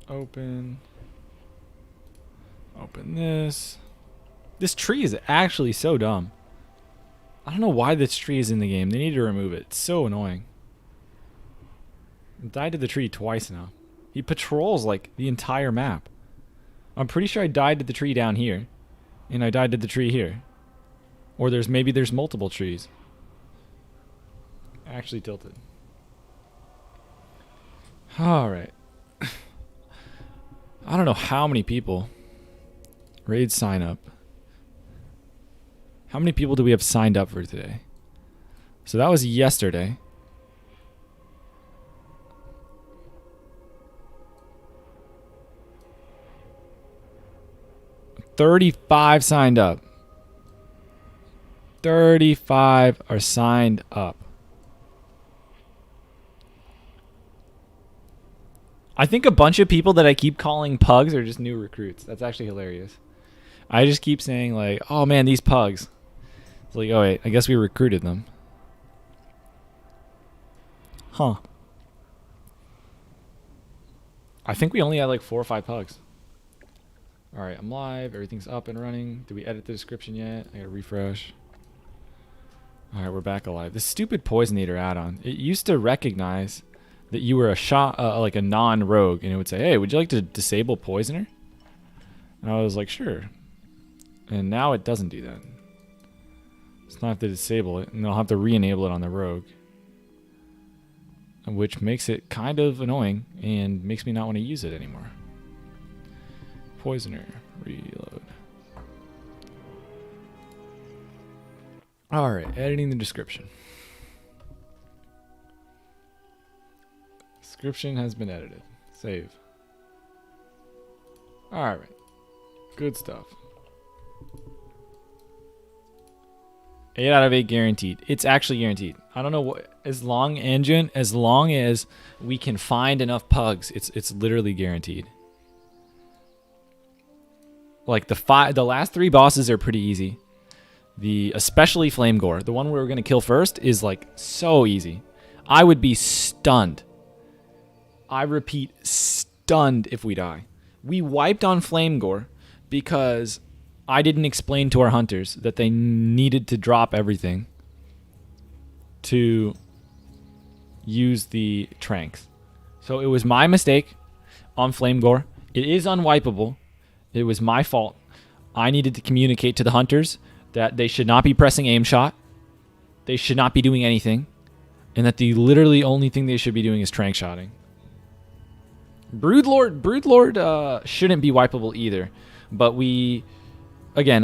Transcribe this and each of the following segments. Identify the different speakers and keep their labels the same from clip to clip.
Speaker 1: Open. Open this. This tree is actually so dumb. I don't know why this tree is in the game. They need to remove it. It's so annoying. I died to the tree twice now. He patrols like the entire map. I'm pretty sure I died to the tree down here. And I died to the tree here. Or maybe there's multiple trees. Actually tilted. Alright. I don't know how many people. Raid sign up. How many people do we have signed up for today? So that was yesterday. $35 signed up. 35 are signed up. I think a bunch of people that I keep calling pugs are just new recruits. That's actually hilarious. I just keep saying like, oh man, these pugs. It's like, oh wait, I guess we recruited them. Huh. I think we only had like 4 or 5 pugs. Alright, I'm live. Everything's up and running. Did we edit the description yet? I gotta refresh. Alright, we're back alive. This stupid Poisonator add-on. It used to recognize that you were a shot, like a non-rogue, and it would say, hey, would you like to disable Poisoner? And I was like, sure. And now it doesn't do that. It's not have to disable it, and I'll have to re-enable it on the rogue. Which makes it kind of annoying, and makes me not want to use it anymore. Poisoner, reload. Alright, editing the description. Description has been edited. Save. Alright. Good stuff. 8 out of 8 guaranteed. It's actually guaranteed. I don't know what, as long as we can find enough pugs, it's literally guaranteed. Like the last 3 bosses are pretty easy. Especially Flame Gore, the one we're gonna kill first, is like so easy. I would be stunned. I repeat, stunned if we die. We wiped on Flame Gore because I didn't explain to our hunters that they needed to drop everything to use the tranks. So it was my mistake on Flame Gore. It is unwipeable. It was my fault. I needed to communicate to the hunters that they should not be pressing aim shot. They should not be doing anything. And that the literally only thing they should be doing is trank shotting. Broodlord shouldn't be wipeable either. But again,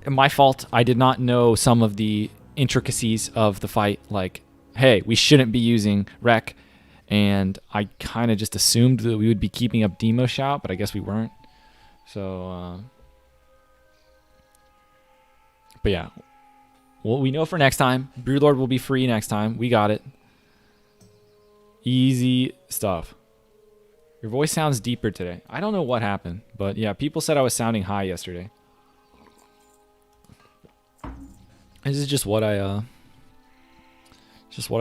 Speaker 1: my fault. I did not know some of the intricacies of the fight. Like, hey, we shouldn't be using Wreck. And I kind of just assumed that we would be keeping up Demo Shout, but I guess we weren't. So, but yeah. Well, we know for next time. Broodlord will be free next time. We got it. Easy stuff. Your voice sounds deeper today. I don't know what happened, but yeah, people said I was sounding high yesterday. This is just what I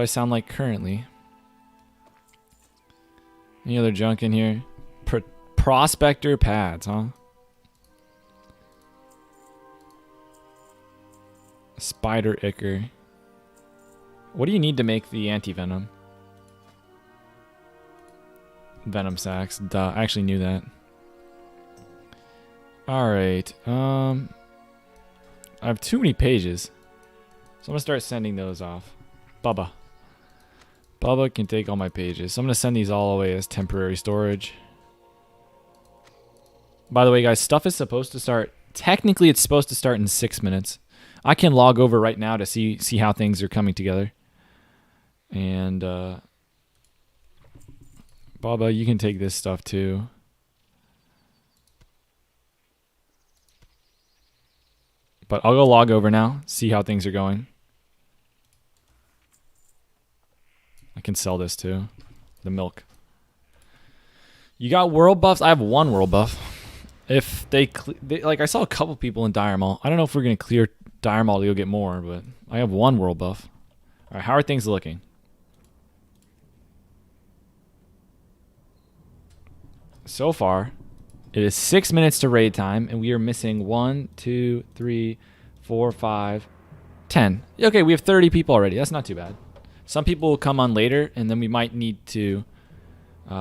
Speaker 1: sound like currently. Any other junk in here? Prospector pads, huh? Spider Ichor. What do you need to make the anti-venom? Venom sacks. Duh, I actually knew that. Alright. I have too many pages. So I'm gonna start sending those off. Bubba can take all my pages. So I'm gonna send these all away as temporary storage. By the way, guys, stuff is supposed to start. Technically, it's supposed to start in 6 minutes. I can log over right now to see how things are coming together. And Bubba, you can take this stuff too. But I'll go log over now, see how things are going. I can sell this too. The milk. You got world buffs? I have 1 world buff. If they like, I saw a couple people in Dire Maul. I don't know if we're going to clear Dire Maul to go get more, but I have 1 world buff. All right, how are things looking? So far, it is 6 minutes to raid time, and we are missing 1, 2, 3, 4, 5, 10. Okay, we have 30 people already. That's not too bad. Some people will come on later, and then we might need to, we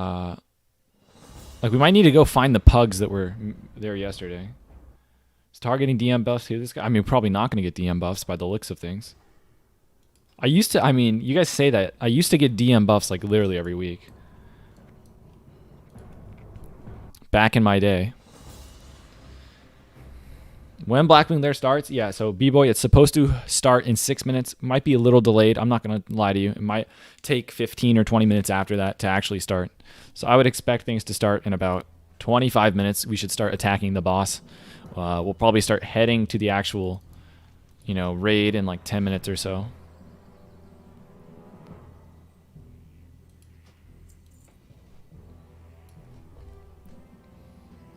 Speaker 1: might need to go find the pugs that were there yesterday. Is targeting DM buffs here? This guy. I mean, probably not going to get DM buffs by the looks of things. I mean, you guys say that. I used to get DM buffs like literally every week. Back in my day. When Blackwing Lair starts, yeah, so B-Boy, it's supposed to start in 6 minutes. Might be a little delayed. I'm not going to lie to you. It might take 15 or 20 minutes after that to actually start. So I would expect things to start in about 25 minutes. We should start attacking the boss. We'll probably start heading to the actual, raid in like 10 minutes or so.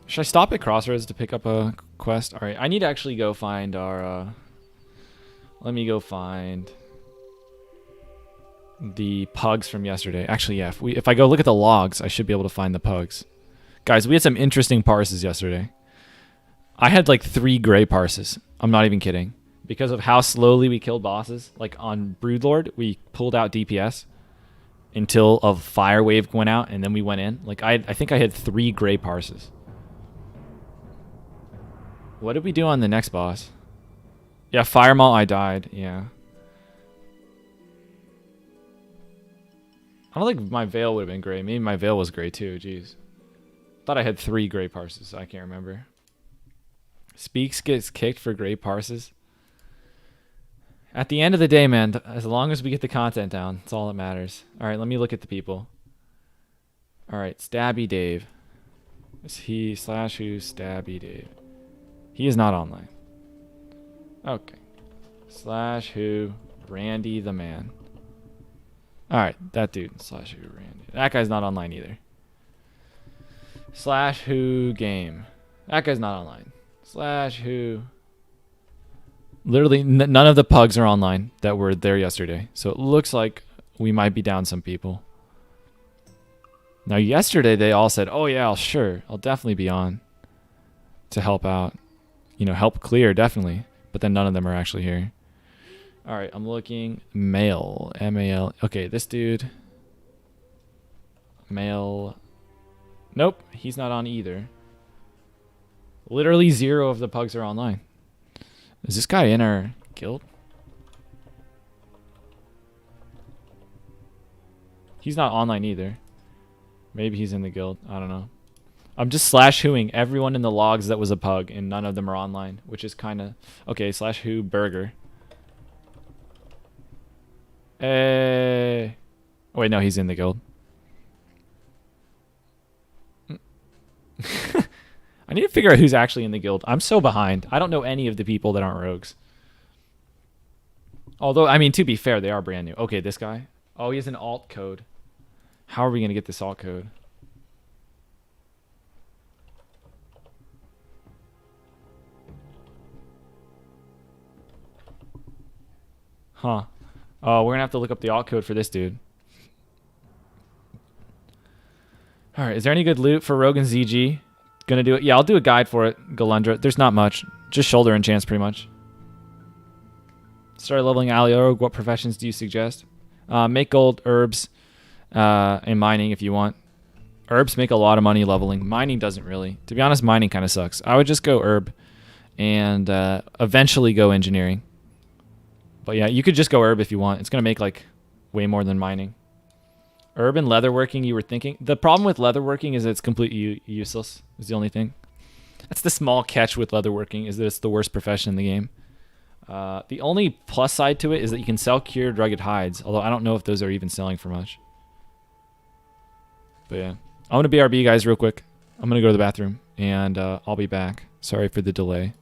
Speaker 1: Should I stop at Crossroads to pick up a quest? All right, I need to actually go find our... let me go find the pugs from yesterday. Actually, yeah, if I go look at the logs, I should be able to find the pugs. Guys, we had some interesting parses yesterday. I had like 3 gray parses. I'm not even kidding. Because of how slowly we killed bosses, like on Broodlord, we pulled out DPS until a fire wave went out, and then we went in. Like I think I had 3 gray parses. What did we do on the next boss? Yeah, Firemaw, I died. Yeah. I don't think my veil would have been gray. Maybe my veil was gray too. Jeez. Thought I had 3 gray parses. I can't remember. Speaks gets kicked for gray parses. At the end of the day, man, as long as we get the content down, that's all that matters. All right, let me look at the people. All right, Stabby Dave. Is he / who Stabby Dave? He is not online. Okay. / who Randy the man. All right, that dude / who Randy. That guy's not online either. / who game. That guy's not online. / who. Literally, none of the pugs are online that were there yesterday. So it looks like we might be down some people. Now, yesterday they all said, oh yeah, I'll definitely be on to help out. Help clear, definitely. But then none of them are actually here. All right, I'm looking. Male. M-A-L. Okay, this dude. Male. Nope, he's not on either. Literally 0 of the pugs are online. Is this guy in our guild? He's not online either. Maybe he's in the guild. I don't know. I'm just / whoing everyone in the logs that was a pug, and none of them are online, which is kind of... Okay, / who burger. Oh, wait, no, he's in the guild. I need to figure out who's actually in the guild. I'm so behind. I don't know any of the people that aren't rogues. Although, I mean, to be fair, they are brand new. Okay, this guy. Oh, he has an alt code. How are we going to get this alt code? Huh. Oh, we're going to have to look up the alt code for this dude. All right, is there any good loot for Rogue and ZG? Gonna do it. Yeah, I'll do a guide for it, Galundra. There's not much. Just shoulder enchants, pretty much. Start leveling Aliorg. What professions do you suggest? Make gold, herbs, and mining if you want. Herbs make a lot of money leveling. Mining doesn't really. To be honest, mining kind of sucks. I would just go herb and eventually go engineering. But yeah, you could just go herb if you want. It's going to make like way more than mining. Herb and leatherworking, you were thinking. The problem with leatherworking is that it's completely useless, is the only thing. That's the small catch with leatherworking, is that it's the worst profession in the game. The only plus side to it is that you can sell cured rugged hides, although I don't know if those are even selling for much. But yeah. I'm going to BRB, guys, real quick. I'm going to go to the bathroom, and I'll be back. Sorry for the delay.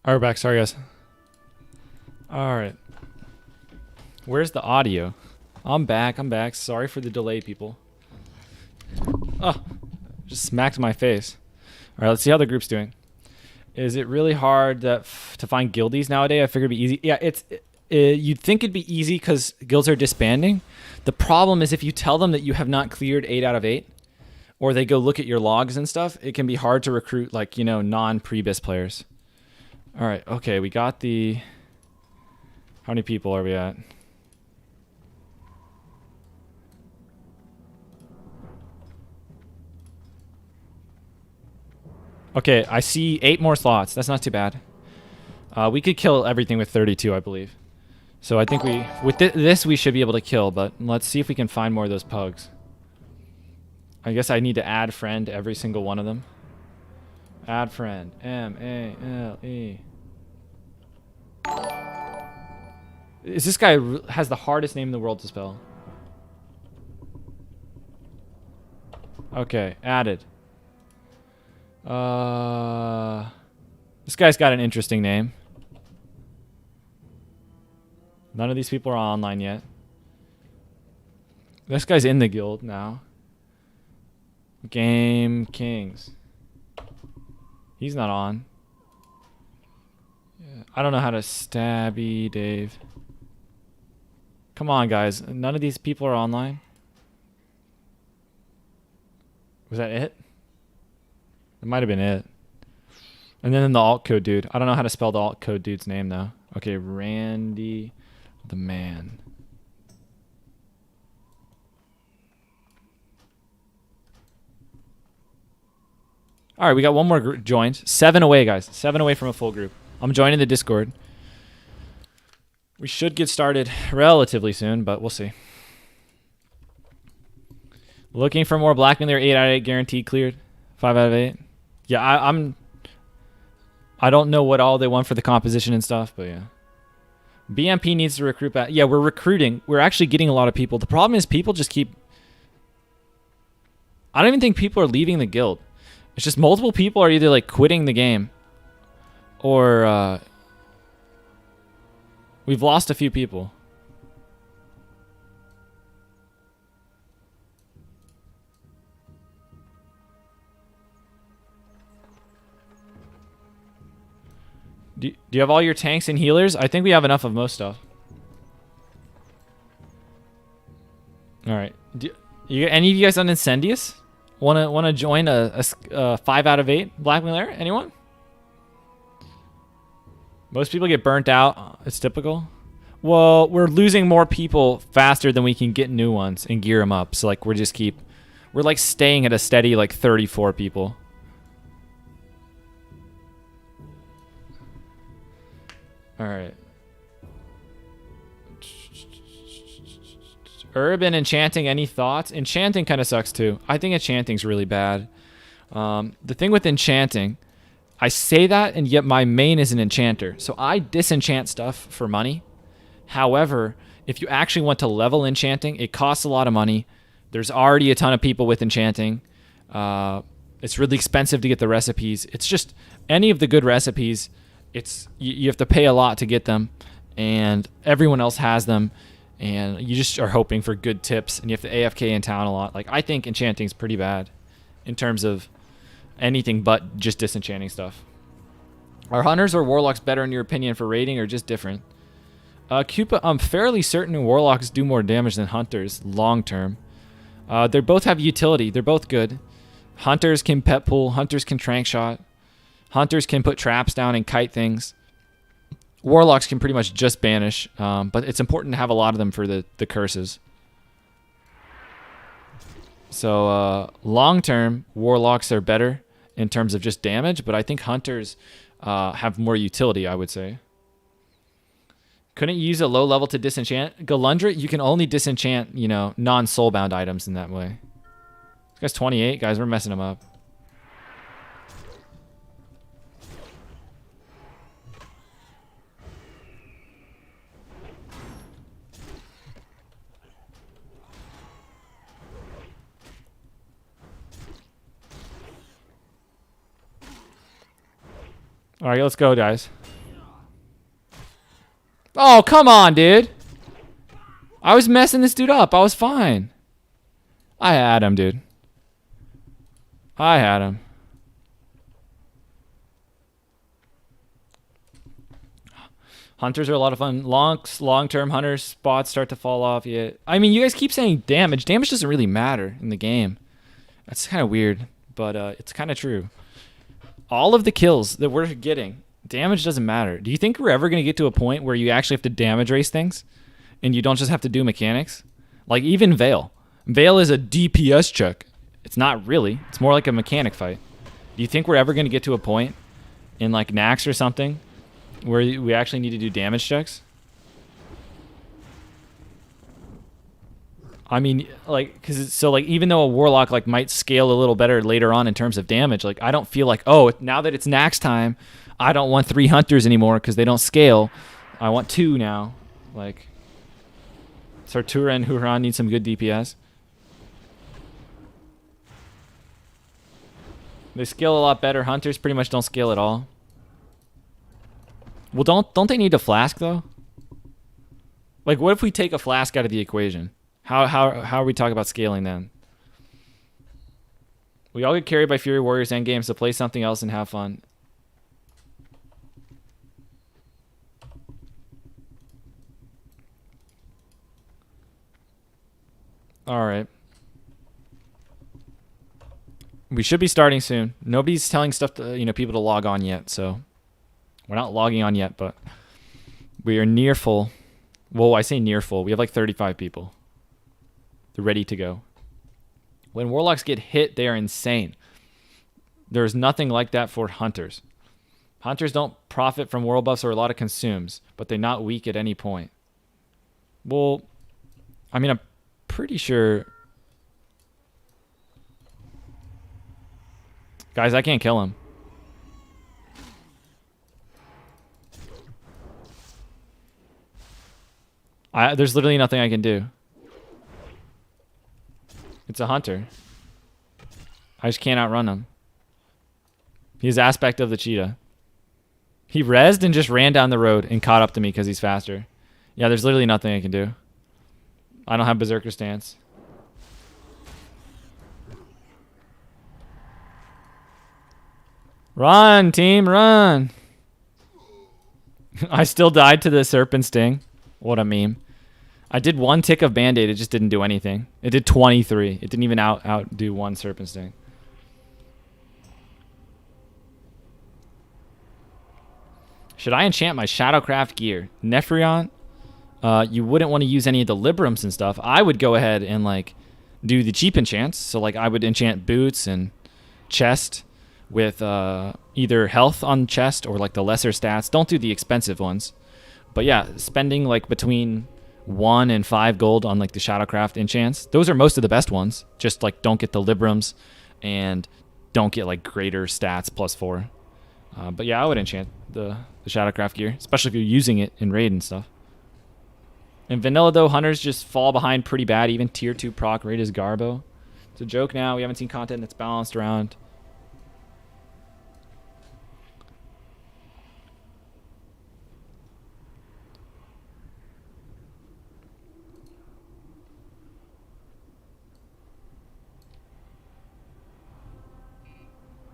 Speaker 1: All right, we're back. Sorry, guys. All right. Where's the audio? I'm back. I'm back. Sorry for the delay, people. Oh, just smacked my face. All right, let's see how the group's doing. Is it really hard to find guildies nowadays? I figured it'd be easy. Yeah, you'd think it'd be easy because guilds are disbanding. The problem is if you tell them that you have not cleared 8 out of 8, or they go look at your logs and stuff, it can be hard to recruit, like, you know, non-pre-bis players. All right, okay, we got the... How many people are we at? Okay, I see 8 more slots. That's not too bad. We could kill everything with 32, I believe. So I think with this we should be able to kill, but let's see if we can find more of those pugs. I guess I need to add friend to every single one of them. Add friend. M-A-L-E. Is this guy has the hardest name in the world to spell? Okay, added. This guy's got an interesting name. None of these people are online yet. This guy's in the guild now. Game Kings. He's not on. Yeah, I don't know how to stabby Dave. Come on, guys. None of these people are online. Was that it? It might have been it. And then the alt code dude. I don't know how to spell the alt code dude's name though. Okay, Randy the man. All right, we got one more group joined. 7 away, guys. 7 away from a full group. I'm joining the Discord. We should get started relatively soon, but we'll see. Looking for more Blackwing there. 8 out of 8 guaranteed cleared. 5 out of 8. Yeah, I don't know what all they want for the composition and stuff, but yeah. BMP needs to recruit back. Yeah, we're recruiting. We're actually getting a lot of people. The problem is people just keep... I don't even think people are leaving the guild. It's just multiple people are either like quitting the game or we've lost a few people. Do you have all your tanks and healers? I think we have enough of most stuff. All right. Any of you guys on Incendius? Wanna join a 5 out of 8 Blackwing Lair? Anyone? Most people get burnt out. It's typical. Well, we're losing more people faster than we can get new ones and gear them up. So like we're like staying at a steady like 34 people. All right. Urban enchanting, any thoughts? Enchanting kind of sucks too. I think enchanting's really bad. The thing with enchanting, I say that, and yet my main is an enchanter. So I disenchant stuff for money. However, if you actually want to level enchanting, it costs a lot of money. There's already a ton of people with enchanting. It's really expensive to get the recipes. It's just any of the good recipes, you have to pay a lot to get them, and everyone else has them. And you just are hoping for good tips, and you have to AFK in town a lot. Like, I think enchanting's pretty bad in terms of anything but just disenchanting stuff. Are hunters or warlocks better in your opinion for raiding, or just different? Cupa, I'm fairly certain warlocks do more damage than hunters long term. They both have utility. They're both good. Hunters can pet pull. Hunters can trank shot. Hunters can put traps down and kite things. Warlocks can pretty much just banish, but it's important to have a lot of them for the curses. So long term, warlocks are better in terms of just damage, but I think hunters have more utility, I would say. Couldn't you use a low level to disenchant? Galundra, you can only disenchant, you know, non-soulbound items in that way. This guy's 28, guys. We're messing him up. All right, let's go, guys. Oh, come on, dude. I was messing this dude up. I was fine. I had him, dude. I had him. Hunters are a lot of fun. Long-term hunters spots start to fall off. Yeah. I mean, you guys keep saying damage. Damage doesn't really matter in the game. That's kind of weird, but it's kind of true. All of the kills that we're getting, damage doesn't matter. Do you think we're ever going to get to a point where you actually have to damage race things and you don't just have to do mechanics? Like even Veil. Veil is a DPS check. It's not really. It's more like a mechanic fight. Do you think we're ever going to get to a point in like Nax or something where we actually need to do damage checks? I mean, like, so like even though a warlock like might scale a little better later on in terms of damage, like I don't feel like, oh, now that it's Nax time, I don't want 3 hunters anymore because they don't scale. I want 2 now. Like, Sartura and Huron need some good DPS. They scale a lot better. Hunters pretty much don't scale at all. Well, don't they need a flask though? Like, what if we take a flask out of the equation? How are we talking about scaling then? We all get carried by Fury Warriors endgame, so play something else and have fun. All right. We should be starting soon. Nobody's telling stuff to, people to log on yet, so we're not logging on yet, but we are near full. Well, I say near full. We have like 35 people. They're ready to go. When warlocks get hit, they are insane. There's nothing like that for hunters. Hunters don't profit from world buffs or a lot of consumes, but they're not weak at any point. Well, I mean, I'm pretty sure. Guys, I can't kill him. There's literally nothing I can do. It's a hunter. I just can't outrun him. He's aspect of the cheetah. He rezzed and just ran down the road and caught up to me because he's faster. Yeah, there's literally nothing I can do. I don't have Berserker stance. Run, team, run. I still died to the serpent sting. What a meme. I did 1 tick of Band-Aid. It just didn't do anything. It did 23. It didn't even outdo 1 serpent sting. Should I enchant my Shadowcraft gear? Nephrion? You wouldn't want to use any of the Librams and stuff. I would go ahead and like do the cheap enchants. So like I would enchant boots and chest with either health on chest or like the lesser stats. Don't do the expensive ones. But yeah, spending like between 1 and 5 gold on like the Shadowcraft enchants. Those are most of the best ones. Just like don't get the Librams and don't get like greater stats +4. But yeah, I would enchant the Shadowcraft gear, especially if you're using it in raid and stuff. In vanilla though, hunters just fall behind pretty bad. Even tier 2 proc raid is Garbo. It's a joke now. We haven't seen content that's balanced around.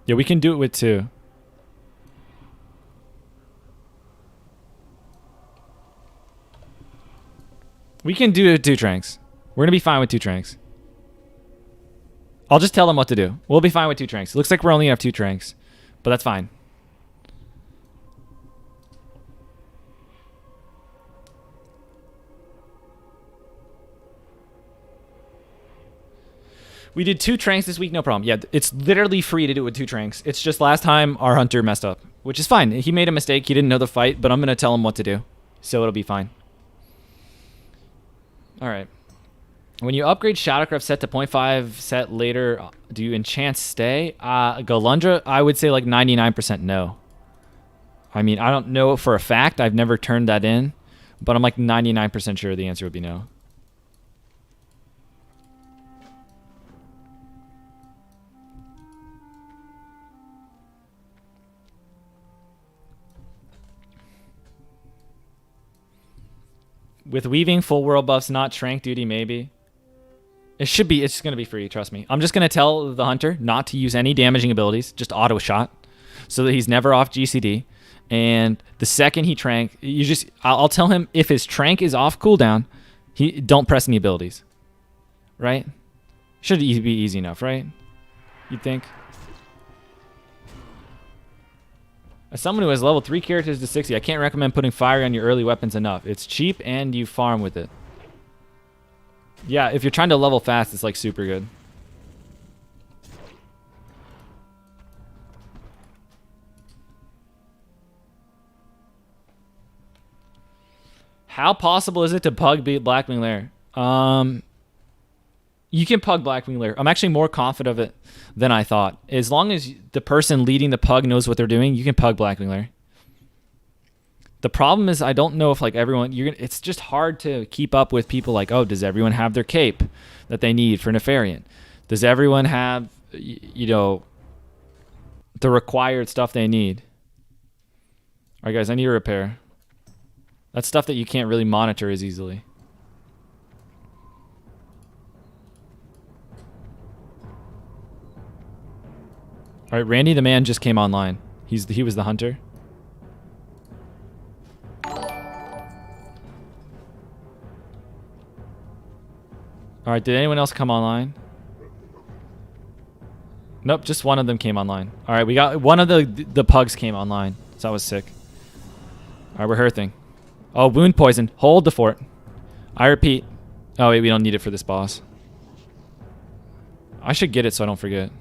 Speaker 1: Yeah, we can do it with 2. We can do it with 2 tranks. We're going to be fine with 2 tranks. I'll just tell them what to do. We'll be fine with 2 tranks. It looks like we're only going to have 2 tranks, but that's fine. We did 2 tranks this week, no problem. Yeah, it's literally free to do it with 2 tranks. It's just last time our hunter messed up, which is fine. He made a mistake. He didn't know the fight, but I'm going to tell him what to do, so it'll be fine. All right. When you upgrade Shadowcraft set to 0.5 set later, do you enchant stay? Galundra, I would say like 99% no. I mean, I don't know for a fact. I've never turned that in, but I'm like 99% sure the answer would be no. With weaving, full world buffs, not trank duty, maybe. It should be. It's going to be free. Trust me. I'm just going to tell the hunter not to use any damaging abilities, just auto shot, so that he's never off GCD. And the second he trank, I'll tell him if his trank is off cooldown, don't press any abilities. Right? Should be easy enough, right? You'd think. As someone who has level 3 characters to 60, I can't recommend putting fire on your early weapons enough. It's cheap and you farm with it. Yeah, if you're trying to level fast, it's like super good. How possible is it to pug beat Blackwing Lair? You can pug Blackwing Lair. I'm actually more confident of it than I thought. As long as the person leading the pug knows what they're doing, you can pug Blackwing Lair. The problem is I don't know if like everyone it's just hard to keep up with people like, oh, does everyone have their cape that they need for Nefarian? Does everyone have the required stuff they need? All right, guys, I need a repair. That's stuff that you can't really monitor as easily. All right, Randy the man just came online. He was the hunter. All right, did anyone else come online? Nope, just one of them came online. All right, we got one of the pugs came online, so that was sick. All right, we're hearthing. Oh, wound poison. Hold the fort. I repeat. Oh, wait, we don't need it for this boss. I should get it so I don't forget.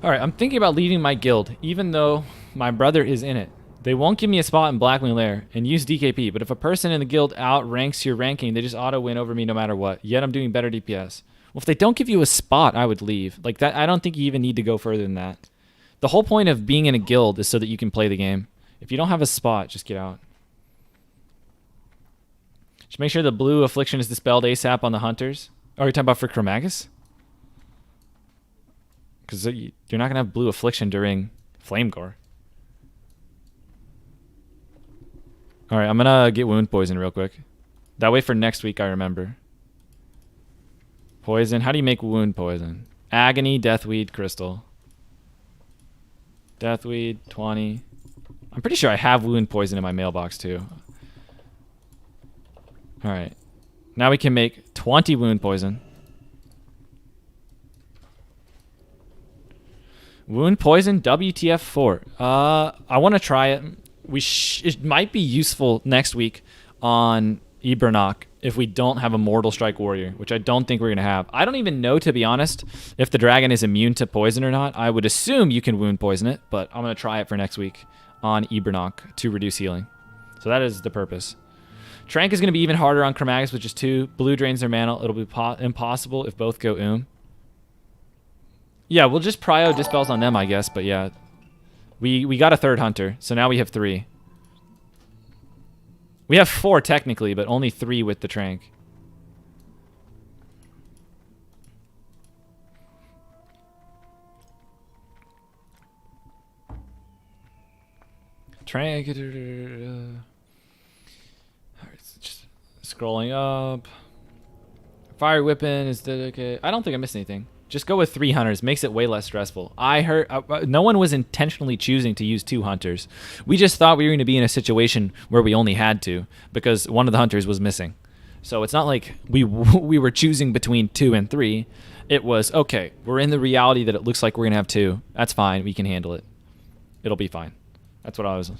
Speaker 1: All right, I'm thinking about leaving my guild, even though my brother is in it. They won't give me a spot in Blackwing Lair and use DKP, but if a person in the guild outranks your ranking, they just auto-win over me no matter what. Yet I'm doing better DPS. Well, if they don't give you a spot, I would leave. Like that, I don't think you even need to go further than that. The whole point of being in a guild is so that you can play the game. If you don't have a spot, just get out. Just make sure the blue affliction is dispelled ASAP on the hunters. Oh, you're talking about for Chromagus? Because you're not going to have blue affliction during Flame Gore. All right, I'm going to get wound poison real quick. That way for next week I remember. Poison. How do you make wound poison? Agony, Deathweed, Crystal. Deathweed, 20. I'm pretty sure I have wound poison in my mailbox too. All right. Now we can make 20 wound poison. Wound poison, WTF4. I want to try it. It might be useful next week on Ebernok if we don't have a Mortal Strike Warrior, which I don't think we're going to have. I don't even know, to be honest, if the dragon is immune to poison or not. I would assume you can wound poison it, but I'm going to try it for next week on Ebernok to reduce healing. So that is the purpose. Trank is going to be even harder on Chromagus with just 2. Blue drains their mana. It'll be impossible if both go Yeah, we'll just prio dispels on them, I guess, but yeah. We got a 3rd hunter, so now we have 3. We have 4 technically, but only 3 with the Trank. Trank. Alright, just scrolling up. Fire Whipping is dedicated. I don't think I missed anything. Just go with 3 hunters. Makes it way less stressful. I heard no one was intentionally choosing to use 2 hunters. We just thought we were going to be in a situation where we only had 2 because one of the hunters was missing. So it's not like we were choosing between 2 and 3. It was, okay, we're in the reality that it looks like we're going to have 2. That's fine. We can handle it. It'll be fine. That's what I was...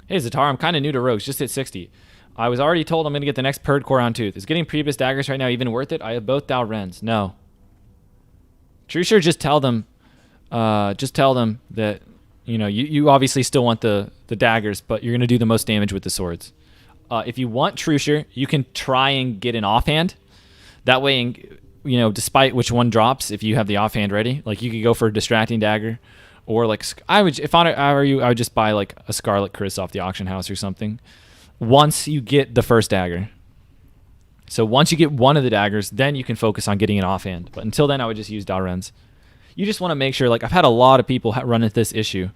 Speaker 1: Hey, Zatar, I'm kind of new to Rogues. Just hit 60. I was already told I'm going to get the next Purred Core on Tooth. Is getting previous daggers right now even worth it? I have both Dao Rens. No. True sure, just tell them that, you obviously still want the daggers, but you're going to do the most damage with the swords. If you want True sure, you can try and get an offhand. That way, despite which one drops, if you have the offhand ready, like you could go for a Distracting Dagger. Or like if I were you, I would just buy like a Scarlet Chris off the auction house or something. once you get the first dagger. So once you get one of the daggers, then you can focus on getting an offhand. But until then, I would just use Dalrens. You just want to make sure, like I've had a lot of people run into this issue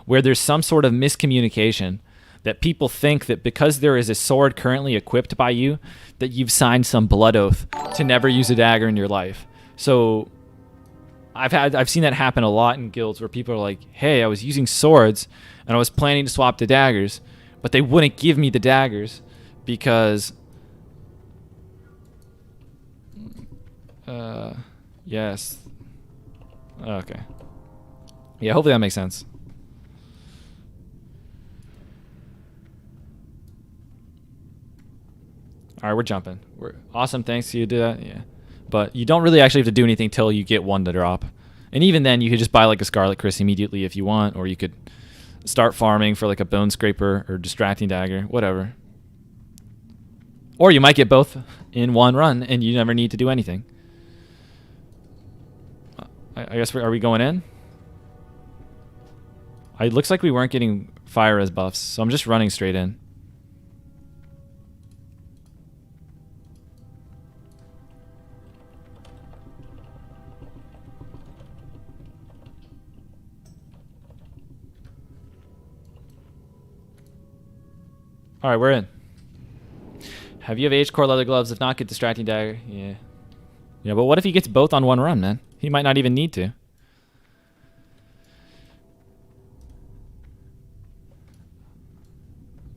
Speaker 1: where there's some sort of miscommunication that people think that because there is a sword currently equipped by you, that you've signed some blood oath to never use a dagger in your life. So I've seen that happen a lot in guilds where people are like, hey, I was using swords and I was planning to swap to daggers, but they wouldn't give me the daggers because yes. Okay. Yeah, hopefully that makes sense. All right, we're jumping. We're awesome. Thanks, you did that. Yeah, but you don't really actually have to do anything till you get one to drop, and even then, you could just buy like a Scarlet Chris immediately if you want, or you could start farming for like a Bone Scraper or Distracting Dagger, whatever. Or you might get both in one run, and you never need to do anything. I guess are we going in? It looks like we weren't getting fire as buffs, so I'm just running straight in. All right, we're in. Have you have aged core leather gloves? If not, get Distracting Dagger. Yeah. Yeah, but what if he gets both on one run, man? He might not even need to.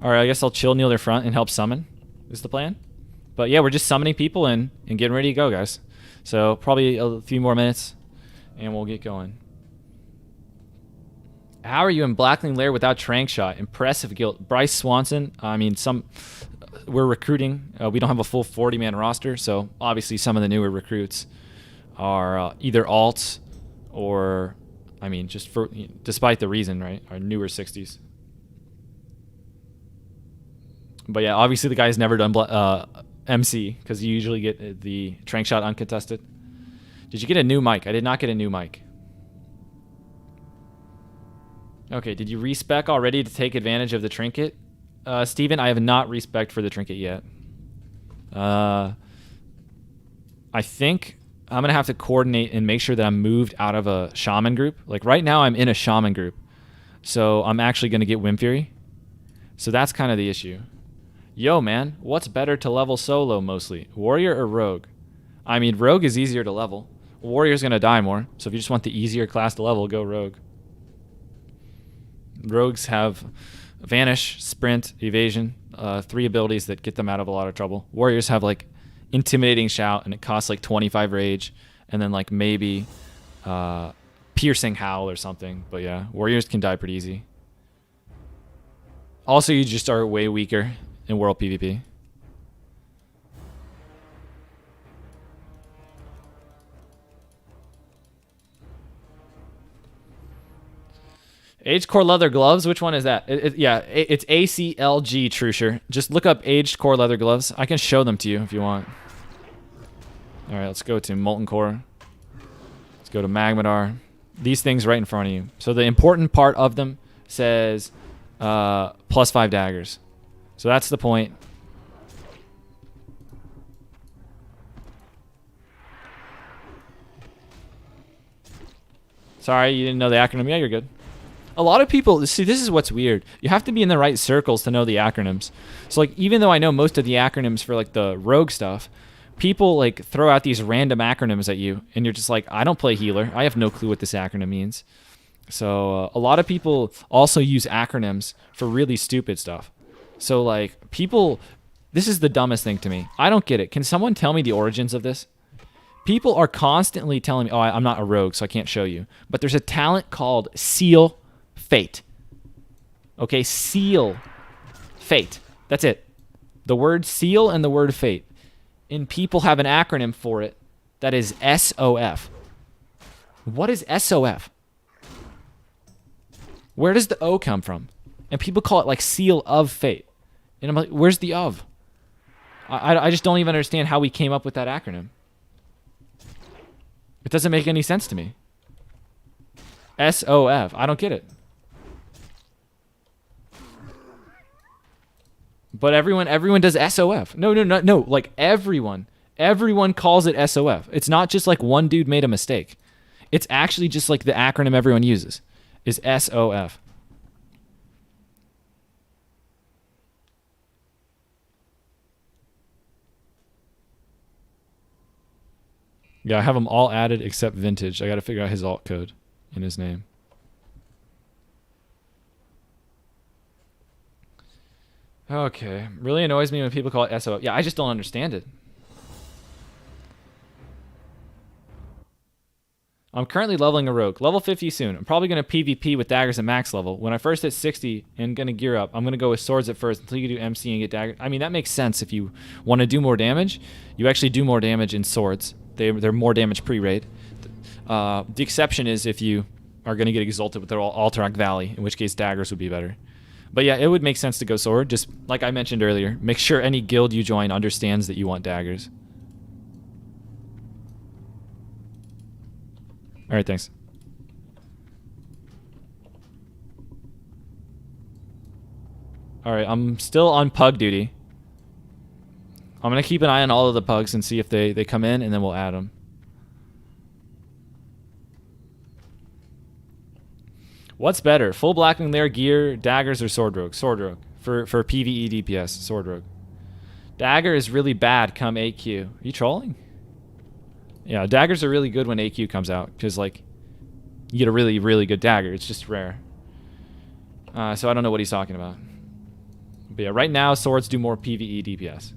Speaker 1: All right, I guess I'll chill near their front and help summon is the plan. But yeah, we're just summoning people and getting ready to go, guys. So probably a few more minutes and we'll get going. How are you in Blackwing Lair without Trank Shot? Impressive guild. Bryce Swanson, I mean, we're recruiting. We don't have a full 40-man roster, so obviously some of the newer recruits are either alts or, I mean, just for despite the reason, right, are newer 60s. But yeah, obviously the guy's never done MC because you usually get the Trank Shot uncontested. Did you get a new mic? I did not get a new mic. Okay, did you respec already to take advantage of the trinket? Steven, I have not respec for the trinket yet. I think I'm going to have to coordinate and make sure that I'm moved out of a shaman group. Like right now I'm in a shaman group. So I'm actually going to get Wind Fury. So that's kind of the issue. Yo, man, what's better to level solo mostly? Warrior or Rogue? I mean, Rogue is easier to level. Warrior's going to die more. So if you just want the easier class to level, go Rogue. Rogues have Vanish, Sprint, Evasion, 3 abilities that get them out of a lot of trouble. Warriors have like Intimidating Shout, and it costs like 25 Rage, and then like maybe Piercing Howl or something. But yeah, Warriors can die pretty easy. Also, you just are way weaker in World PvP. Aged core leather gloves. Which one is that? Yeah, it's ACLG, Trusher. Just look up aged core leather gloves. I can show them to you if you want. All right, let's go to Molten Core. Let's go to Magmadar. These things right in front of you. So the important part of them says +5 daggers. So that's the point. Sorry, you didn't know the acronym. Yeah, you're good. A lot of people, see, this is what's weird. You have to be in the right circles to know the acronyms. So, like, even though I know most of the acronyms for, like, the rogue stuff, people, like, throw out these random acronyms at you, and you're just like, I don't play healer. I have no clue what this acronym means. So, a lot of people also use acronyms for really stupid stuff. So, like, people, this is the dumbest thing to me. I don't get it. Can someone tell me the origins of this? People are constantly telling me, oh, I'm not a rogue, so I can't show you. But there's a talent called Seal Fate. Okay, Seal Fate. That's it. The word seal and the word fate. And people have an acronym for it that is SOF. What is SOF? Where does the O come from? And people call it like Seal of Fate. And I'm like, where's the of? I just don't even understand how we came up with that acronym. It doesn't make any sense to me. SOF. I don't get it. But everyone does SOF. No. Like everyone calls it SOF. It's not just like one dude made a mistake. It's actually just like the acronym everyone uses is SOF. Yeah, I have them all added except Vintage. I got to figure out his alt code in his name. Okay. Really annoys me when people call it SOF. Yeah, I just don't understand it. I'm currently leveling a rogue. Level 50 soon. I'm probably going to PvP with daggers at max level. When I first hit 60 and going to gear up, I'm going to go with swords at first until you do MC and get dagger. I mean, that makes sense if you want to do more damage. You actually do more damage in swords. They're more damage pre-raid. The exception is if you are going to get exalted with the Alterac Valley, in which case daggers would be better. But yeah, it would make sense to go sword. Just like I mentioned earlier, make sure any guild you join understands that you want daggers. All right, thanks. All right, I'm still on pug duty. I'm going to keep an eye on all of the pugs and see if they come in, and then we'll add them. What's better, full Blackwing Lair gear, daggers, or sword rogue? Sword rogue. For PvE DPS, sword rogue. Dagger is really bad come AQ. Are you trolling? Yeah, daggers are really good when AQ comes out, because like you get a really, really good dagger. It's just rare. So I don't know what he's talking about. But yeah, right now swords do more PvE DPS.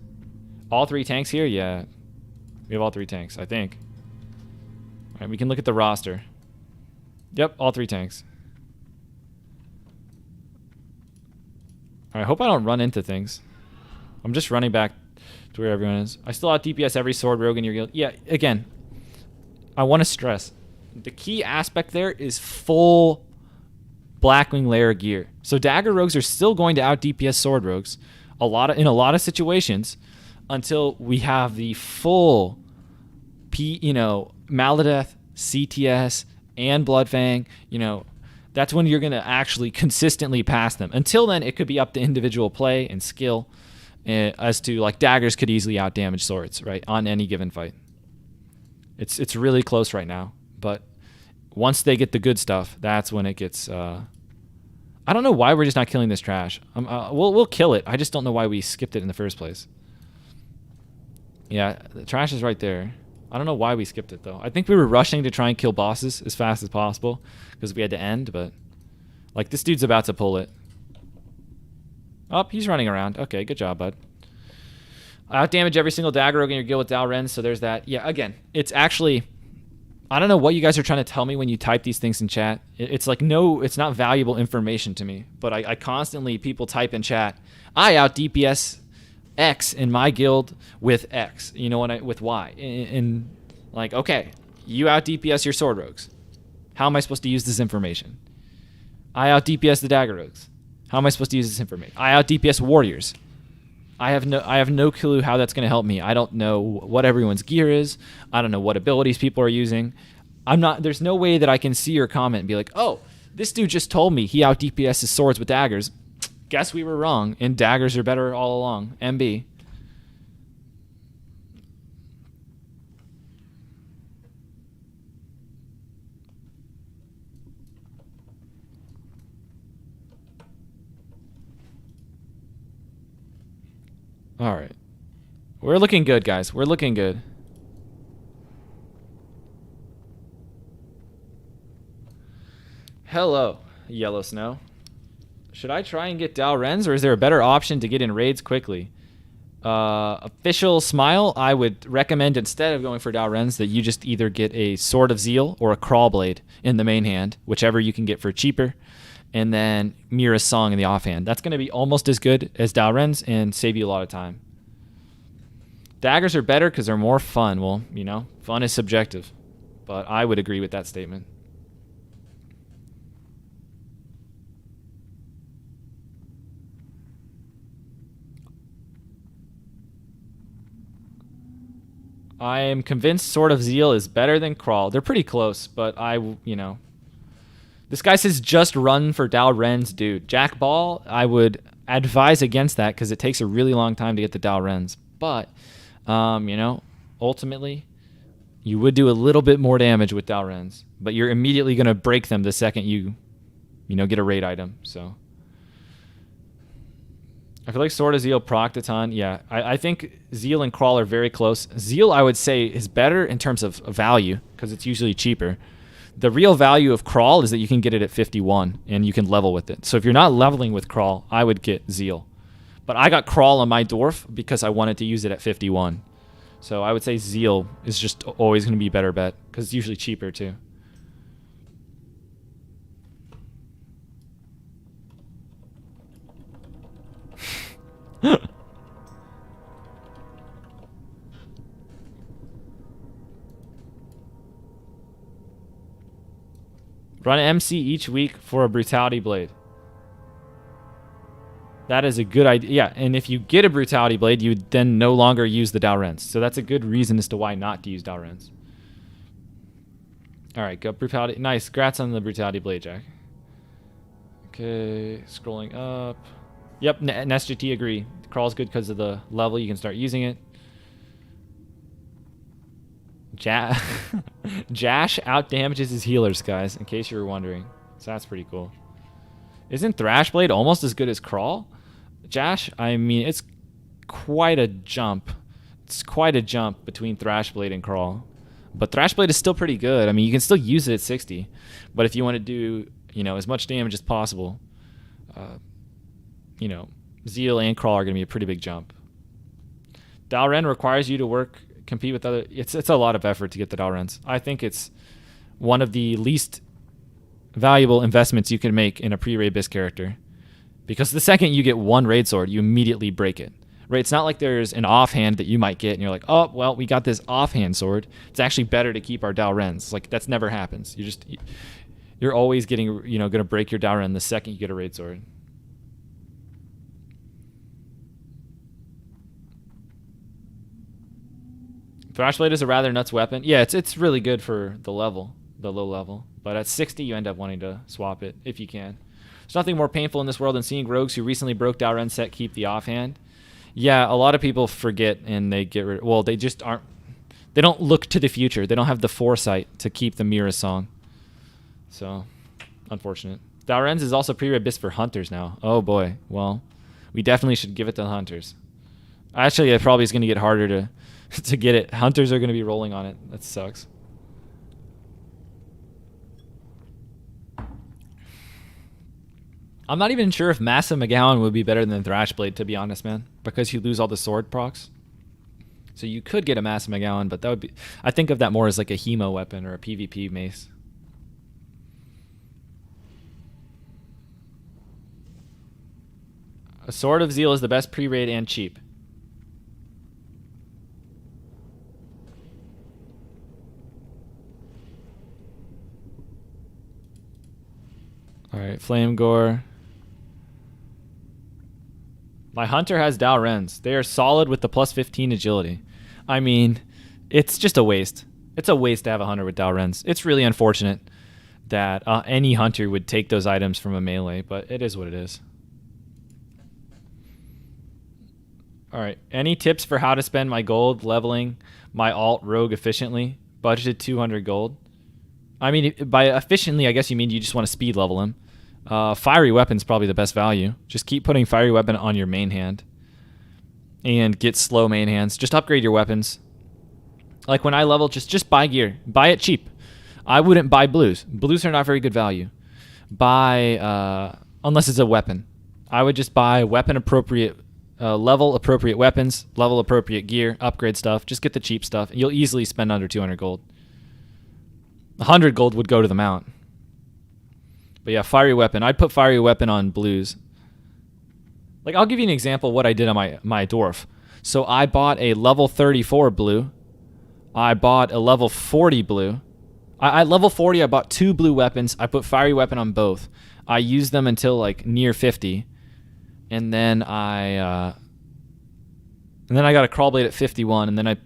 Speaker 1: All three tanks here? Yeah. We have all three tanks, I think. Alright, we can look at the roster. Yep, all three tanks. Alright, I hope I don't run into things. I'm just running back to where everyone is. I still out DPS every sword rogue in your guild. Yeah, again, I want to stress, the key aspect there is full Blackwing Lair gear. So dagger rogues are still going to out DPS sword rogues in a lot of situations until we have the full Maladeth, CTS, and Bloodfang. That's when you're going to actually consistently pass them. Until then, it could be up to individual play and skill as to, like, daggers could easily outdamage swords, right, on any given fight. It's really close right now, but once they get the good stuff, that's when it gets... I don't know why we're just not killing this trash. We'll kill it. I just don't know why we skipped it in the first place. Yeah, the trash is right there. I don't know why we skipped it, though. I think we were rushing to try and kill bosses as fast as possible because we had to end, but... Like, this dude's about to pull it. Oh, he's running around. Okay, good job, bud. Outdamage every single dagger rogue in your guild with Dalrens, so there's that. Yeah, again, it's actually... I don't know what you guys are trying to tell me when you type these things in chat. It's like, no, it's not valuable information to me. But I constantly, people type in chat, I out DPS X in my guild with X, with Y. And like, okay, you out DPS your sword rogues. How am I supposed to use this information? I out DPS the dagger rogues. How am I supposed to use this information? I out DPS warriors. I have no clue how that's going to help me. I don't know what everyone's gear is. I don't know what abilities people are using. There's no way that I can see your comment and be like, oh, this dude just told me he out DPS his swords with daggers. Guess we were wrong, and daggers are better all along. MB. All right. We're looking good, guys. We're looking good. Hello, Yellow Snow. Should I try and get Dalrens, or is there a better option to get in raids quickly? Official Smile, I would recommend instead of going for Dalrens that you just either get a Sword of Zeal or a Crawl Blade in the main hand, whichever you can get for cheaper. And then Mira's Song in the offhand. That's going to be almost as good as Dalrens and save you a lot of time. Daggers are better because they're more fun. Well, fun is subjective. But I would agree with that statement. I am convinced Sword of Zeal is better than Crawl. They're pretty close, but This guy says just run for Dalrens, dude. Jack Ball, I would advise against that because it takes a really long time to get the Dalrens. But, you know, ultimately, you would do a little bit more damage with Dalrens, but you're immediately going to break them the second you know, get a raid item. So I feel like Sword of Zeal procced a ton. Yeah, I think Zeal and Crawl are very close. Zeal, I would say, is better in terms of value because it's usually cheaper. The real value of Crawl is that you can get it at 51 and you can level with it. So if you're not leveling with Crawl, I would get Zeal. But I got Crawl on my Dwarf because I wanted to use it at 51. So I would say Zeal is just always going to be a better bet because it's usually cheaper too. Run MC each week for a Brutality Blade. That is a good idea. Yeah, and if you get a Brutality Blade, you would then no longer use the Dalrens. So that's a good reason as to why not to use Dalrens. All right, go Brutality. Nice. Congrats on the Brutality Blade, Jack. Okay, scrolling up. Yep, NestGT agree. Crawl's good because of the level. You can start using it. Jash outdamages his healers, guys, in case you were wondering. So that's pretty cool. Isn't Thrashblade almost as good as Crawl? Jash, I mean, it's quite a jump. It's quite a jump between Thrashblade and Crawl. But Thrashblade is still pretty good. I mean, you can still use it at 60. But if you want to do, you know, as much damage as possible, you know, Zeal and Crawl are going to be a pretty big jump. Dalren requires you to compete with other. It's a lot of effort to get the Dalrens. I think it's one of the least valuable investments you can make in a pre-raid bis character, because the second you get one raid sword, you immediately break it. Right? It's not like there's an offhand that you might get and you're like, oh well, we got this offhand sword. It's actually better to keep our Dalrens. Like that's never happens. You're always getting, you know, going to break your Dalren the second you get a raid sword. Thrashblade is a rather nuts weapon. Yeah, it's really good for the low level. But at 60, you end up wanting to swap it if you can. There's nothing more painful in this world than seeing rogues who recently broke Dalren set keep the offhand. Yeah, a lot of people forget and they get rid. Well, they just aren't. They don't look to the future. They don't have the foresight to keep the Mira song. So, unfortunate. Dalrens is also pre-raid bis for hunters now. Oh boy. Well, we definitely should give it to the hunters. Actually, it probably is going to get harder to get it. Hunters are going to be rolling on it. That sucks. I'm not even sure if Massive McGowan would be better than Thrashblade, to be honest, man, because you lose all the sword procs. So you could get a Massive McGowan, but that would be. I think of that more as like a Hemo weapon or a PvP mace. A Sword of Zeal is the best pre-raid and cheap. Alright, Flame Gore. My Hunter has Dalrens. They are solid with the plus 15 agility. I mean, it's just a waste. It's a waste to have a Hunter with Dalrens. It's really unfortunate that any Hunter would take those items from a melee, but it is what it is. Alright, any tips for how to spend my gold leveling my alt rogue efficiently? Budgeted 200 gold. I mean, by efficiently, I guess you mean you just want to speed level him. Fiery Weapon's probably the best value. Just keep putting Fiery Weapon on your main hand. And get slow main hands. Just upgrade your weapons. Like when I level, just buy gear. Buy it cheap. I wouldn't buy blues. Blues are not very good value. Buy, unless it's a weapon. I would just buy weapon appropriate, level appropriate weapons, level appropriate gear, upgrade stuff. Just get the cheap stuff. You'll easily spend under 200 gold. 100 gold would go to the mount. But yeah, Fiery Weapon. I'd put Fiery Weapon on blues. Like, I'll give you an example of what I did on my Dwarf. So I bought a level 34 blue. I bought a level 40 blue. I level 40, I bought 2 blue weapons. I put Fiery Weapon on both. I used them until, like, near 50. And then I got a Crawl Blade at 51, and then I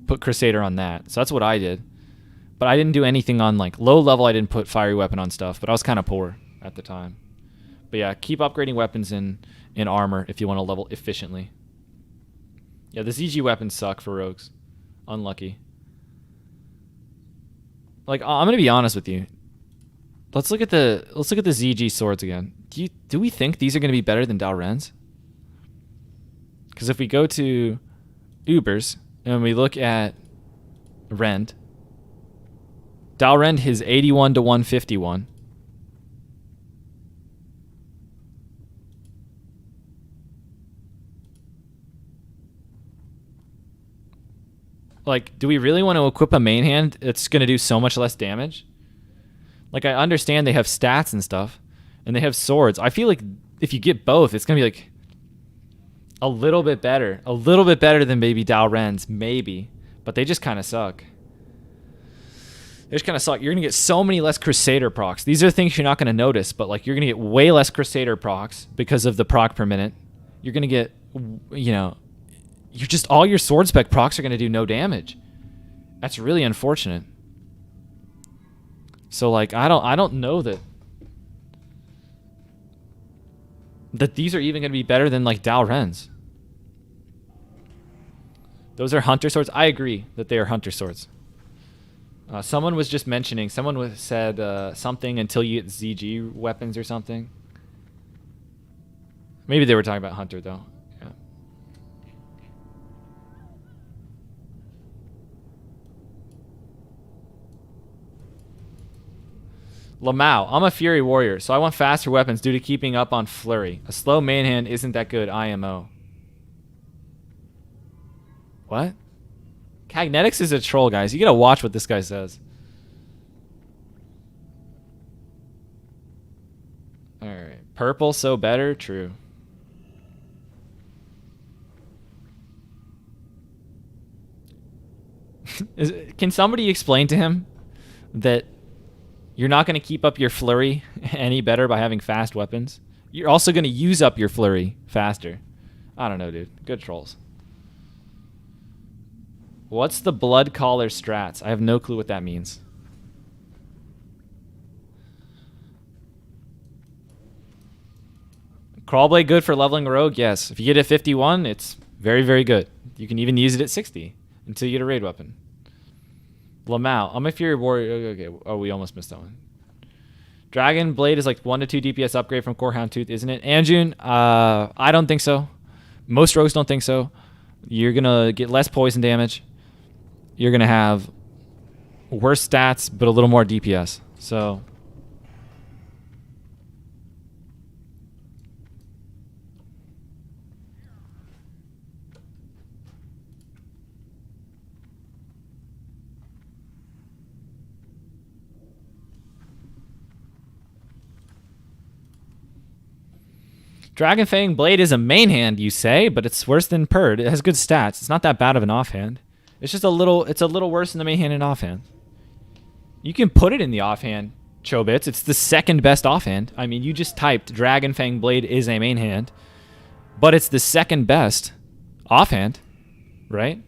Speaker 1: put Crusader on that. So that's what I did. But I didn't do anything on, like, low level. I didn't put Fiery Weapon on stuff, but I was kind of poor at the time. But yeah, keep upgrading weapons and in armor if you want to level efficiently. Yeah, the ZG weapons suck for rogues. Unlucky. Like, I'm gonna be honest with you. Let's look at the ZG swords again. Do we think these are gonna be better than Dalren's? Because if we go to Ubers and we look at Rend, Dalrend is 81 to 151. Like, do we really want to equip a main hand that's going to do so much less damage? Like, I understand they have stats and stuff, and they have swords. I feel like if you get both, it's going to be, like, a little bit better. A little bit better than maybe Dalren's, maybe. But they just kind of suck. They just kind of suck. You're going to get so many less Crusader procs. These are things you're not going to notice, but, like, you're going to get way less Crusader procs because of the proc per minute. You're going to get, you know... You're just, all your sword spec procs are going to do no damage. That's really unfortunate. So like I don't know that these are even going to be better than like Dalren's. Those are hunter swords. I agree that they are hunter swords. Someone was just mentioning, said something until you get ZG weapons or something. Maybe they were talking about hunter though. Lamau, I'm a Fury Warrior, so I want faster weapons due to keeping up on Flurry. A slow main hand isn't that good, IMO. What? Cagnetics is a troll, guys. You gotta watch what this guy says. Alright. Purple, so better? True. Can somebody explain to him that you're not going to keep up your flurry any better by having fast weapons? You're also going to use up your flurry faster. I don't know, dude. Good trolls. What's the blood collar strats? I have no clue what that means. Crawlblade good for leveling rogue? Yes. If you get it at 51, it's very, very good. You can even use it at 60 until you get a raid weapon. Lamau. I'm a Fury Warrior. Okay. Oh, we almost missed that one. Dragon Blade is like 1 to 2 DPS upgrade from Core Hound Tooth, isn't it? Anjun, I don't think so. Most rogues don't think so. You're going to get less poison damage. You're going to have worse stats, but a little more DPS. So... Dragon Fang Blade is a main hand, you say, but it's worse than Purd. It has good stats. It's not that bad of an offhand. It's just a little worse than the main hand and offhand. You can put it in the offhand, Chobits. It's the second best offhand. I mean, you just typed Dragon Fang Blade is a main hand, but it's the second best offhand, right?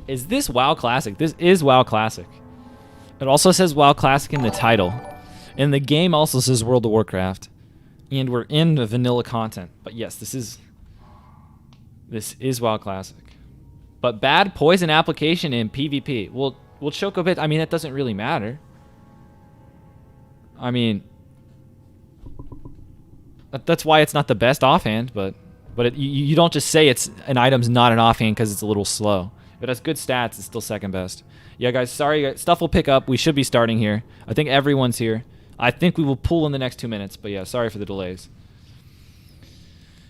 Speaker 1: Is this WoW Classic? This is WoW Classic. It also says WoW Classic in the title. And the game also says World of Warcraft. And we're in the vanilla content. But yes, this is WoW Classic. But bad poison application in PvP. Well, Choco Bit, I mean, that doesn't really matter. I mean, that's why it's not the best offhand, but you don't just say it's an item's not an offhand because it's a little slow. If it has good stats, it's still second best. Yeah, guys, sorry. Stuff will pick up. We should be starting here. I think everyone's here. I think we will pull in the next 2 minutes, but yeah, sorry for the delays.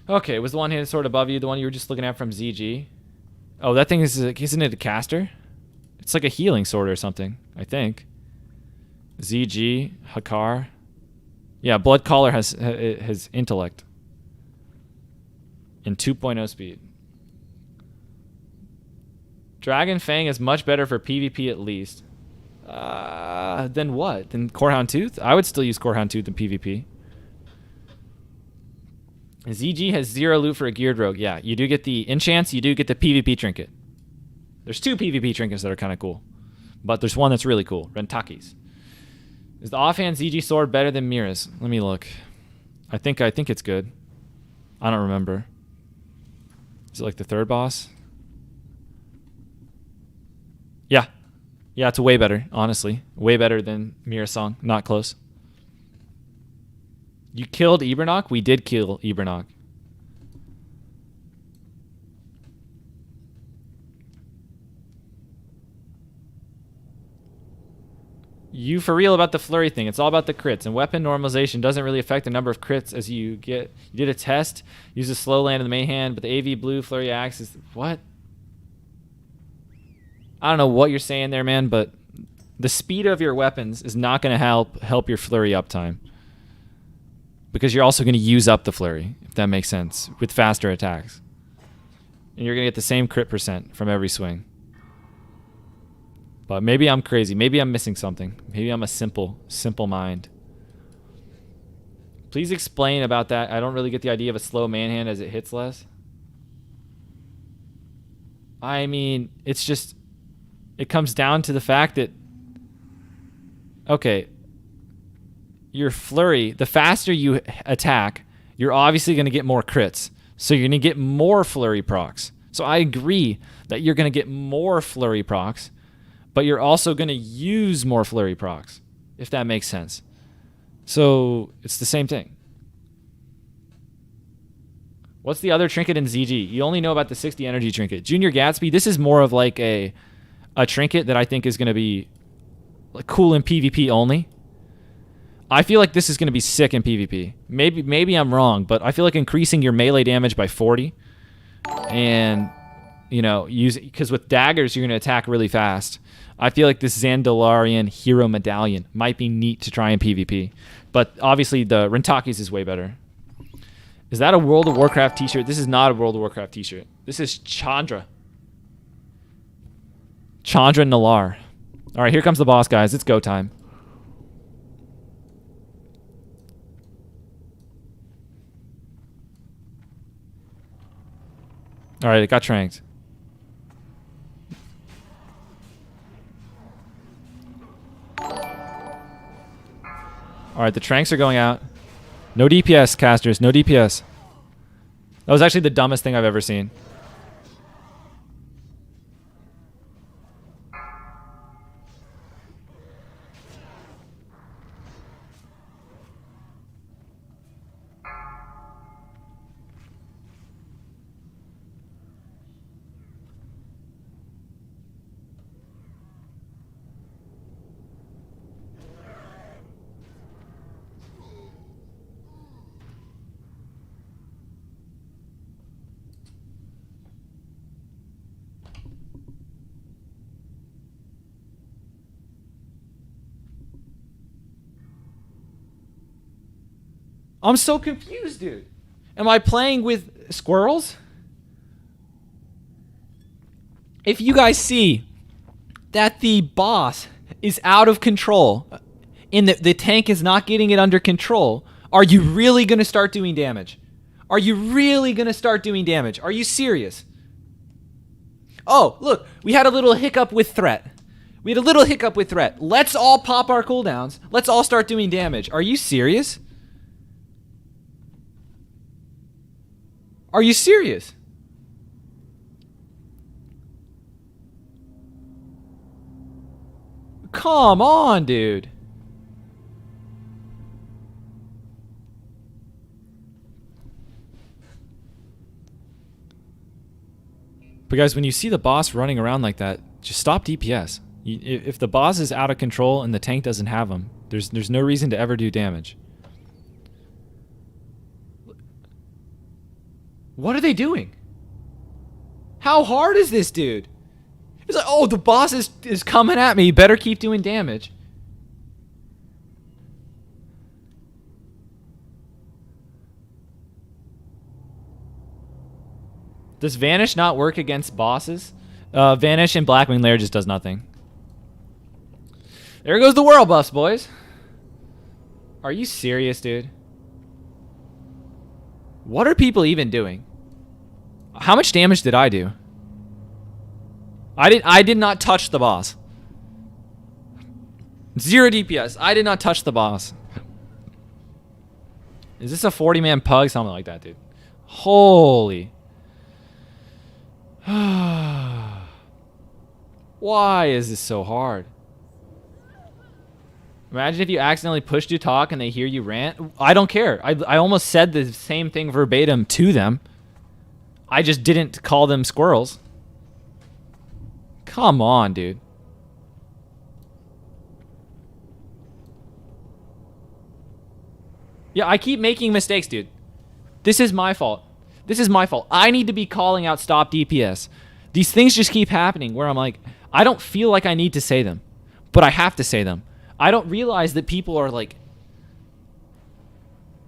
Speaker 1: Okay, was the one-handed sword above you the one you were just looking at from ZG? Oh, that thing isn't it a caster? It's like a healing sword or something, I think. ZG, Hakar. Yeah, Blood Collar has intellect. And 2.0 speed. Dragon Fang is much better for PvP at least. Then what? Then Core Hound Tooth? I would still use Core Hound Tooth in PvP. ZG has 0 loot for a geared rogue. Yeah, you do get the enchants, you do get the PvP trinket. There's 2 PvP trinkets that are kind of cool. But there's one that's really cool. Rentaki's. Is the offhand ZG sword better than Mira's? Let me look. I think it's good. I don't remember. Is it like the 3rd boss? Yeah. Yeah, it's way better, honestly. Way better than Mira's song. Not close. You killed Ebernok? We did kill Ebernok. You for real about the flurry thing. It's all about the crits. And weapon normalization doesn't really affect the number of crits as you get. You did a test. Use a slow land in the main hand, but the AV blue flurry axe is... What? I don't know what you're saying there, man, but the speed of your weapons is not going to help your flurry uptime. Because you're also going to use up the flurry, if that makes sense, with faster attacks. And you're going to get the same crit percent from every swing. But maybe I'm crazy. Maybe I'm missing something. Maybe I'm a simple mind. Please explain about that. I don't really get the idea of a slow manhand as it hits less. I mean, it's just... It comes down to the fact that... Okay... Your flurry, the faster you attack, you're obviously going to get more crits. So you're going to get more flurry procs. So I agree that you're going to get more flurry procs, but you're also going to use more flurry procs, if that makes sense. So it's the same thing. What's the other trinket in ZG? You only know about the 60 energy trinket. Junior Gatsby, this is more of like a trinket that I think is going to be like cool in PvP only. I feel like this is going to be sick in PvP. Maybe I'm wrong, but I feel like increasing your melee damage by 40 and, you know, because with daggers you're going to attack really fast. I feel like this Zandalarian hero medallion might be neat to try in PvP, but obviously the Rentaki's is way better. Is that a World of Warcraft t-shirt? This is not a World of Warcraft t-shirt. This is Chandra Nalar. All right, here comes the boss, guys. It's go time. All right, it got tranked. All right, the tranks are going out. No DPS, casters. No DPS. That was actually the dumbest thing I've ever seen. I'm so confused, dude. Am I playing with squirrels? If you guys see that the boss is out of control and the tank is not getting it under control, are you really going to start doing damage? Are you really going to start doing damage? Are you serious? Oh, look, we had a little hiccup with threat. Let's all pop our cooldowns. Let's all start doing damage. Are you serious? Are you serious? Come on, dude. But guys, when you see the boss running around like that, just stop DPS. If the boss is out of control and the tank doesn't have him, there's no reason to ever do damage. What are they doing? How hard is this dude? It's like, oh, the boss is coming at me. Better keep doing damage. Does Vanish not work against bosses? Vanish and Blackwing Lair just does nothing. There goes the world buffs, boys. Are you serious, dude? What are people even doing? How much damage did I do? I did not touch the boss. 0 DPS. I did not touch the boss. Is this a 40-man pug? Something like that, dude. Holy. Why is this so hard? Imagine if you accidentally push to talk and they hear you rant. I don't care. I almost said the same thing verbatim to them. I just didn't call them squirrels. Come on, dude. Yeah, I keep making mistakes, dude. This is my fault. This is my fault. I need to be calling out stop DPS. These things just keep happening where I'm like, I don't feel like I need to say them, but I have to say them. I don't realize that people are like,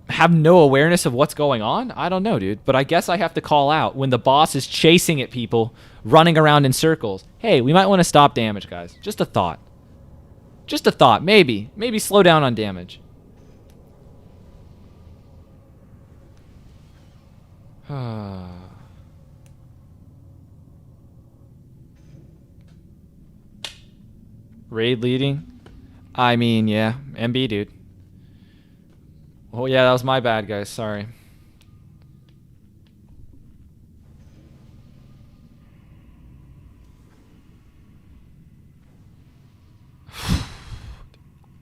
Speaker 1: have no awareness of what's going on. I don't know, dude, but I guess I have to call out when the boss is chasing at people, running around in circles. Hey, we might want to stop damage, guys. Just a thought. Just a thought. Maybe slow down on damage. Raid leading? I mean, yeah. MB, dude. Oh, yeah, that was my bad, guys. Sorry.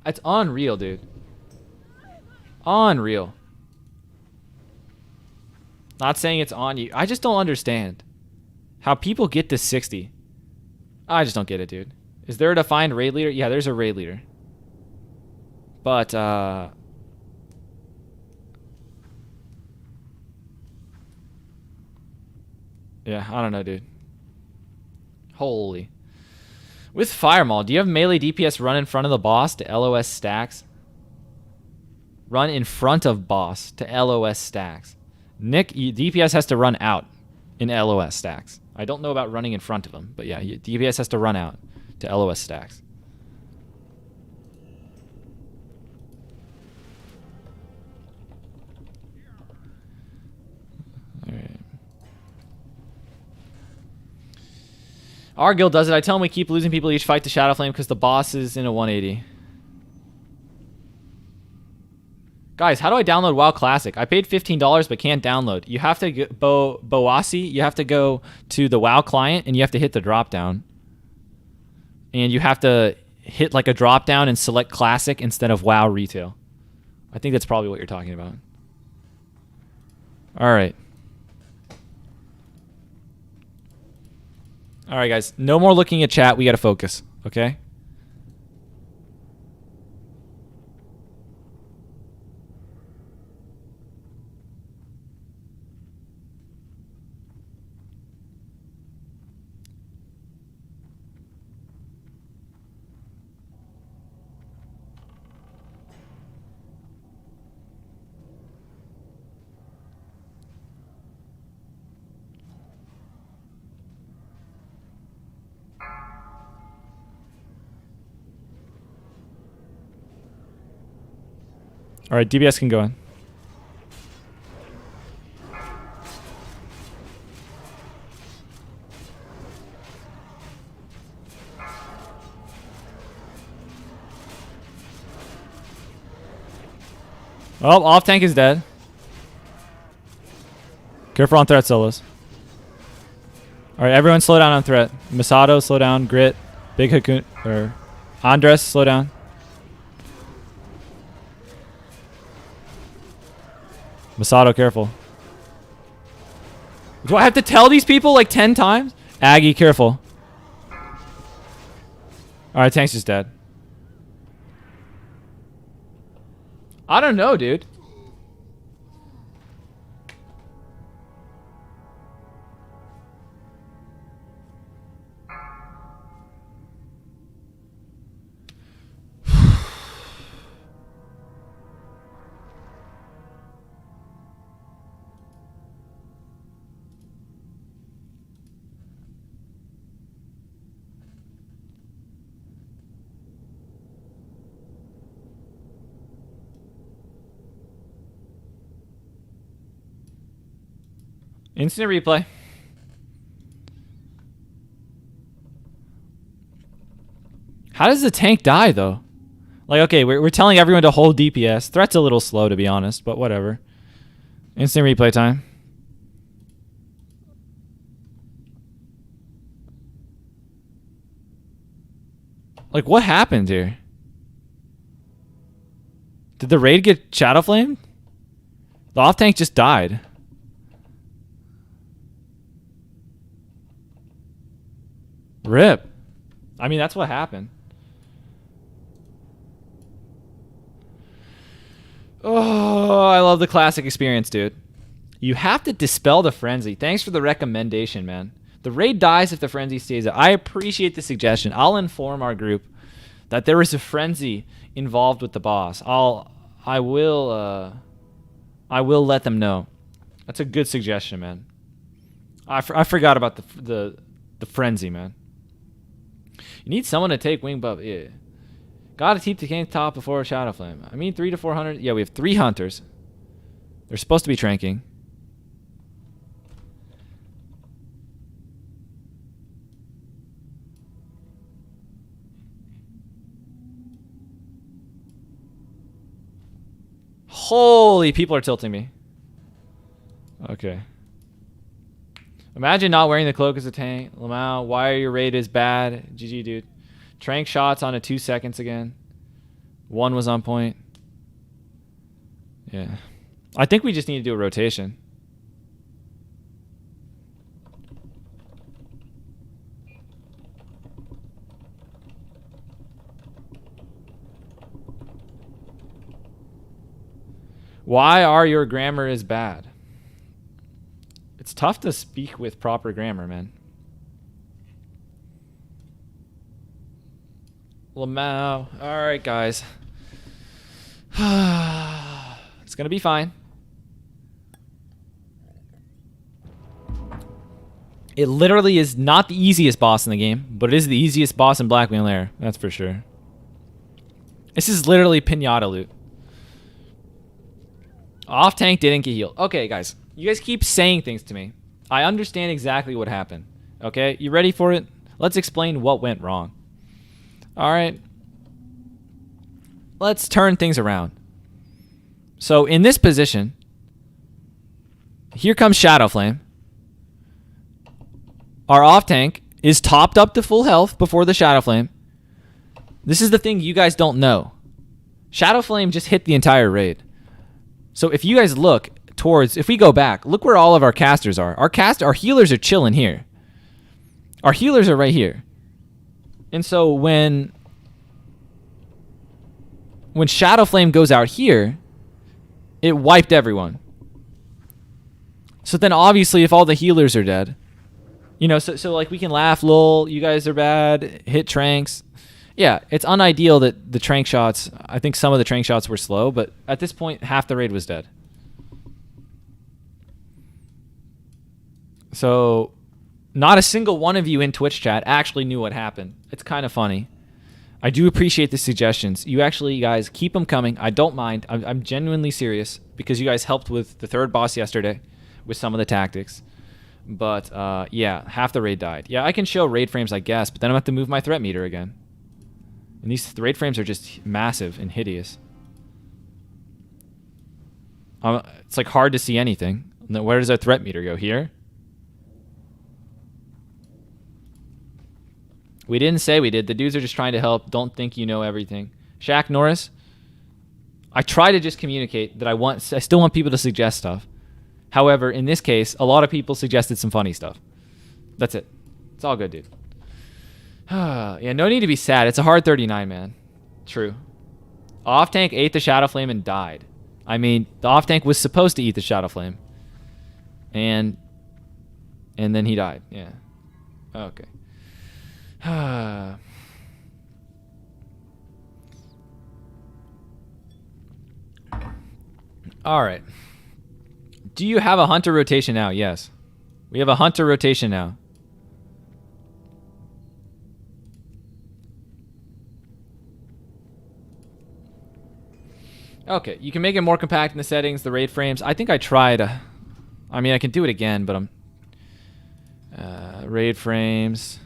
Speaker 1: It's unreal, dude. Unreal. Not saying it's on you. I just don't understand how people get to 60. I just don't get it, dude. Is there a defined raid leader? Yeah, there's a raid leader. But, yeah, I don't know, dude. Holy. With Fire Maul, do you have melee DPS run in front of the boss to LOS stacks? Run in front of boss to LOS stacks. Nick, DPS has to run out in LOS stacks. I don't know about running in front of him, but yeah, DPS has to run out to LOS stacks. Alright. Our guild does it. I tell them we keep losing people each fight to Shadow Flame because the boss is in a 180. Guys, how do I download WoW Classic? I paid $15 but can't download. You have to Boasi, you have to go to the WoW client and you have to hit the drop down. And you have to hit like a drop down and select Classic instead of WoW Retail. I think that's probably what you're talking about. All right. All right, guys. No more looking at chat. We got to focus, okay? All right, DBS can go in. Oh, off tank is dead. Careful on threat solos. All right, everyone slow down on threat. Masato, slow down. Grit. Big Hakun, or Andres, slow down. Masato, careful. Do I have to tell these people like 10 times? Aggie, careful. Alright, tank's just dead. I don't know, dude. Instant replay. How does the tank die, though? Like, okay, we're telling everyone to hold DPS. Threat's a little slow, to be honest, but whatever. Instant replay time. Like, what happened here? Did the raid get shadow flamed? The off tank just died. RIP. I mean, that's what happened. Oh, I love the classic experience, dude. You have to dispel the frenzy. Thanks for the recommendation, man. The raid dies if the frenzy stays out. I appreciate the suggestion. I'll inform our group that there is a frenzy involved with the boss. I will let them know. That's a good suggestion, man. I forgot about the frenzy, man. You need someone to take wing buff. Yeah. Gotta keep the king top before Shadow Flame. I mean 300 to 400. Yeah, we have 3 hunters. They're supposed to be tranking. Holy, people are tilting me. Okay. Imagine not wearing the cloak as a tank. Lamau, why are your raid is bad? GG, dude. Trank shots on a 2 seconds again. 1 was on point. Yeah. I think we just need to do a rotation. Why are your grammar is bad? It's tough to speak with proper grammar, man. Lamau. All right, guys. It's going to be fine. It literally is not the easiest boss in the game, but it is the easiest boss in Blackwing Lair. That's for sure. This is literally pinata loot. Off tank didn't get healed. Okay, guys. You guys keep saying things to me. I understand exactly what happened. Okay? You ready for it? Let's explain what went wrong. All right. Let's turn things around. So in this position, here comes Shadow Flame. Our off tank is topped up to full health before the Shadow Flame. This is the thing you guys don't know. Shadow Flame just hit the entire raid. So if you guys look towards, if we go back, look where all of our casters are. Our healers are chilling here. Our healers are right here. And so when Shadow Flame goes out here, it wiped everyone. So then obviously if all the healers are dead, you know, so like we can laugh, lol, you guys are bad, hit tranks. Yeah, it's unideal that the trank shots, I think some of the trank shots were slow, but at this point half the raid was dead. So not a single one of you in Twitch chat actually knew what happened. It's kind of funny. I do appreciate the suggestions. You actually, guys, keep them coming. I don't mind. I'm genuinely serious because you guys helped with the third boss yesterday with some of the tactics. But, yeah, half the raid died. Yeah, I can show raid frames, I guess, but then I'm going to have to move my threat meter again. And these raid frames are just massive and hideous. It's, like, hard to see anything. Where does our threat meter go? Here? We didn't say we did. The dudes are just trying to help. Don't think you know everything. Shaq Norris, I try to just communicate that I still want people to suggest stuff. However, in this case, a lot of people suggested some funny stuff. That's it. It's all good, dude. Yeah, no need to be sad. It's a hard 39, man. True. Off tank ate the Shadow Flame and died. I mean, the off tank was supposed to eat the Shadow Flame. And then he died. Yeah. Okay. All right. Do you have a hunter rotation now? Yes. We have a hunter rotation now. Okay, you can make it more compact in the settings, the raid frames. I think I tried. I mean, I can do it again, but I'm... raid frames.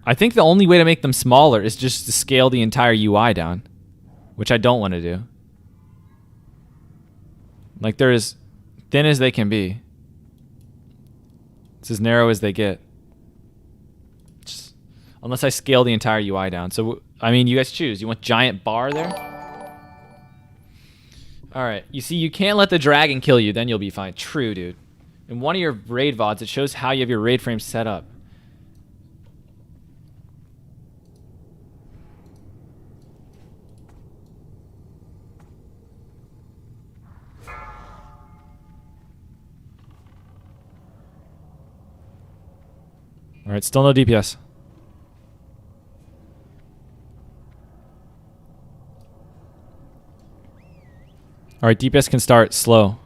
Speaker 1: I think the only way to make them smaller is just to scale the entire UI down, which I don't want to do. Like, they're as thin as they can be. It's as narrow as they get. Just, unless I scale the entire UI down. So, I mean, you guys choose. You want giant bar there? Alright, you see, you can't let the dragon kill you, then you'll be fine. True, dude. In one of your raid VODs, it shows how you have your raid frame set up. Alright, still no DPS. Alright, DPS can start slow.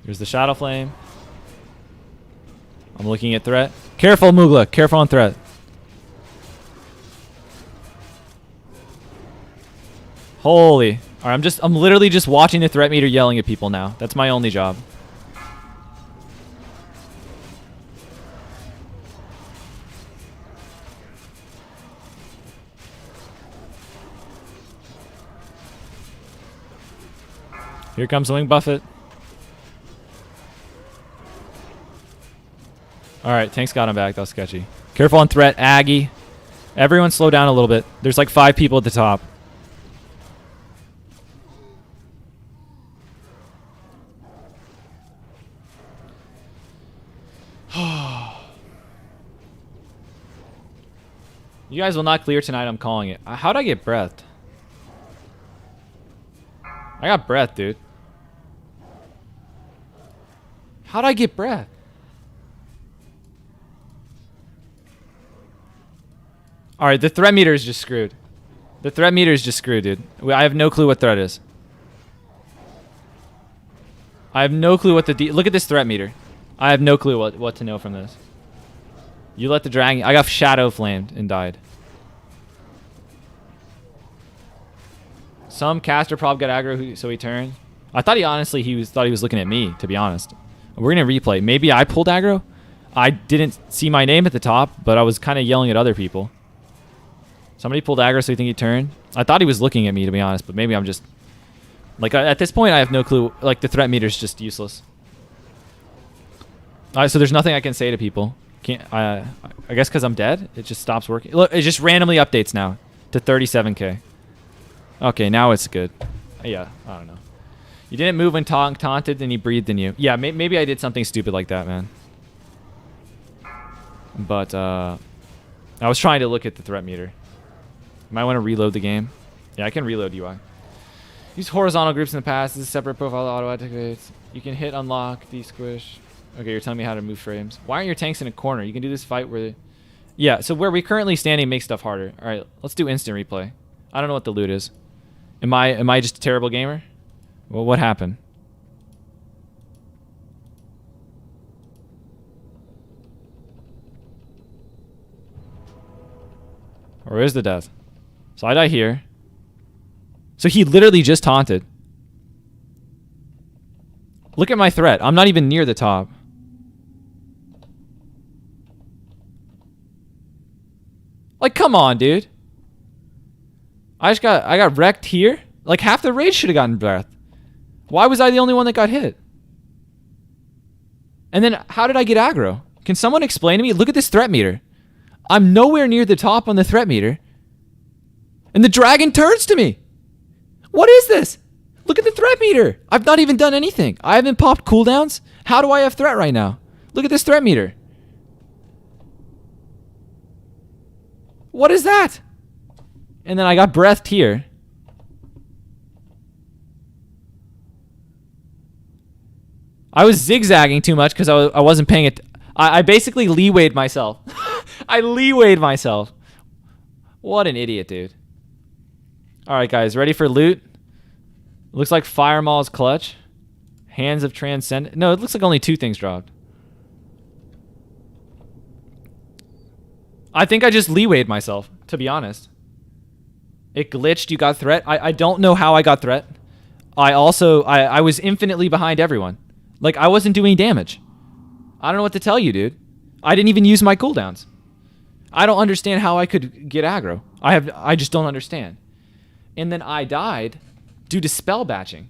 Speaker 1: Here's the Shadow Flame. I'm looking at threat. Careful, Mugla. Careful on threat. Holy. Alright, I'm literally just watching the threat meter yelling at people now. That's my only job. Here comes Wing Buffet. Alright, tanks got him back. That was sketchy. Careful on threat, Aggie. Everyone slow down a little bit. There's like 5 people at the top. You guys will not clear tonight, I'm calling it. How'd I get breathed? I got breath, dude. How'd I get breath? Alright, the threat meter is just screwed. The threat meter is just screwed, dude. I have no clue what threat is. I have no clue what the... Look at this threat meter. I have no clue what to know from this. You let the dragon... I got shadow flamed and died. Some caster prob got aggro, so he turned. I thought he honestly thought he was looking at me, to be honest. We're gonna replay. Maybe I pulled aggro. I didn't see my name at the top, but I was kind of yelling at other people. Somebody pulled aggro, so you think he turned? I thought he was looking at me, to be honest, but maybe I'm just... Like, at this point, I have no clue. Like, the threat meter is just useless. Alright, so there's nothing I can say to people. I guess because I'm dead, it just stops working. Look, it just randomly updates now to 37k. Okay, now it's good. Yeah, I don't know. You didn't move when taunted and he breathed in you. Yeah, maybe I did something stupid like that, man. But, I was trying to look at the threat meter. Might want to reload the game. Yeah, I can reload UI. Use horizontal groups in the past. This is a separate profile that auto-activates. You can hit, unlock, de-squish. Okay, you're telling me how to move frames. Why aren't your tanks in a corner? You can do this fight where... Yeah, so where we're currently standing makes stuff harder. Alright, let's do instant replay. I don't know what the loot is. Am I just a terrible gamer? Well, what happened? Or is the death? So I die here. So he literally just taunted. Look at my threat. I'm not even near the top. Like, come on, dude. I got wrecked here. Like, half the raid should have gotten breath. Why was I the only one that got hit? And then, how did I get aggro? Can someone explain to me? Look at this threat meter. I'm nowhere near the top on the threat meter. And the dragon turns to me. What is this? Look at the threat meter. I've not even done anything. I haven't popped cooldowns. How do I have threat right now? Look at this threat meter. What is that? And then I got breathed here. I was zigzagging too much because I wasn't paying it. I basically leewayed myself. I leewayed myself. What an idiot, dude. Alright, guys. Ready for loot? Looks like Fire Maul's clutch. Hands of Transcend. No, it looks like only 2 things dropped. I think I just leewayed myself, to be honest. It glitched. You got threat. I don't know how I got threat. I was infinitely behind everyone. Like, I wasn't doing damage. I don't know what to tell you, dude. I didn't even use my cooldowns. I don't understand how I could get aggro. I just don't understand. And then I died due to spell batching.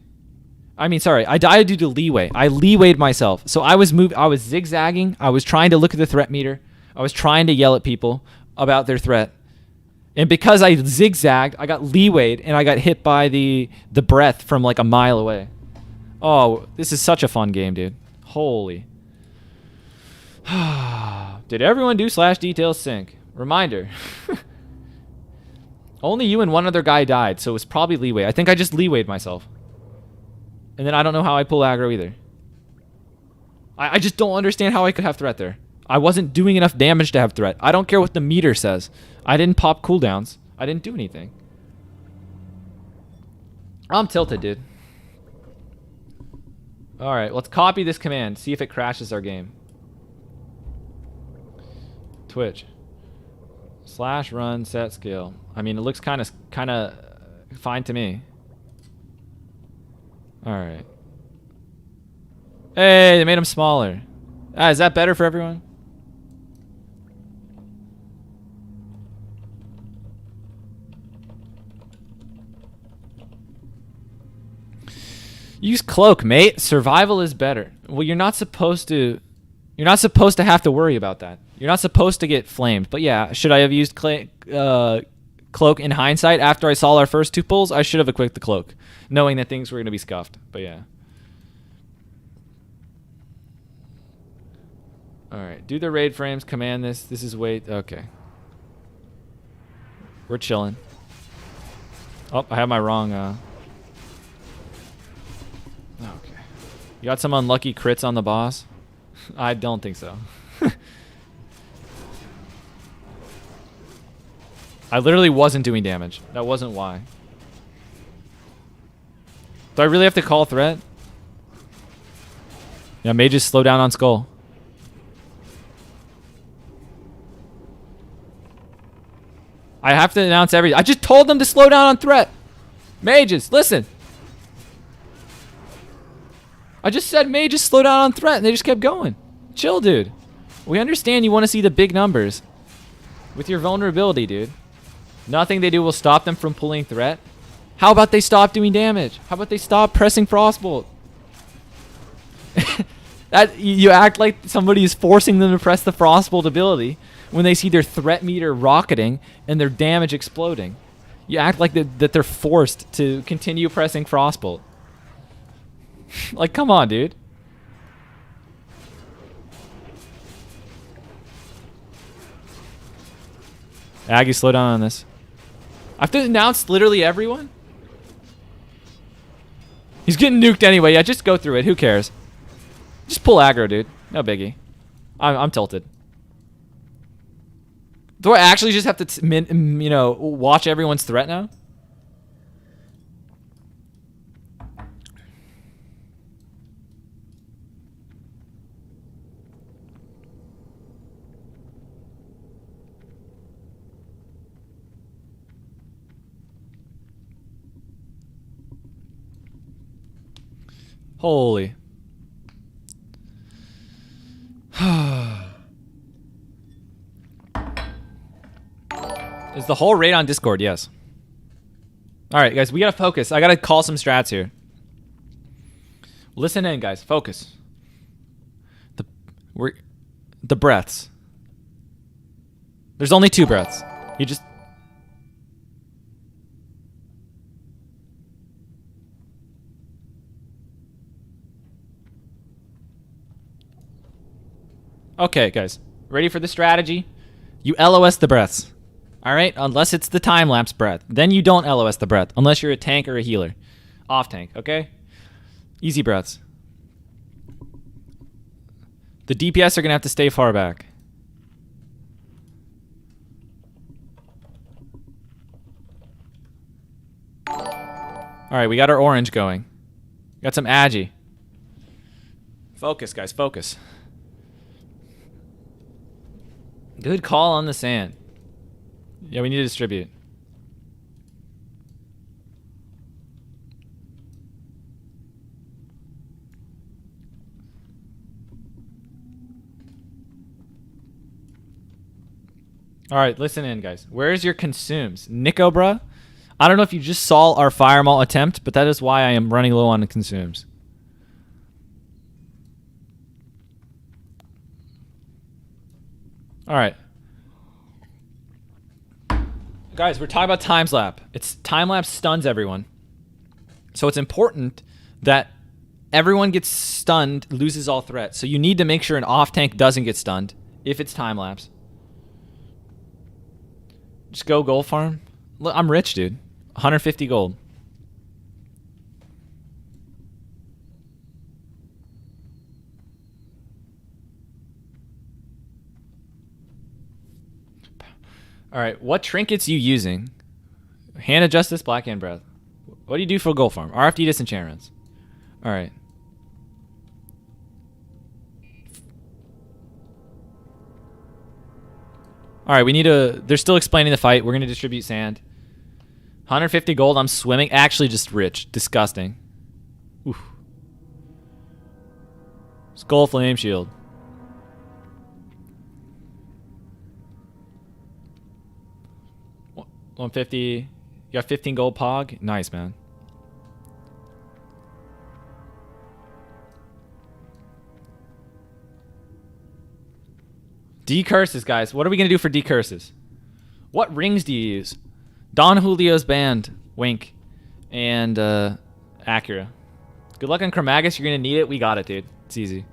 Speaker 1: I mean, sorry, I died due to leeway. I leewayed myself. So I was zigzagging. I was trying to look at the threat meter. I was trying to yell at people about their threat. And because I zigzagged, I got leewayed and I got hit by the breath from like a mile away. Oh, this is such a fun game, dude. Holy. Did everyone do /details sync? Reminder. Only you and one other guy died, so it was probably leeway. I think I just leewayed myself. And then I don't know how I pull aggro either. I just don't understand how I could have threat there. I wasn't doing enough damage to have threat. I don't care what the meter says. I didn't pop cooldowns. I didn't do anything. I'm tilted, dude. Alright, let's copy this command. See if it crashes our game. Twitch. /run set scale. I mean, it looks kind of fine to me. Alright. Hey, they made them smaller. Is that better for everyone? Use cloak, mate. Survival is better. Well, you're not supposed to have to worry about that. You're not supposed to get flamed. But yeah, should I have used cloak in hindsight after I saw our first 2 pulls? I should have equipped the cloak, knowing that things were going to be scuffed. But yeah. Alright, do the raid frames, command this. This is wait. Okay. We're chilling. Oh, I have my wrong... Okay. You got some unlucky crits on the boss? I don't think so. I literally wasn't doing damage. That wasn't why. Do I really have to call threat? Yeah, mages slow down on skull. I have to announce everything. I just told them to slow down on threat. Mages, listen. I just said mages slow down on threat and they just kept going. Chill, dude. We understand you want to see the big numbers. With your vulnerability, dude. Nothing they do will stop them from pulling threat. How about they stop doing damage? How about they stop pressing frostbolt? You act like somebody is forcing them to press the frostbolt ability when they see their threat meter rocketing and their damage exploding. You act like that they're forced to continue pressing frostbolt. Like, come on, dude. Aggie, slow down on this. I have to announce literally everyone? He's getting nuked anyway. Yeah, just go through it. Who cares? Just pull aggro, dude. No biggie. I'm tilted. Do I actually just have to, watch everyone's threat now? Holy. Is the whole raid on Discord? Yes. Alright, guys, we gotta focus. I gotta call some strats here. Listen in, guys. Focus. The breaths. There's only 2 breaths. You just... Okay, guys. Ready for the strategy? You LOS the breaths. Alright? Unless it's the time-lapse breath. Then you don't LOS the breath. Unless you're a tank or a healer. Off-tank, okay? Easy breaths. The DPS are going to have to stay far back. Alright, we got our orange going. Got some agi. Focus, guys. Focus. Good call on the sand. Yeah, we need to distribute. All right, listen in, guys. Where's your consumes? Nico, bruh? I don't know if you just saw our fire maul attempt, but that is why I am running low on the consumes. All right. Guys, we're talking about time-lapse. Time-lapse stuns everyone. So it's important that everyone gets stunned, loses all threats. So you need to make sure an off-tank doesn't get stunned if it's time-lapse. Just go gold farm. Look, I'm rich, dude. 150 gold. All right, what trinkets you using? Hand of Justice, Black Hand Breath. What do you do for gold farm? RFD disenchantments. All right. All right, we need to... They're still explaining the fight. We're going to distribute sand. 150 gold. I'm swimming. Actually, just rich. Disgusting. Oof. Skull Flame Shield. $150. You got 15 gold pog? Nice, man. Decurses, guys. What are we going to do for decurses? What rings do you use? Don Julio's band. Wink. And Acura. Good luck on Chromagus. You're going to need it. We got it, dude. It's easy.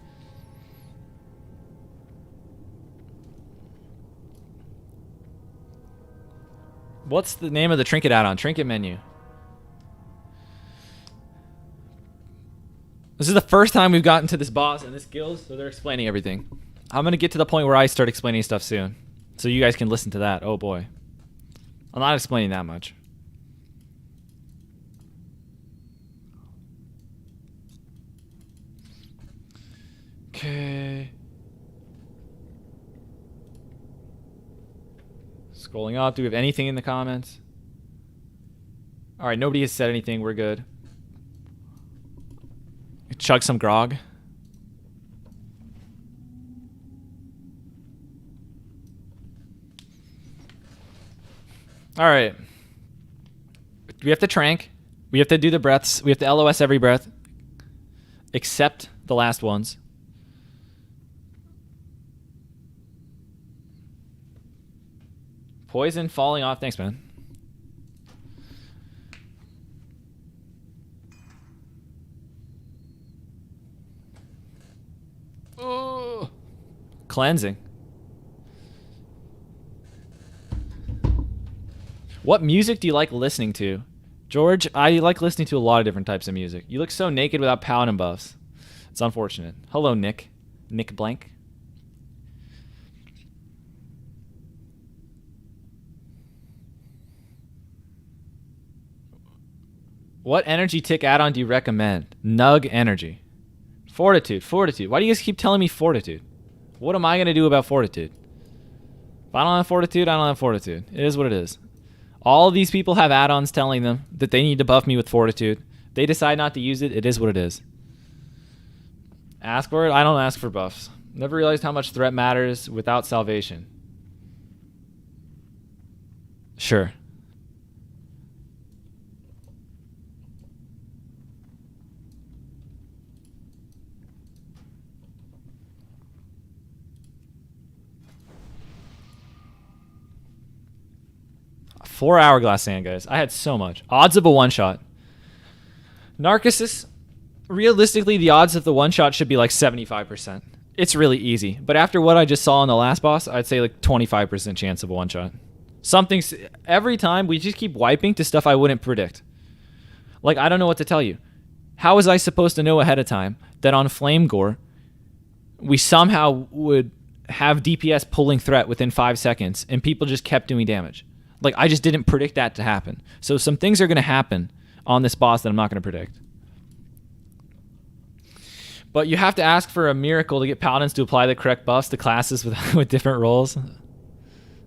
Speaker 1: What's the name of the trinket add-on? Trinket menu. This is the first time we've gotten to this boss and this guild, so they're explaining everything. I'm going to get to the point where I start explaining stuff soon. So you guys can listen to that. Oh boy. I'm not explaining that much. Okay. Scrolling up. Do we have anything in the comments? Alright, nobody has said anything. We're good. Chug some grog. Alright. We have to trank. We have to do the breaths. We have to LOS every breath. Except the last ones. Poison falling off. Thanks, man. Oh. Cleansing. What music do you like listening to? George, I like listening to a lot of different types of music. You look so naked without paladin buffs. It's unfortunate. Hello, Nick. Nick Blank. What energy tick add-on do you recommend? Nug energy. Fortitude. Fortitude. Why do you guys keep telling me fortitude? What am I going to do about fortitude? If I don't have fortitude, I don't have fortitude. It is what it is. All of these people have add-ons telling them that they need to buff me with fortitude. They decide not to use it. It is what it is. Ask for it? I don't ask for buffs. Never realized how much threat matters without salvation. Sure. Four hourglass sand, guys. I had so much. Odds of a one-shot. Narcissus, realistically, the odds of the one-shot should be like 75%. It's really easy. But after what I just saw in the last boss, I'd say like 25% chance of a one-shot. Something's... Every time, we just keep wiping to stuff I wouldn't predict. Like, I don't know what to tell you. How was I supposed to know ahead of time that on Flame Gore, we somehow would have DPS pulling threat within 5 seconds, and people just kept doing damage? Like, I just didn't predict that to happen. So some things are going to happen on this boss that I'm not going to predict. But you have to ask for a miracle to get paladins to apply the correct buffs to classes with different roles.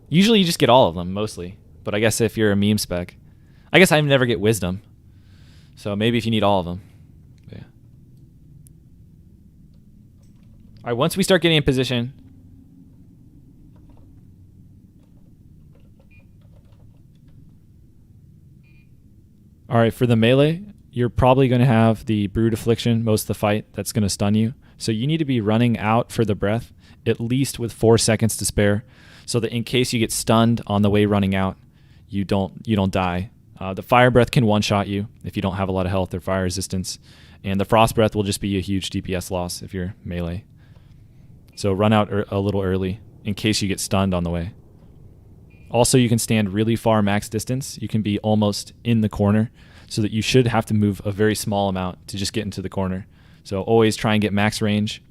Speaker 1: Usually you just get all of them, mostly. But I guess if you're a meme spec. I guess I never get wisdom. So maybe if you need all of them. But yeah. Alright, once we start getting in position... All right, for the melee, you're probably going to have the Brood Affliction most of the fight. That's going to stun you. So you need to be running out for the breath, at least with 4 seconds to spare, so that in case you get stunned on the way running out, you don't die. The Fire Breath can one-shot you if you don't have a lot of health or fire resistance, and the Frost Breath will just be a huge DPS loss if you're melee. So run out a little early in case you get stunned on the way. Also, you can stand really far max distance. You can be almost in the corner, so that you should have to move a very small amount to just get into the corner. So always try and get max range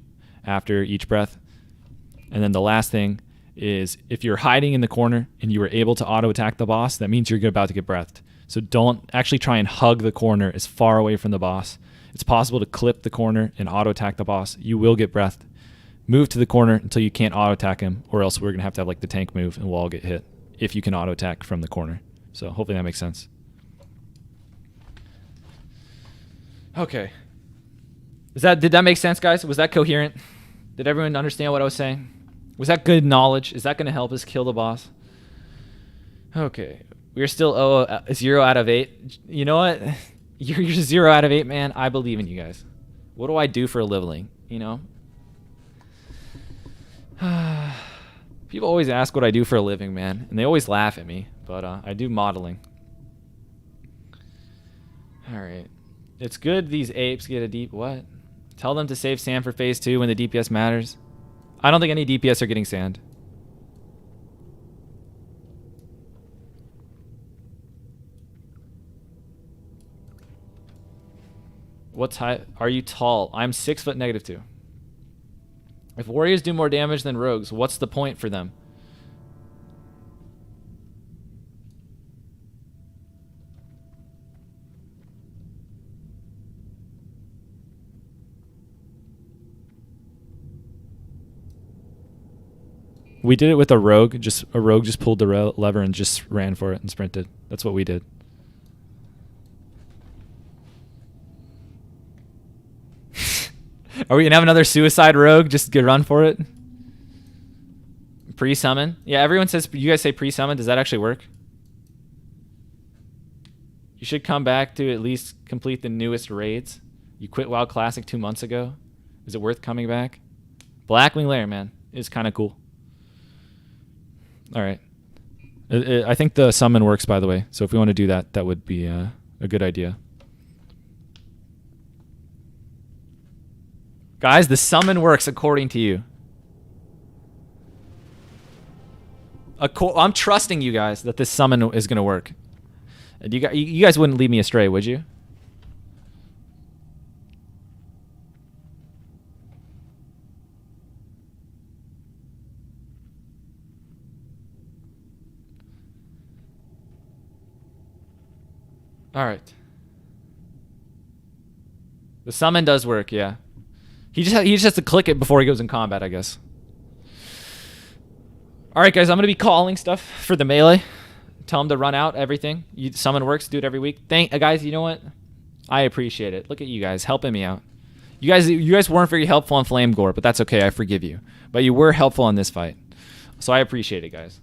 Speaker 1: after each breath. And then the last thing is, if you're hiding in the corner and you were able to auto attack the boss, that means you're about to get breathed. So don't actually try and hug the corner as far away from the boss. It's possible to clip the corner and auto attack the boss. You will get breathed. Move to the corner until you can't auto attack him, or else we're going to have like the tank move and we'll all get hit if you can auto attack from the corner. So hopefully that makes sense. Okay. Did that make sense, guys? Was that coherent? Did everyone understand what I was saying? Was that good knowledge? Is that going to help us kill the boss? Okay. We're still 0 out of 8. You know what? You're 0 out of 8, man. I believe in you guys. What do I do for a living? You know? People always ask what I do for a living, man. And they always laugh at me. But I do modeling. Alright. It's good these apes get a deep... What? Tell them to save sand for phase 2 when the DPS matters. I don't think any DPS are getting sand. What's high? Are you tall? I'm 6 foot -2. If warriors do more damage than rogues, what's the point for them? We did it with a rogue. A rogue just pulled the lever and just ran for it and sprinted. That's what we did. Are we gonna have another suicide rogue? Just get run for it. Pre-summon. Yeah, everyone says, you guys say pre-summon. Does that actually work? You should come back to at least complete the newest raids. You quit WoW Classic 2 months ago. Is it worth coming back? Blackwing Lair, man, is kind of cool. All right. I think the summon works, by the way. So if we want to do that, that would be a good idea. Guys, the summon works according to you. I'm trusting you guys that this summon is going to work. You guys wouldn't lead me astray, would you? All right. The summon does work, yeah. He just has to click it before he goes in combat, I guess. All right, guys, I'm going to be calling stuff for the melee. Tell him to run out everything. Summon works, do it every week. Guys, you know what? I appreciate it. Look at you guys helping me out. You guys weren't very helpful on Flame Gore, but that's okay. I forgive you. But you were helpful in this fight. So I appreciate it, guys.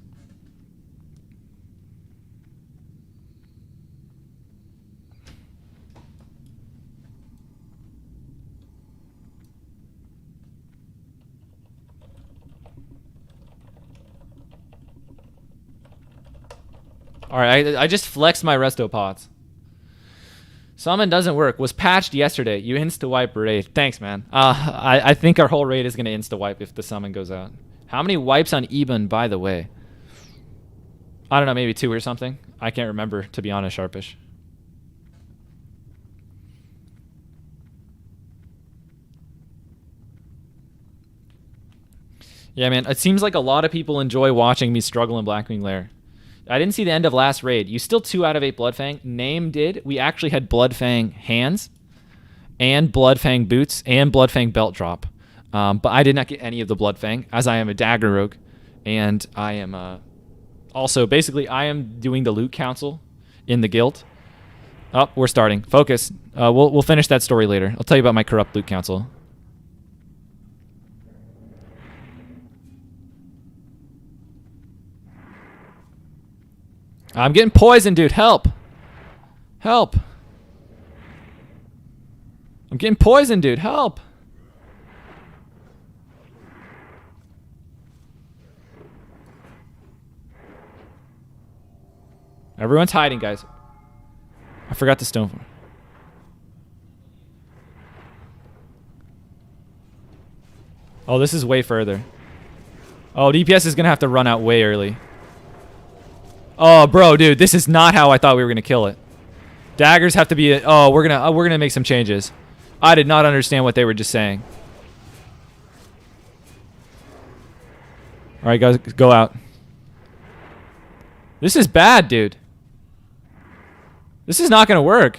Speaker 1: All right, I just flexed my resto pots. Summon doesn't work. Was patched yesterday. You insta-wipe raid. Thanks, man. I think our whole raid is going to insta-wipe if the summon goes out. How many wipes on Eben, by the way? I don't know, maybe 2 or something. I can't remember, to be honest, Sharpish. Yeah, man, it seems like a lot of people enjoy watching me struggle in Blackwing Lair. I didn't see the end of last raid. You still 2 out of 8 Bloodfang. Name did. We actually had Bloodfang hands and Bloodfang boots and Bloodfang belt drop. But I did not get any of the Bloodfang, as I am a Dagger rogue. And I am also, basically, I am doing the loot council in the guild. Oh, we're starting. Focus. We'll finish that story later. I'll tell you about my corrupt loot council. I'm getting poisoned, dude. Help. Help. I'm getting poisoned, dude. Help. Everyone's hiding, guys. I forgot the stone. Oh, this is way further. Oh, DPS is going to have to run out way early. Oh, bro, dude, this is not how I thought we were going to kill it. Daggers have to be... Oh, we're gonna make some changes. I did not understand what they were just saying. All right, guys, go out. This is bad, dude. This is not going to work.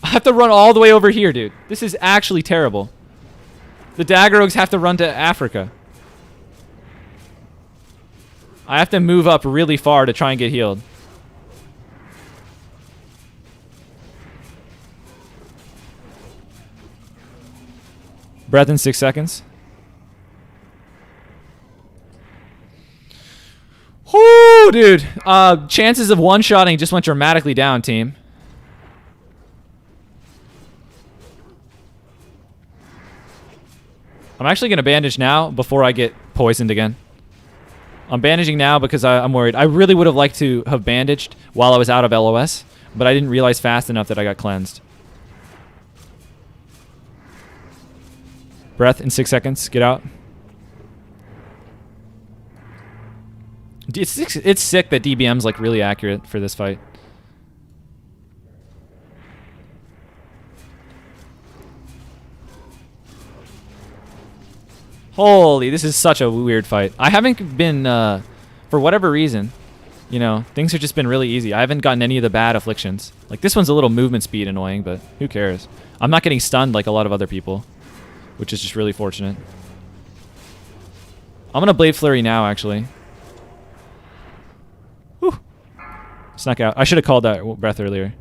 Speaker 1: I have to run all the way over here, dude. This is actually terrible. The Dagger Rogues have to run to Africa. I have to move up really far to try and get healed. Breath in 6 seconds. Whoo, dude. Chances of one-shotting just went dramatically down, team. I'm actually going to bandage now before I get poisoned again. I'm bandaging now because I'm worried. I really would have liked to have bandaged while I was out of LOS, but I didn't realize fast enough that I got cleansed. Breath in 6 seconds. Get out. It's sick that DBM's like really accurate for this fight. Holy, this is such a weird fight. I haven't been, for whatever reason, you know, things have just been really easy. I haven't gotten any of the bad afflictions. Like, this one's a little movement speed annoying, but who cares? I'm not getting stunned like a lot of other people, which is just really fortunate. I'm going to Blade Flurry now, actually. Whew. Snuck out. I should have called that breath earlier.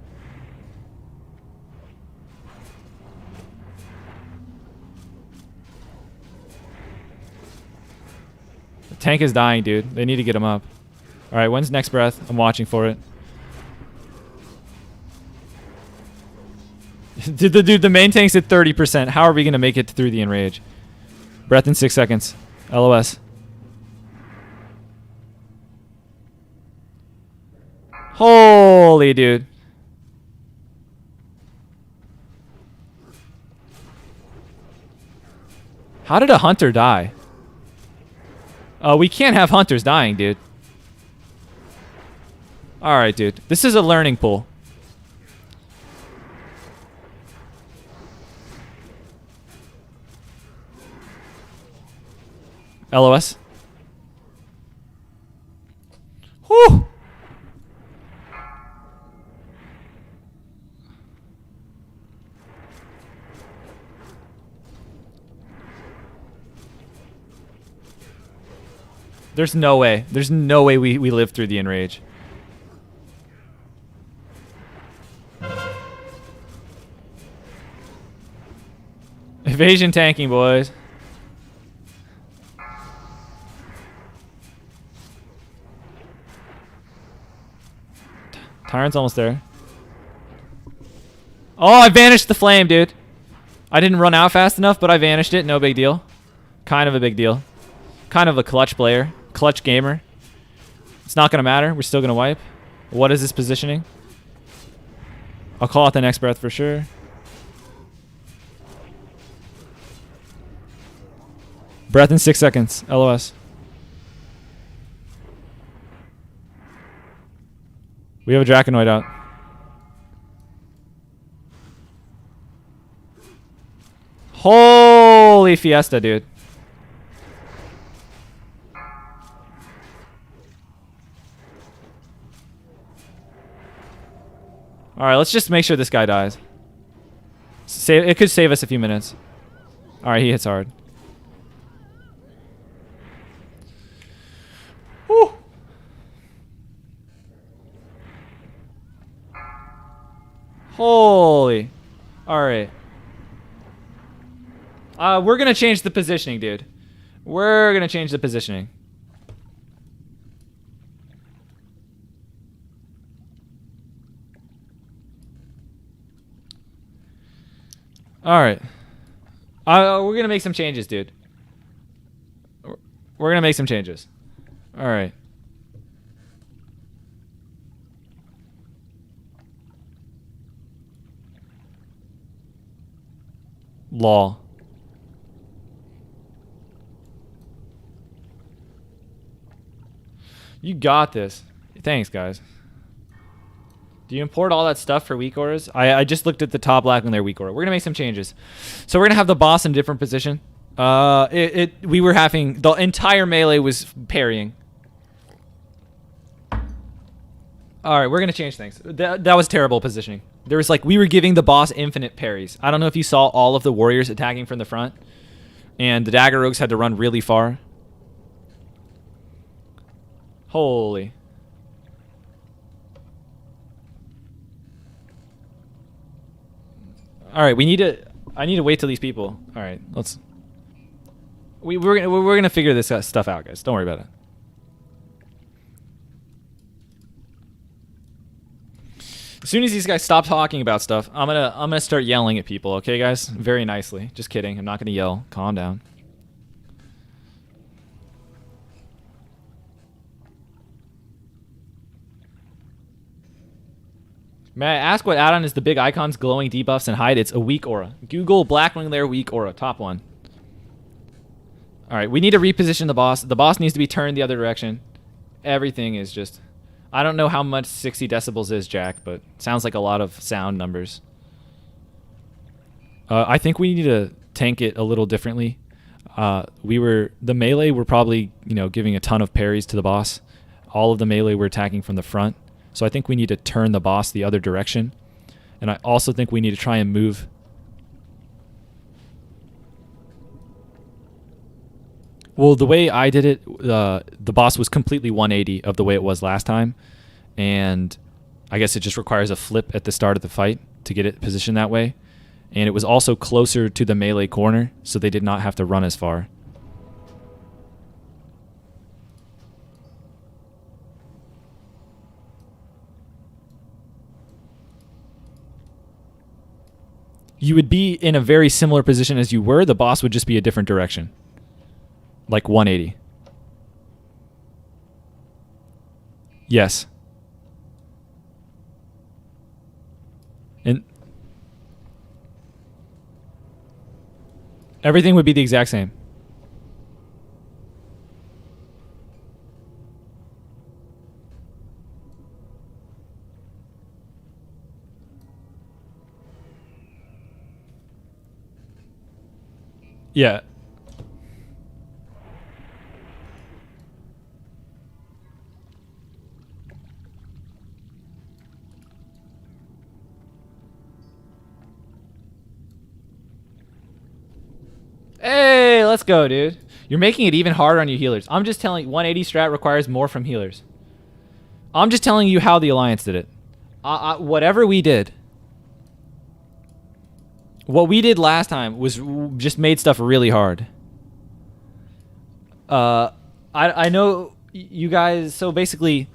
Speaker 1: Tank is dying, dude. They need to get him up. All right, when's next breath? I'm watching for it. Dude, the main tank's at 30%. How are we going to make it through the enrage? Breath in 6 seconds. LOS. Holy, dude. How did a hunter die? We can't have hunters dying, dude. Alright, dude. This is a learning pool. LOS. Whew! There's no way. There's no way we live through the enrage. Evasion tanking, boys. Tyrant's almost there. Oh, I vanished the flame, dude. I didn't run out fast enough, but I vanished it. No big deal. Kind of a big deal. Kind of a clutch player. Clutch gamer. It's not going to matter. We're still going to wipe. What is this positioning? I'll call out the next breath for sure. Breath in 6 seconds. LOS. We have a Draconoid out. Holy fiesta, dude. Alright, let's just make sure this guy dies. It could save us a few minutes. Alright, he hits hard. Woo! Holy. Alright. We're gonna change the positioning, dude. We're gonna change the positioning. All right. We're gonna make some changes, dude. We're gonna make some changes. All right. Law. You got this. Thanks, guys. Do you import all that stuff for weak auras? I just looked at the top Blackwing Lair weak aura. We're gonna make some changes. So we're gonna have the boss in a different position. We were having the entire melee was parrying. All right, we're gonna change things. That was terrible positioning. There was like we were giving the boss infinite parries. I don't know if you saw all of the warriors attacking from the front, and the Dagger rogues had to run really far. Holy. All right, I need to wait till these people. All right, we're gonna figure this stuff out, guys. Don't worry about it. As soon as these guys stop talking about stuff, I'm gonna start yelling at people. Okay, guys? Very nicely. Just kidding. I'm not gonna yell. Calm down. May I ask what add-on is the big icons, glowing debuffs, and hide? It's a weak aura. Google Blackwing Lair weak aura. Top one. All right, we need to reposition the boss. The boss needs to be turned the other direction. Everything is just... I don't know how much 60 decibels is, Jack, but sounds like a lot of sound numbers. I think we need to tank it a little differently. The melee were probably, giving a ton of parries to the boss. All of the melee were attacking from the front. So I think we need to turn the boss the other direction. And I also think we need to try and move. Well, the way I did it, the boss was completely 180 of the way it was last time. And I guess it just requires a flip at the start of the fight to get it positioned that way. And it was also closer to the melee corner, so they did not have to run as far. You would be in a very similar position as you were. The boss would just be a different direction. Like 180. Yes. And everything would be the exact same. Yeah. Hey, let's go, dude. You're making it even harder on you healers. I'm just telling you, 180 strat requires more from healers. I'm just telling you how the Alliance did it. Whatever we did. What we did last time was just made stuff really hard. I know you guys, so basically...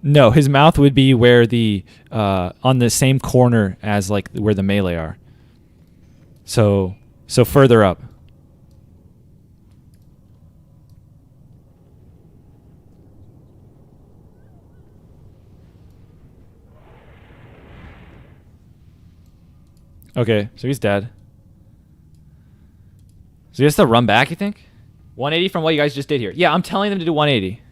Speaker 1: No, his mouth would be where the on the same corner as like where the melee are. So further up. Okay, so he's dead. So he has to run back, you think? 180 from what you guys just did here. Yeah, I'm telling them to do 180.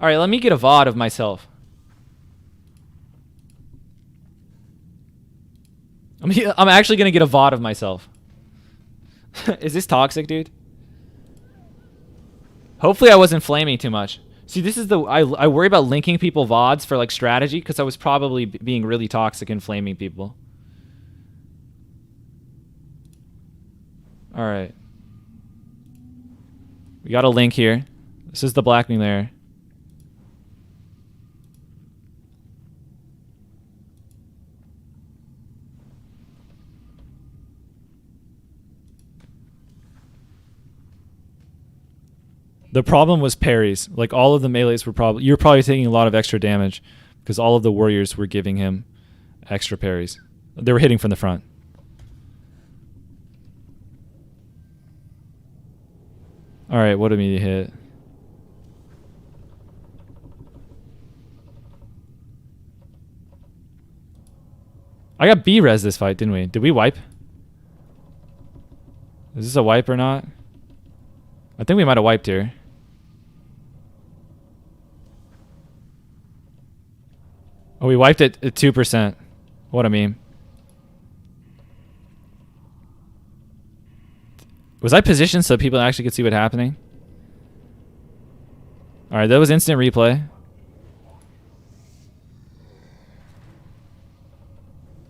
Speaker 1: All right, let me get a VOD of myself. I'm actually going to get a VOD of myself. Is this toxic, dude? Hopefully I wasn't flaming too much. See, this is I worry about linking people VODs for like strategy because I was probably being really toxic and flaming people. All right. We got a link here. This is the Blackwing Lair. The problem was parries. Like all of the melees were probably, you're probably taking a lot of extra damage because all of the warriors were giving him extra parries. They were hitting from the front. All right, what did we hit? I got B-res this fight, didn't we? Did we wipe? Is this a wipe or not? I think we might have wiped here. Oh, we wiped it at 2%. What a meme. Was I positioned so people actually could see what's happening? All right, that was instant replay.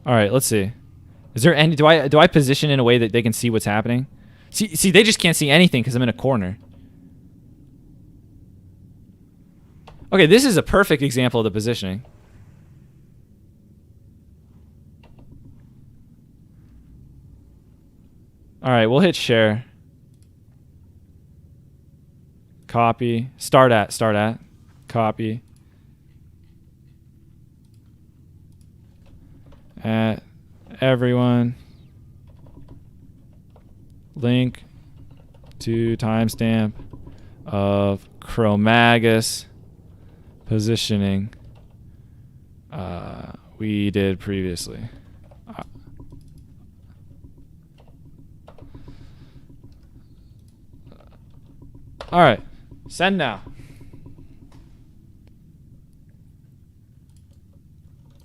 Speaker 1: All right, let's see. Is there any? Do I position in a way that they can see what's happening? See, they just can't see anything because I'm in a corner. Okay, this is a perfect example of the positioning. All right, we'll hit share. Copy. Start at. Copy. At everyone. Link to timestamp of Chromagus positioning we did previously. All right, send now.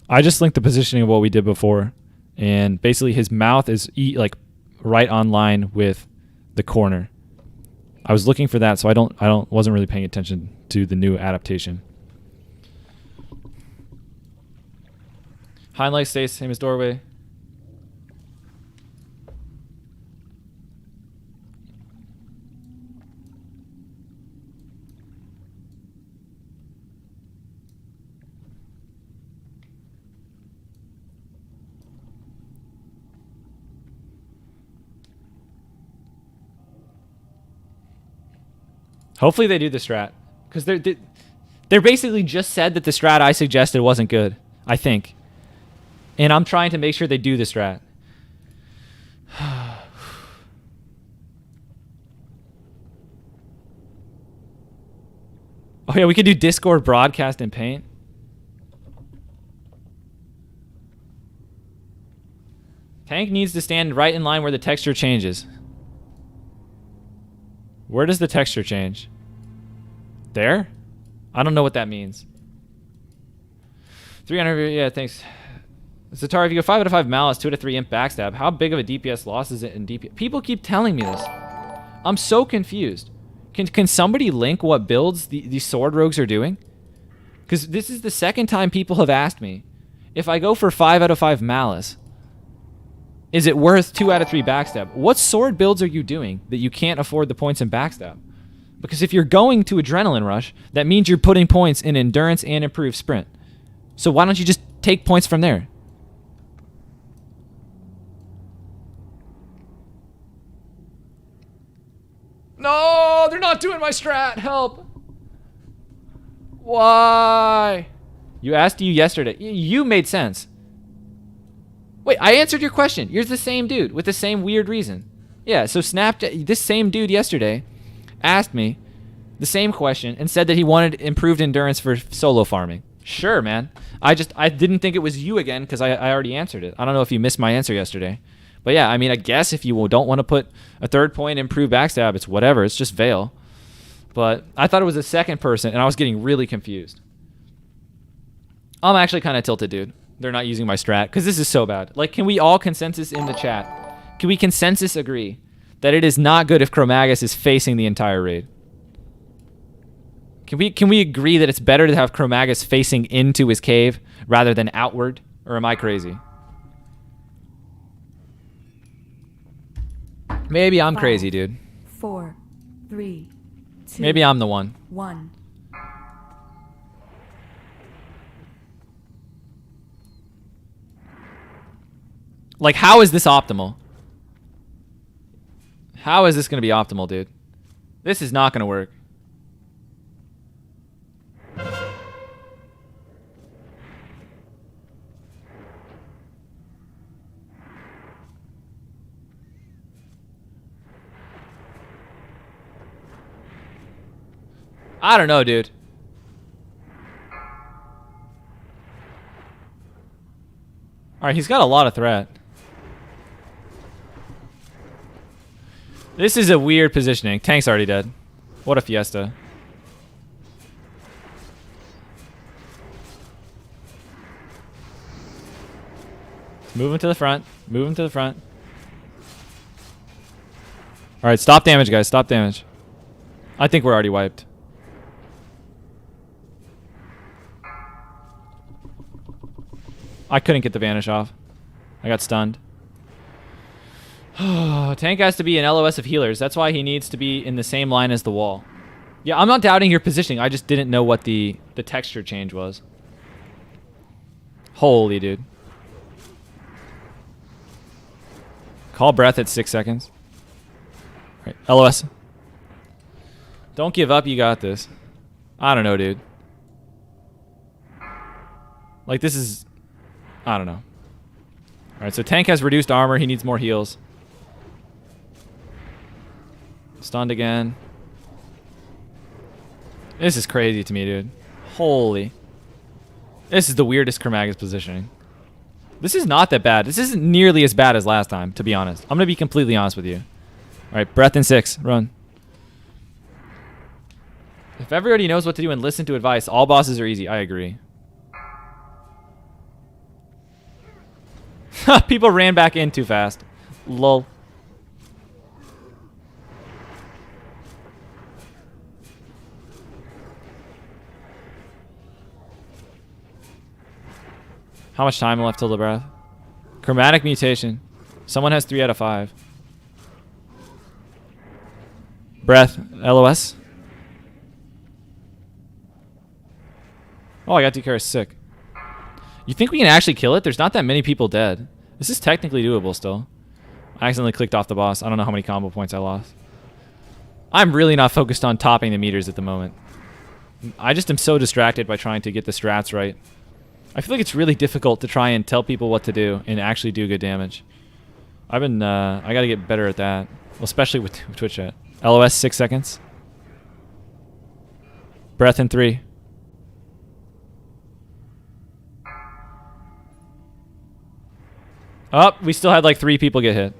Speaker 1: I just linked the positioning of what we did before, and basically his mouth is like right on line with the corner. I was looking for that, so I wasn't really paying attention to the new adaptation. Highlight stays same as doorway. Hopefully they do the strat, because they're basically just said that the strat I suggested wasn't good, I think, and I'm trying to make sure they do the strat. Oh yeah, we could do Discord broadcast in Paint. Tank needs to stand right in line where the texture changes. Where does the texture change? There? I don't know what that means. 300, yeah, thanks. Zatar, if you go 5 out of 5 malice, 2 out of 3 imp backstab, how big of a DPS loss is it in DPS? People keep telling me this. I'm so confused. Can somebody link what builds these sword rogues are doing? Because this is the second time people have asked me, if I go for 5 out of 5 malice, is it worth 2 out of 3 backstab? What sword builds are you doing that you can't afford the points in backstab? Because if you're going to Adrenaline Rush, that means you're putting points in Endurance and Improved Sprint. So why don't you just take points from there? No, they're not doing my strat. Help. Why? You asked you yesterday. You made sense. Wait, I answered your question. You're the same dude with the same weird reason. Yeah, so this same dude yesterday asked me the same question and said that he wanted improved endurance for solo farming. Sure, man. I didn't think it was you again because I already answered it. I don't know if you missed my answer yesterday. But yeah, I mean, I guess if you don't want to put a 3rd point improved backstab, it's whatever. It's just Veil. But I thought it was a second person, and I was getting really confused. I'm actually kind of tilted, dude. They're not using my strat because this is so bad. Like, can we all consensus in the chat? Can we consensus agree that it is not good if Chromagus is facing the entire raid? Can we agree that it's better to have Chromagus facing into his cave rather than outward? Or am I crazy? Maybe I'm crazy, dude.
Speaker 2: 4, 3, 2.
Speaker 1: Maybe I'm the one.
Speaker 2: 1.
Speaker 1: Like, how is this optimal? How is this going to be optimal, dude? This is not going to work. I don't know, dude. Alright, he's got a lot of threat. This is a weird positioning. Tank's already dead. What a fiesta. Move him to the front. Move him to the front. Alright, stop damage, guys. Stop damage. I think we're already wiped. I couldn't get the vanish off. I got stunned. Tank has to be an LOS of healers. That's why he needs to be in the same line as the wall. Yeah, I'm not doubting your positioning. I just didn't know what the texture change was. Holy dude. Call breath at 6 seconds. Right, LOS. Don't give up. You got this. I don't know, dude. Like, this is... I don't know. Alright, so tank has reduced armor. He needs more heals. Stunned again. This is crazy to me, dude. Holy. This is the weirdest Kermagus positioning. This is not that bad. This isn't nearly as bad as last time, to be honest. I'm going to be completely honest with you. Alright, breath in 6. Run. If everybody knows what to do and listen to advice, all bosses are easy. I agree. People ran back in too fast. Lol. How much time left till the breath? Chromatic mutation. Someone has 3 out of 5. Breath. LOS. Oh, I got DKR sick. You think we can actually kill it? There's not that many people dead. This is technically doable still. I accidentally clicked off the boss. I don't know how many combo points I lost. I'm really not focused on topping the meters at the moment. I just am so distracted by trying to get the strats right. I feel like it's really difficult to try and tell people what to do and actually do good damage. I gotta get better at that. Well, especially with Twitch chat. LOS 6 seconds. Breath in 3. Oh, we still had like 3 people get hit.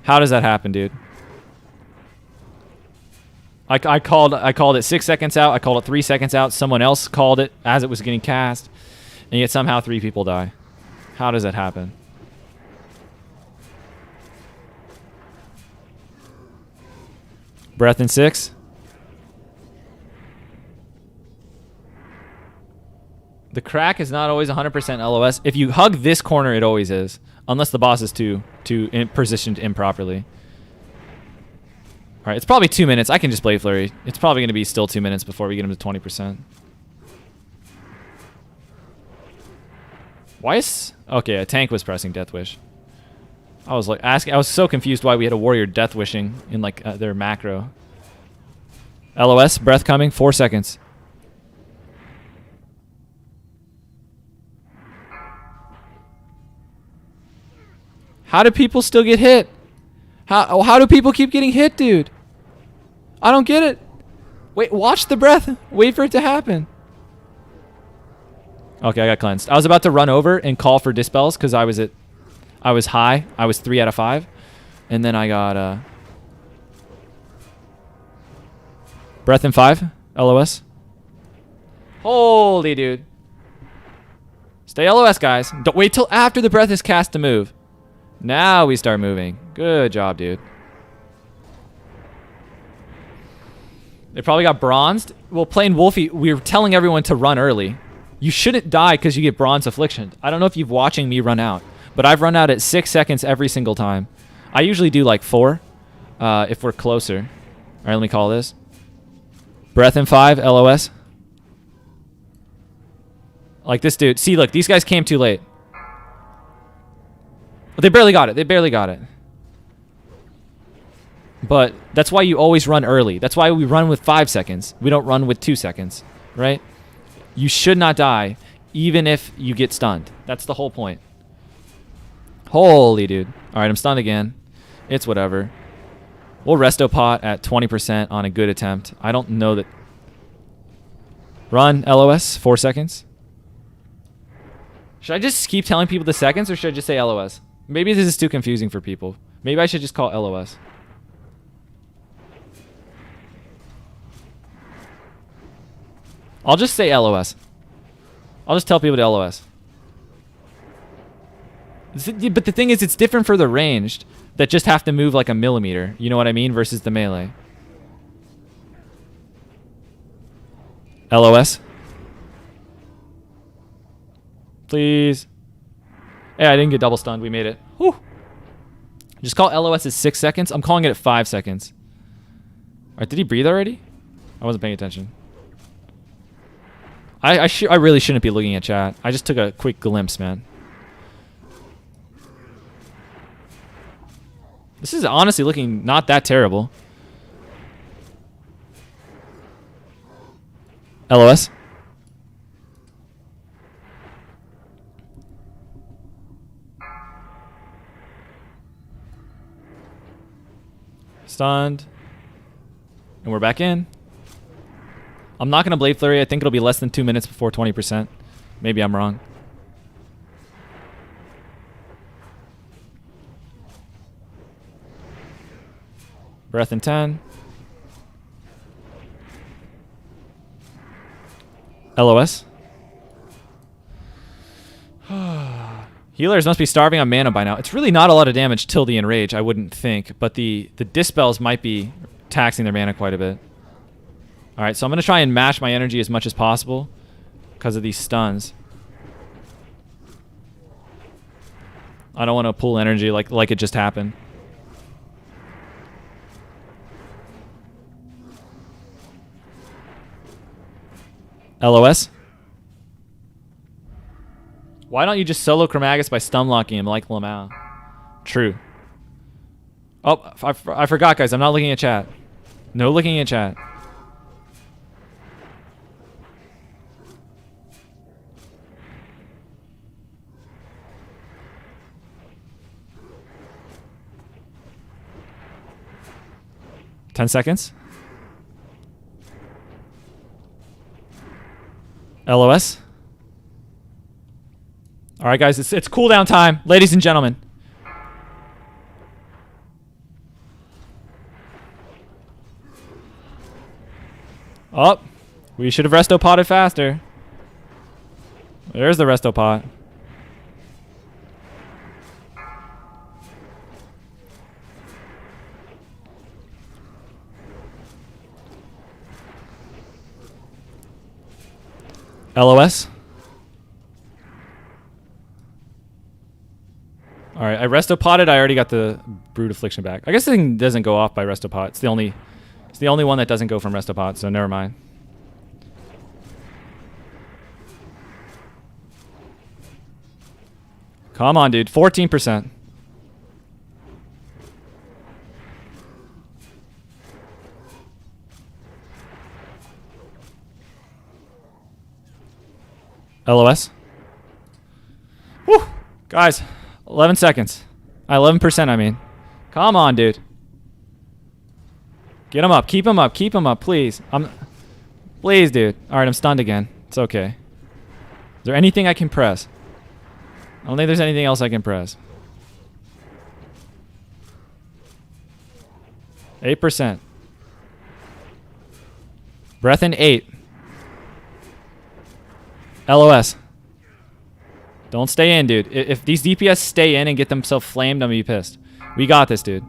Speaker 1: How does that happen, dude? I called it 6 seconds out. I called it 3 seconds out. Someone else called it as it was getting cast. And yet somehow 3 people die. How does that happen? Breath in 6. The crack is not always 100% LOS. If you hug this corner, it always is. Unless the boss is too positioned improperly. Alright, it's probably 2 minutes. I can just Blade Flurry. It's probably going to be still 2 minutes before we get him to 20%. Why is... Okay, a tank was pressing Death Wish. I was like asking... I was so confused why we had a warrior Death Wishing in like their macro. LOS, breath coming, 4 seconds. How do people still get hit? How do people keep getting hit, dude? I don't get it. Wait, watch the breath. Wait for it to happen. Okay, I got cleansed. I was about to run over and call for dispels because I was high. I was 3 out of 5. And then I got breath in 5. LOS. Holy dude. Stay LOS, guys. Don't wait till after the breath is cast to move. Now we start moving. Good job, dude. They probably got bronzed. Well, playing Wolfie, we were telling everyone to run early. You shouldn't die because you get bronze affliction. I don't know if you've watching me run out, but I've run out at 6 seconds every single time. I usually do like 4 if we're closer. All right, let me call this. Breath in 5, LOS. Like this dude. See, look, these guys came too late. But they barely got it. They barely got it. But that's why you always run early. That's why we run with 5 seconds. We don't run with 2 seconds, right? You should not die, even if you get stunned. That's the whole point. Holy dude. All right, I'm stunned again. It's whatever. We'll resto pot at 20% on a good attempt. I don't know that... Run, LOS, 4 seconds. Should I just keep telling people the seconds or should I just say LOS? Maybe this is too confusing for people. Maybe I should just call LOS. I'll just say LOS. I'll just tell people to LOS. But the thing is, it's different for the ranged that just have to move like a millimeter. You know what I mean? Versus the melee. LOS. Please. Hey, I didn't get double stunned. We made it. Whew. Just call LOS at 6 seconds. I'm calling it at 5 seconds. Alright, did he breathe already? I wasn't paying attention. I really shouldn't be looking at chat. I just took a quick glimpse, man. This is honestly looking not that terrible. LOS. Stunned. And we're back in. I'm not going to Blade Flurry. I think it'll be less than 2 minutes before 20%. Maybe I'm wrong. Breath in 10. LOS. Healers must be starving on mana by now. It's really not a lot of damage till the Enrage, I wouldn't think. But the Dispels might be taxing their mana quite a bit. Alright, so I'm going to try and mash my energy as much as possible because of these stuns. I don't want to pull energy like it just happened. LOS. Why don't you just solo Chromagus by stun locking him like Lamau? True. Oh, I forgot, guys. I'm not looking at chat. No looking at chat. Ten seconds. LOS. All right, guys, it's cooldown time, ladies and gentlemen. Oh, we should have resto potted faster. There's the resto pot. LOS. All right, I resto potted. I already got the Brood Affliction back. I guess the thing doesn't go off by resto pot. It's the only one that doesn't go from resto pot, so never mind. Come on, dude. 14%. LOS. Woo! Guys, 11 seconds. 11%, I mean. Come on, dude. Get him up. Keep him up. Keep him up, please. Please, dude. All right, I'm stunned again. It's okay. Is there anything I can press? I don't think there's anything else I can press. 8%. Breath in 8. LOS. Don't stay in, dude. If these DPS stay in and get themselves flamed, I'm gonna be pissed. We got this, dude.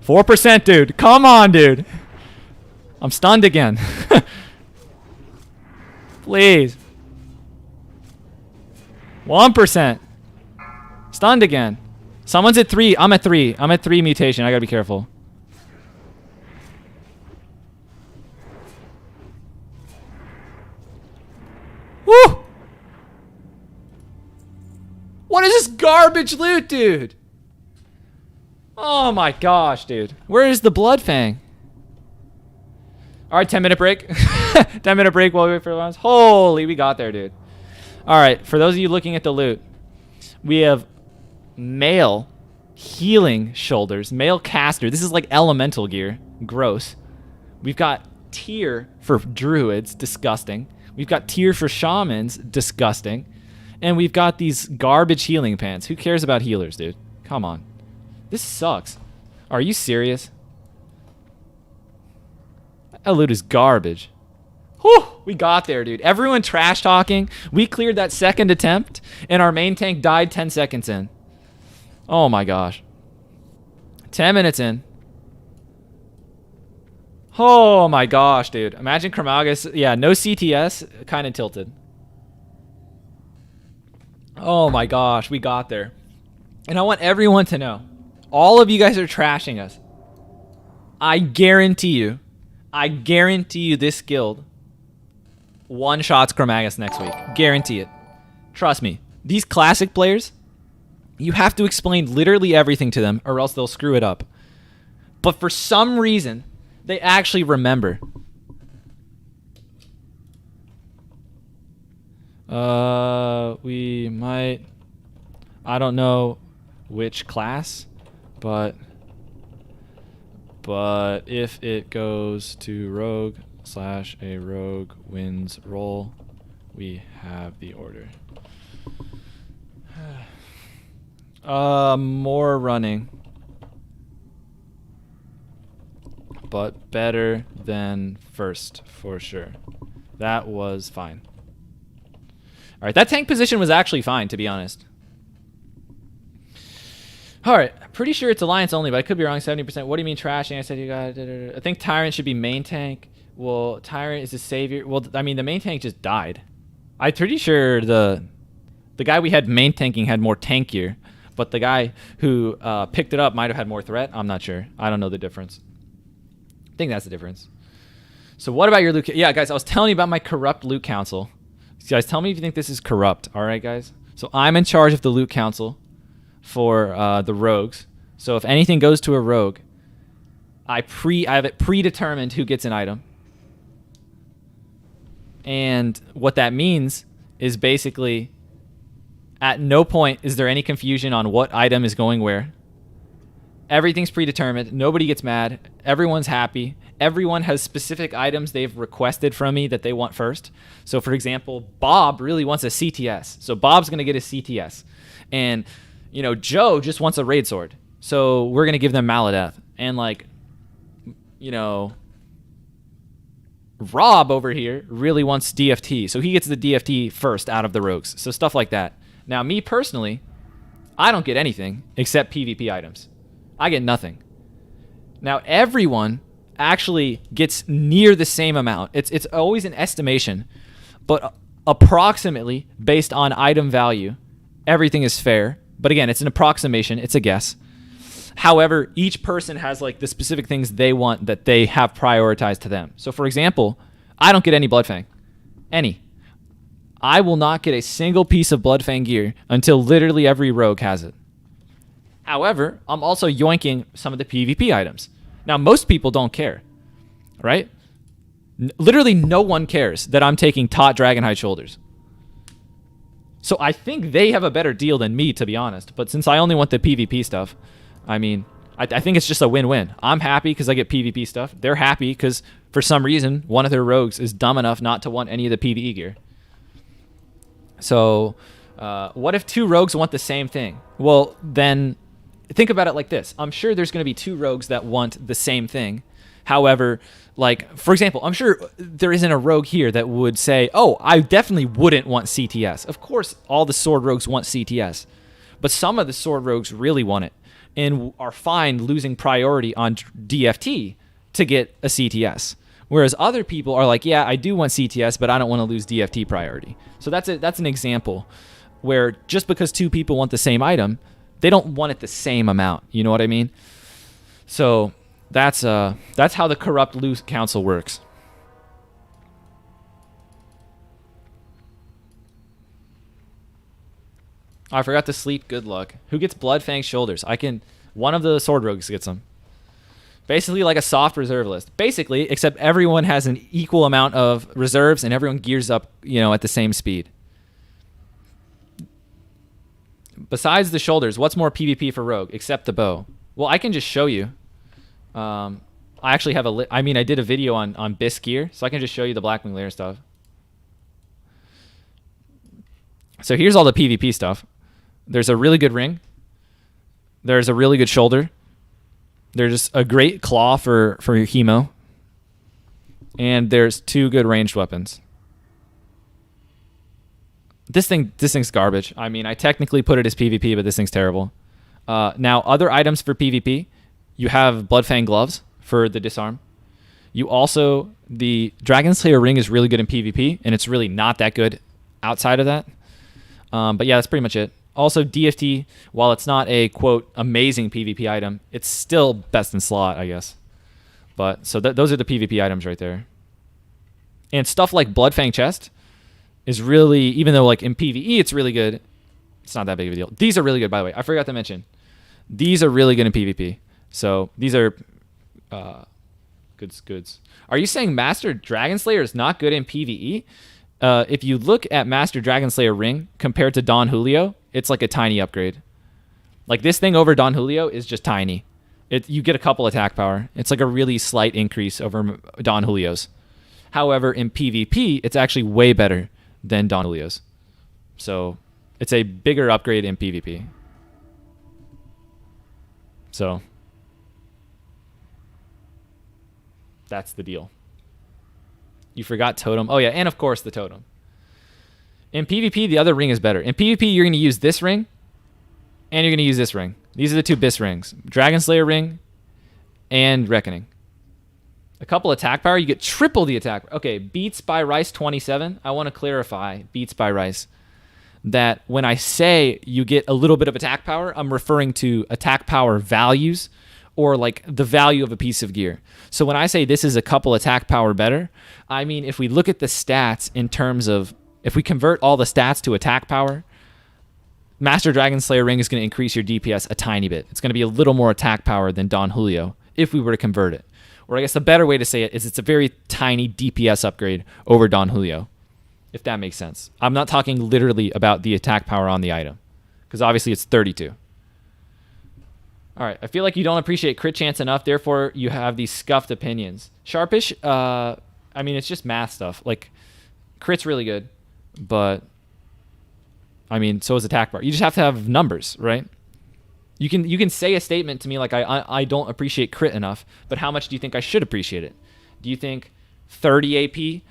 Speaker 1: %, dude. Come on, dude. I'm stunned again. Please. 1%. Stunned again. Someone's at 3. I'm at 3. I'm at 3 mutation. I gotta be careful. Woo! What is this garbage loot, dude? Oh my gosh, dude. Where is the Blood Fang? Alright, 10-minute break. 10-minute break while we wait for the rounds. Holy, we got there, dude. Alright, for those of you looking at the loot, we have Mail, healing shoulders, male caster. This is like elemental gear. Gross. We've got tier for druids. Disgusting. We've got tier for shamans. Disgusting. And we've got these garbage healing pants. Who cares about healers, dude? Come on. This sucks. Are you serious? That loot is garbage. Whew, we got there, dude. Everyone trash talking. We cleared that second attempt, and our main tank died 10 seconds in. Oh my gosh. 10 minutes in. Oh my gosh, dude. Imagine Chromagus. Yeah, no CTS. Kind of tilted. Oh my gosh, we got there. And I want everyone to know. All of you guys are trashing us. I guarantee you this guild one-shots Chromagus next week. Guarantee it. Trust me. These classic players, you have to explain literally everything to them or else they'll screw it up. But for some reason, they actually remember. We might... I don't know which class, but if it goes to rogue / a rogue wins roll, we have the order. More running, but better than first for sure. That was fine. All right, that tank position was actually fine, to be honest. All right, pretty sure it's alliance only, but I could be wrong. 70%. What do you mean trashing? I said you got. I think Tyrant should be main tank. Well, Tyrant is a savior. Well, I mean the main tank just died. I'm pretty sure the guy we had main tanking had more tank gear, but the guy who picked it up might have had more threat. I'm not sure. I don't know the difference. I think that's the difference. So what about your loot? Yeah, guys, I was telling you about my corrupt loot council. So guys, tell me if you think this is corrupt. All right, guys. So I'm in charge of the loot council for the rogues. So if anything goes to a rogue, I have it predetermined who gets an item. And what that means is basically at no point is there any confusion on what item is going where. Everything's predetermined. Nobody gets mad. Everyone's happy. Everyone has specific items they've requested from me that they want first. So, for example, Bob really wants a CTS. So Bob's going to get a CTS. And, you know, Joe just wants a raid sword. So we're going to give them Maladeth. And, like, you know, Rob over here really wants DFT. So he gets the DFT first out of the rogues. So stuff like that. Now, me personally, I don't get anything except PvP items. I get nothing. Now, everyone actually gets near the same amount. It's always an estimation, but approximately based on item value, everything is fair. But again, it's an approximation. It's a guess. However, each person has like the specific things they want that they have prioritized to them. So, for example, I don't get any Bloodfang. Any. I will not get a single piece of Bloodfang gear until literally every rogue has it. However, I'm also yoinking some of the PvP items. Now, most people don't care, right? Literally no one cares that I'm taking Tot Dragonhide Shoulders. So I think they have a better deal than me, to be honest. But since I only want the PvP stuff, I mean, I think it's just a win-win. I'm happy because I get PvP stuff. They're happy because for some reason, one of their rogues is dumb enough not to want any of the PvE gear. So what if two rogues want the same thing? Well, then think about it like this. I'm sure there's going to be two rogues that want the same thing. However, like, for example, I'm sure there isn't a rogue here that would say, oh, I definitely wouldn't want CTS. Of course, all the sword rogues want CTS. But some of the sword rogues really want it and are fine losing priority on DFT to get a CTS. Whereas other people are like, yeah, I do want CTS, but I don't want to lose DFT priority. So that's an example where just because two people want the same item, they don't want it the same amount. You know what I mean? So that's how the corrupt loot council works. I forgot to sleep. Good luck. Who gets Bloodfang Shoulders? One of the sword rogues gets them. Basically like a soft reserve list. Basically, except everyone has an equal amount of reserves and everyone gears up, you know, at the same speed. besides the shoulders, what's more PvP for rogue except the bow? Well, I can just show you. I actually have I did a video on Bisque gear, so I can just show you the Blackwing Lair stuff. So here's all the PvP stuff. There's a really good ring. There's a really good shoulder. There's a great claw for your hemo. And there's 2 good ranged weapons. This thing's garbage. I mean, I technically put it as PvP, but this thing's terrible. Now, other items for PvP, you have Bloodfang gloves for the disarm. You also, the Dragon Slayer ring is really good in PvP, and it's really not that good outside of that. But yeah, that's pretty much it. Also, DFT, while it's not a, quote, amazing PvP item, it's still best in slot, I guess. But, so those are the PvP items right there. And stuff like Bloodfang chest is really, even though like in PvE it's really good, it's not that big of a deal. These are really good, by the way. I forgot to mention. These are really good in PvP. So these are goods. Are you saying Master Dragon Slayer is not good in PvE? If you look at Master Dragon Slayer ring compared to Don Julio, it's like a tiny upgrade. Like this thing over Don Julio is just tiny. You get a couple attack power. It's like a really slight increase over Don Julio's. However, in PvP, it's actually way better than Don Julio's. So it's a bigger upgrade in PvP. So that's the deal. You forgot totem. Oh yeah, and of course the totem. In PvP, the other ring is better. In PvP, you're going to use this ring, and you're going to use this ring. These are the 2 Bisque rings. Dragon Slayer ring and Reckoning. A couple attack power, you get triple the attack. Okay, Beats by Rice 27. I want to clarify Beats by Rice that when I say you get a little bit of attack power, I'm referring to attack power values or like the value of a piece of gear. So when I say this is a couple attack power better, I mean if we look at the stats in terms of, if we convert all the stats to attack power, Master Dragon Slayer ring is going to increase your DPS a tiny bit. It's going to be a little more attack power than Don Julio if we were to convert it. Or I guess the better way to say it is it's a very tiny DPS upgrade over Don Julio, if that makes sense. I'm not talking literally about the attack power on the item, because obviously it's 32. All right, I feel like you don't appreciate crit chance enough, therefore you have these scuffed opinions. Sharpish, I mean, it's just math stuff. Like, crit's really good, but, I mean, so is attack power. You just have to have numbers, right? You can say a statement to me like I don't appreciate crit enough, but how much do you think I should appreciate it? Do you think 30 AP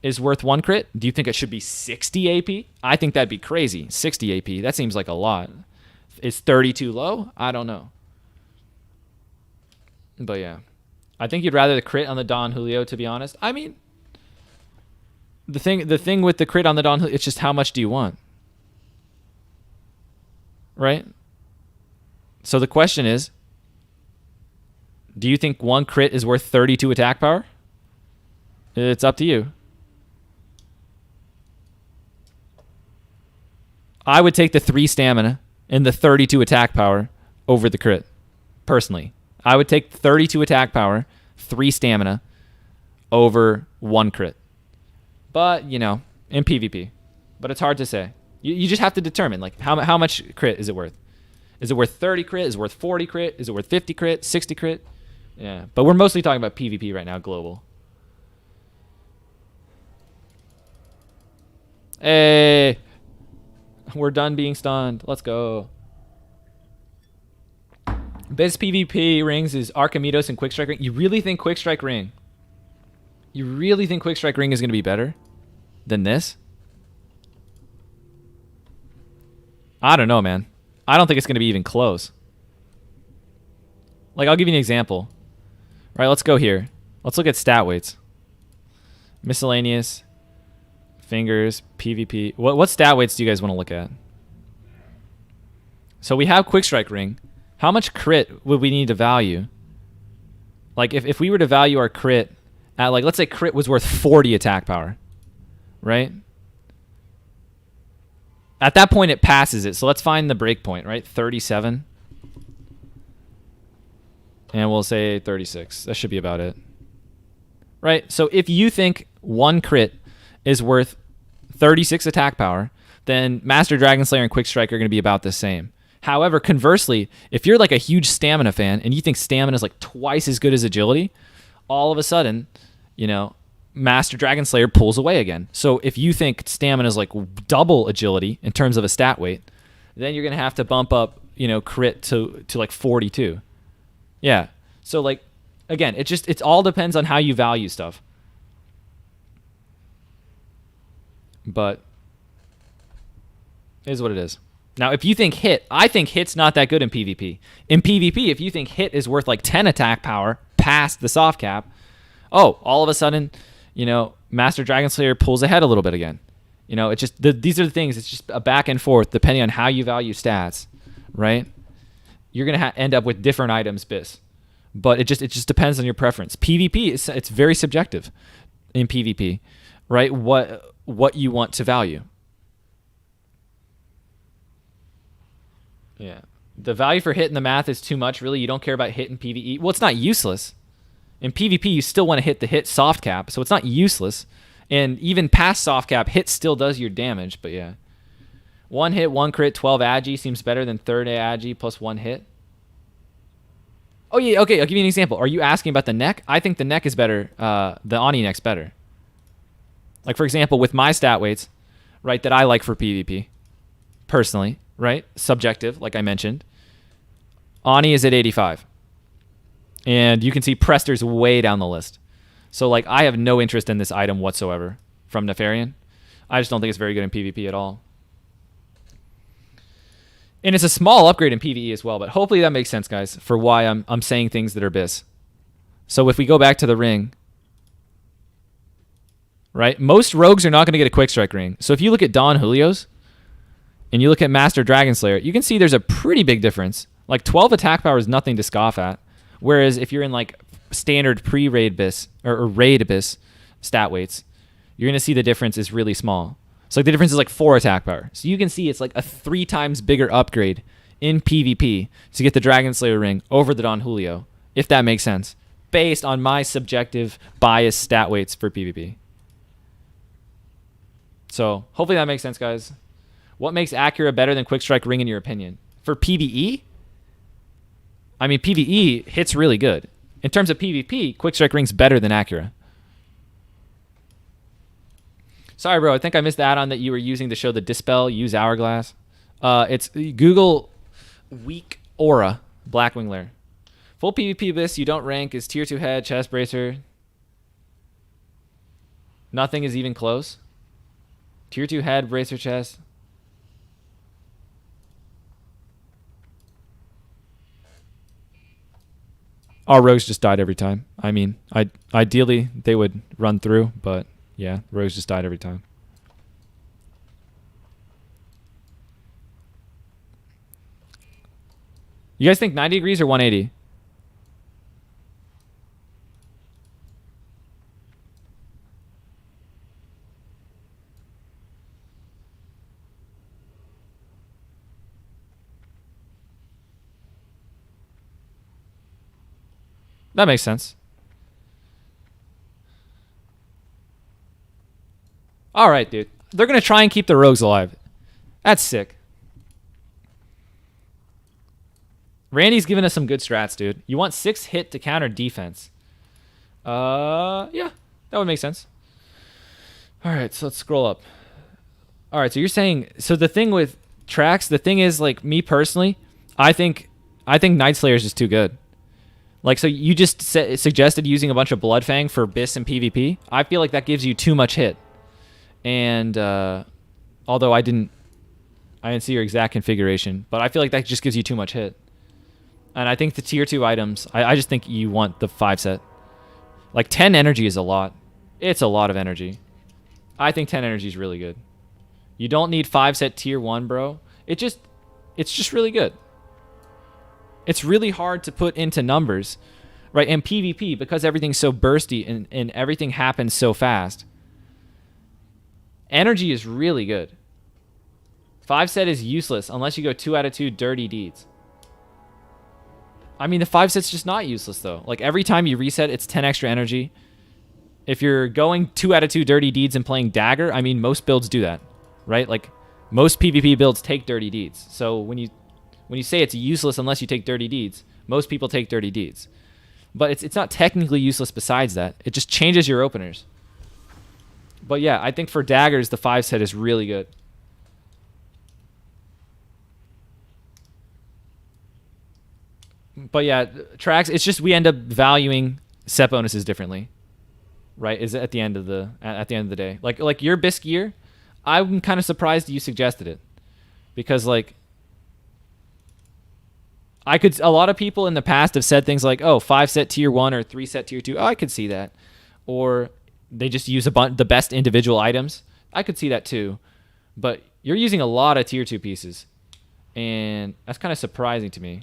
Speaker 1: is worth 1 crit? Do you think it should be 60 AP? I think that'd be crazy. 60 AP, that seems like a lot. Is 30 too low? I don't know. But yeah, I think you'd rather the crit on the Don Julio, to be honest. I mean, the thing with the crit on the Don Julio, it's just how much do you want? Right? So the question is, do you think 1 crit is worth 32 attack power? It's up to you. I would take the 3 stamina and the 32 attack power over the crit, personally. I would take 32 attack power, 3 stamina, over 1 crit. But, you know, in PvP. But it's hard to say. You just have to determine, like, how much crit is it worth? Is it worth 30 crit? Is it worth 40 crit? Is it worth 50 crit? 60 crit? Yeah. But we're mostly talking about PvP right now, global. Hey. We're done being stunned. Let's go. Best PvP rings is Archimedos and Quick Strike Ring. You really think Quick Strike Ring? You really think Quick Strike Ring is going to be better than this? I don't know, man. I don't think it's going to be even close. Like, I'll give you an example. All right, let's go here. Let's look at stat weights. Miscellaneous, fingers, PvP. What stat weights do you guys want to look at? So we have Quick Strike Ring. How much crit would we need to value? Like, if we were to value our crit at, like, let's say crit was worth 40 attack power, right? At that point, it passes it. So let's find the break point, right? 37. And we'll say 36. That should be about it. Right? So if you think 1 crit is worth 36 attack power, then Master Dragon Slayer and Quick Strike are going to be about the same. However, conversely, if you're like a huge stamina fan and you think stamina is like twice as good as agility, all of a sudden, you know, Master Dragon Slayer pulls away again. So if you think stamina is like double agility in terms of a stat weight, then you're going to have to bump up, you know, crit to like 42. Yeah. So like, again, it all depends on how you value stuff. But it is what it is. Now, if you think hit, I think hit's not that good in PvP. In PvP, if you think hit is worth like 10 attack power past the soft cap, oh, all of a sudden, you know, Master Dragon Slayer pulls ahead a little bit again. You know, it's just these are the things. It's just a back and forth depending on how you value stats, right? You're gonna end up with different items, but it just depends on your preference. PvP it's very subjective in PvP, right? What you want to value. Yeah. The value for hit in the math is too much, really. You don't care about hit in PvE. Well, it's not useless. In PvP, you still want to hit the hit soft cap, so it's not useless. And even past soft cap, hit still does your damage, but yeah. 1 hit, 1 crit, 12 agi seems better than 3rd agi plus 1 hit. Oh, yeah, okay, I'll give you an example. Are you asking about the neck? I think the neck is better. The Ani neck's better. Like, for example, with my stat weights, right, that I like for PvP, personally, right? Subjective, like I mentioned. Ani is at 85. And you can see Prester's way down the list. So, like, I have no interest in this item whatsoever from Nefarian. I just don't think it's very good in PvP at all. And it's a small upgrade in PvE as well, but hopefully that makes sense, guys, for why I'm saying things that are bis. So if we go back to the ring, right? Most rogues are not going to get a quick strike ring. So if you look at Don Julio's and you look at Master Dragon Slayer, you can see there's a pretty big difference. Like 12 attack power is nothing to scoff at. Whereas if you're in like standard pre-raid bis or raid bis stat weights, you're going to see the difference is really small. So like the difference is like 4 attack power. So you can see it's like a 3 times bigger upgrade in PvP to get the Dragon Slayer ring over the Don Julio, if that makes sense, based on my subjective biased stat weights for PvP. So hopefully that makes sense, guys. What makes Acura better than Quick Strike Ring in your opinion? For PvE? I mean, PvE hits really good. In terms of PvP, Quick Strike Ring's better than Acura. Sorry, bro. I think I missed the add-on that you were using to show the Dispel, use Hourglass. It's Google Weak Aura, Blackwing Lair. Full PvP Abyss, you don't rank, is tier 2 head, chest bracer. Nothing is even close. Tier 2 head, bracer chest. Our rogues just died every time. I mean, ideally they would run through, but yeah, rogues just died every time. You guys think 90 degrees or 180? That makes sense. All right, dude. They're going to try and keep the rogues alive. That's sick. Randy's giving us some good strats, dude. You want 6 hit to counter defense. Yeah, that would make sense. All right, so let's scroll up. All right, so you're saying, so the thing with tracks, the thing is, like, me personally, I think Night Slayer is just too good. Like, so you just suggested using a bunch of Bloodfang for bis and PvP. I feel like that gives you too much hit. And although I didn't see your exact configuration, but I feel like that just gives you too much hit. And I think the tier 2 items, I just think you want the 5 set. Like 10 energy is a lot. It's a lot of energy. I think 10 energy is really good. You don't need 5 set tier 1, bro. It's just really good. It's really hard to put into numbers, right? In PvP, because everything's so bursty and everything happens so fast, energy is really good. 5 set is useless unless you go 2 out of 2 dirty deeds. I mean, the 5 set's just not useless, though. Like, every time you reset, it's 10 extra energy. If you're going 2 out of 2 dirty deeds and playing Dagger, I mean, most builds do that, right? Like, Most PvP builds take Dirty Deeds. So when you say it's useless unless you take Dirty Deeds, most people take Dirty Deeds. But it's not technically useless besides that. It just changes your openers. But yeah, I think for daggers, the 5 set is really good. But yeah, tracks, it's just we end up valuing set bonuses differently. Right? Is at the end of the day. Like your bisque gear, I'm kind of surprised you suggested it. Because like a lot of people in the past have said things like, oh, 5 set tier 1 or 3 set tier 2. Oh, I could see that. Or they just use the best individual items. I could see that too. But you're using a lot of tier 2 pieces. And that's kind of surprising to me.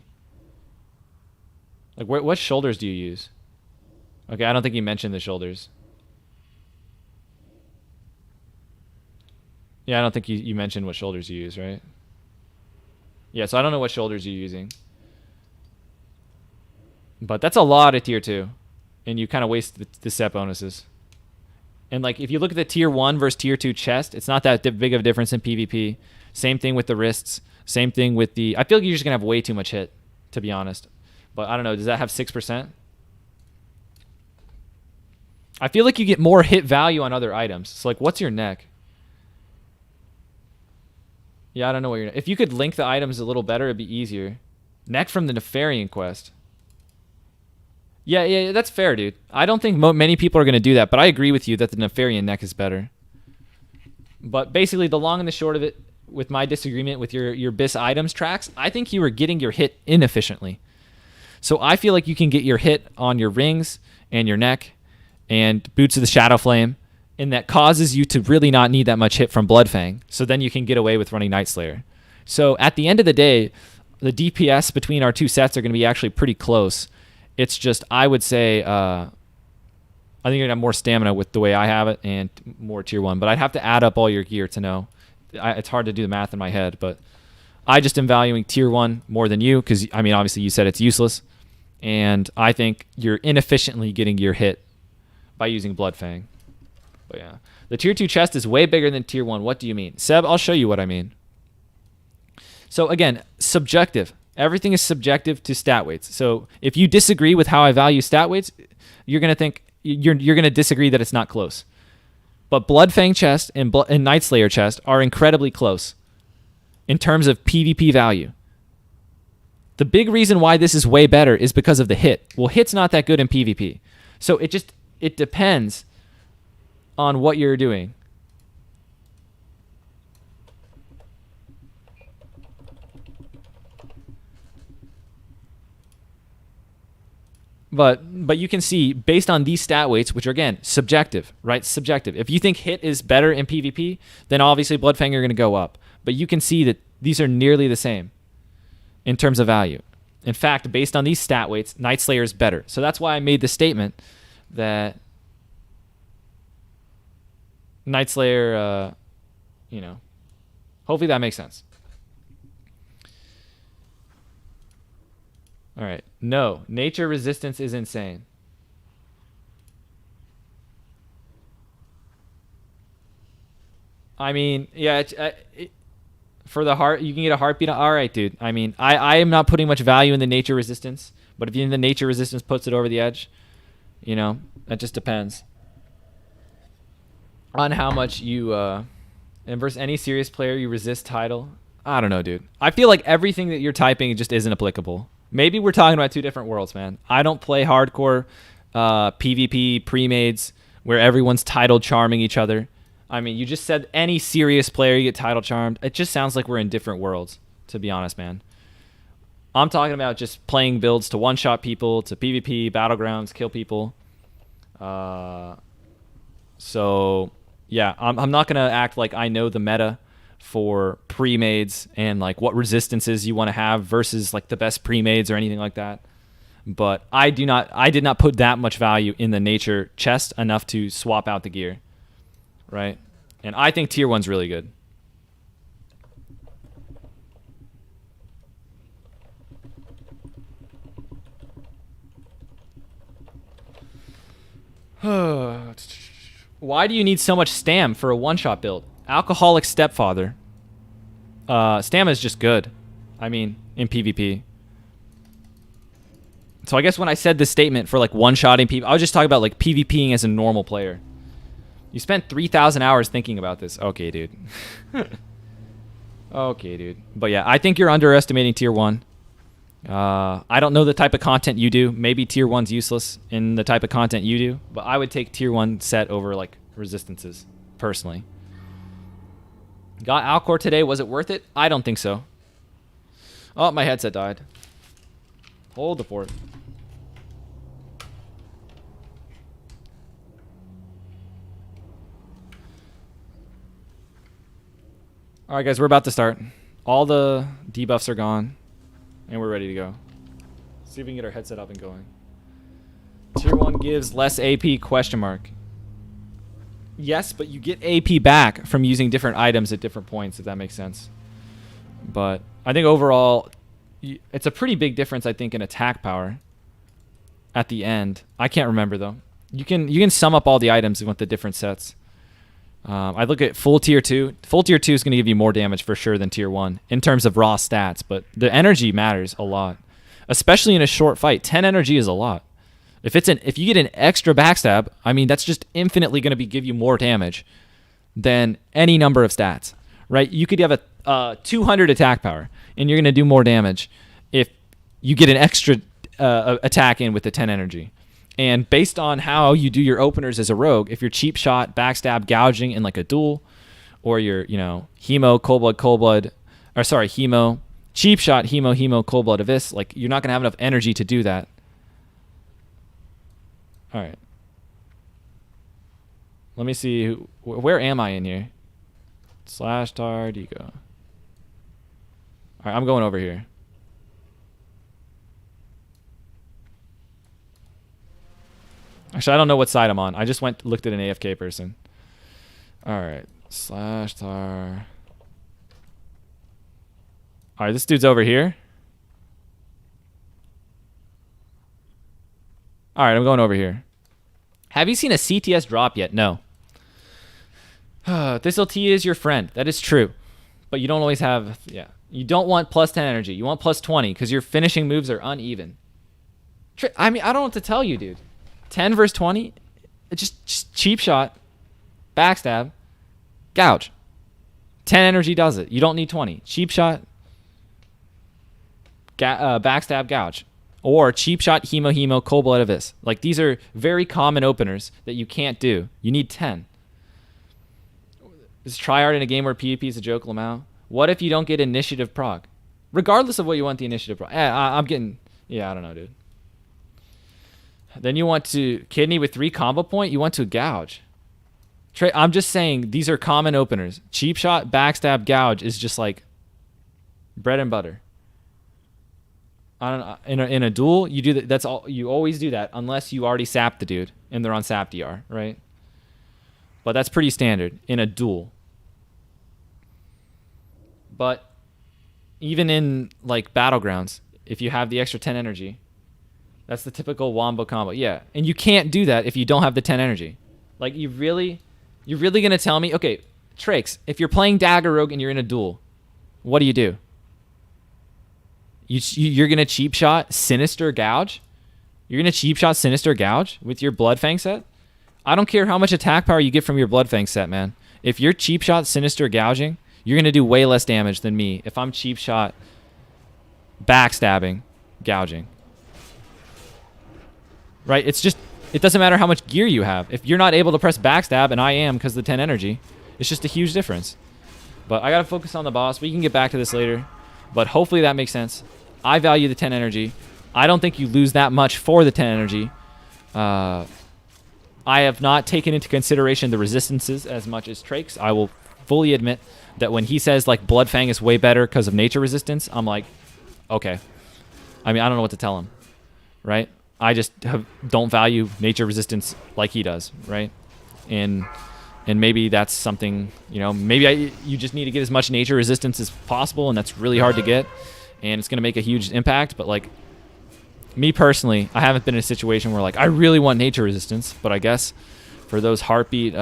Speaker 1: Like, what shoulders do you use? Okay, I don't think you mentioned the shoulders. Yeah, I don't think you mentioned what shoulders you use, right? Yeah, so I don't know what shoulders you're using. But that's a lot of tier 2. And you kind of waste the set bonuses. And like if you look at the tier 1 versus tier 2 chest, it's not that big of a difference in PvP. Same thing with the wrists. Same thing with the... I feel like you're just going to have way too much hit, to be honest. But I don't know. Does that have 6%? I feel like you get more hit value on other items. So like, what's your neck? Yeah, I don't know what your... If you could link the items a little better, it'd be easier. Neck from the Nefarian quest. Yeah, that's fair, dude. I don't think many people are going to do that, but I agree with you that the Nefarian neck is better. But basically, the long and the short of it, with my disagreement with your BIS items tracks, I think you were getting your hit inefficiently. So I feel like you can get your hit on your rings and your neck and Boots of the Shadow Flame, and that causes you to really not need that much hit from Bloodfang. So then you can get away with running Night Slayer. So at the end of the day, the DPS between our two sets are going to be actually pretty close. It's just, I would say, I think you're going to have more stamina with the way I have it and more tier 1. But I'd have to add up all your gear to know. It's hard to do the math in my head, but I just am valuing tier 1 more than you because, I mean, obviously you said it's useless. And I think you're inefficiently getting your hit by using Bloodfang. But yeah. The tier 2 chest is way bigger than tier 1. What do you mean? Seb, I'll show you what I mean. So again, subjective. Everything is subjective to stat weights. So if you disagree with how I value stat weights, you're going to think you're going to disagree that it's not close. But Bloodfang chest and Night Slayer chest are incredibly close in terms of PvP value. The big reason why this is way better is because of the hit. Well, hit's not that good in PvP. So it depends on what you're doing. But you can see, based on these stat weights, which are, again, subjective, right? Subjective. If you think hit is better in PvP, then obviously Bloodfang are going to go up. But you can see that these are nearly the same in terms of value. In fact, based on these stat weights, Night Slayer is better. So that's why I made the statement that Night Slayer, hopefully that makes sense. All right. No, nature resistance is insane. I mean, yeah, for the heart, you can get a heartbeat. All right, dude. I mean, I am not putting much value in the nature resistance, but if the nature resistance puts it over the edge, that just depends on how much you, and versus any serious player, you resist title. I don't know, dude. I feel like everything that you're typing just isn't applicable. Maybe we're talking about two different worlds, man. I don't play hardcore PvP pre-mades where everyone's title charming each other. I mean, you just said any serious player you get title charmed. It just sounds like we're in different worlds, to be honest, man. I'm talking about just playing builds to one-shot people, to PvP, battlegrounds, kill people. So, yeah, I'm not going to act like I know the meta for pre-mades and like what resistances you want to have versus like the best pre-mades or anything like that. But I did not put that much value in the nature chest enough to swap out the gear. Right? And I think tier 1's really good. Why do you need so much stam for a one-shot build? Alcoholic stepfather. Stamina is just good. I mean, in PvP. So I guess when I said this statement for like one-shotting people, I was just talking about like PvPing as a normal player. You spent 3,000 hours thinking about this. Okay, dude. Okay, dude. But yeah, I think you're underestimating tier 1. I don't know the type of content you do. Maybe tier 1's useless in the type of content you do. But I would take tier 1 set over like resistances, personally. Got Alcor today. Was it worth it? I don't think so. Oh, my headset died. Hold the fort. Alright guys, we're about to start. All the debuffs are gone. And we're ready to go. Let's see if we can get our headset up and going. Tier 1 gives less AP, question mark. Yes, but you get AP back from using different items at different points, if that makes sense. But I think overall, it's a pretty big difference, I think, in attack power at the end. I can't remember, though. You can sum up all the items with the different sets. I look at full tier 2. Full tier 2 is going to give you more damage for sure than tier 1 in terms of raw stats, but the energy matters a lot, especially in a short fight. 10 energy is a lot. If you get an extra backstab, I mean that's just infinitely going to give you more damage than any number of stats, right? You could have a 200 attack power and you're going to do more damage if you get an extra attack in with the 10 energy. And based on how you do your openers as a rogue, if you're cheap shot, backstab, gouging in like a duel, or you're, hemo, cold blood, or sorry, hemo, cheap shot, hemo, cold blood, abyss, like you're not going to have enough energy to do that. All right. Let me see. Where am I in here? /tar, Deco. All right, I'm going over here. Actually, I don't know what side I'm on. I just looked at an AFK person. All right. /tar. All right, this dude's over here. All right, I'm going over here. Have you seen a CTS drop yet? No. This'll T is your friend. That is true. But you don't always have... Yeah. You don't want plus 10 energy. You want plus 20 because your finishing moves are uneven. I mean, I don't know what to tell you, dude. 10 versus 20, just cheap shot, backstab, gouge. 10 energy does it. You don't need 20. Cheap shot, backstab, gouge. Or cheap shot, hemo, cold blood, abyss. Like these are very common openers that you can't do. You need 10. Is tryhard in a game where PvP is a joke, Lamau? What if you don't get initiative prog? Regardless of what you want the initiative prog. I'm getting... Yeah, I don't know, dude. Then you want to kidney with 3 combo point. You want to gouge. I'm just saying these are common openers. Cheap shot, backstab, gouge is just like bread and butter. I don't know. In a duel, you do that. That's all. You always do that unless you already sapped the dude and they're on sap DR, right? But that's pretty standard in a duel. But even in like battlegrounds, if you have the extra 10 energy. That's the typical wombo combo. Yeah. And you can't do that if you don't have the 10 energy. Like, you're really going to tell me, okay, Trakes, if you're playing Dagger Rogue and you're in a duel, what do? You're going to cheap shot Sinister Gouge? You're going to cheap shot Sinister Gouge with your Bloodfang set? I don't care how much attack power you get from your Bloodfang set, man. If you're cheap shot Sinister Gouging, you're going to do way less damage than me if I'm cheap shot backstabbing, gouging. Right? It's just, it doesn't matter how much gear you have. If you're not able to press backstab, and I am because of the 10 energy, it's just a huge difference. But I got to focus on the boss. We can get back to this later. But hopefully that makes sense. I value the 10 energy. I don't think you lose that much for the 10 energy. I have not taken into consideration the resistances as much as Trakes. I will fully admit that when he says like Bloodfang is way better because of nature resistance, I'm like, okay. I mean, I don't know what to tell him. Right? I just don't value nature resistance like he does, right? And maybe that's something, maybe you just need to get as much nature resistance as possible, and that's really hard to get, and it's going to make a huge impact. But like me personally, I haven't been in a situation where like I really want nature resistance, but I guess for those heartbeat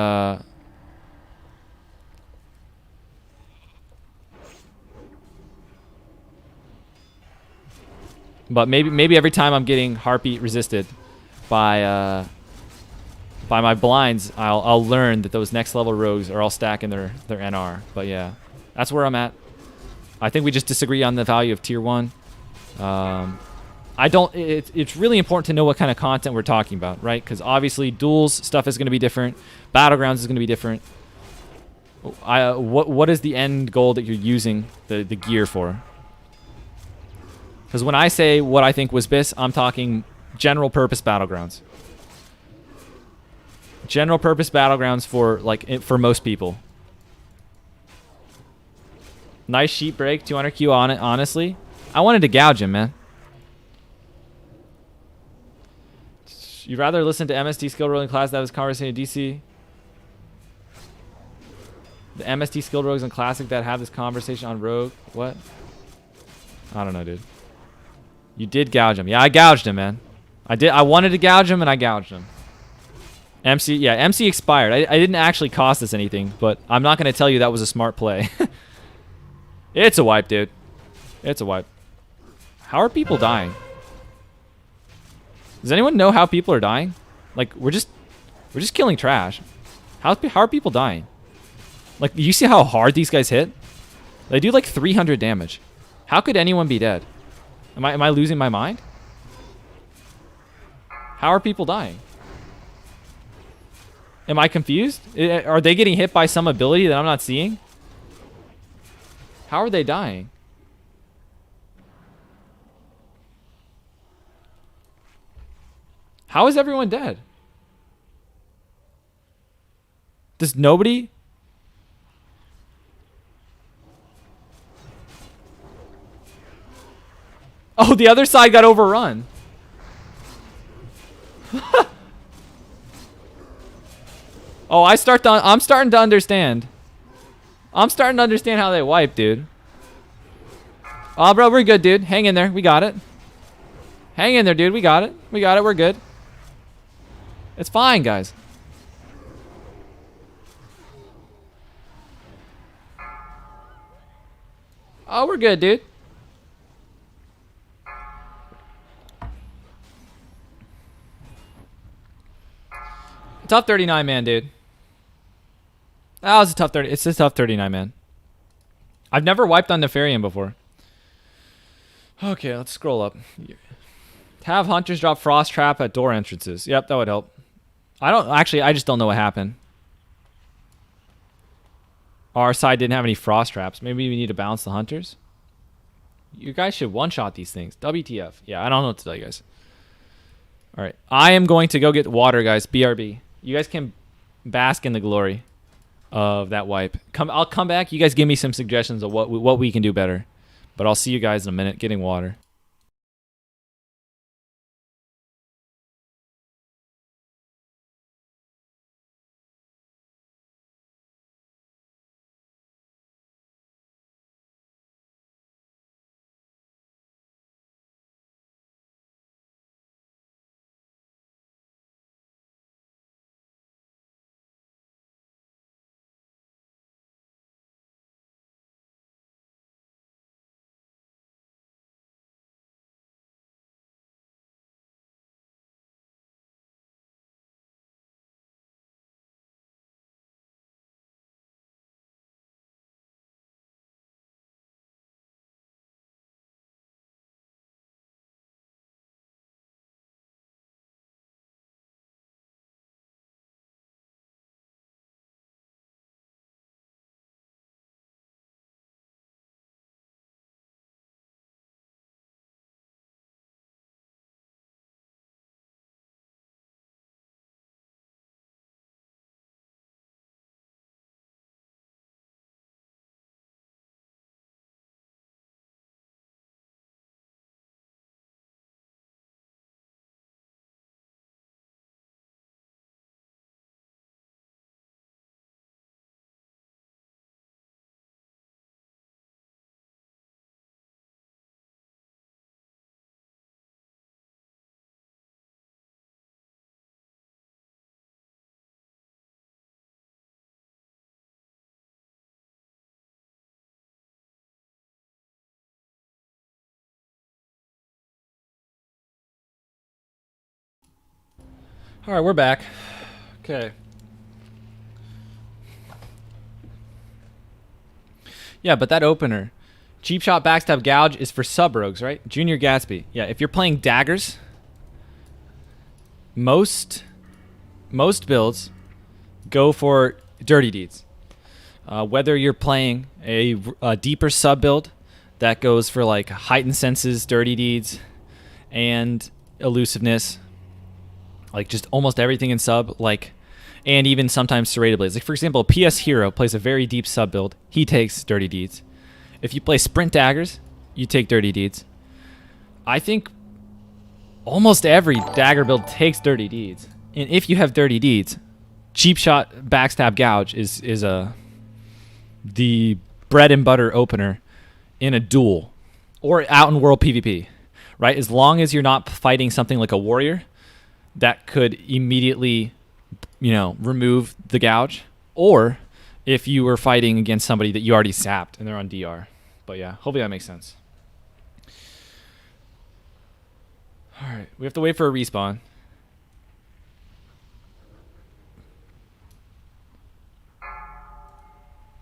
Speaker 1: But maybe every time I'm getting heartbeat resisted by my blinds, I'll learn that those next level rogues are all stacking their NR. But yeah, that's where I'm at. I think we just disagree on the value of tier 1. I don't. It's really important to know what kind of content we're talking about, right? Because obviously duels stuff is going to be different. Battlegrounds is going to be different. What is the end goal that you're using the gear for? Because when I say what I think was BIS, I'm talking general purpose battlegrounds. General purpose battlegrounds for most people. Nice sheet break, 200 Q on it. Honestly, I wanted to gouge him, man. You'd rather listen to MST skill rolling class that was conversation DC. The MST skill rogues in classic that have this conversation on rogue. What? I don't know, dude. You did gouge him. Yeah, I gouged him, man. I did. I wanted to gouge him, and I gouged him. MC, yeah, MC expired. I didn't actually cost us anything, but I'm not going to tell you that was a smart play. It's a wipe, dude. It's a wipe. How are people dying? Does anyone know how people are dying? Like, we're just killing trash. How are people dying? Like, you see how hard these guys hit? They do like 300 damage. How could anyone be dead? Am I losing my mind? How are people dying? Am I confused? Are they getting hit by some ability that I'm not seeing? How are they dying? How is everyone dead? Does nobody... Oh, the other side got overrun. Oh, I'm starting to understand. I'm starting to understand how they wipe, dude. Oh, bro, we're good, dude. Hang in there. We got it. Hang in there, dude. We got it. We got it. We're good. It's fine, guys. Oh, we're good, dude. Tough 39, man, dude. That was a tough 30. It's a tough 39, man. I've never wiped on Nefarian before. Okay, let's scroll up. Have hunters drop frost trap at door entrances. Yep, that would help. I just don't know what happened. Our side didn't have any frost traps. Maybe we need to balance the hunters. You guys should one-shot these things. WTF. Yeah, I don't know what to tell you guys. All right. I am going to go get water, guys. BRB. You guys can bask in the glory of that wipe. I'll come back. You guys give me some suggestions of what we can do better. But I'll see you guys in a minute getting water. All right, we're back. Okay. Yeah, but that opener, cheap shot, backstab, gouge is for sub rogues, right? Junior Gatsby. Yeah, if you're playing daggers, most builds go for dirty deeds. Whether you're playing a deeper sub build that goes for like heightened senses, dirty deeds, and elusiveness, like just almost everything in sub, like, and even sometimes serrated blades. Like for example, PS Hero plays a very deep sub build. He takes dirty deeds. If you play sprint daggers, you take dirty deeds. I think almost every dagger build takes dirty deeds. And if you have dirty deeds, cheap shot, backstab, gouge is the bread and butter opener in a duel or out in world PvP, right? As long as you're not fighting something like a warrior that could immediately, remove the gouge, or if you were fighting against somebody that you already sapped and they're on DR. But yeah, hopefully that makes sense. All right, we have to wait for a respawn.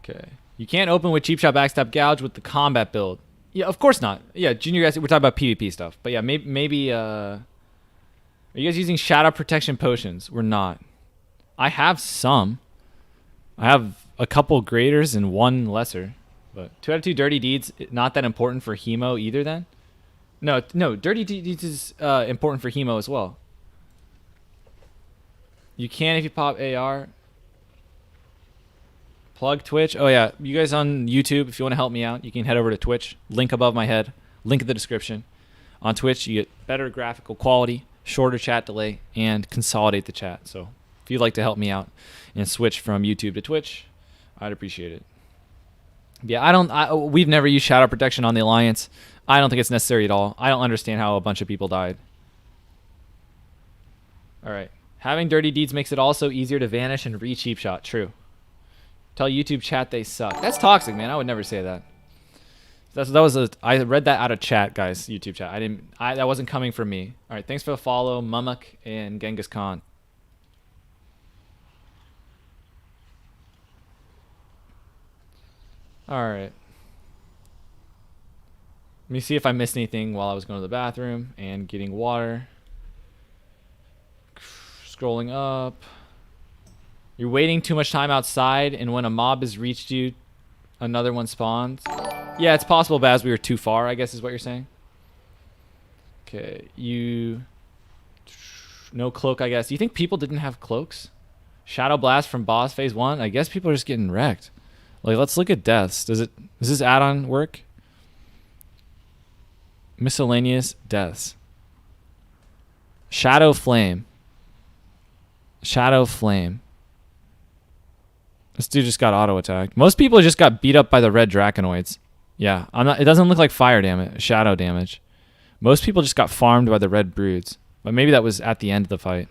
Speaker 1: Okay. You can't open with cheap shot, backstab, gouge with the combat build. Yeah, of course not. Yeah, junior guys, we're talking about PvP stuff. But yeah, maybe are you guys using shadow protection potions? We're not. I have some. I have a couple graders and one lesser. But 2 out of 2 dirty deeds, not that important for hemo either then? No, dirty deeds is important for hemo as well. You can if you pop AR. Plug Twitch. Oh yeah, you guys on YouTube, if you want to help me out, you can head over to Twitch. Link above my head. Link in the description. On Twitch, you get better graphical quality, shorter chat delay, and consolidate the chat. So if you'd like to help me out and switch from YouTube to Twitch, I'd appreciate it. Yeah, we've never used shadow protection on the Alliance. I don't think it's necessary at all. I don't understand how a bunch of people died. All right. Having dirty deeds makes it also easier to vanish and re-cheap shot. True. Tell YouTube chat they suck. That's toxic, man. I would never say that. I read that out of chat, guys. YouTube chat. That wasn't coming from me. All right. Thanks for the follow, Mumuk and Genghis Khan. All right. Let me see if I missed anything while I was going to the bathroom and getting water. Scrolling up. You're waiting too much time outside, and when a mob has reached you, another one spawns. Yeah, it's possible, Baz, we were too far, I guess is what you're saying. Okay, no cloak, I guess. Do you think people didn't have cloaks? Shadow Blast from boss phase 1? I guess people are just getting wrecked. Like, let's look at deaths. Does this add-on work? Miscellaneous deaths. Shadow Flame. Shadow Flame. This dude just got auto-attacked. Most people just got beat up by the red Draconoids. Yeah, it doesn't look like fire damage, shadow damage. Most people just got farmed by the red broods. But maybe that was at the end of the fight.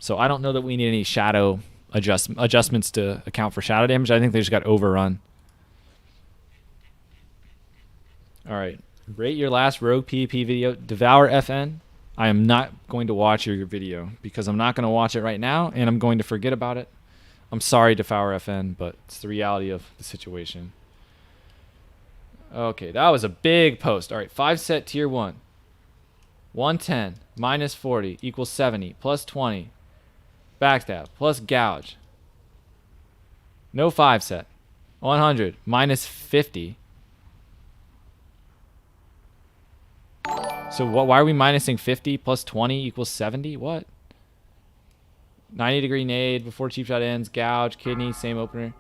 Speaker 1: So I don't know that we need any shadow adjustments to account for shadow damage. I think they just got overrun. Alright. Rate your last rogue PvP video. Devour FN. I am not going to watch your video because I'm not going to watch it right now and I'm going to forget about it. I'm sorry, Devour FN, but it's the reality of the situation. Okay, that was a big post. All right, 5-set tier 1. 110 minus 40 equals 70 plus 20. Backstab plus gouge. No 5-set. 100 minus 50. So why are we minusing 50 plus 20 equals 70? What? 90-degree nade before cheap shot ends. Gouge, kidney, same opener.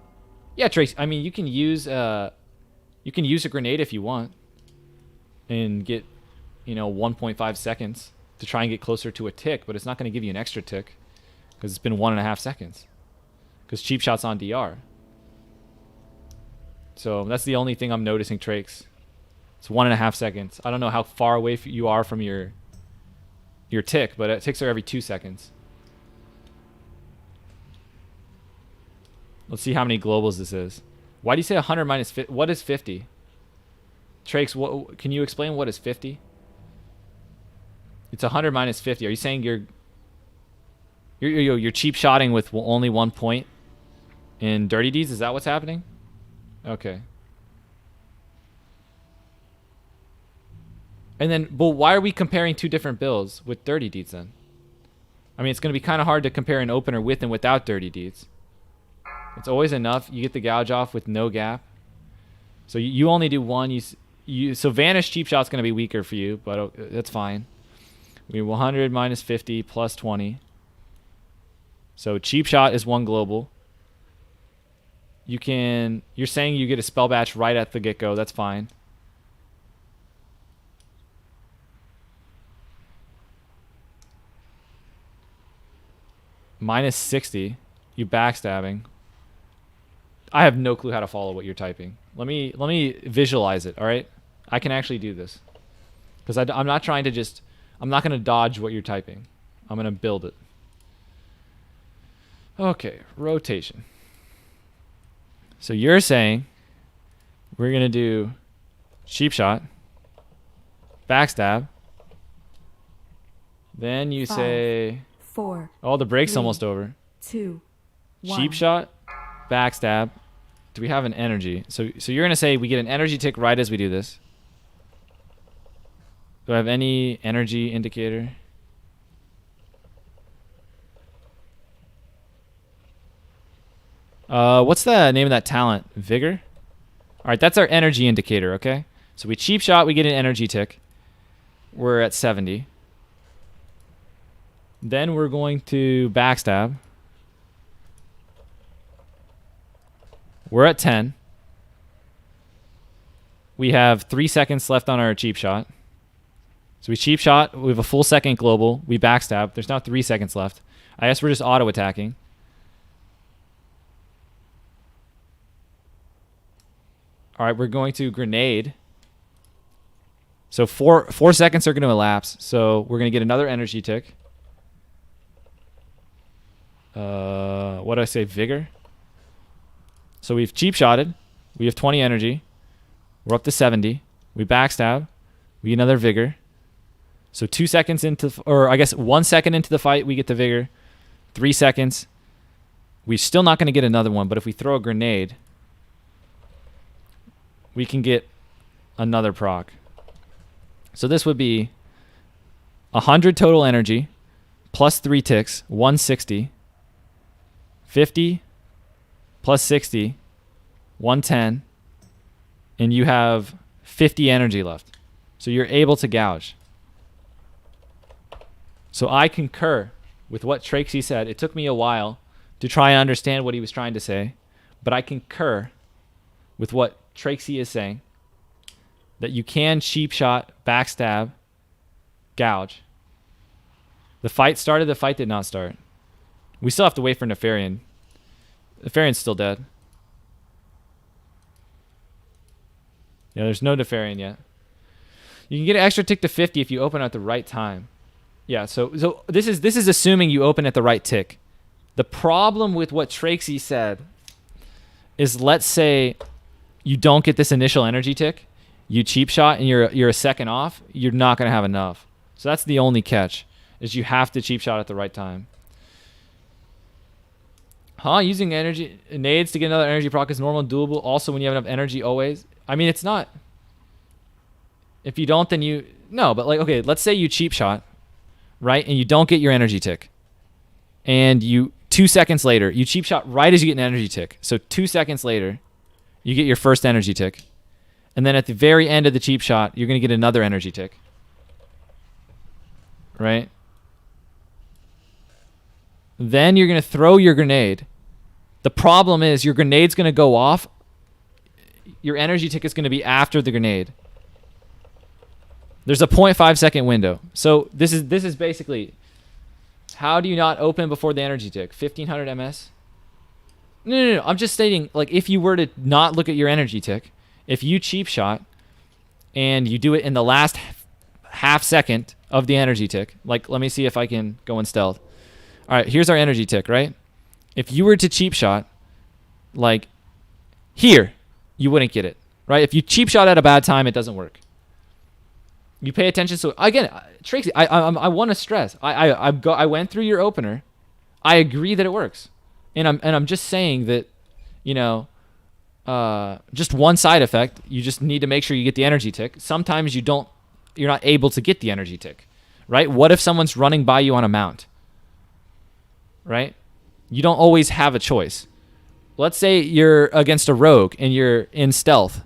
Speaker 1: Yeah, Trace. I mean, you can use a grenade if you want, and get 1.5 seconds to try and get closer to a tick, but it's not going to give you an extra tick because it's been 1.5 seconds. Because cheap shot's on DR. So that's the only thing I'm noticing, Trakes. It's 1.5 seconds. I don't know how far away you are from your tick, but ticks are every 2 seconds. Let's see how many globals this is. Why do you say 100 minus 50? What is 50? Trakes, can you explain what is 50? It's 100 minus 50. Are you saying You're cheap shotting with only 1 point in Dirty Deeds. Is that what's happening? Okay. And then, well, why are we comparing two different builds with Dirty Deeds then? I mean, it's going to be kind of hard to compare an opener with and without Dirty Deeds. It's always enough. You get the gouge off with no gap. So you only do one. So Vanish Cheap Shot's going to be weaker for you, but that's fine. We 100 minus 50 plus 20. So Cheap Shot is 1 global. You're saying you get a spell batch right at the get-go. That's fine. Minus 60. You backstabbing. I have no clue how to follow what you're typing. Let me visualize it, all right? I can actually do this. Because I'm not trying to just... I'm not going to dodge what you're typing. I'm going to build it. Okay, rotation. So you're saying we're going to do Cheap Shot, backstab. Then you
Speaker 2: 5,
Speaker 1: say...
Speaker 2: 4.
Speaker 1: Oh, the break's
Speaker 2: 3,
Speaker 1: almost over.
Speaker 2: 2, 1.
Speaker 1: Cheap Shot, backstab. Do we have an energy? So you're going to say we get an energy tick right as we do this. Do I have any energy indicator? What's the name of that talent? Vigor? Alright, that's our energy indicator, okay? So we Cheap Shot, we get an energy tick. We're at 70. Then we're going to backstab. We're at 10. We have 3 seconds left on our Cheap Shot. So we Cheap Shot, we have a full second global, we backstab. There's now 3 seconds left. I guess we're just auto-attacking. Alright, we're going to grenade. So 4 seconds are going to elapse. So we're going to get another energy tick. What do I say? Vigor? So we've Cheap Shotted. We have 20 energy. We're up to 70. We backstab. We get another Vigor. So 2 seconds into, or I guess 1 second into the fight, we get the Vigor. 3 seconds. We're still not going to get another one, but if we throw a grenade, we can get another proc. So this would be 100 total energy, plus 3 ticks, 160, 50, plus 60, 110, and you have 50 energy left. So you're able to gouge. So I concur with what Traxy said. It took me a while to try and understand what he was trying to say, but I concur with what Traxy is saying, that you can Cheap Shot, backstab, gouge. The fight started, the fight did not start. We still have to wait for Nefarian. Nefarian's still dead. Yeah, there's no Nefarian yet. You can get an extra tick to 50 if you open at the right time. Yeah, so this is assuming you open at the right tick. The problem with what Traxy said is, let's say you don't get this initial energy tick, you Cheap Shot and you're a second off, you're not going to have enough. So that's the only catch, is you have to Cheap Shot at the right time. Using energy nades to get another energy proc is normal and doable. Also, when you have enough energy, always. I mean, it's not. If you don't, then you... No, but like, okay, let's say you Cheap Shot, right? And you don't get your energy tick. And you, 2 seconds later, you Cheap Shot right as you get an energy tick. So 2 seconds later, you get your first energy tick. And then at the very end of the Cheap Shot, you're going to get another energy tick. Right? Then you're going to throw your grenade. The problem is your grenade's going to go off. Your energy tick is going to be after the grenade. There's a 0.5 second window. So this is basically, how do you not open before the energy tick? 1500 MS? No. I'm just stating, like, if you were to not look at your energy tick, if you Cheap Shot and you do it in the last half second of the energy tick, like, let me see if I can go in stealth. All right, here's our energy tick, right? If you were to Cheap Shot, like here, you wouldn't get it, right? If you Cheap Shot at a bad time, it doesn't work. You pay attention. So again, Traxy, I want to stress. I went through your opener. I agree that it works, and I'm just saying that, you know, just one side effect. You just need to make sure you get the energy tick. Sometimes you're not able to get the energy tick, right? What if someone's running by you on a mount, right? You don't always have a choice. Let's say you're against a rogue and you're in stealth.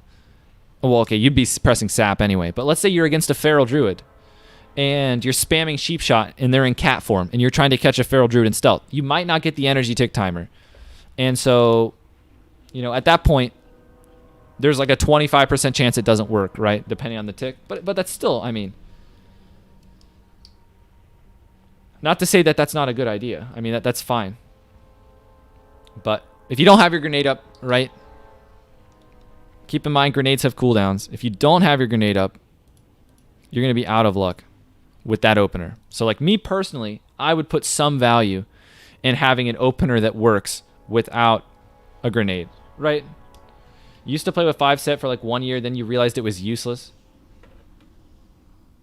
Speaker 1: Well, okay, you'd be pressing sap anyway, but let's say you're against a feral druid and you're spamming sheep shot and they're in cat form and you're trying to catch a feral druid in stealth. You might not get the energy tick timer. And so, you know, at that point, there's like a 25% chance it doesn't work, right? Depending on the tick. But that's still, I mean, not to say that that's not a good idea. I mean, that's fine. But if you don't have your grenade up, right? Keep in mind, grenades have cooldowns. If you don't have your grenade up, you're going to be out of luck with that opener. So like me personally, I would put some value in having an opener that works without a grenade, right? You used to play with 5-set for like 1 year, then you realized it was useless.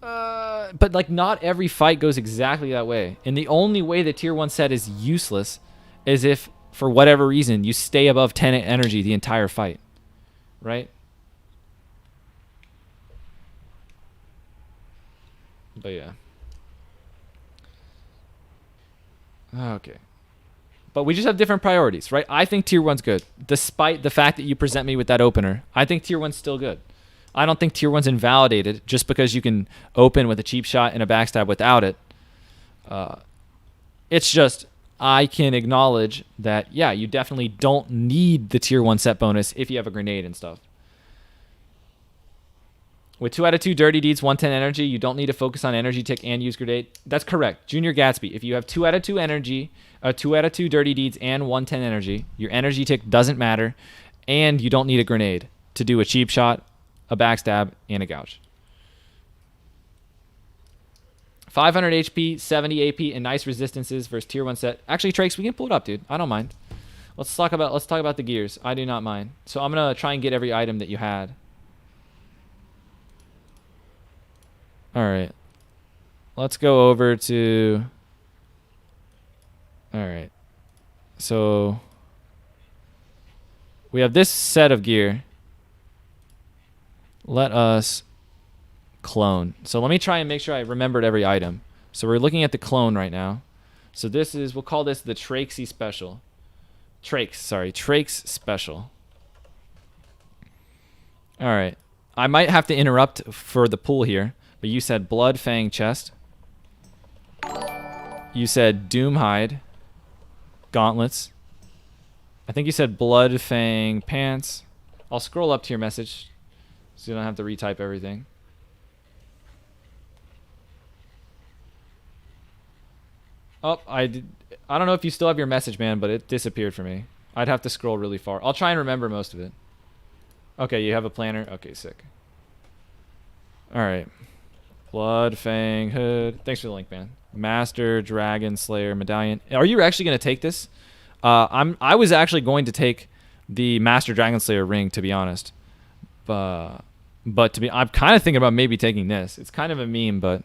Speaker 1: But like not every fight goes exactly that way. And the only way the tier 1 set is useless is if, for whatever reason, you stay above 10 energy the entire fight. Right? But yeah. Okay. But we just have different priorities, right? I think tier 1's good. Despite the fact that you present me with that opener, I think tier 1's still good. I don't think tier 1's invalidated just because you can open with a cheap shot and a backstab without it. It's just, I can acknowledge that, yeah, you definitely don't need the tier 1 set bonus if you have a grenade and stuff. With 2 out of 2 dirty deeds, 110 energy, you don't need to focus on energy tick and use grenade. That's correct. Junior Gatsby, if you have 2 out of 2 energy, 2 out of 2 dirty deeds and 110 energy, your energy tick doesn't matter, and you don't need a grenade to do a cheap shot, a backstab, and a gouge. 500 HP, 70 AP, and nice resistances versus tier 1 set. Actually, Trakes, we can pull it up, dude. I don't mind. Let's talk about the gears. I do not mind. So I'm gonna try and get every item that you had. All right. Let's go over to. All right. So we have this set of gear. Let us clone. So let me try and make sure I remembered every item. So we're looking at the clone right now. So this is, we'll call this the Trakesy Special. Trakes Special. All right. I might have to interrupt for the pool here, but you said Blood Fang Chest. You said Doomhide Gauntlets. I think you said Blood Fang Pants. I'll scroll up to your message so you don't have to retype everything. Oh, I don't know if you still have your message, man, but it disappeared for me. I'd have to scroll really far. I'll try and remember most of it. Okay, you have a planner? Okay, sick. All right. Blood Fang Hood. Thanks for the link, man. Master Dragon Slayer Medallion. Are you actually going to take this? I was actually going to take the Master Dragon Slayer ring, to be honest. I'm kind of thinking about maybe taking this. It's kind of a meme, but...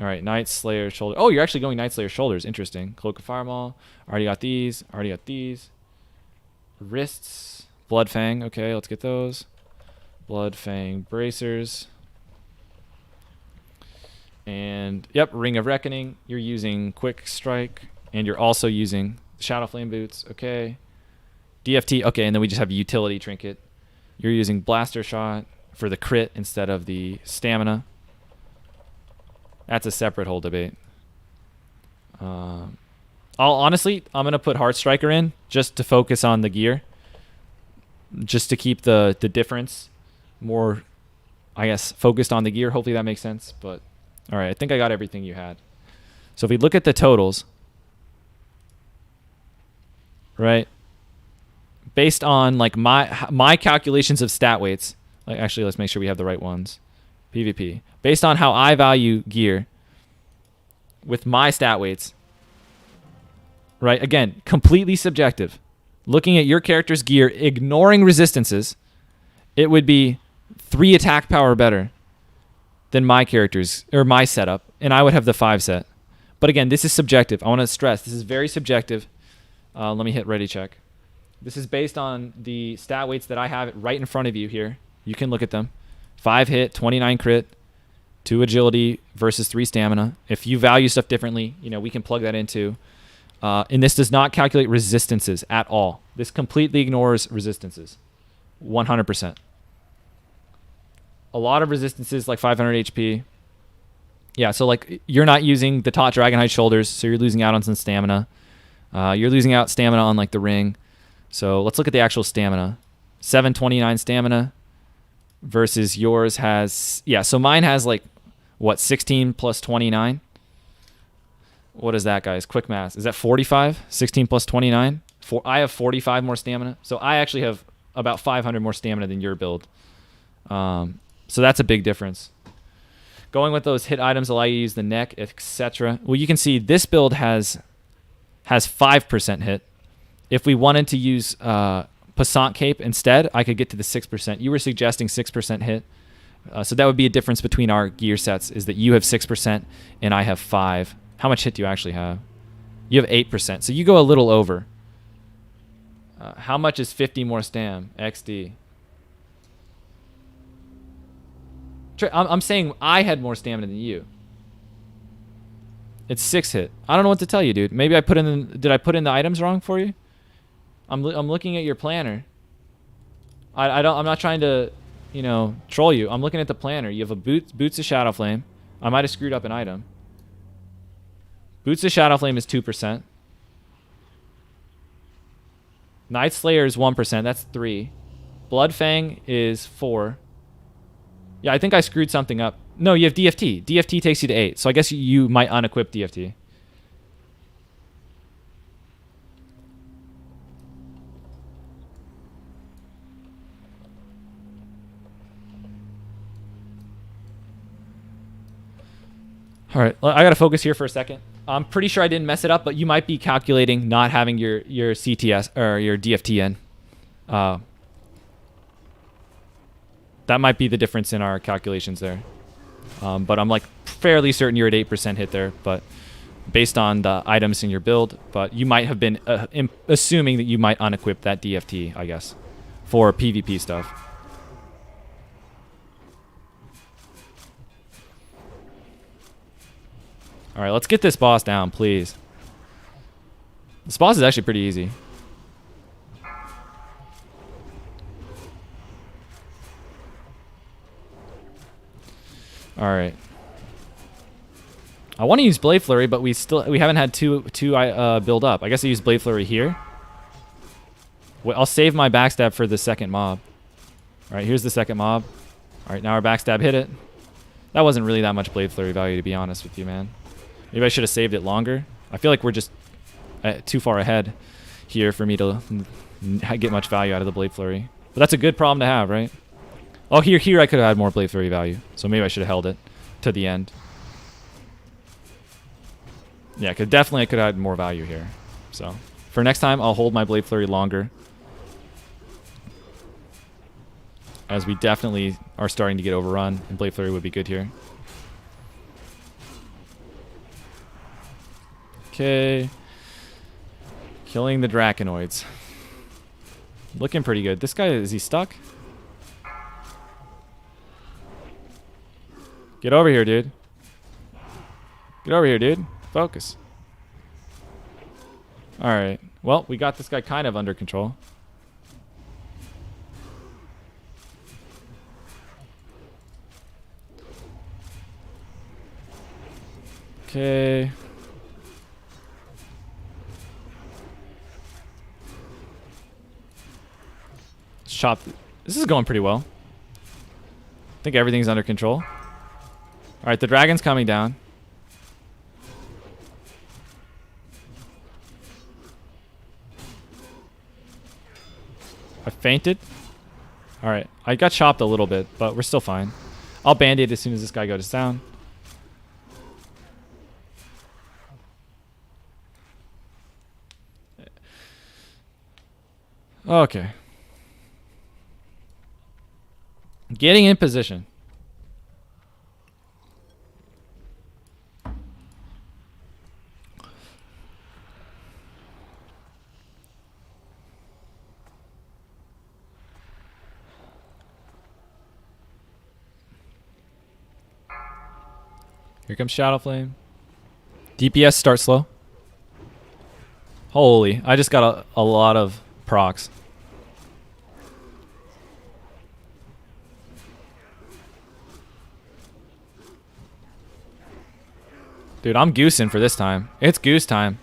Speaker 1: All right, Night Slayer shoulder. Oh, you're actually going Night Slayer shoulders. Interesting. Cloak of Fireball. Already got these. Wrists. Blood Fang. Okay, let's get those. Blood Fang bracers. And, yep, Ring of Reckoning. You're using Quick Strike. And you're also using Shadow Flame Boots. Okay. DFT. Okay, and then we just have a utility trinket. You're using Blaster Shot for the crit instead of the stamina. That's a separate whole debate. Honestly, I'm going to put Heart Striker in just to focus on the gear. Just to keep the difference more, I guess, focused on the gear. Hopefully that makes sense. But, all right, I think I got everything you had. So if we look at the totals, right, based on like my calculations of stat weights, like actually let's make sure we have the right ones. PvP. Based on how I value gear with my stat weights, right? Again, completely subjective. Looking at your character's gear, ignoring resistances, it would be 3 attack power better than my character's or my setup, and I would have the 5 set. But again, this is subjective. I want to stress this is very subjective. Let me hit ready check. This is based on the stat weights that I have right in front of you here. You can look at them. 5 hit, 29 crit, 2 agility versus 3 stamina. If you value stuff differently, you know, we can plug that into. And this does not calculate resistances at all. This completely ignores resistances. 100%. A lot of resistances like 500 HP. Yeah, so like you're not using the taut Dragonhide shoulders, so you're losing out on some stamina. You're losing out stamina on like the ring. So let's look at the actual stamina. 729 stamina versus yours has, yeah, so mine has like, what, 16 plus 29? What is that, guys? Quick math. Is that 45? 16 plus 29? I have 45 more stamina. So I actually have about 500 more stamina than your build. So that's a big difference. Going with those hit items allow you to use the neck, etc. Well, you can see this build has 5% hit. If we wanted to use Passant Cape instead, I could get to the 6%. You were suggesting 6% hit. So that would be a difference between our gear sets, is that you have 6% and I have 5. How much hit do you actually have? You have 8%. So you go a little over. How much is 50 more stam? XD. I'm saying I had more stamina than you. It's 6 hit. I don't know what to tell you, dude. Maybe I put in did I put in the items wrong for you? I'm looking at your planner. I'm not trying to, you know, troll you. I'm looking at the planner. You have a boots of Shadow Flame. I might have screwed up an item. Boots of Shadow Flame is 2%. Night Slayer is 1%. That's 3. Bloodfang is 4. Yeah, I think I screwed something up. No, you have DFT. DFT takes you to 8. So I guess you might unequip DFT. All right, I got to focus here for a second. I'm pretty sure I didn't mess it up, but you might be calculating not having your CTS or your DFT in. That might be the difference in our calculations there. But I'm like fairly certain you're at 8% hit there, but based on the items in your build. But you might have been assuming that you might unequip that DFT, I guess, for PvP stuff. All right, let's get this boss down, please. This boss is actually pretty easy. All right. I want to use Blade Flurry, but we haven't had two build up. I guess I use Blade Flurry here. Wait, I'll save my backstab for the second mob. All right, here's the second mob. All right, now our backstab hit it. That wasn't really that much Blade Flurry value, to be honest with you, man. Maybe I should have saved it longer. I feel like we're just too far ahead here for me to get much value out of the Blade Flurry. But that's a good problem to have, right? Oh, here I could have had more Blade Flurry value. So maybe I should have held it to the end. Yeah, definitely I could have had more value here. So for next time, I'll hold my Blade Flurry longer, as we definitely are starting to get overrun, and Blade Flurry would be good here. Okay. Killing the Draconoids. Looking pretty good. This guy, is he stuck? Get over here, dude. Get over here, dude. Focus. Alright. Well, we got this guy kind of under control. Okay. Chop. This is going pretty well. I think everything's under control. All right, the dragon's coming down. I fainted. All right, I got chopped a little bit, but we're still fine. I'll band-aid as soon as this guy goes down. Okay. Getting in position. Here comes Shadow Flame. DPS start slow. Holy, I just got a lot of procs. Dude, I'm goosing for this time. It's goose time.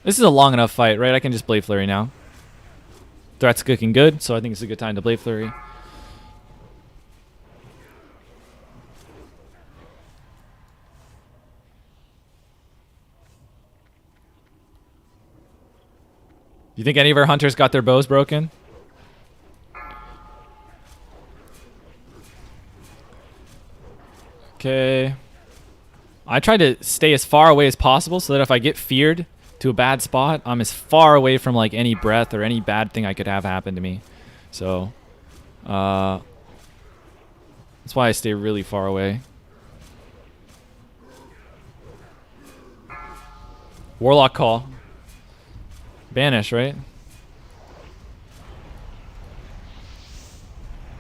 Speaker 1: This is a long enough fight, right? I can just Blade Flurry now. Threat's cooking good, so I think it's a good time to Blade Flurry. You think any of our hunters got their bows broken? Okay. I try to stay as far away as possible so that if I get feared to a bad spot, I'm as far away from like any breath or any bad thing I could have happen to me. So, that's why I stay really far away. Warlock call. Banish, right?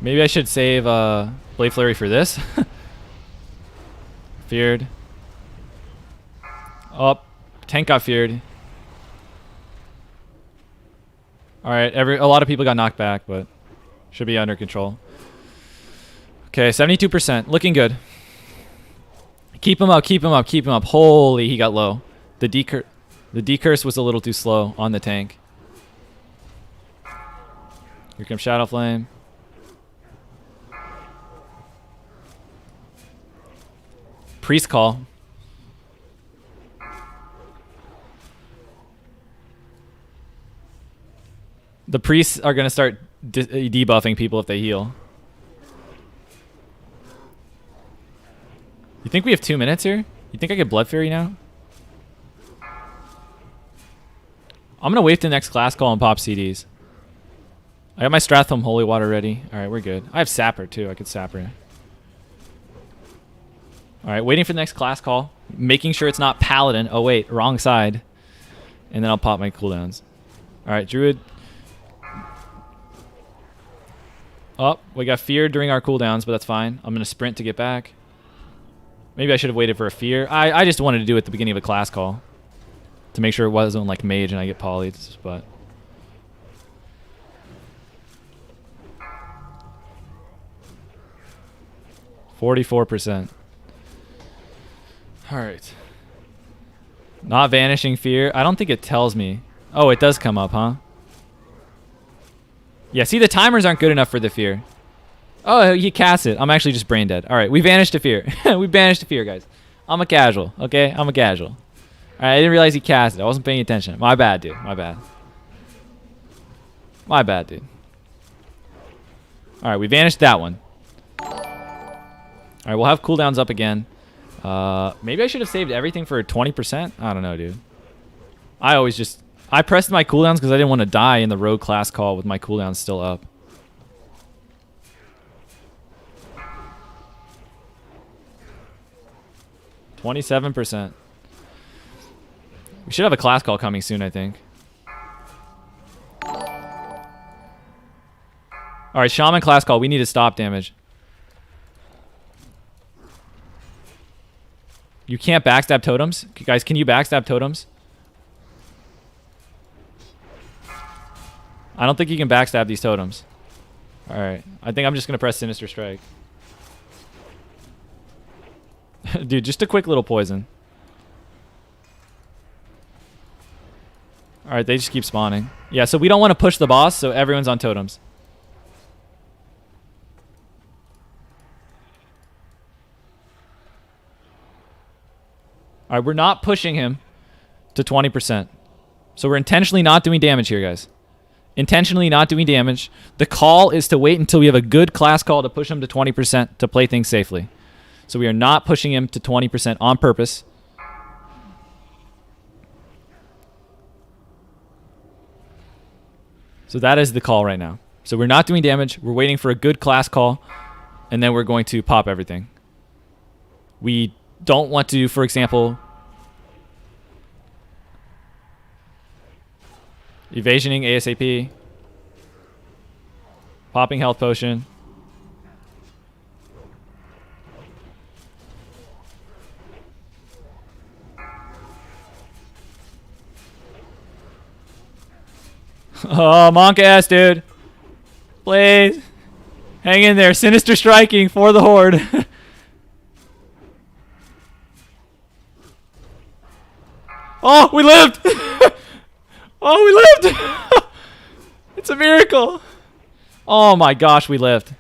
Speaker 1: Maybe I should save Blade Flurry for this. Feared. Oh, tank got feared. Alright, a lot of people got knocked back, but should be under control. Okay, 72%. Looking good. Keep him up, keep him up, keep him up. Holy, he got low. The decurse was a little too slow on the tank. Here comes Shadow Flame. Priest call. The priests are going to start debuffing people if they heal. You think we have 2 minutes here? You think I get Blood Fury now? I'm going to wait the next class call and pop CDs. I got my Stratham Holy Water ready. Alright, we're good. I have Sapper too. I could Sapper. Alright, waiting for the next class call. Making sure it's not Paladin. Oh wait, wrong side. And then I'll pop my cooldowns. Alright, Druid. Oh, we got feared during our cooldowns, but that's fine. I'm going to sprint to get back. Maybe I should have waited for a fear. I just wanted to do it at the beginning of a class call. To make sure it wasn't like mage and I get polyed, but... %. Alright. Not vanishing fear. I don't think it tells me. Oh, it does come up, huh? Yeah, see, the timers aren't good enough for the fear. Oh, he casts it. I'm actually just brain dead. All right, we vanished to fear. We banished to fear, guys. I'm a casual, okay? I'm a casual. All right, I didn't realize he cast it. I wasn't paying attention. My bad, dude. My bad. My bad, dude. All right, we vanished that one. All right, we'll have cooldowns up again. Maybe I should have saved everything for 20%. I don't know, dude. I pressed my cooldowns because I didn't want to die in the rogue class call with my cooldowns still up. %. We should have a class call coming soon, I think. Alright, Shaman class call. We need to stop damage. You can't backstab totems? Guys, can you backstab totems? I don't think you can backstab these totems. Alright. I think I'm just going to press Sinister Strike. Dude, just a quick little poison. Alright, they just keep spawning. Yeah, so we don't want to push the boss, so everyone's on totems. Alright, we're not pushing him to 20%. So we're intentionally not doing damage here, guys. Intentionally not doing damage. The call is to wait until we have a good class call to push him to 20% to play things safely. So we are not pushing him to 20% on purpose. So that is the call right now. So we're not doing damage. We're waiting for a good class call. And then we're going to pop everything. We don't want to, for example... Evasioning ASAP. Popping health potion. Oh, monk ass, dude. Please. Hang in there. Sinister striking for the Horde. Oh, we lived! Oh, we lived! It's a miracle. Oh my gosh, we lived.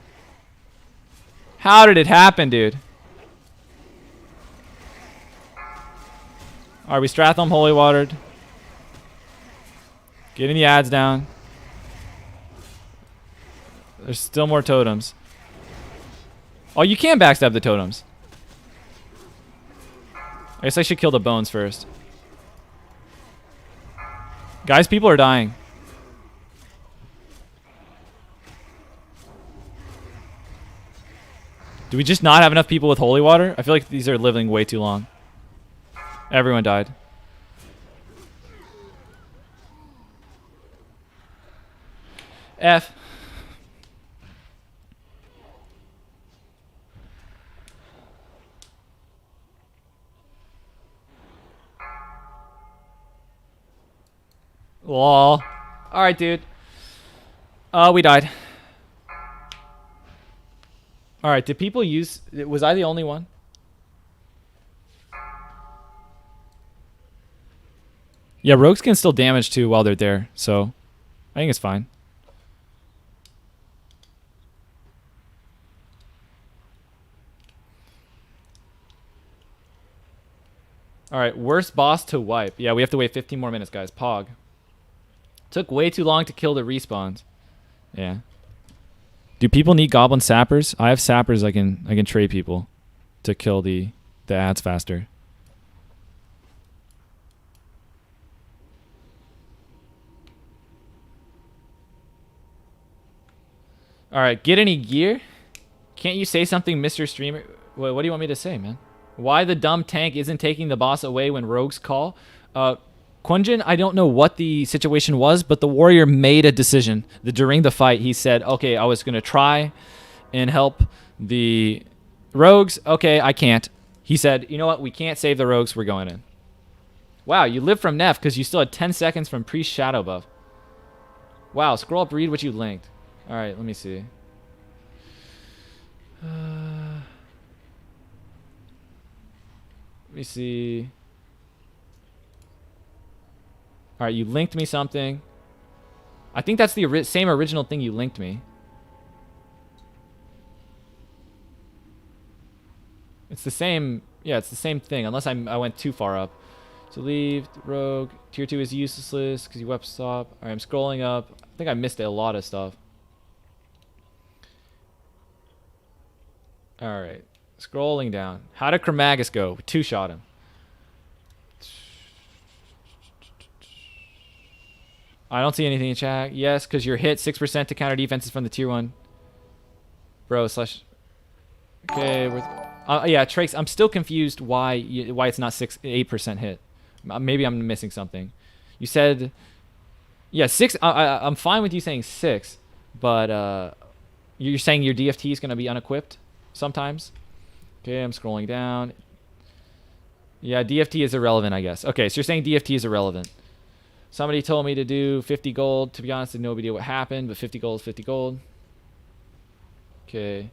Speaker 1: How did it happen, dude? Alright, we Stratham Holy Watered. Getting the ads down. There's still more totems. Oh, you can backstab the totems. I guess I should kill the bones first. Guys, people are dying. Do we just not have enough people with holy water? I feel like these are living way too long. Everyone died. F. Lol. Alright, dude. We died. Alright, did people use... Was I the only one? Yeah, rogues can still damage too while they're there, so... I think it's fine. Alright, worst boss to wipe. Yeah, we have to wait 15 more minutes, guys. Pog. Took way too long to kill the respawns. Yeah. Do people need goblin sappers? I have sappers I can trade people to kill the ads faster. Alright, get any gear? Can't you say something, Mr. Streamer? What do you want me to say, man? Why the dumb tank isn't taking the boss away when rogues call? Quinjin, I don't know what the situation was, but the warrior made a decision that during the fight he said, okay, I was going to try and help the rogues. Okay, I can't. He said, you know what? We can't save the rogues. We're going in. Wow, you lived from Neff because you still had 10 seconds from pre-shadow buff. Wow, scroll up, read what you linked. All right, let me see. Let me see. All right, you linked me something. I think that's the same original thing you linked me. It's the same. Yeah, it's the same thing, unless I went too far up. So leave, rogue. Tier 2 is useless because you weapon stop. All right, I'm scrolling up. I think I missed a lot of stuff. All right, scrolling down. How did Chromagus go? We two-shot him. I don't see anything in chat. Yes, because you're hit 6% to counter defenses from the tier 1. Bro, slash... Okay, yeah, Trace, I'm still confused why it's not 8% hit. Maybe I'm missing something. You said... Yeah, 6... I'm fine with you saying 6, but you're saying your DFT is going to be unequipped sometimes? Okay, I'm scrolling down. Yeah, DFT is irrelevant, I guess. Okay, so you're saying DFT is irrelevant. Somebody told me to do 50 gold. To be honest, I had no idea what happened, but 50 gold is 50 gold. Okay.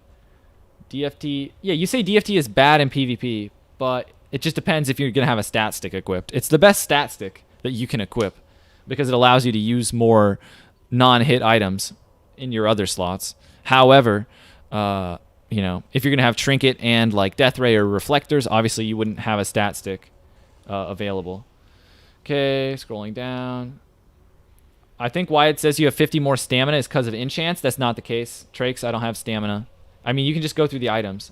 Speaker 1: DFT. Yeah, you say DFT is bad in PvP, but it just depends if you're going to have a stat stick equipped. It's the best stat stick that you can equip because it allows you to use more non-hit items in your other slots. However, you know, if you're going to have Trinket and like Death Ray or Reflectors, obviously you wouldn't have a stat stick available. Okay, scrolling down. I think why it says you have 50 more stamina is because of enchants. That's not the case. Trakes, I don't have stamina. I mean, you can just go through the items.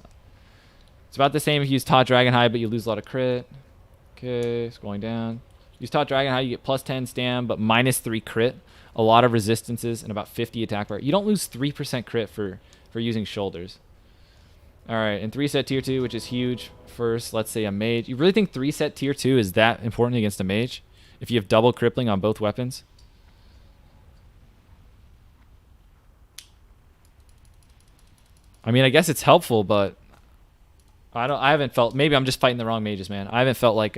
Speaker 1: It's about the same if you use Taught Dragonhide, but you lose a lot of crit. Okay, scrolling down. Use Taught Dragonhide, you get plus 10 stam, but minus 3 crit. A lot of resistances and about 50 attack power. You don't lose 3% crit for using shoulders. Alright, and 3-set tier 2, which is huge. First, let's say a mage. You really think 3-set tier 2 is that important against a mage? If you have double crippling on both weapons? I mean, I guess it's helpful, but I haven't felt... Maybe I'm just fighting the wrong mages, man. I haven't felt like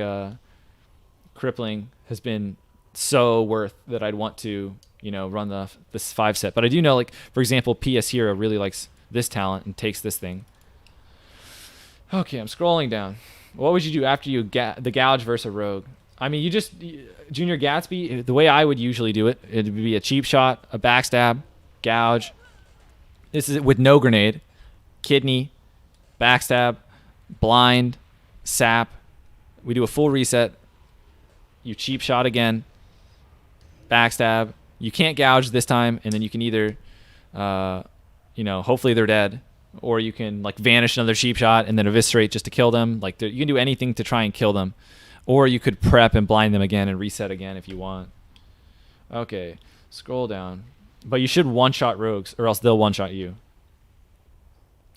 Speaker 1: crippling has been so worth that I'd want to you know, run this 5 set. But I do know, like, for example, PS Hero really likes this talent and takes this thing. Okay, I'm scrolling down. What would you do after you the gouge versus a rogue? I mean, Junior Gatsby, the way I would usually do it, it'd be a cheap shot, a backstab, gouge. This is with no grenade, kidney, backstab, blind, sap. We do a full reset. You cheap shot again, backstab. You can't gouge this time, and then you can either, you know, hopefully they're dead, or you can like vanish another cheap shot and then eviscerate just to kill them. Like you can do anything to try and kill them, or you could prep and blind them again and reset again if you want. Okay, scroll down. But you should one-shot rogues, or else they'll one-shot you.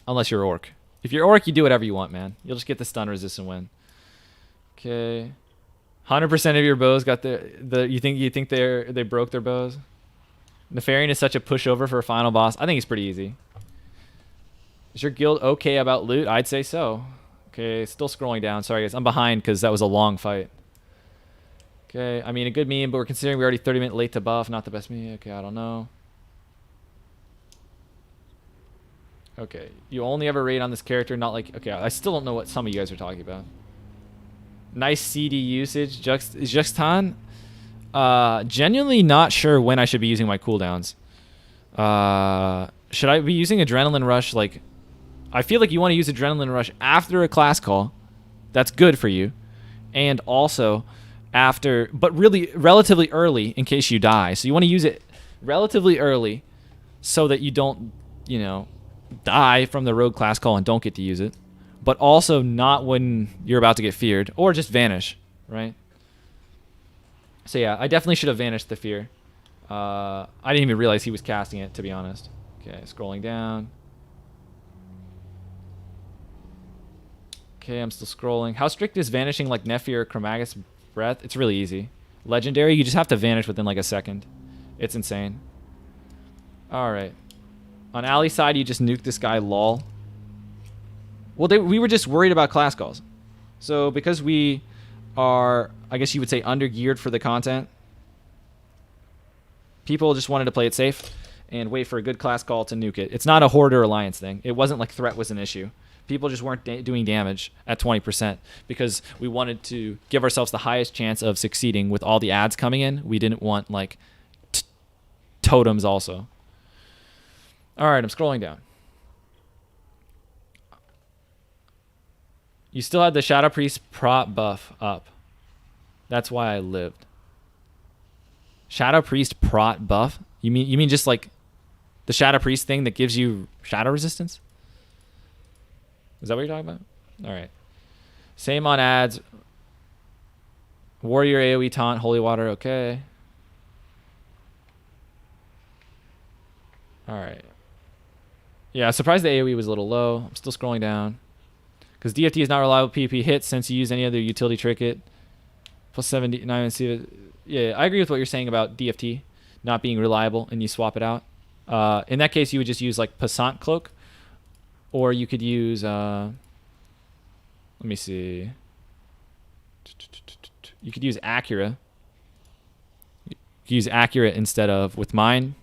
Speaker 1: Unless you're orc. If you're orc, you do whatever you want, man. You'll just get the stun resist and win. Okay. 100% of your bows got you think they broke their bows? Nefarian is such a pushover for a final boss. I think he's pretty easy. Is your guild okay about loot? I'd say so. Okay, still scrolling down. Sorry guys, I'm behind because that was a long fight. Okay, I mean a good meme, but we're considering we're already 30 minutes late to buff. Not the best meme. Okay, I don't know. Okay, you only ever raid on this character, not like... Okay, I still don't know what some of you guys are talking about. Nice CD usage. Juxtan? Genuinely not sure when I should be using my cooldowns. Should I be using Adrenaline Rush? Like, I feel like you want to use Adrenaline Rush after a class call. That's good for you. And also after... But really, relatively early in case you die. So you want to use it relatively early so that you don't, you know, die from the rogue class call and don't get to use it. But also not when you're about to get feared, or just vanish, right? So yeah, I definitely should have vanished the fear. I didn't even realize he was casting it, to be honest. Okay, scrolling down. Okay, I'm still scrolling. How strict is vanishing like Nephi or Chromagus Breath? It's really easy. Legendary, you just have to vanish within like a second. It's insane. Alright. On Ali's side, you just nuke this guy, lol. Well, we were just worried about class calls. So because we are, I guess you would say, under-geared for the content, people just wanted to play it safe and wait for a good class call to nuke it. It's not a Horde or Alliance thing. It wasn't like threat was an issue. People just weren't doing damage at 20% because we wanted to give ourselves the highest chance of succeeding with all the ads coming in. We didn't want, like, totems also. All right, I'm scrolling down. You still had the Shadow Priest prot buff up. That's why I lived. Shadow Priest prot buff? You mean just like the Shadow Priest thing that gives you shadow resistance? Is that what you're talking about? All right. Same on ads. Warrior AoE taunt, Holy Water, okay. All right. Yeah, surprised the AoE was a little low. I'm still scrolling down. Because DFT is not reliable PvP hit since you use any other utility trinket. Plus 79. Yeah, I agree with what you're saying about DFT not being reliable and you swap it out. In that case, you would just use like Passant Cloak. Or you could use... let me see. You could use Acura. You could use Accurate instead of... With mine.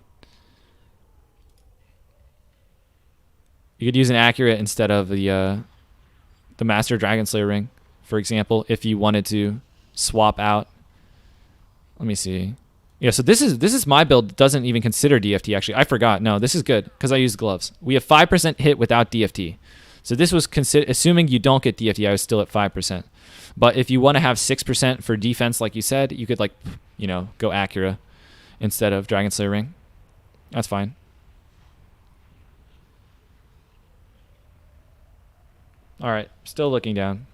Speaker 1: You could use an Accurate instead of the Master Dragon Slayer ring, for example, if you wanted to swap out. Let me see. Yeah, so this is my build. Doesn't even consider DFT, actually. I forgot. No, this is good because I used gloves. We have 5% hit without DFT. So this was assuming you don't get DFT, I was still at 5%. But if you want to have 6% for defense, like you said, you could, like, you know, go Acura instead of Dragon Slayer ring. That's fine. All right, still looking down.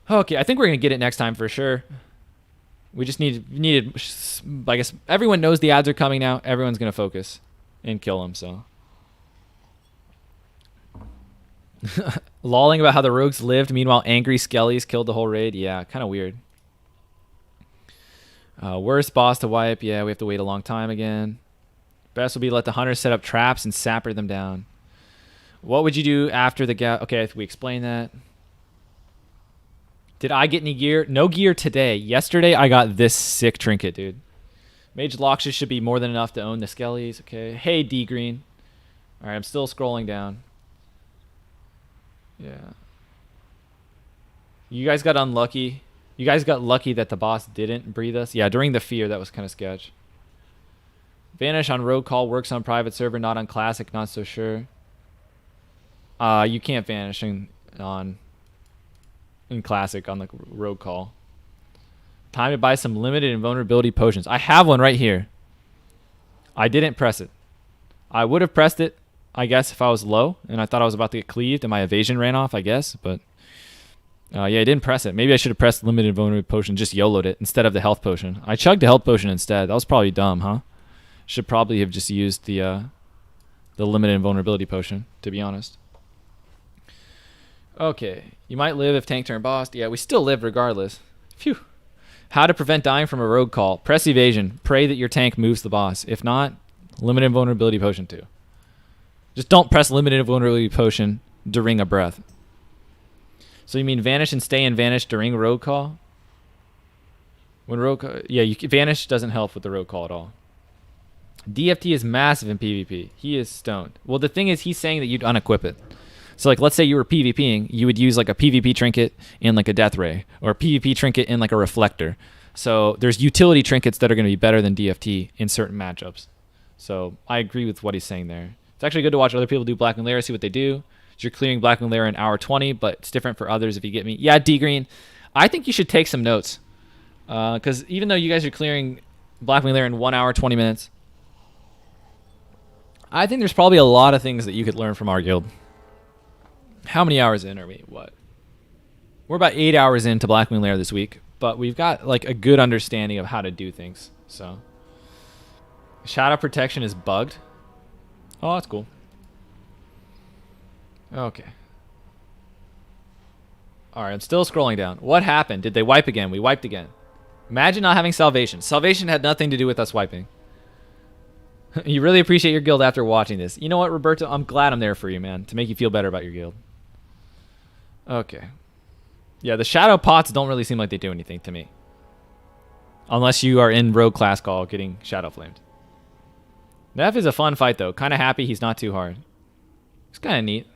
Speaker 1: Okay, I think we're going to get it next time for sure. We just needed, I guess, everyone knows the ads are coming now. Everyone's going to focus and kill them, so. Lolling about how the rogues lived, meanwhile angry skellies killed the whole raid. Yeah, kind of weird. Worst boss to wipe. Yeah, we have to wait a long time again. Best will be let the hunters set up traps and sapper them down. What would you do after the gap? Okay, we explained that. Did I get any gear? No gear today. Yesterday, I got this sick trinket, dude. Mage Loxus should be more than enough to own the Skellies. Okay. Hey, D Green. All right, I'm still scrolling down. Yeah. You guys got unlucky. You guys got lucky that the boss didn't breathe us. Yeah, during the fear, that was kind of sketch. Vanish on rogue call works on private server, not on classic. Not so sure. You can't vanish in classic on the rogue call. Time to buy some limited invulnerability potions. I have one right here. I didn't press it. I would have pressed it, I guess, if I was low and I thought I was about to get cleaved and my evasion ran off, I guess. But yeah, I didn't press it. Maybe I should have pressed limited invulnerability potion, just YOLO'd it instead of the health potion. I chugged the health potion instead. That was probably dumb, huh? Should probably have just used the limited invulnerability potion, to be honest. Okay, you might live if tank turn boss. Yeah, we still live regardless. Phew. How to prevent dying from a rogue call. Press evasion. Pray that your tank moves the boss. If not, limited invulnerability potion too. Just don't press limited invulnerability potion during a breath. So you mean vanish and stay and vanish during rogue call? When rogue call, yeah, vanish doesn't help with the rogue call at all. DFT is massive in PvP. He is stoned. Well, the thing is, he's saying that you'd unequip it. So, like, let's say you were PvPing, you would use, like, a PvP trinket in, like, a Death Ray, or a PvP trinket in, like, a Reflector. So, there's utility trinkets that are going to be better than DFT in certain matchups. So, I agree with what he's saying there. It's actually good to watch other people do Blackwing Lair, see what they do. So you're clearing Blackwing Lair in hour 20, but it's different for others if you get me. Yeah, D-Green, I think you should take some notes. Because even though you guys are clearing Blackwing Lair in 1 hour, 20 minutes, I think there's probably a lot of things that you could learn from our guild. How many hours in are we? What? We're about 8 hours into Blackwing Lair this week, but we've got like a good understanding of how to do things. So, shadow protection is bugged. Oh, that's cool. Okay. All right, I'm still scrolling down. What happened? Did they wipe again? We wiped again. Imagine not having salvation. Salvation had nothing to do with us wiping. You really appreciate your guild after watching this. You know what, Roberto? I'm glad I'm there for you, man, to make you feel better about your guild. Okay. Yeah, the shadow pots don't really seem like they do anything to me. Unless you are in rogue class call getting shadow flamed. Neff is a fun fight, though. Kind of happy he's not too hard. It's kind of neat.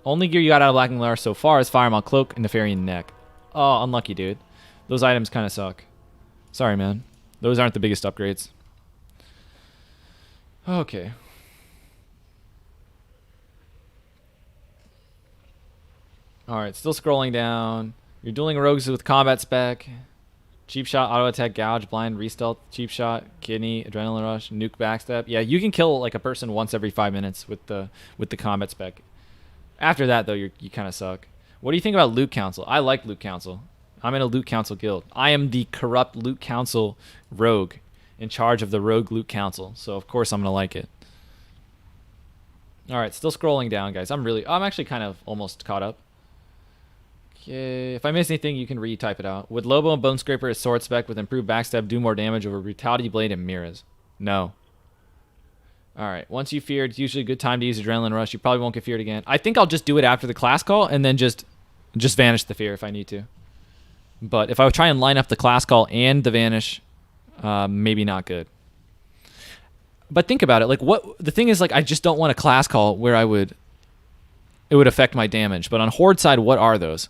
Speaker 1: Only gear you got out of Blackwing Lair so far is Firemaw Cloak and Nefarian Neck. Oh, unlucky, dude. Those items kind of suck. Sorry, man. Those aren't the biggest upgrades. Okay. Alright, still scrolling down. You're dueling rogues with combat spec. Cheap shot, auto attack, gouge, blind, restealth, cheap shot, kidney, adrenaline rush, nuke backstab. Yeah, you can kill like a person once every 5 minutes with the combat spec. After that though, you kind of suck. What do you think about Loot Council? I like Loot Council. I'm in a Loot Council guild. I am the corrupt Loot Council rogue in charge of the rogue Loot Council. So of course I'm gonna like it. Alright, still scrolling down, guys. I'm actually kind of almost caught up. Okay, if I miss anything, you can retype it out. Would Lobo and Bone Scraper as sword spec with improved backstab do more damage over Brutality Blade and Miras? No. Alright, once you feared, it's usually a good time to use Adrenaline Rush. You probably won't get feared again. I think I'll just do it after the class call and then just vanish the fear if I need to. But if I would try and line up the class call and the vanish, maybe not good. But think about it. Like, the thing is, like, I just don't want a class call where it would affect my damage. But on Horde side, what are those?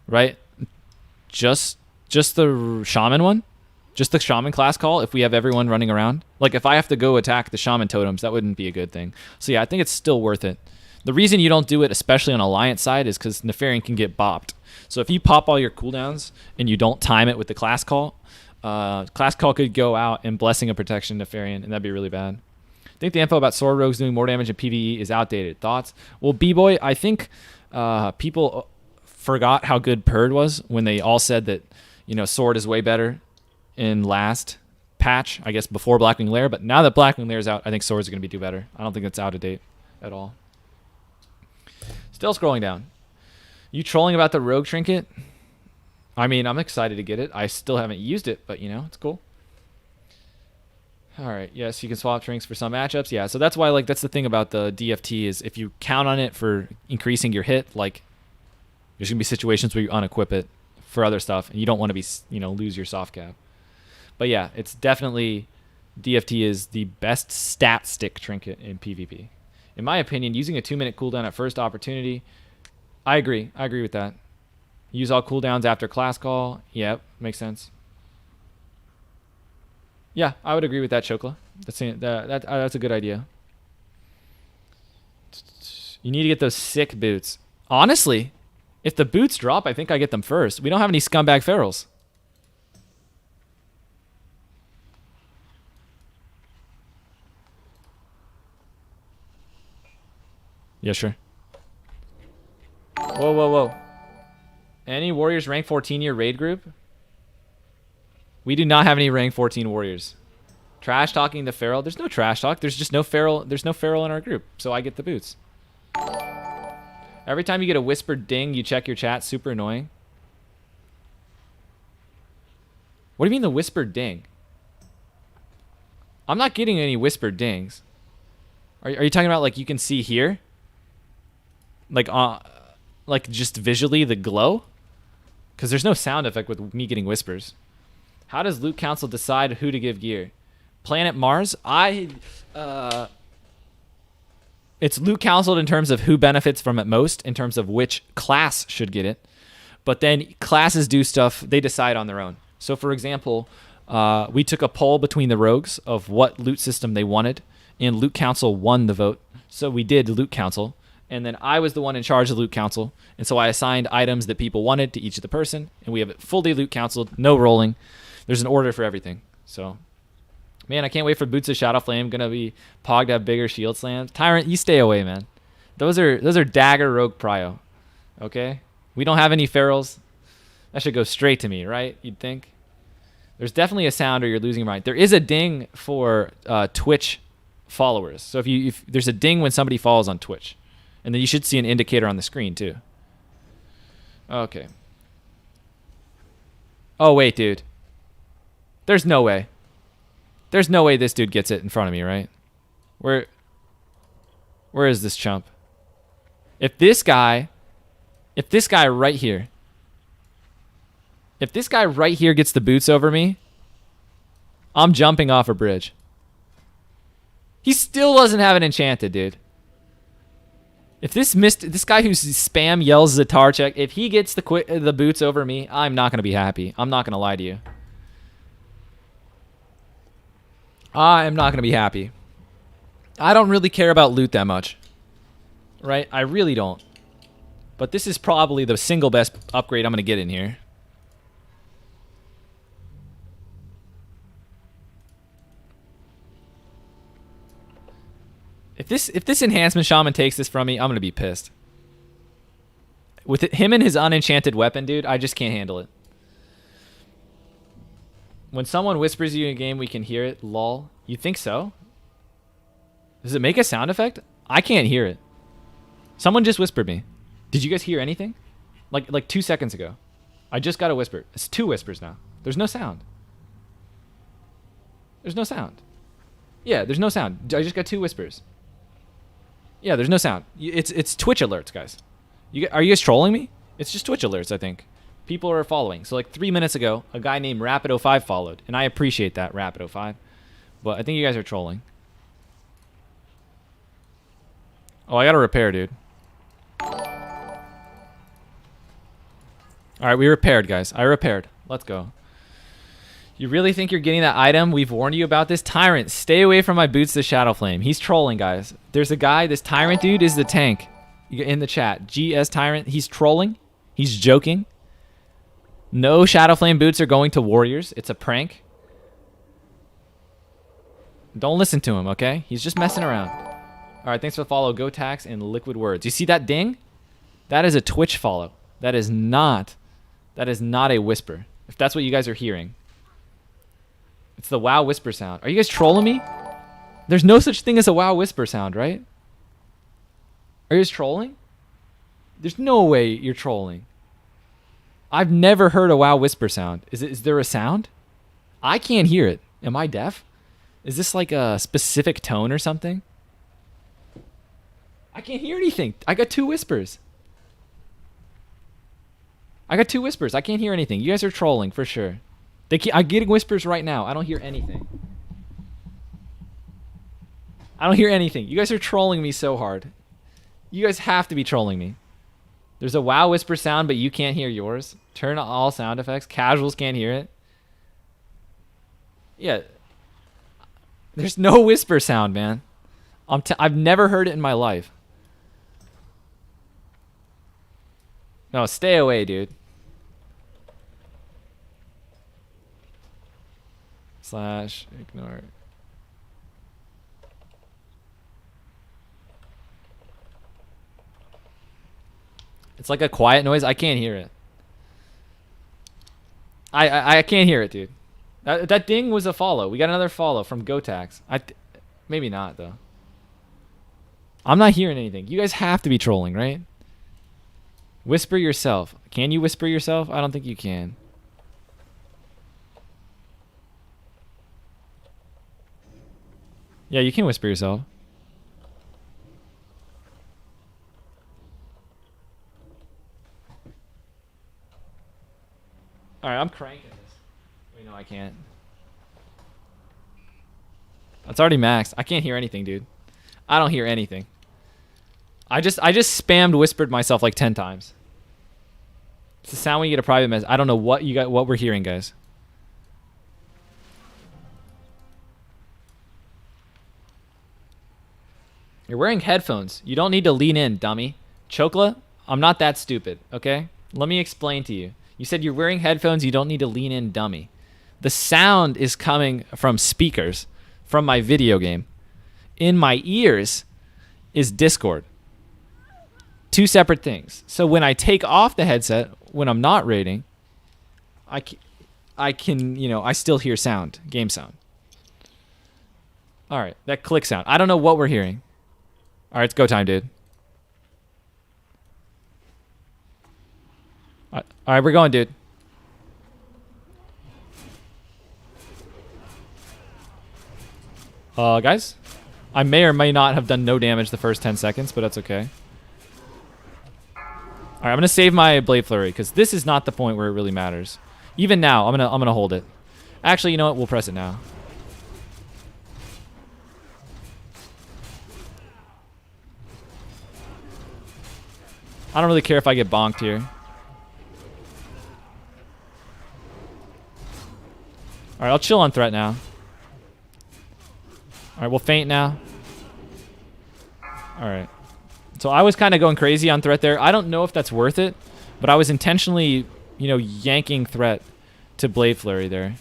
Speaker 1: Right? Just the Shaman one? Just the Shaman class call if we have everyone running around? Like, if I have to go attack the Shaman totems, that wouldn't be a good thing. So, yeah, I think it's still worth it. The reason you don't do it, especially on Alliance side, is because Nefarian can get bopped. So, if you pop all your cooldowns and you don't time it with the class call could go out and Blessing of Protection Nefarian, and that'd be really bad. I think the info about sword rogues doing more damage in PvE is outdated. Thoughts? Well, B-Boy, I think people forgot how good Purd was when they all said that, sword is way better in last patch, I guess before Blackwing Lair. But now that Blackwing Lair is out, I think swords are going to do better. I don't think it's out of date at all. Still scrolling down. You trolling about the rogue trinket? I mean, I'm excited to get it. I still haven't used it, but it's cool. All right, yes, you can swap trinks for some matchups. Yeah, so that's why, that's the thing about the DFT is if you count on it for increasing your hit, there's gonna be situations where you unequip it for other stuff, and you don't want to be, lose your soft cap. But yeah, it's definitely DFT is the best stat stick trinket in PvP. In my opinion, using a 2-minute cooldown at first opportunity, I agree. I agree with that. Use all cooldowns after class call. Yep, makes sense. Yeah, I would agree with that, Chokla. That's a good idea. You need to get those sick boots. Honestly, if the boots drop, I think I get them first. We don't have any scumbag ferals. Yeah, sure. Whoa, whoa, whoa. Any warriors rank 14 year raid group? We do not have any rank 14 warriors. Trash talking the feral. There's no trash talk. There's just no feral. There's no feral in our group. So I get the boots. Every time you get a whispered ding, you check your chat. Super annoying. What do you mean the whispered ding? I'm not getting any whispered dings. Are you talking about like you can see here? Like just visually the glow? Because there's no sound effect with me getting whispers. How does Loot Council decide who to give gear? Planet Mars? It's Loot Council in terms of who benefits from it most, in terms of which class should get it. But then classes do stuff, they decide on their own. So for example, we took a poll between the rogues of what loot system they wanted, and Loot Council won the vote. So we did Loot Council. And then I was the one in charge of Loot Council. And so I assigned items that people wanted to each of the person. And we have it fully Loot Counciled, no rolling. There's an order for everything. So, man, I can't wait for Boots of Shadowflame. Gonna be Pog to have bigger shield slams. Tyrant, you stay away, man. Those are Dagger Rogue Prio. Okay? We don't have any ferals. That should go straight to me, right? You'd think. There's definitely a sound or you're losing your mind. There is a ding for Twitch followers. So if there's a ding when somebody follows on Twitch. And then you should see an indicator on the screen, too. Okay. Oh, wait, dude. There's no way. There's no way this dude gets it in front of me, right? Where is this chump? If this guy right here gets the boots over me, I'm jumping off a bridge. He still doesn't have it enchanted, dude. If this guy who spam yells Zatar check, if he gets the boots over me, I'm not going to be happy. I'm not going to lie to you. I am not going to be happy. I don't really care about loot that much. Right? I really don't. But this is probably the single best upgrade I'm going to get in here. If this enhancement shaman takes this from me, I'm gonna be pissed. With him and his unenchanted weapon, dude, I just can't handle it. When someone whispers you in a game, we can hear it. Lol. You think so? Does it make a sound effect? I can't hear it. Someone just whispered me. Did you guys hear anything? Like 2 seconds ago. I just got a whisper. It's 2 whispers now. There's no sound. There's no sound. Yeah, there's no sound. I just got 2 whispers. Yeah, there's no sound. It's Twitch alerts, guys. Are you guys trolling me? It's just Twitch alerts, I think. People are following. So like 3 minutes ago, a guy named Rapido5 followed. And I appreciate that, Rapido5. But I think you guys are trolling. Oh, I got to repair, dude. Alright, we repaired, guys. I repaired. Let's go. You really think you're getting that item? We've warned you about this. Tyrant, stay away from my boots to Shadowflame. He's trolling, guys. There's a guy, this Tyrant dude is the tank. In the chat. GS Tyrant, he's trolling. He's joking. No Shadowflame boots are going to warriors. It's a prank. Don't listen to him, okay? He's just messing around. Alright, thanks for the follow. Go Tax and Liquid Words. You see that ding? That is a Twitch follow. That is not a whisper. If that's what you guys are hearing. It's the WoW whisper sound. Are you guys trolling me? There's no such thing as a WoW whisper sound, right? Are you guys trolling? There's no way you're trolling. I've never heard a WoW whisper sound. Is there a sound? I can't hear it. Am I deaf? Is this like a specific tone or something? I can't hear anything. I got 2 whispers. I can't hear anything. You guys are trolling for sure. I'm getting whispers right now. I don't hear anything. I don't hear anything. You guys are trolling me so hard. You guys have to be trolling me. There's a WoW whisper sound, but you can't hear yours. Turn on all sound effects. Casuals can't hear it. Yeah. There's no whisper sound, man. I've never heard it in my life. No, stay away, dude. / ignore. It's like a quiet noise. I can't hear it. I can't hear it, dude. That ding was a follow. We got another follow from Gotax. Maybe not though. I'm not hearing anything. You guys have to be trolling, right? Whisper yourself. Can you whisper yourself? I don't think you can. Yeah, you can whisper yourself. Alright, I'm cranking this. Wait, no, I can't. That's already maxed. I can't hear anything, dude. I don't hear anything. I just spammed whispered myself like 10 times. It's the sound when you get a private message. I don't know what we're hearing, guys. You're wearing headphones. You don't need to lean in, dummy. Chokla, I'm not that stupid, okay? Let me explain to you. You said you're wearing headphones. You don't need to lean in, dummy. The sound is coming from speakers from my video game. In my ears is Discord. Two separate things. So when I take off the headset, when I'm not raiding, I can, you know, I still hear sound, game sound. All right, that click sound. I don't know what we're hearing. All right, it's go time, dude. All right, we're going, dude. Guys, I may or may not have done no damage the first 10 seconds, but that's okay. All right, I'm gonna save my Blade Flurry because this is not the point where it really matters. Even now, I'm gonna hold it. Actually, you know what? We'll press it now. I don't really care if I get bonked here. All right, I'll chill on threat now. All right, we'll feint now. All right. So I was kind of going crazy on threat there. I don't know if that's worth it, but I was intentionally, you know, yanking threat to Blade Flurry there.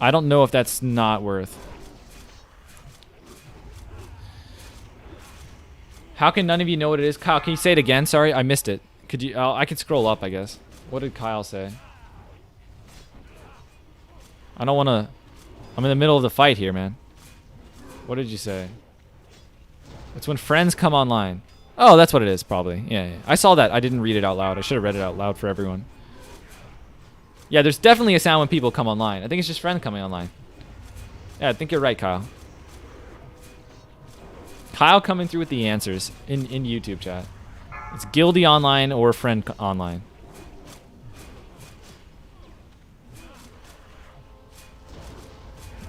Speaker 1: I don't know if that's not worth. How can none of you know what it is? Kyle, can you say it again? Sorry, I missed it. Could you? I can scroll up, I guess. What did Kyle say? I don't want to. I'm in the middle of the fight here, man. What did you say? It's when friends come online. Oh, that's what it is, probably. Yeah. I saw that. I didn't read it out loud. I should have read it out loud for everyone. Yeah, there's definitely a sound when people come online. I think it's just friends coming online. Yeah, I think you're right, Kyle. Kyle coming through with the answers in YouTube chat. It's Guildy online or friend online.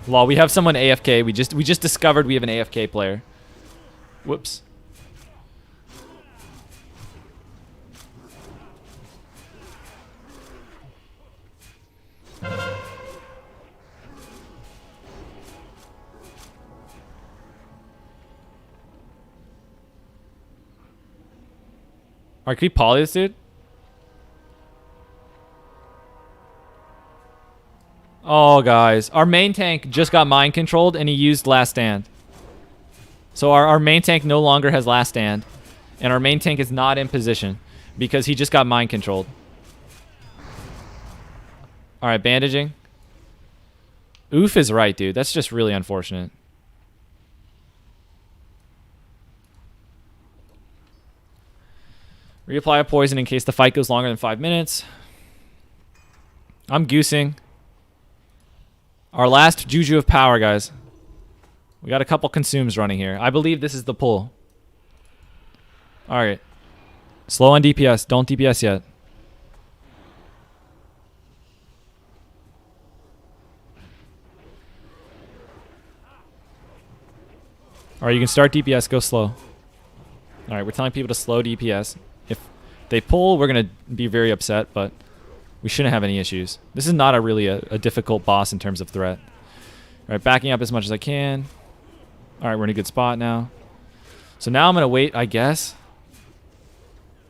Speaker 1: Lol, we have someone AFK. We just discovered we have an AFK player. Whoops. Alright, can we poly this dude? Oh, guys. Our main tank just got mind controlled and he used last stand. So our main tank no longer has last stand. And our main tank is not in position because he just got mind controlled. Alright, bandaging. Oof is right, dude. That's just really unfortunate. Reapply a poison in case the fight goes longer than 5 minutes. I'm goosing. Our last Juju of Power, guys. We got a couple consumes running here. I believe this is the pull. Alright. Slow on DPS. Don't DPS yet. Alright, you can start DPS. Go slow. Alright, we're telling people to slow DPS. If they pull, we're going to be very upset, but we shouldn't have any issues. This is not really a difficult boss in terms of threat. Alright, backing up as much as I can. Alright, we're in a good spot now. So now I'm going to wait, I guess,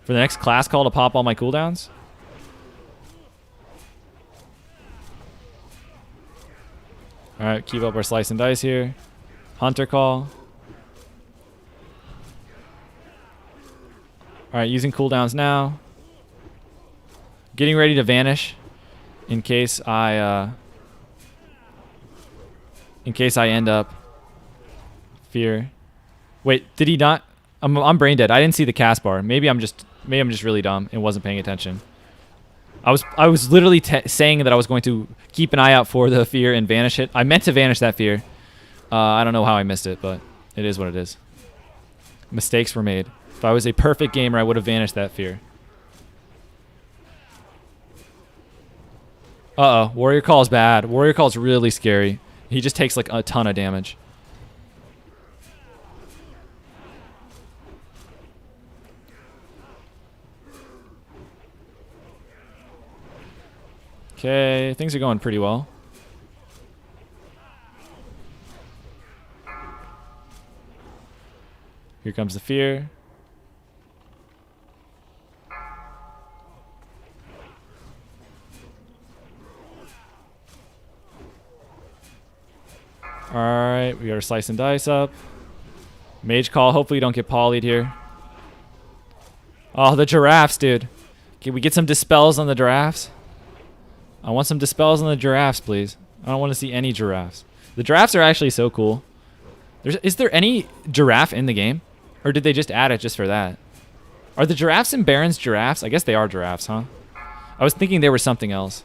Speaker 1: for the next class call to pop all my cooldowns. Alright, keep up our slice and dice here. Hunter call. Alright, using cooldowns now. Getting ready to vanish in case I end up fear. Wait, did he not? I'm brain dead. I didn't see the cast bar. Maybe I'm just really dumb and wasn't paying attention. I was literally saying that I was going to keep an eye out for the fear and vanish it. I meant to vanish that fear. I don't know how I missed it, but it is what it is. Mistakes were made. If I was a perfect gamer, I would have vanished that fear. Uh-oh. Warrior Call's bad. Warrior Call's really scary. He just takes like a ton of damage. Okay, things are going pretty well. Here comes the fear. Alright, we got our slice and dice up. Mage call, hopefully you don't get polyed here. Oh, the giraffes, dude. Can we get some dispels on the giraffes? I want some dispels on the giraffes, please. I don't want to see any giraffes. The giraffes are actually so cool. Is there any giraffe in the game? Or did they just add it just for that? Are the giraffes and barons giraffes? I guess they are giraffes, huh? I was thinking they were something else.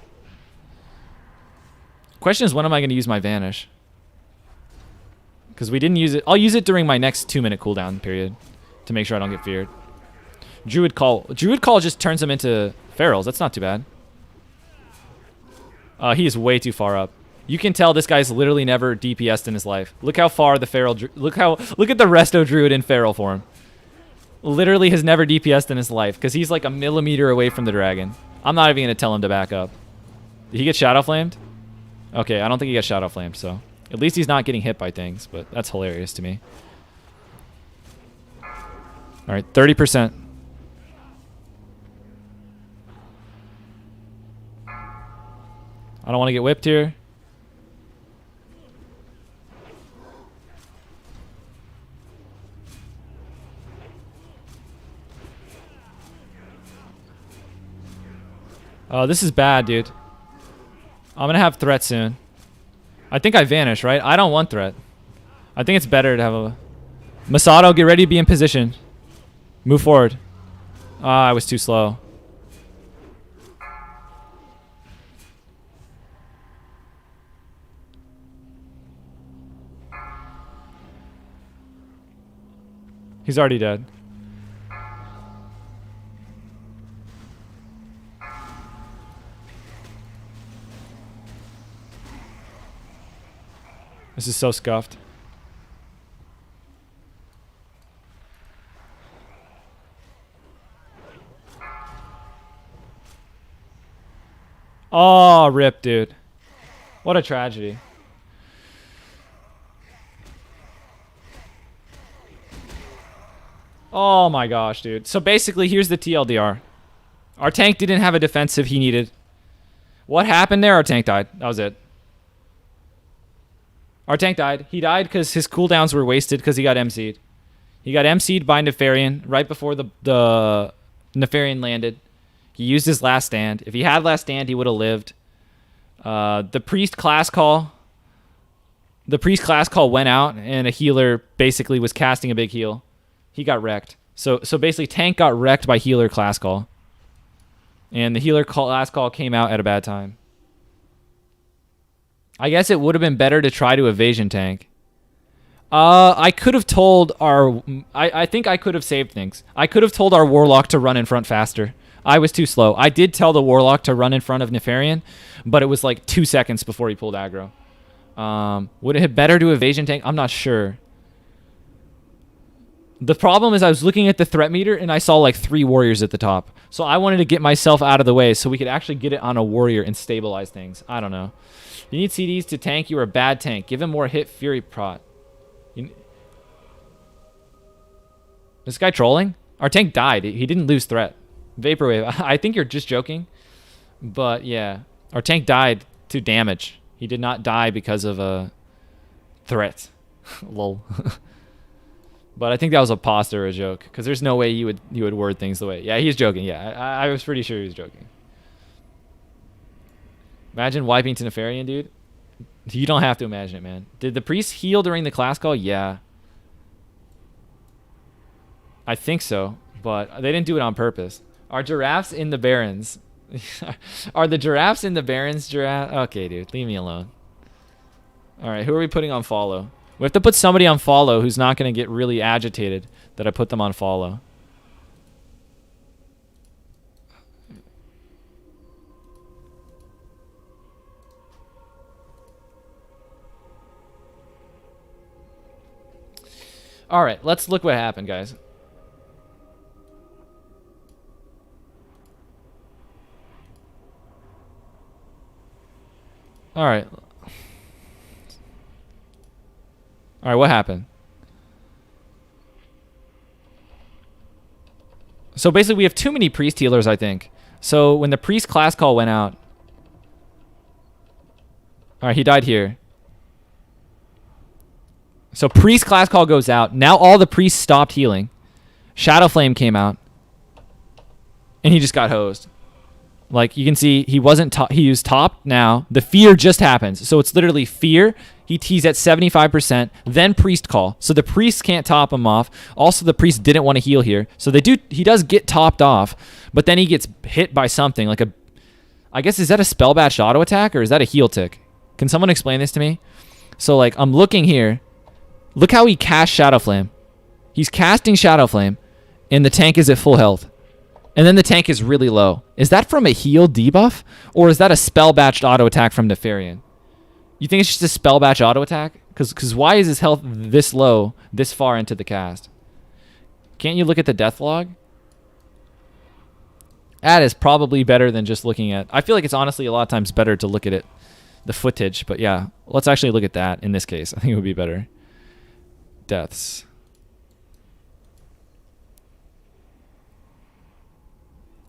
Speaker 1: Question is, when am I going to use my vanish? Because we didn't use it. I'll use it during my next 2-minute cooldown period to make sure I don't get feared. Druid Call. Druid Call just turns them into ferals. That's not too bad. He is way too far up. You can tell this guy's literally never DPS'd in his life. Look how far the feral... Look at the resto druid in feral form. Literally has never DPS'd in his life because he's like a millimeter away from the dragon. I'm not even going to tell him to back up. Did he get shadow flamed? Okay, I don't think he got shadow flamed, so... At least he's not getting hit by things, but that's hilarious to me. Alright, 30%. I don't want to get whipped here. Oh, this is bad, dude. I'm going to have threat soon. I think I vanish, right? I don't want threat. I think it's better to have a... Masato, get ready to be in position. Move forward. Ah, I was too slow. He's already dead. This is so scuffed. Oh, rip, dude. What a tragedy. Oh my gosh, dude. So basically, here's the TLDR. Our tank didn't have a defensive he needed. What happened there? Our tank died. That was it. Our tank died. He died because his cooldowns were wasted because he got MC'd. He got MC'd by Nefarian right before the Nefarian landed. He used his last stand. If he had last stand, he would have lived. The priest class call. The priest class call went out, and a healer basically was casting a big heal. He got wrecked. So basically, tank got wrecked by healer class call. And the healer class call came out at a bad time. I guess it would have been better to try to evasion tank. I could have told our... I think I could have saved things. I could have told our warlock to run in front faster. I was too slow. I did tell the warlock to run in front of Nefarian, but it was like 2 seconds before he pulled aggro. Would it have better to evasion tank? I'm not sure. The problem is I was looking at the threat meter and I saw like 3 warriors at the top. So I wanted to get myself out of the way so we could actually get it on a warrior and stabilize things. I don't know. You need CDs to tank. You are a bad tank. Give him more hit fury prot. This guy trolling? Our tank died. He didn't lose threat. Vaporwave. I think you're just joking. But yeah. Our tank died to damage. He did not die because of a threat. Lol. But I think that was a pasta or a joke. Because there's no way you would word things the way. Yeah, he's joking. Yeah, I was pretty sure he was joking. Imagine wiping to Nefarian, dude. You don't have to imagine it, man. Did the priest heal during the class call? Yeah. I think so. But they didn't do it on purpose. Are giraffes in the barrens? Are the giraffes in the barrens giraffe? Okay, dude. Leave me alone. Alright, who are we putting on follow? We have to put somebody on follow who's not going to get really agitated that I put them on follow. Alright, let's look what happened, guys. Alright. Alright, what happened? So basically we have too many priest healers, I think. So when the priest class call went out... Alright, he died here. So priest class call goes out. Now all the priests stopped healing. Shadow Flame came out. And he just got hosed. Like you can see he wasn't he used top now. The fear just happens. So it's literally fear. He's at 75%, then priest call. So the priest can't top him off. Also the priest didn't want to heal here. So he does get topped off, but then he gets hit by something like I guess is that a spell batched auto attack or is that a heal tick? Can someone explain this to me? So like I'm looking here. Look how he cast Shadow Flame. He's casting Shadow Flame and the tank is at full health. And then the tank is really low. Is that from a heal debuff? Or is that a spell batched auto attack from Nefarian? You think it's just a spell batch auto attack? Because why is his health this low, this far into the cast? Can't you look at the death log? That is probably better than just looking at... I feel like it's honestly a lot of times better to look at it, the footage. But yeah, let's actually look at that in this case. I think it would be better. Deaths.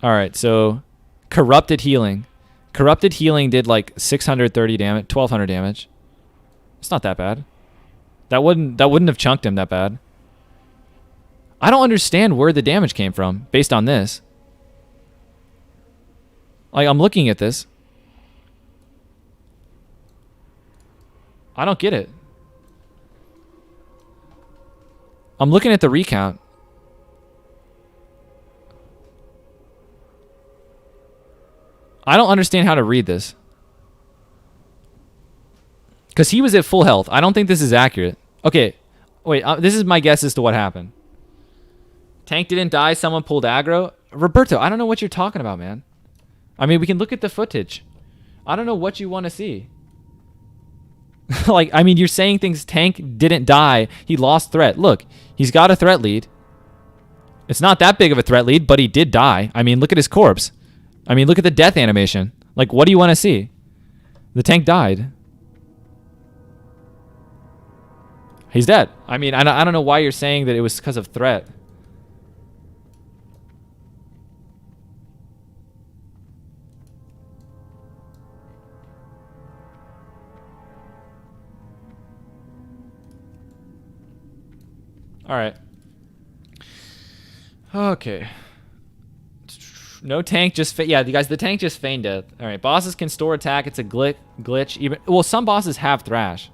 Speaker 1: Alright, so corrupted healing. Corrupted healing did like 630 damage, 1200 damage. It's not that bad. That wouldn't have chunked him that bad. I don't understand where the damage came from based on this. Like I'm looking at this. I don't get it. I'm looking at the recount. I don't understand how to read this. Because he was at full health. I don't think this is accurate. Okay. Wait, this is my guess as to what happened. Tank didn't die. Someone pulled aggro. Roberto, I don't know what you're talking about, man. I mean, we can look at the footage. I don't know what you want to see. Like, I mean, you're saying things. Tank didn't die. He lost threat. Look, he's got a threat lead. It's not that big of a threat lead, but he did die. I mean, look at his corpse. I mean, look at the death animation. Like, what do you want to see? The tank died. He's dead. I mean, I don't know why you're saying that it was because of threat. All right. Okay. No tank, just yeah, you guys. The tank just feigned death. All right, bosses can store attack. It's a glitch. Even well, some bosses have thrash.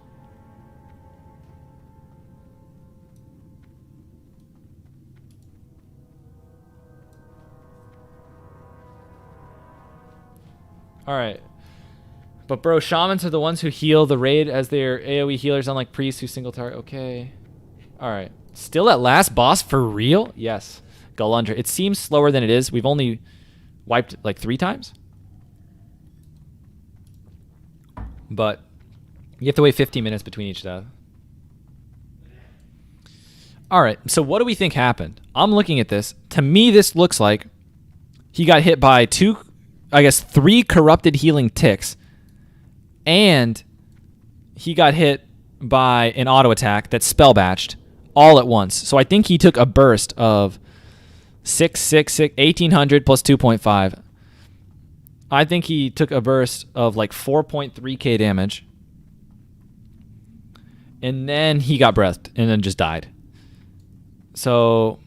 Speaker 1: All right, but bro, shamans are the ones who heal the raid as their AOE healers, unlike priests who single target. Okay. All right. Still at last boss for real? Yes. Galundra. It seems slower than it is. We've only wiped like 3 times. But you have to wait 15 minutes between each death. All right, so what do we think happened? I'm looking at this. To me, this looks like he got hit by 3 corrupted healing ticks, and he got hit by an auto attack that spell batched all at once. So I think he took a burst of 1800 plus 2.5. I think he took a burst of like 4.3k damage, and then he got breathed and then just died. So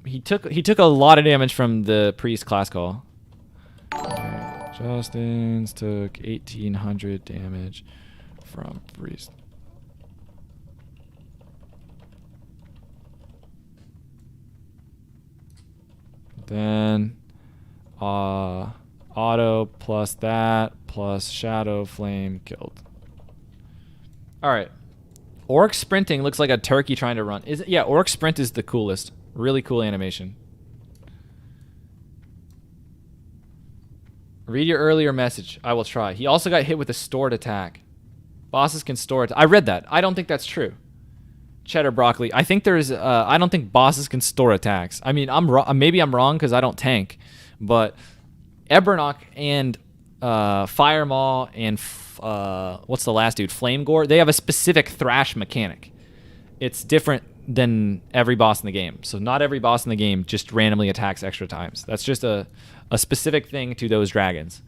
Speaker 1: he took a lot of damage from the priest class call. Justin's took 1800 damage from priest. Then auto plus that plus shadow flame killed. All right. Orc sprinting looks like a turkey trying to run. Yeah, orc sprint is the coolest. Really cool animation. Read your earlier message. I will try. He also got hit with a stored attack. Bosses can store it. I read that. I don't think that's true. Cheddar broccoli. I think there's. I don't think bosses can store attacks. I mean, maybe I'm wrong because I don't tank, but Ebernok and Fire Maw and what's the last dude? Flame Gore. They have a specific thrash mechanic. It's different than every boss in the game. So not every boss in the game just randomly attacks extra times. That's just a specific thing to those dragons.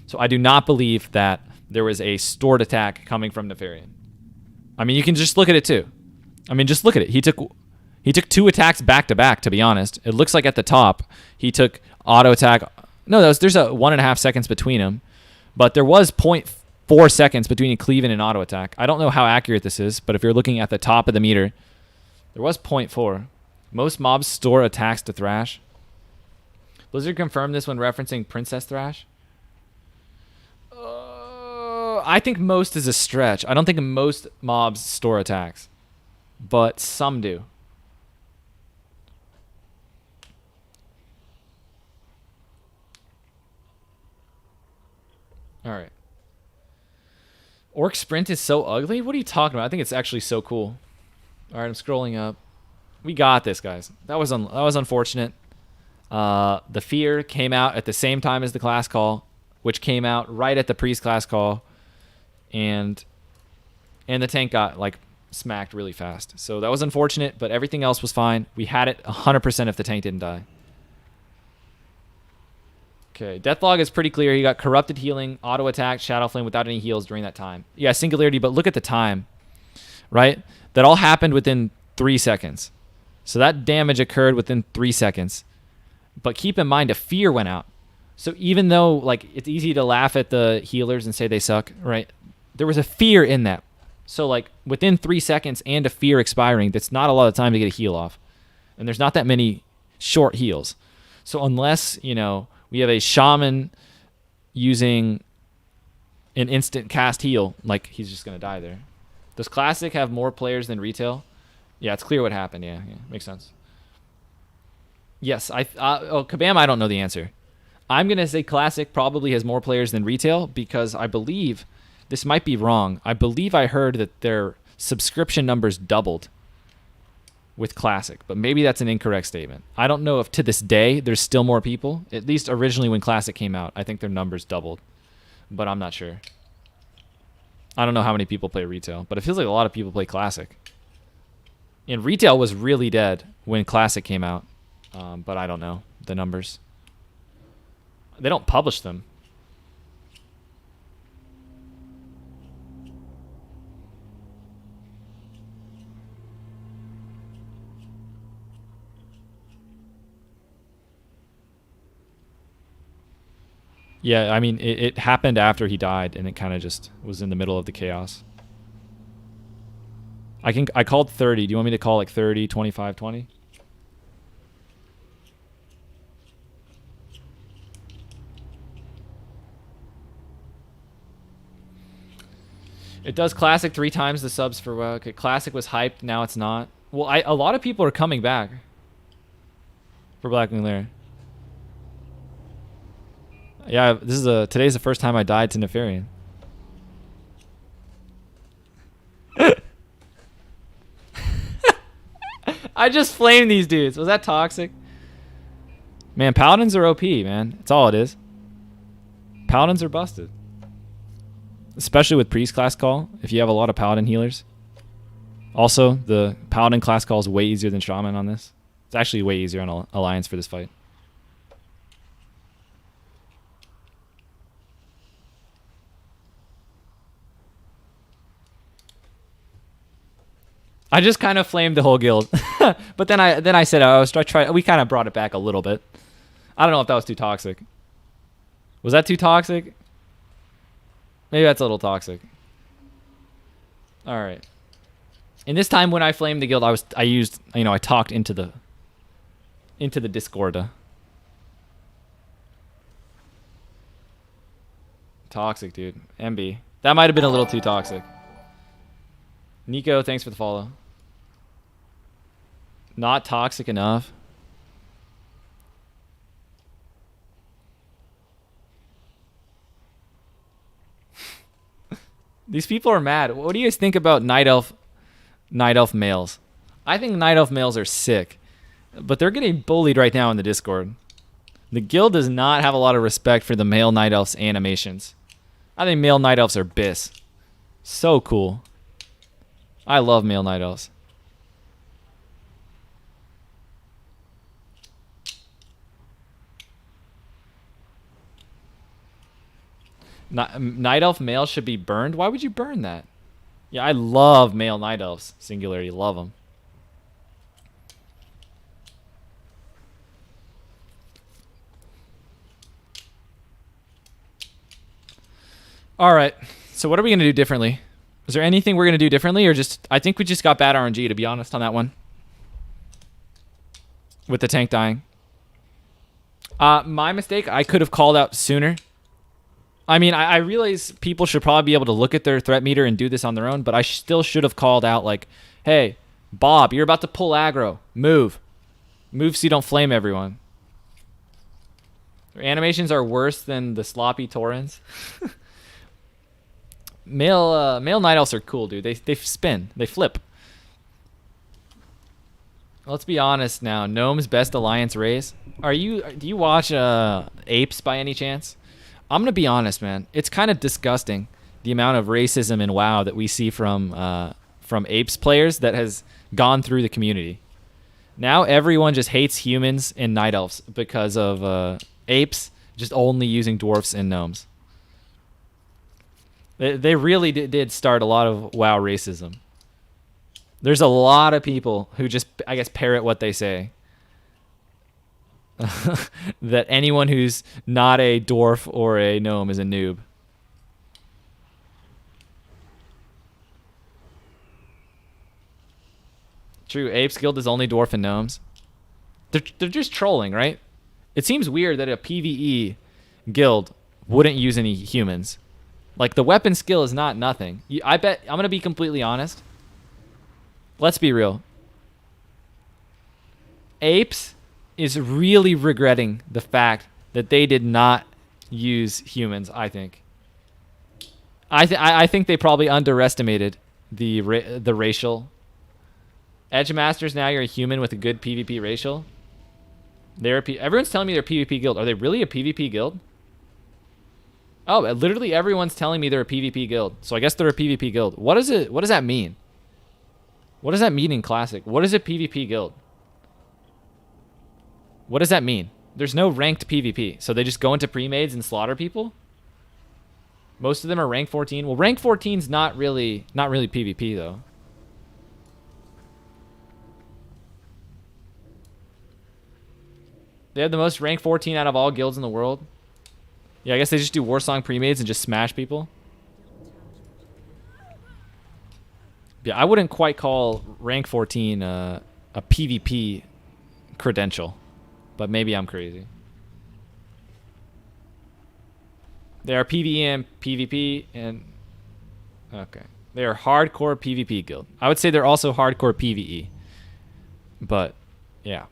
Speaker 1: So I do not believe that there was a stored attack coming from Nefarian. I mean, you can just look at it too. I mean, just look at it. He took 2 attacks back to back, to be honest. It looks like at the top he took auto attack. No, there's a 1.5 seconds between them, but there was 0.4 seconds between cleave and auto attack. I don't know how accurate this is, but if you're looking at the top of the meter, there was 0.4. Most mobs store attacks to thrash. Blizzard confirmed this when referencing Princess Thrash. I think most is a stretch. I don't think most mobs store attacks, but some do. All right. Orc sprint is so ugly? What are you talking about? I think it's actually so cool. All right, I'm scrolling up. We got this, guys. That was unfortunate. The fear came out at the same time as the class call, which came out right at the priest class call, and the tank got like smacked really fast. So that was unfortunate, but everything else was fine. We had it 100% if the tank didn't die. Okay, Deathlog is pretty clear. He got corrupted healing, auto attack, shadow flame without any heals during that time. Yeah, singularity, but look at the time, right? That all happened within 3 seconds. So that damage occurred within 3 seconds. But keep in mind, a fear went out. So even though like it's easy to laugh at the healers and say they suck, right? There was a fear in that. So like within 3 seconds and a fear expiring, that's not a lot of time to get a heal off. And there's not that many short heals. So unless, we have a shaman using an instant cast heal, like he's just going to die there. Does Classic have more players than Retail? Yeah, it's clear what happened. Yeah, makes sense. Yes, Kabam, I don't know the answer. I'm going to say Classic probably has more players than Retail because I believe, this might be wrong, I believe I heard that their subscription numbers doubled with Classic, but maybe that's an incorrect statement. I don't know if to this day there's still more people. At least originally when Classic came out, I think their numbers doubled, but I'm not sure. I don't know how many people play Retail, but it feels like a lot of people play Classic. And Retail was really dead when Classic came out, but I don't know the numbers. They don't publish them. Yeah, I mean, it happened after he died, and it kind of just was in the middle of the chaos. I called 30. Do you want me to call like 30, 25, 20? It does Classic 3 times the subs for WoW. Okay, Classic was hyped, now it's not. Well, a lot of people are coming back for Blackwing Lair. Yeah, today's the first time I died to Nefarian. I just flamed these dudes. Was that toxic? Man, paladins are OP, man. That's all it is. Paladins are busted. Especially with priest class call, if you have a lot of paladin healers. Also, the paladin class call is way easier than shaman on this. It's actually way easier on alliance for this fight. I just kind of flamed the whole guild. But then I said we kind of brought it back a little bit. I don't know if that was too toxic. Was that too toxic? Maybe that's a little toxic. All right. And this time when I flamed the guild, I talked into the Discord. Toxic, dude. MB. That might have been a little too toxic. Nico, thanks for the follow. Not toxic enough. These people are mad. What do you guys think about Night Elf males? I think Night Elf males are sick, but they're getting bullied right now in the Discord. The guild does not have a lot of respect for the male Night Elf's animations. I think male Night Elves are bis. So cool. I love male Night Elves. Night Elf male should be burned? Why would you burn that? Yeah, I love male Night Elves. Singularity, love them. All right. So what are we going to do differently? Is there anything we're going to do differently, or just... I think we just got bad RNG, to be honest, on that one. With the tank dying. My mistake, I could have called out sooner. I mean, I realize people should probably be able to look at their threat meter and do this on their own, but I still should have called out, like, hey, Bob, you're about to pull aggro. Move. Move so you don't flame everyone. Their animations are worse than the sloppy Taurens. Male Night Elves are cool, dude. They spin. They flip. Let's be honest now. Gnome's best alliance race. Do you watch Apes by any chance? I'm gonna be honest, man. It's kind of disgusting the amount of racism in WoW that we see from Apes players that has gone through the community. Now everyone just hates humans and Night Elves because of Apes just only using dwarfs and gnomes. They really did start a lot of WoW racism. There's a lot of people who just, I guess, parrot what they say. That anyone who's not a dwarf or a gnome is a noob. True, Apes Guild is only dwarf and gnomes. They're just trolling, right? It seems weird that a PvE guild wouldn't use any humans. Like, the weapon skill is not nothing. I bet, I'm going to be completely honest. Let's be real. Apes is really regretting the fact that they did not use humans, I think. I think they probably underestimated the racial. Edge Masters, now you're a human with a good PvP racial. Everyone's telling me they're a PvP guild. Are they really a PvP guild? Oh, literally everyone's telling me they're a PvP guild. So I guess they're a PvP guild. What does that mean? What does that mean in Classic? What is a PvP guild? What does that mean? There's no ranked PvP. So they just go into pre-mades and slaughter people? Most of them are rank 14. Well, rank 14's not really PvP though. They have the most rank 14 out of all guilds in the world. Yeah, I guess they just do Warsong pre-mades and just smash people. Yeah, I wouldn't quite call rank 14 a PvP credential. But maybe I'm crazy. They are PvE and PvP and... Okay. They are hardcore PvP guild. I would say they're also hardcore PvE. But, yeah.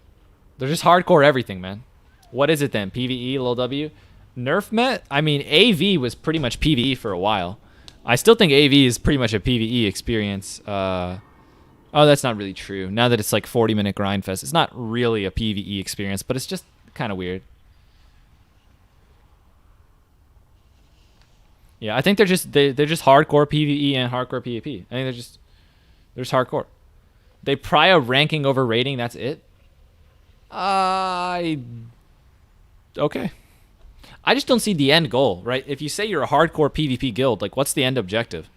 Speaker 1: They're just hardcore everything, man. What is it then? PvE, lil W? Nerf met? I mean, AV was pretty much PvE for a while. I still think AV is pretty much a PvE experience. I Oh, that's not really true. Now that it's like 40-minute grind fest, it's not really a PvE experience, but it's just kind of weird. Yeah, I think they're just hardcore PvE and hardcore PvP. I think they're just hardcore. They prio ranking over rating. That's it. Okay. I just don't see the end goal, right? If you say you're a hardcore PvP guild, like what's the end objective?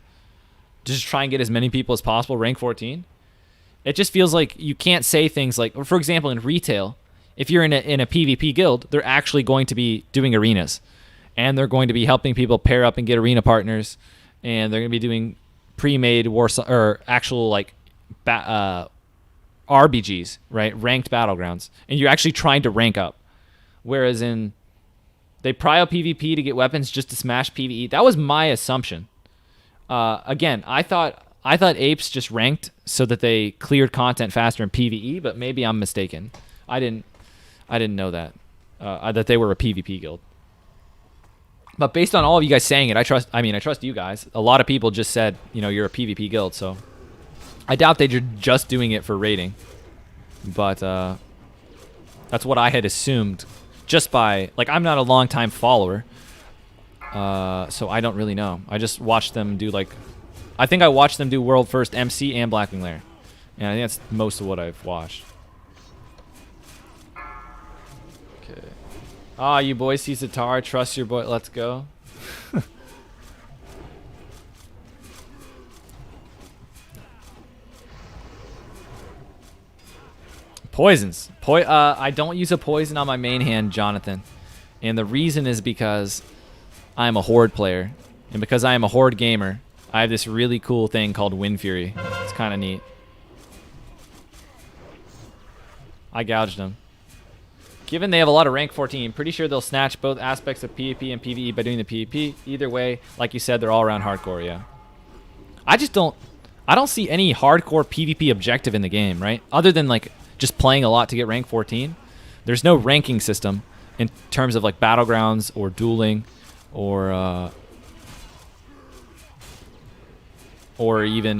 Speaker 1: Just try and get as many people as possible, rank 14. It just feels like you can't say things like, for example, in retail, if you're in a PvP guild, they're actually going to be doing arenas, and they're going to be helping people pair up and get arena partners, and they're going to be doing pre-made or actual like RBGs, right? Ranked battlegrounds, and you're actually trying to rank up. Whereas they prio PvP to get weapons just to smash PvE. That was my assumption. Again, I thought apes just ranked so that they cleared content faster in PvE, but maybe I'm mistaken. I didn't know that that they were a PvP guild. But based on all of you guys saying it, I trust you guys. A lot of people just said, you're a PvP guild, so I doubt they're just doing it for rating. But that's what I had assumed just by, like, I'm not a long-time follower, so I don't really know. I just watched them do, like, I think I watched them do World First MC and Blackwing Lair. And I think that's most of what I've watched. Okay. Ah, you boys see Zatar. Trust your boy. Let's go. Poisons. I don't use a poison on my main hand, Jonathan. And the reason is because I'm a Horde player. And because I am a Horde gamer, I have this really cool thing called Wind Fury. It's kind of neat. I gouged them. Given they have a lot of rank 14, I'm pretty sure they'll snatch both aspects of PvP and PvE by doing the PvP. Either way, like you said, they're all around hardcore, yeah. I don't see any hardcore PvP objective in the game, right? Other than like just playing a lot to get rank 14. There's no ranking system in terms of like battlegrounds or dueling or even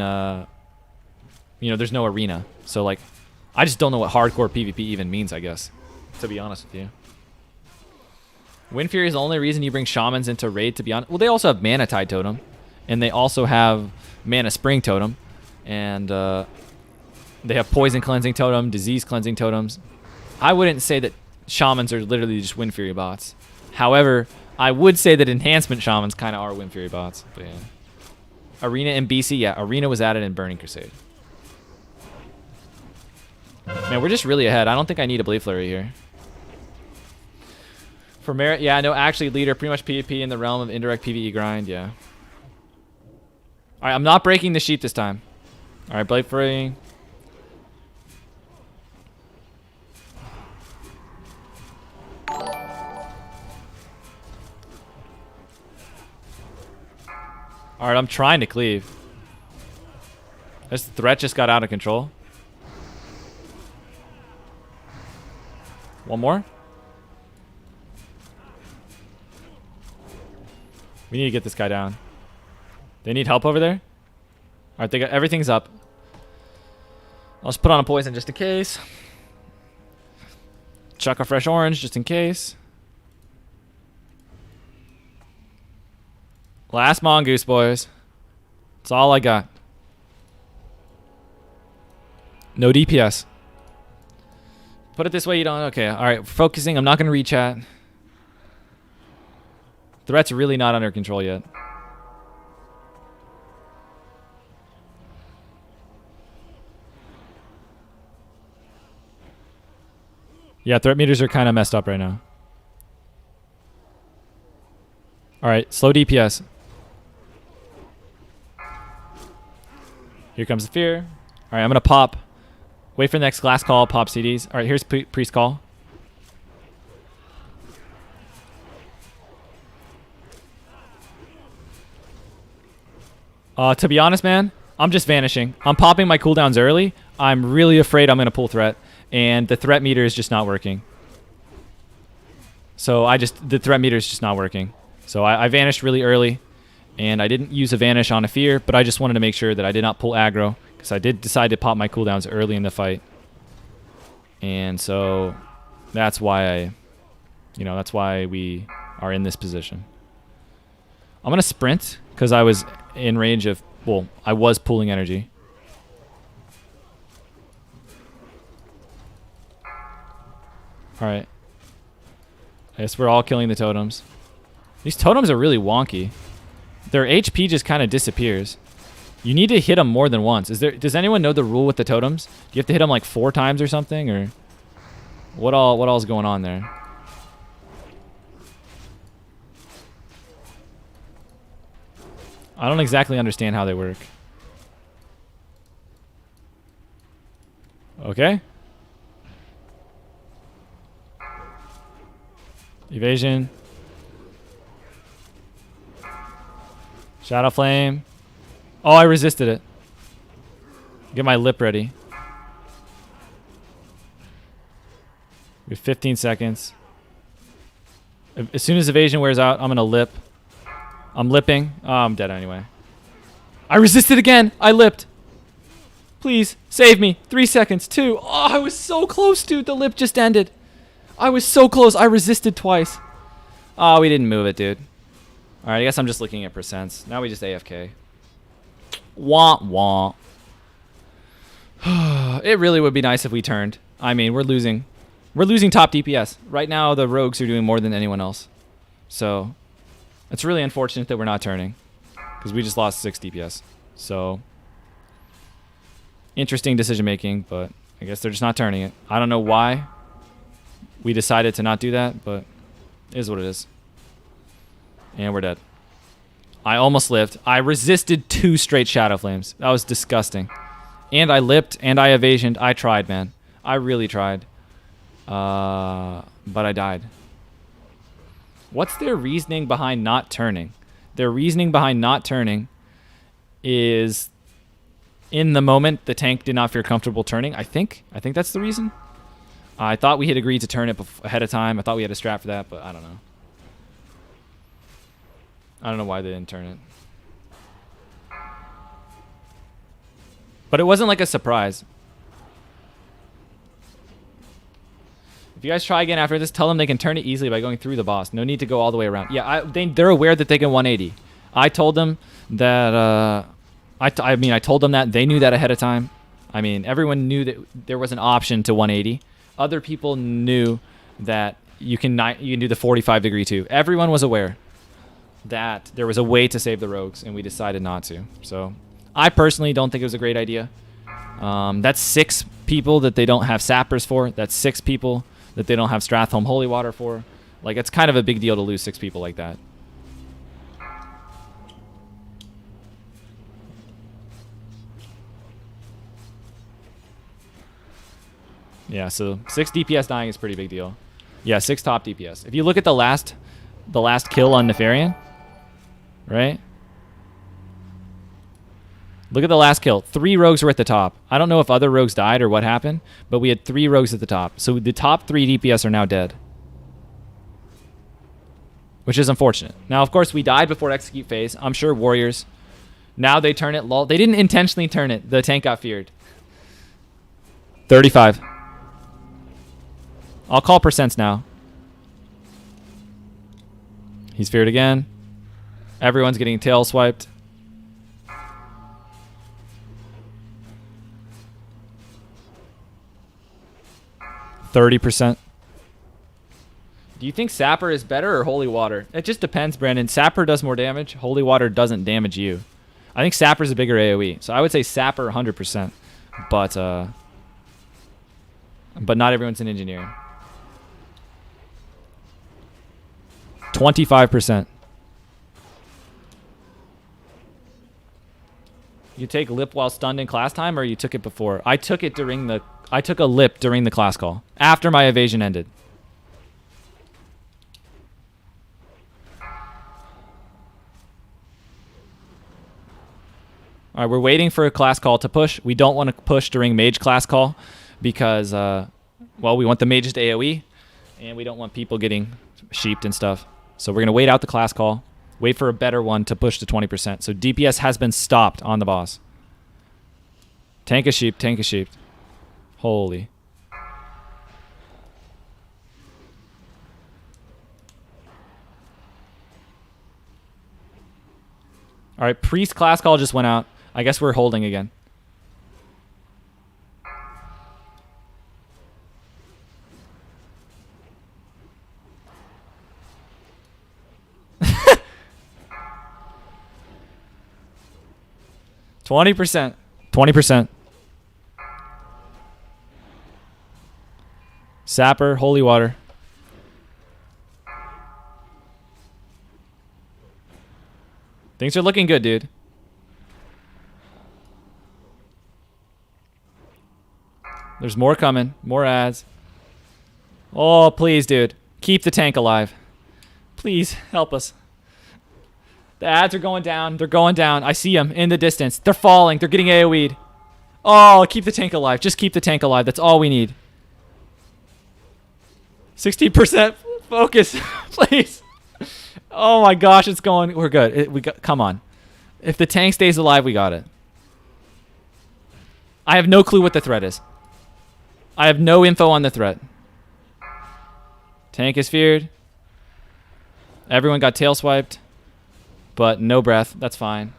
Speaker 1: there's no arena. So like I just don't know what hardcore PvP even means, I guess, to be honest with you. Wind Fury is the only reason you bring shamans into raid, to be honest. Well, they also have Mana Tide Totem, and they also have Mana Spring Totem, and they have Poison Cleansing Totem, Disease Cleansing Totems. I wouldn't say that shamans are literally just Wind Fury bots. However, I would say that enhancement shamans kind of are Wind Fury bots. But yeah. Arena in BC, yeah. Arena was added in Burning Crusade. Man, we're just really ahead. I don't think I need a Blade Flurry here. For merit, yeah, no, actually, leader, pretty much PvP in the realm of indirect PvE grind, yeah. Alright, I'm not breaking the sheep this time. Alright, Blade Flurry. Alright, I'm trying to cleave. This threat just got out of control. One more. We need to get this guy down. They need help over there? Alright, they got everything's up. I'll just put on a poison just in case. Chuck a fresh orange just in case. Last mongoose, boys. That's all I got. No DPS. Put it this way, you don't... Okay, alright, focusing. I'm not going to rechat. Threat's really not under control yet. Yeah, threat meters are kind of messed up right now. Alright, slow DPS. Here comes the fear. Alright, I'm going to pop. Wait for the next glass call, pop CDs. Alright, here's priest call. To be honest, man, I'm just vanishing. I'm popping my cooldowns early. I'm really afraid I'm going to pull threat. And the threat meter is just not working. So the threat meter is just not working. So I vanished really early. And I didn't use a vanish on a fear, but I just wanted to make sure that I did not pull aggro because I did decide to pop my cooldowns early in the fight, and so that's why that's why we are in this position. I'm gonna sprint because I was in range of, well, I was pooling energy. All right. I guess we're all killing the totems. These totems are really wonky. Their HP just kind of disappears. You need to hit them more than once. Does anyone know the rule with the totems? Do you have to hit them like 4 times or something, or what all is going on there? I don't exactly understand how they work. Okay. Evasion. Shadow Flame. Oh, I resisted it. Get my lip ready. We have 15 seconds. As soon as evasion wears out, I'm going to lip. I'm lipping. Oh, I'm dead anyway. I resisted again. I lipped. Please, save me. 3 seconds. 2. Oh, I was so close, dude. The lip just ended. I was so close. I resisted twice. Oh, we didn't move it, dude. All right, I guess I'm just looking at percents. Now we just AFK. Wah, wah. It really would be nice if we turned. I mean, we're losing. We're losing top DPS. Right now, the rogues are doing more than anyone else. So, it's really unfortunate that we're not turning, because we just lost 6 DPS. So, interesting decision making, but I guess they're just not turning it. I don't know why we decided to not do that, but it is what it is. And we're dead. I almost lived. I resisted 2 straight Shadow Flames. That was disgusting. And I lipped and I evasioned. I tried, man. I really tried. But I died. What's their reasoning behind not turning? Their reasoning behind not turning is, in the moment, the tank did not feel comfortable turning. I think that's the reason. I thought we had agreed to turn it ahead of time. I thought we had a strat for that, but I don't know. I don't know why they didn't turn it. But it wasn't like a surprise. If you guys try again after this, tell them they can turn it easily by going through the boss. No need to go all the way around. Yeah, they're aware that they can 180. I told them that... I told them that. They knew that ahead of time. I mean, everyone knew that there was an option to 180. Other people knew that you can do the 45 degree too. Everyone was aware that there was a way to save the rogues, and we decided not to. So I personally don't think it was a great idea. That's 6 people that they don't have sappers for. That's 6 people that they don't have Stratholme Holy Water for. Like, it's kind of a big deal to lose 6 people like that. Yeah, so 6 DPS dying is a pretty big deal. Yeah, 6 top DPS. If you look at the last kill on Nefarian, right? Look at the last kill. 3 rogues were at the top. I don't know if other rogues died or what happened, but we had 3 rogues at the top. So the top 3 DPS are now dead, which is unfortunate. Now, of course, we died before execute phase. I'm sure warriors. Now they turn it. Lol. They didn't intentionally turn it. The tank got feared. 35. I'll call percents now. He's feared again. Everyone's getting tail swiped. 30%. Do you think Sapper is better or Holy Water? It just depends, Brandon. Sapper does more damage. Holy Water doesn't damage you. I think Sapper's a bigger AoE. So I would say Sapper 100%. But not everyone's an engineer. 25%. You take lip while stunned in class time, or you took it before? I took it during the... I took a lip during the class call, after my evasion ended. All right, we're waiting for a class call to push. We don't want to push during mage class call because, well, we want the mages to AoE, and we don't want people getting sheeped and stuff. So we're going to wait out the class call, wait for a better one to push to 20%. So DPS has been stopped on the boss. Tank a sheep, tank a sheep. Holy. Alright, priest class call just went out. I guess we're holding again. %. 20%. Sapper, holy water. Things are looking good, dude. There's more coming. More ads. Oh, please, dude. Keep the tank alive. Please, help us. The ads are going down. They're going down. I see them in the distance. They're falling. They're getting AoE'd. Oh, keep the tank alive. Just keep the tank alive. That's all we need. 16% focus, please. Oh my gosh, it's going. We're good. Come on. If the tank stays alive, we got it. I have no clue what the threat is. I have no info on the threat. Tank is feared. Everyone got tail swiped, but no breath. That's fine.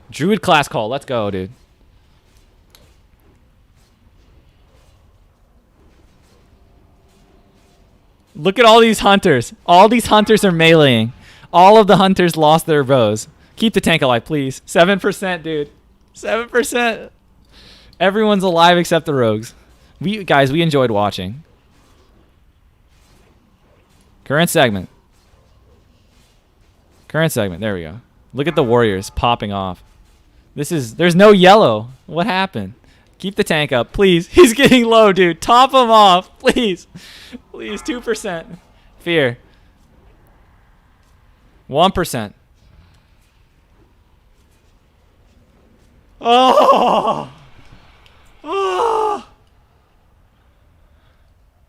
Speaker 1: Druid class call. Let's go, dude. Look at all these hunters. All these hunters are meleeing. All of the hunters lost their bows. Keep the tank alive, please. 7%, dude. 7%. Everyone's alive except the rogues. Guys, we enjoyed watching. Current segment. Current segment. There we go. Look at the warriors popping off. There's no yellow. What happened? Keep the tank up, please. He's getting low, dude. Top him off, please. Please, 2%. Fear. 1%. Oh! Oh!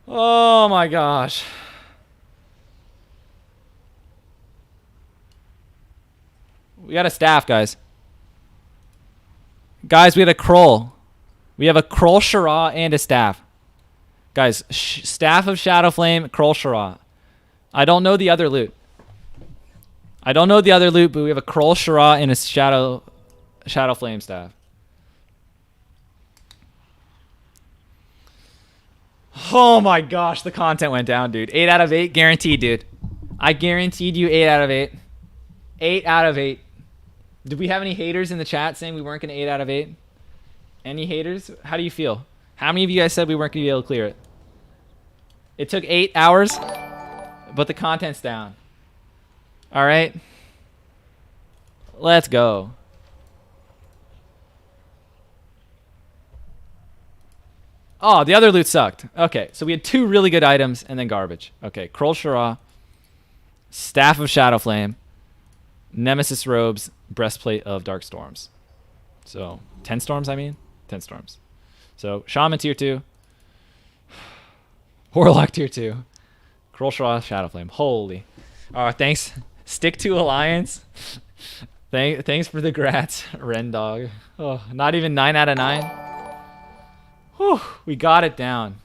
Speaker 1: Oh my gosh. We got a staff, guys. Guys, we had a Kroll. We have a Kroll Shara and a staff. Guys, staff of Shadowflame, Kroll Shara. I don't know the other loot. I don't know the other loot, but we have a Kroll Shara and a Shadowflame staff. Oh my gosh, the content went down, dude. 8 out of 8, guaranteed, dude. I guaranteed you 8 out of 8. 8 out of 8. Did we have any haters in the chat saying we weren't going to 8 out of 8? Any haters? How do you feel? How many of you guys said we weren't going to be able to clear it? It took 8 hours, but the content's down. All right. Let's go. Oh, the other loot sucked. Okay, so we had 2 really good items and then garbage. Okay, Kroll Shara, Staff of Shadowflame, Nemesis Robes, Breastplate of Dark Storms. So, 10 storms, I mean? 10 storms. So, Shaman tier 2. Warlock tier 2. Kroll Shara, Shadowflame. Holy. Thanks. Stick to Alliance. Thanks for the grats, Rendog. Oh, not even 9 out of 9. Whew, we got it down.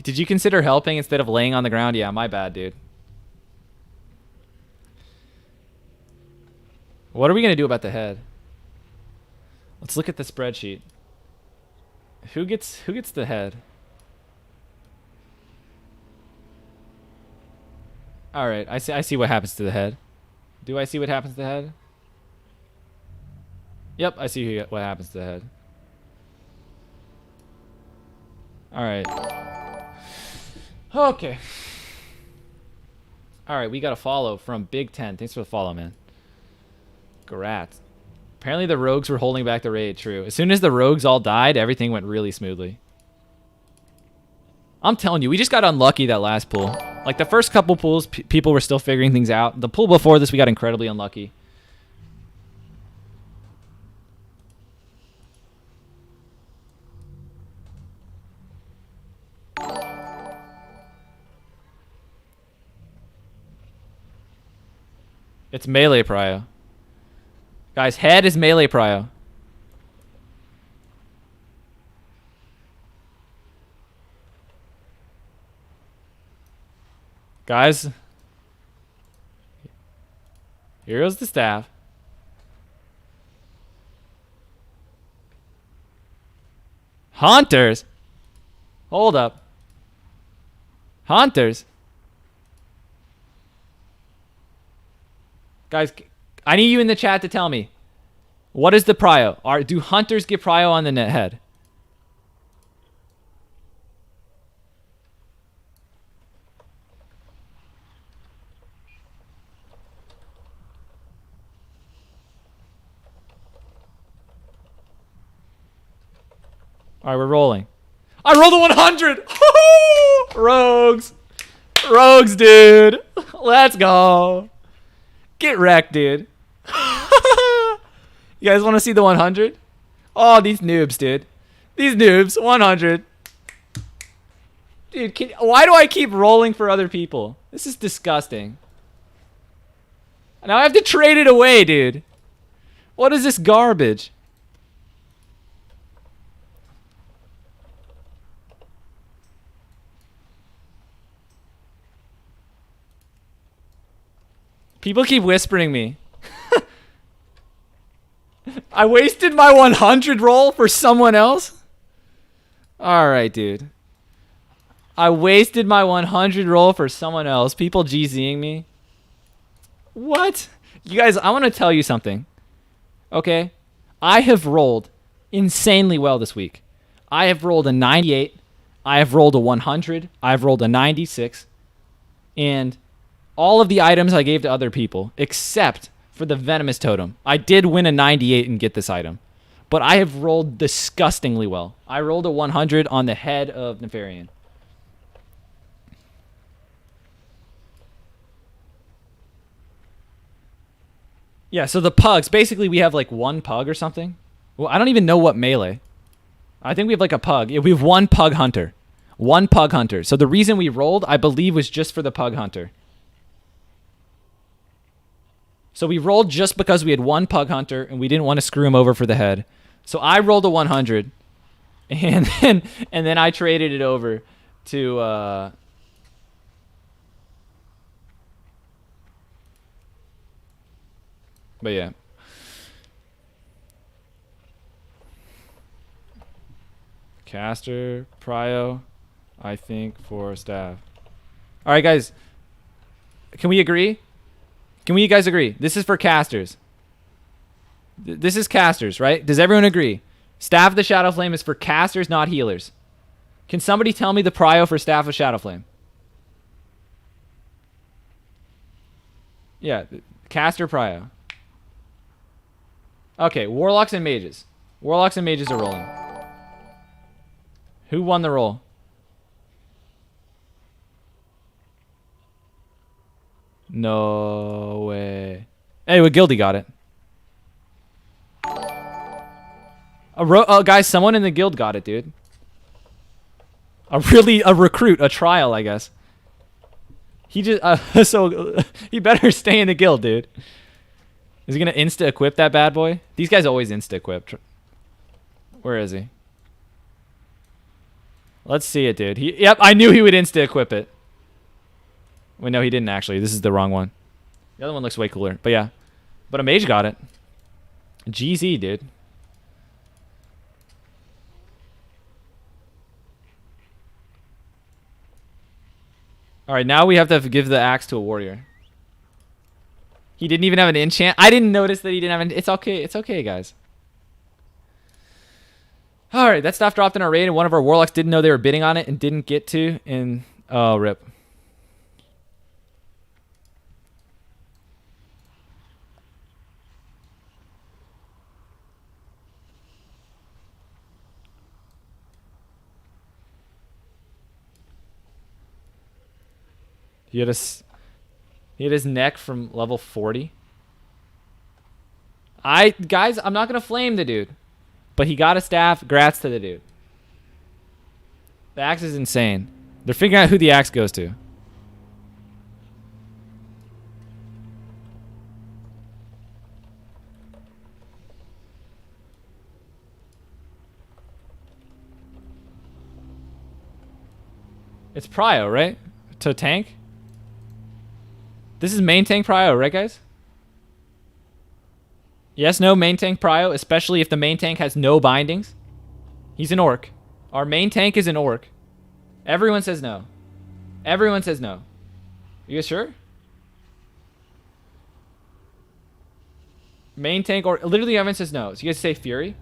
Speaker 1: Did you consider helping instead of laying on the ground? Yeah, my bad, dude. What are we going to do about the head? Let's look at the spreadsheet. Who gets the head? All right, I see what happens to the head. Do I see what happens to the head? Yep, I see what happens to the head. All right. Okay. All right, we got a follow from Big 10. Thanks for the follow, man. Grat. Apparently the rogues were holding back the raid. True. As soon as the rogues all died, everything went really smoothly. I'm telling you, we just got unlucky that last pool. Like the first couple pools, people were still figuring things out. The pool before this, we got incredibly unlucky. It's melee prio. Guys, head is melee prio. Guys. Here goes the staff. Hunters? Hold up. Hunters? Guys, I need you in the chat to tell me. What is the prio? Do hunters get prio on the net head? All right, we're rolling. I rolled a 100. Rogues. Rogues, dude. Let's go. Get wrecked, dude. You guys want to see the 100? Oh, these noobs, dude. These noobs. 100. Dude, why do I keep rolling for other people? This is disgusting. Now I have to trade it away, dude. What is this garbage? People keep whispering me. I wasted my 100 roll for someone else? Alright, dude. I wasted my 100 roll for someone else. People GZing me. What? You guys, I want to tell you something. Okay? I have rolled insanely well this week. I have rolled a 98. I have rolled a 100. I have rolled a 96. And all of the items I gave to other people, except for the Venomous Totem. I did win a 98 and get this item. But I have rolled disgustingly well. I rolled a 100 on the head of Nefarian. Yeah, so the pugs, basically we have like one pug or something. Well, I don't even know what melee. I think we have like a pug. Yeah, we have one pug hunter. One pug hunter. So the reason we rolled, I believe, was just for the pug hunter. So we rolled just because we had one pug hunter and we didn't want to screw him over for the head. So I rolled a 100 and then I traded it over to but yeah. Caster, prio, I think for staff. All right, guys. Can we agree? Can we guys agree? This is for casters. This is casters, right? Does everyone agree? Staff of the Shadow Flame is for casters, not healers. Can somebody tell me the prio for Staff of Shadow Flame? Yeah, caster prio. Okay, warlocks and mages. Warlocks and mages are rolling. Who won the roll? No way. Anyway, Guildy got it. Guys, someone in the guild got it, dude. A recruit, a trial, I guess. He just, so he better stay in the guild, dude. Is he gonna insta-equip that bad boy? These guys always insta-equip. Where is he? Let's see it, dude. Yep, I knew he would insta-equip it. Wait, no, he didn't actually. This is the wrong one. The other one looks way cooler. But yeah. But a mage got it. GZ, dude. Alright, now we have to give the axe to a warrior. He didn't even have an enchant. I didn't notice that he didn't have an... It's okay. It's okay, guys. Alright, that stuff dropped in our raid, and one of our warlocks didn't know they were bidding on it and didn't get to. And... Oh, rip. He had his neck from level 40. Guys, I'm not gonna flame the dude, but he got a staff. Grats to the dude. The axe is insane. They're figuring out who the axe goes to. It's prio, right? To tank? This is main tank prio, right, guys? Yes, no, main tank prio, especially if the main tank has no bindings. He's an orc. Our main tank is an orc. Everyone says no. Everyone says no. You guys sure? Main tank, or literally everyone says no. So you guys say Fury?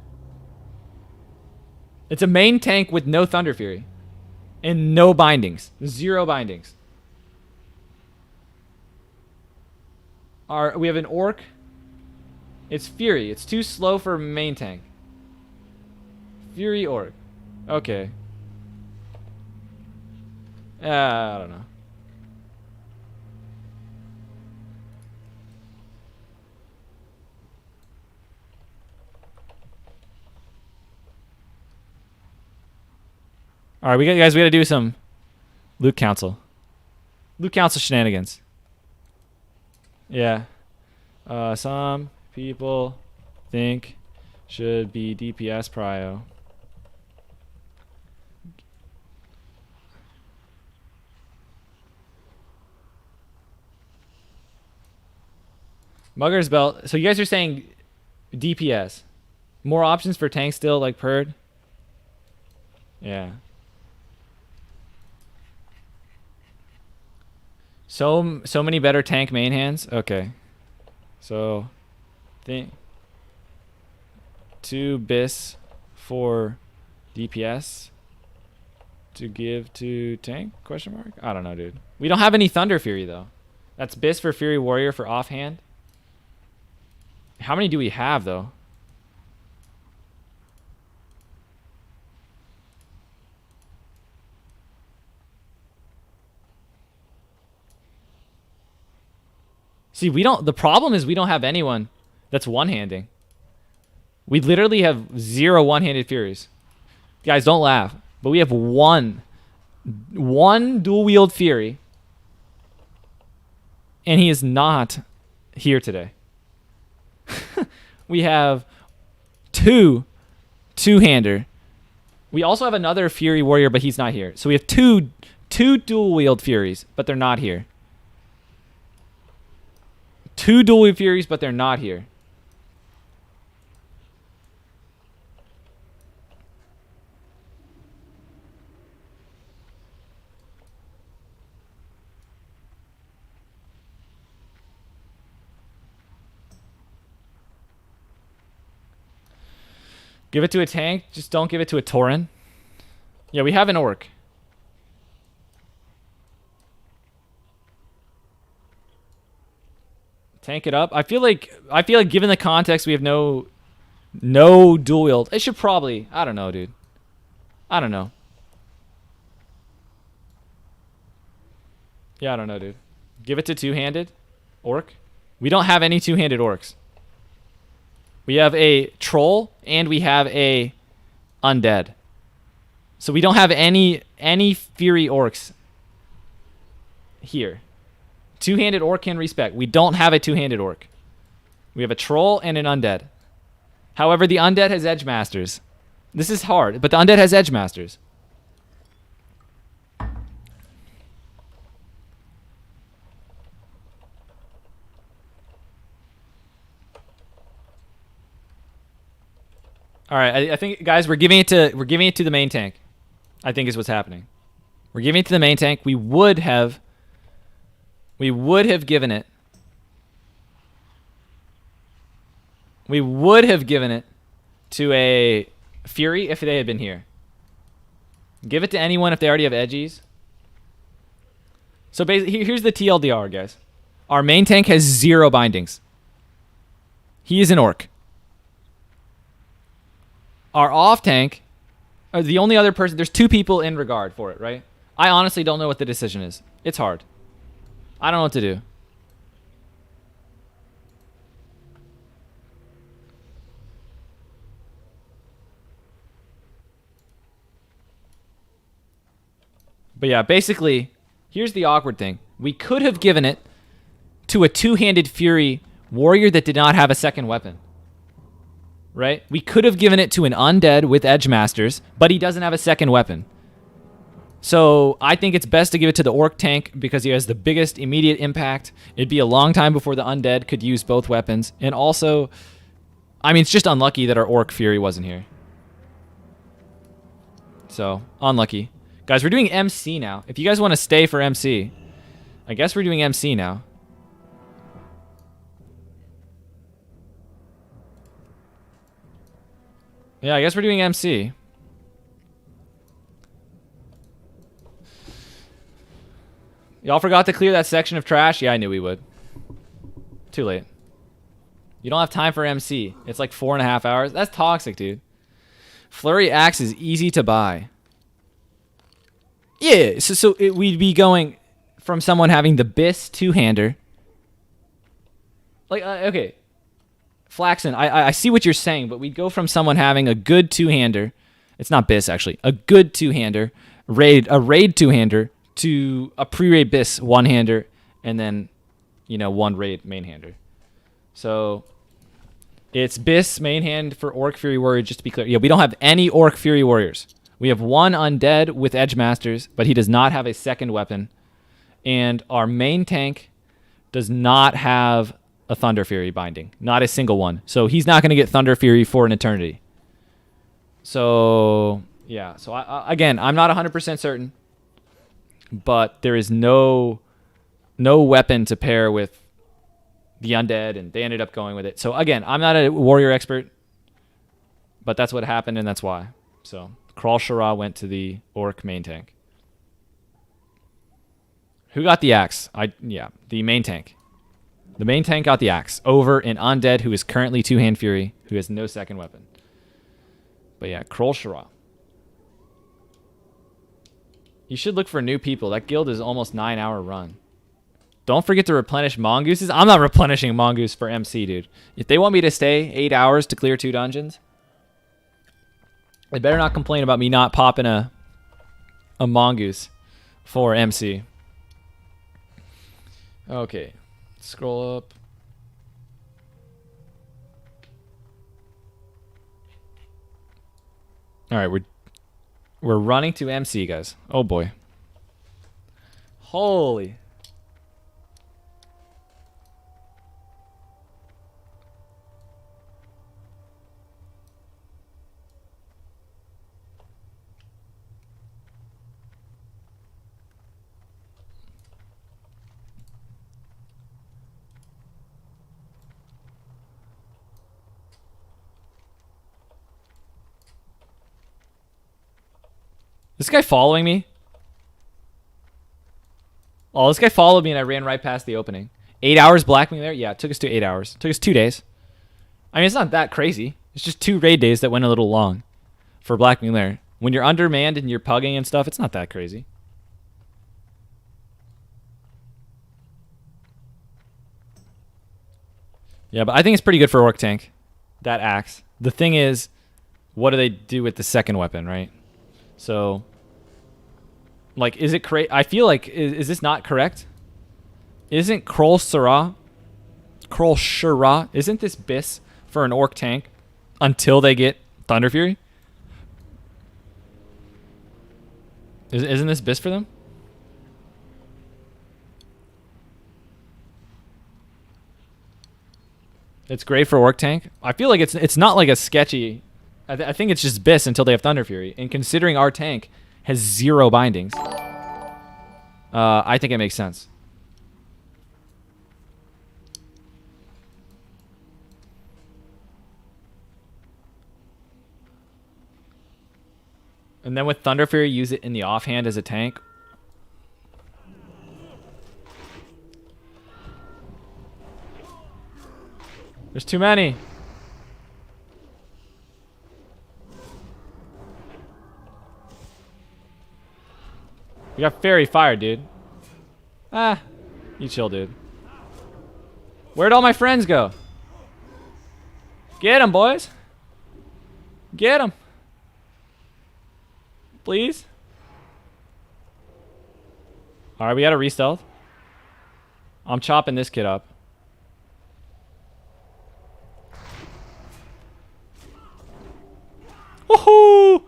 Speaker 1: It's a main tank with no Thunder Fury. And no bindings. 0 bindings. We have an orc. It's Fury. It's too slow for main tank. Fury orc. Okay. I don't know. All right, we got to do some Luke Council. Luke Council shenanigans. Yeah. Some people think should be DPS prio. Mugger's Belt. So you guys are saying DPS. More options for tanks still, like Purd? Yeah. So many better tank main hands? Okay. So, think 2 bis for DPS to give to tank? Question mark? I don't know, dude. We don't have any Thunder Fury, though. That's bis for Fury Warrior for offhand. How many do we have, though? See, the problem is we don't have anyone that's one-handing. We literally have 0 one-handed Furies. Guys, don't laugh. But we have one dual-wield Fury. And he is not here today. We have 2 two-hander. We also have another Fury Warrior, but he's not here. So we have two dual-wield Furies, but they're not here. 2 dual-wield Furies, but they're not here. Give it to a tank. Just don't give it to a Tauren. Yeah, we have an orc. Tank it up. I feel like given the context, we have no dual wield. It should probably. I don't know, dude. I don't know. Yeah, I don't know, dude. Give it to two-handed orc. We don't have any two-handed orcs. We have a troll and we have a undead. So we don't have any fury orcs here. Two-handed orc can respec. We don't have a two-handed orc. We have a troll and an undead. However, the undead has edge masters. This is hard, but the undead has edge masters. All right, I think, guys, we're giving it to the main tank. I think is what's happening. We're giving it to the main tank. We would have given it. We would have given it to a Fury if they had been here. Give it to anyone if they already have edgies. So basically, here's the TLDR, guys. Our main tank has 0 bindings. He is an orc. Our off tank, the only other person, there's 2 people in regard for it, right? I honestly don't know what the decision is. It's hard. I don't know what to do. But yeah, basically, here's the awkward thing. We could have given it to a two-handed Fury warrior that did not have a second weapon. Right? We could have given it to an undead with edge masters, but he doesn't have a second weapon. So I think it's best to give it to the orc tank because he has the biggest immediate impact. It'd be a long time before the undead could use both weapons. And also, I mean, it's just unlucky that our orc fury wasn't here. So, unlucky. Guys, we're doing MC now. If you guys want to stay for MC, I guess we're doing MC now. Yeah, I guess we're doing MC. Y'all forgot to clear that section of trash? Yeah, I knew we would. Too late. You don't have time for MC. It's like 4.5 hours. That's toxic, dude. Flurry Axe is easy to buy. Yeah, so we'd be going from someone having the Biss two-hander. Like, okay. Flaxen, I see what you're saying, but we'd go from someone having a good two-hander. It's not Biss, actually. A good two-hander. A raid two-hander. To a pre-raid Biss one-hander. And then, you know, one raid main-hander. So, it's Biss main hand for Orc Fury Warrior, just to be clear. Yeah, we don't have any Orc Fury Warriors. We have one undead with Edge Masters, but he does not have a second weapon. And our main tank does not have a Thunder Fury binding. Not a single one. So he's not going to get Thunder Fury for an eternity. So, yeah. So, again, I'm not 100% certain. But there is no weapon to pair with the undead, and they ended up going with it. So, again, I'm not a warrior expert, but that's what happened, and that's why. So, Kral Shara went to the orc main tank. Who got the axe? Yeah, the main tank. The main tank got the axe over an undead who is currently two-hand fury, who has no second weapon. But yeah, Kral Shara. You should look for new people. That guild is almost 9-hour run. Don't forget to replenish mongooses. I'm not replenishing mongoose for MC, dude. If they want me to stay 8 hours to clear 2 dungeons, they better not complain about me not popping a mongoose for MC. Okay. Scroll up. All right, we're running to MC, guys. Oh boy. Holy. This guy following me? Oh, this guy followed me and I ran right past the opening. 8 hours Blackwing there? Yeah, it took us to 8 hours. It took us 2 days. I mean, it's not that crazy. It's just 2 raid days that went a little long for Blackwing Lair. When you're undermanned and you're pugging and stuff, it's not that crazy. Yeah, but I think it's pretty good for Orc Tank. That axe. The thing is, what do they do with the second weapon, right? So, like, is it correct? I feel like, is this not correct? Isn't Kral Shara, isn't this Biss for an Orc tank until they get Thunder Fury? Isn't this Biss for them? It's great for Orc tank. I feel like it's not like a sketchy. I think it's just Biss until they have Thunder Fury. And considering our tank has 0 bindings, I think it makes sense. And then with Thunder Fury, use it in the offhand as a tank. There's too many. We got Fairy Fire, dude. Ah, you chill, dude. Where'd all my friends go? Get them, boys. Get them. Please. All right, we got a re-stealth. I'm chopping this kid up. Woohoo!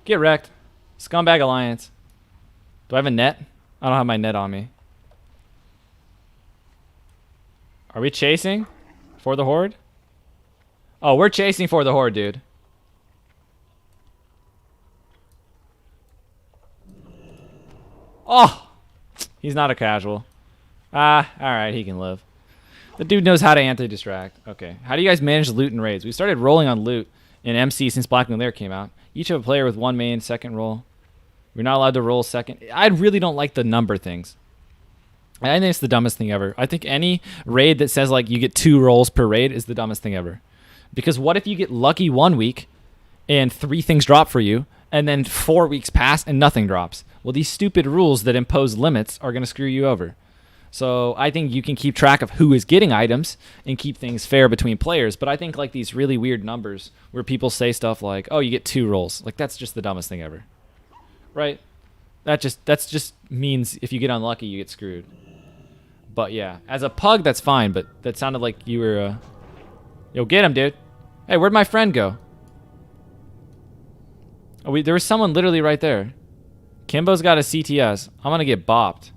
Speaker 1: Get wrecked. Scumbag Alliance. Do I have a net? I don't have my net on me. Are we chasing for the Horde? Oh, we're chasing for the Horde, dude. Oh! He's not a casual. Ah, alright, he can live. The dude knows how to anti-distract. Okay. How do you guys manage loot and raids? We started rolling on loot in MC since Blackwing Lair came out. Each have a player with one main, second roll. We're not allowed to roll second. I really don't like the number things. I think it's the dumbest thing ever. I think any raid that says like you get 2 rolls per raid is the dumbest thing ever. Because what if you get lucky 1 week and 3 things drop for you, and then 4 weeks pass and nothing drops? Well, these stupid rules that impose limits are going to screw you over. So I think you can keep track of who is getting items and keep things fair between players. But I think like these really weird numbers where people say stuff like, oh, you get 2 rolls. Like that's just the dumbest thing ever. Right? That's just means if you get unlucky, you get screwed. But yeah, as a pug, that's fine. But that sounded like you were, yo, get him, dude. Hey, where'd my friend go? Oh, there was someone literally right there. Kimbo's got a CTS. I'm gonna get bopped.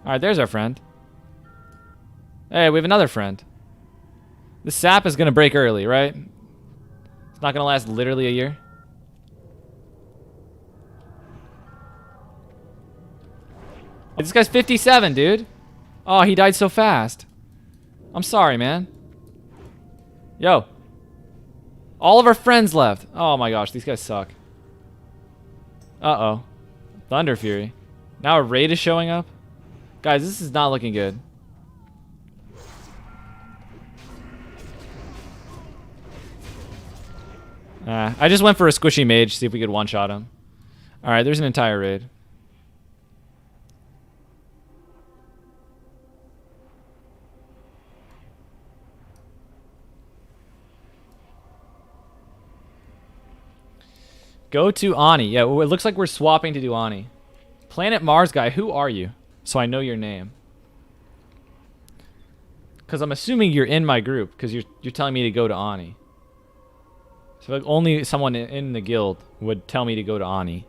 Speaker 1: All right, there's our friend. Hey, we have another friend. The sap is gonna break early, right? It's not gonna last literally a year. Hey, this guy's 57, dude. Oh, he died so fast. I'm sorry, man. Yo. All of our friends left. Oh my gosh, these guys suck. Uh-oh. Thunder Fury. Now a raid is showing up? Guys, this is not looking good. I just went for a squishy mage, see if we could one-shot him. Alright, there's an entire raid. Go to Ani. Yeah, well, it looks like we're swapping to do Ani. Planet Mars guy, who are you? So I know your name. Because I'm assuming you're in my group, because you're telling me to go to Ani. So like only someone in the guild would tell me to go to Ani.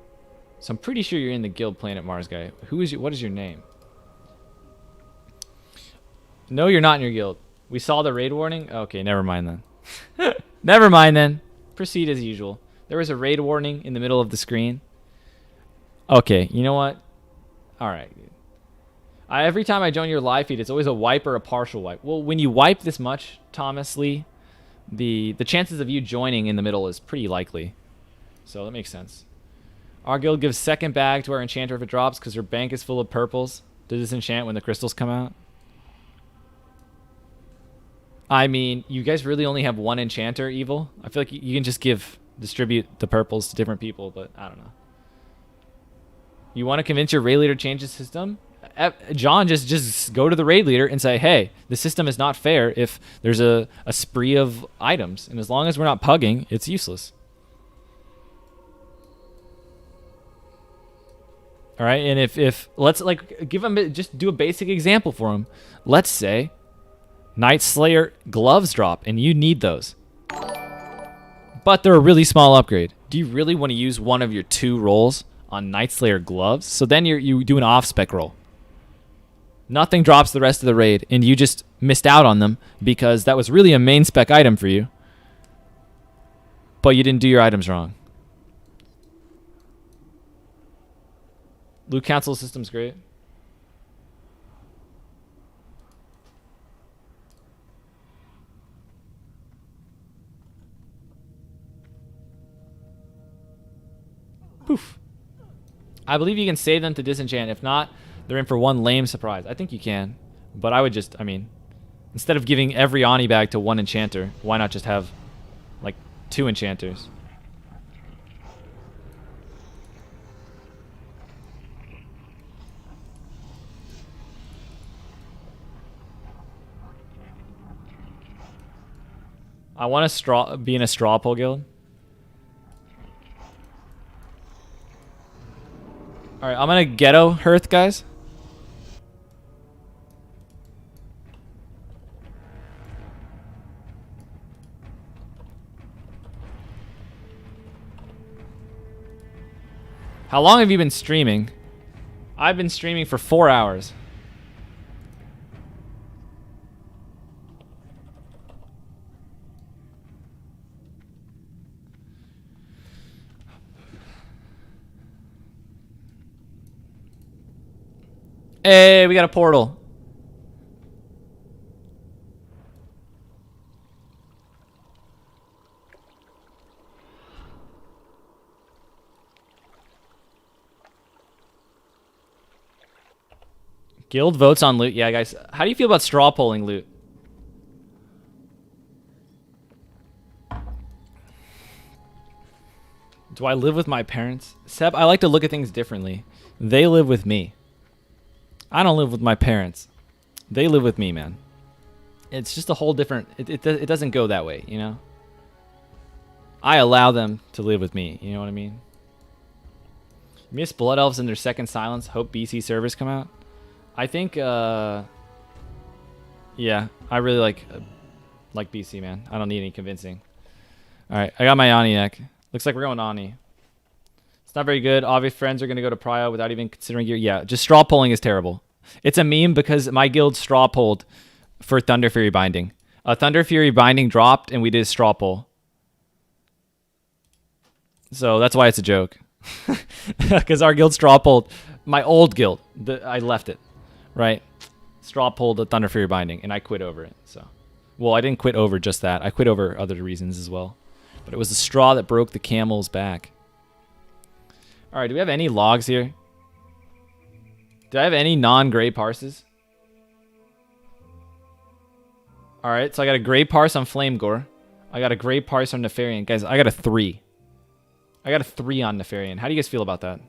Speaker 1: So I'm pretty sure you're in the guild, Planet Mars guy. What is your name? No, you're not in your guild. We saw the raid warning? Okay, never mind then. Never mind then. Proceed as usual. There was a raid warning in the middle of the screen. Okay, you know what? Alright. Every time I join your live feed, it's always a wipe or a partial wipe. Well, when you wipe this much, Thomas Lee, the chances of you joining in the middle is pretty likely. So that makes sense. Our guild gives second bag to our enchanter if it drops because her bank is full of purples. Does this enchant when the crystals come out? I mean, you guys really only have one enchanter, Evil? I feel like you can just distribute the purples to different people, but I don't know. You want to convince your raid leader to change the system? John, just go to the raid leader and say, hey, the system is not fair if there's a spree of items. And as long as we're not pugging, it's useless. All right, and if let's like give him, just do a basic example for him. Let's say Night Slayer gloves drop, and you need those. But they're a really small upgrade. Do you really want to use one of your 2 rolls on Night Slayer gloves? So then you do an off-spec roll. Nothing drops the rest of the raid, and you just missed out on them because that was really a main spec item for you. But you didn't do your items wrong. Loot Council system's great. Poof. I believe you can save them to disenchant. If not, they're in for one lame surprise. I think you can. But I would just, I mean, instead of giving every Ani bag to one enchanter, why not just have, like, 2 enchanters? I want to be in a straw pull guild. Alright, I'm gonna ghetto Hearth, guys. How long have you been streaming? I've been streaming for 4 hours. Hey, we got a portal. Guild votes on loot. Yeah, guys. How do you feel about straw polling loot? Do I live with my parents? Seb, I like to look at things differently. They live with me. I don't live with my parents. They live with me, man. It's just a whole different... It doesn't go that way, you know? I allow them to live with me. You know what I mean? Miss Blood Elves in their second silence. Hope BC servers come out. I think... yeah, I really like BC, man. I don't need any convincing. Alright, I got my Ani neck. Looks like we're going Ani. It's not very good. Obvious friends are going to go to Prio without even considering gear. Yeah, just straw polling is terrible. It's a meme because my guild straw polled for Thunder Fury Binding. A Thunder Fury Binding dropped and we did a straw poll. So that's why it's a joke. Because our guild straw polled my old guild. I left it, right? Straw polled the Thunder Fury Binding and I quit over it. So, well, I didn't quit over just that. I quit over other reasons as well. But it was the straw that broke the camel's back. All right, do we have any logs here? Do I have any non-gray parses? All right, so I got a gray parse on Flame Gore. I got a gray parse on Nefarian. Guys, I got a 3. I got a 3 on Nefarian. How do you guys feel about that?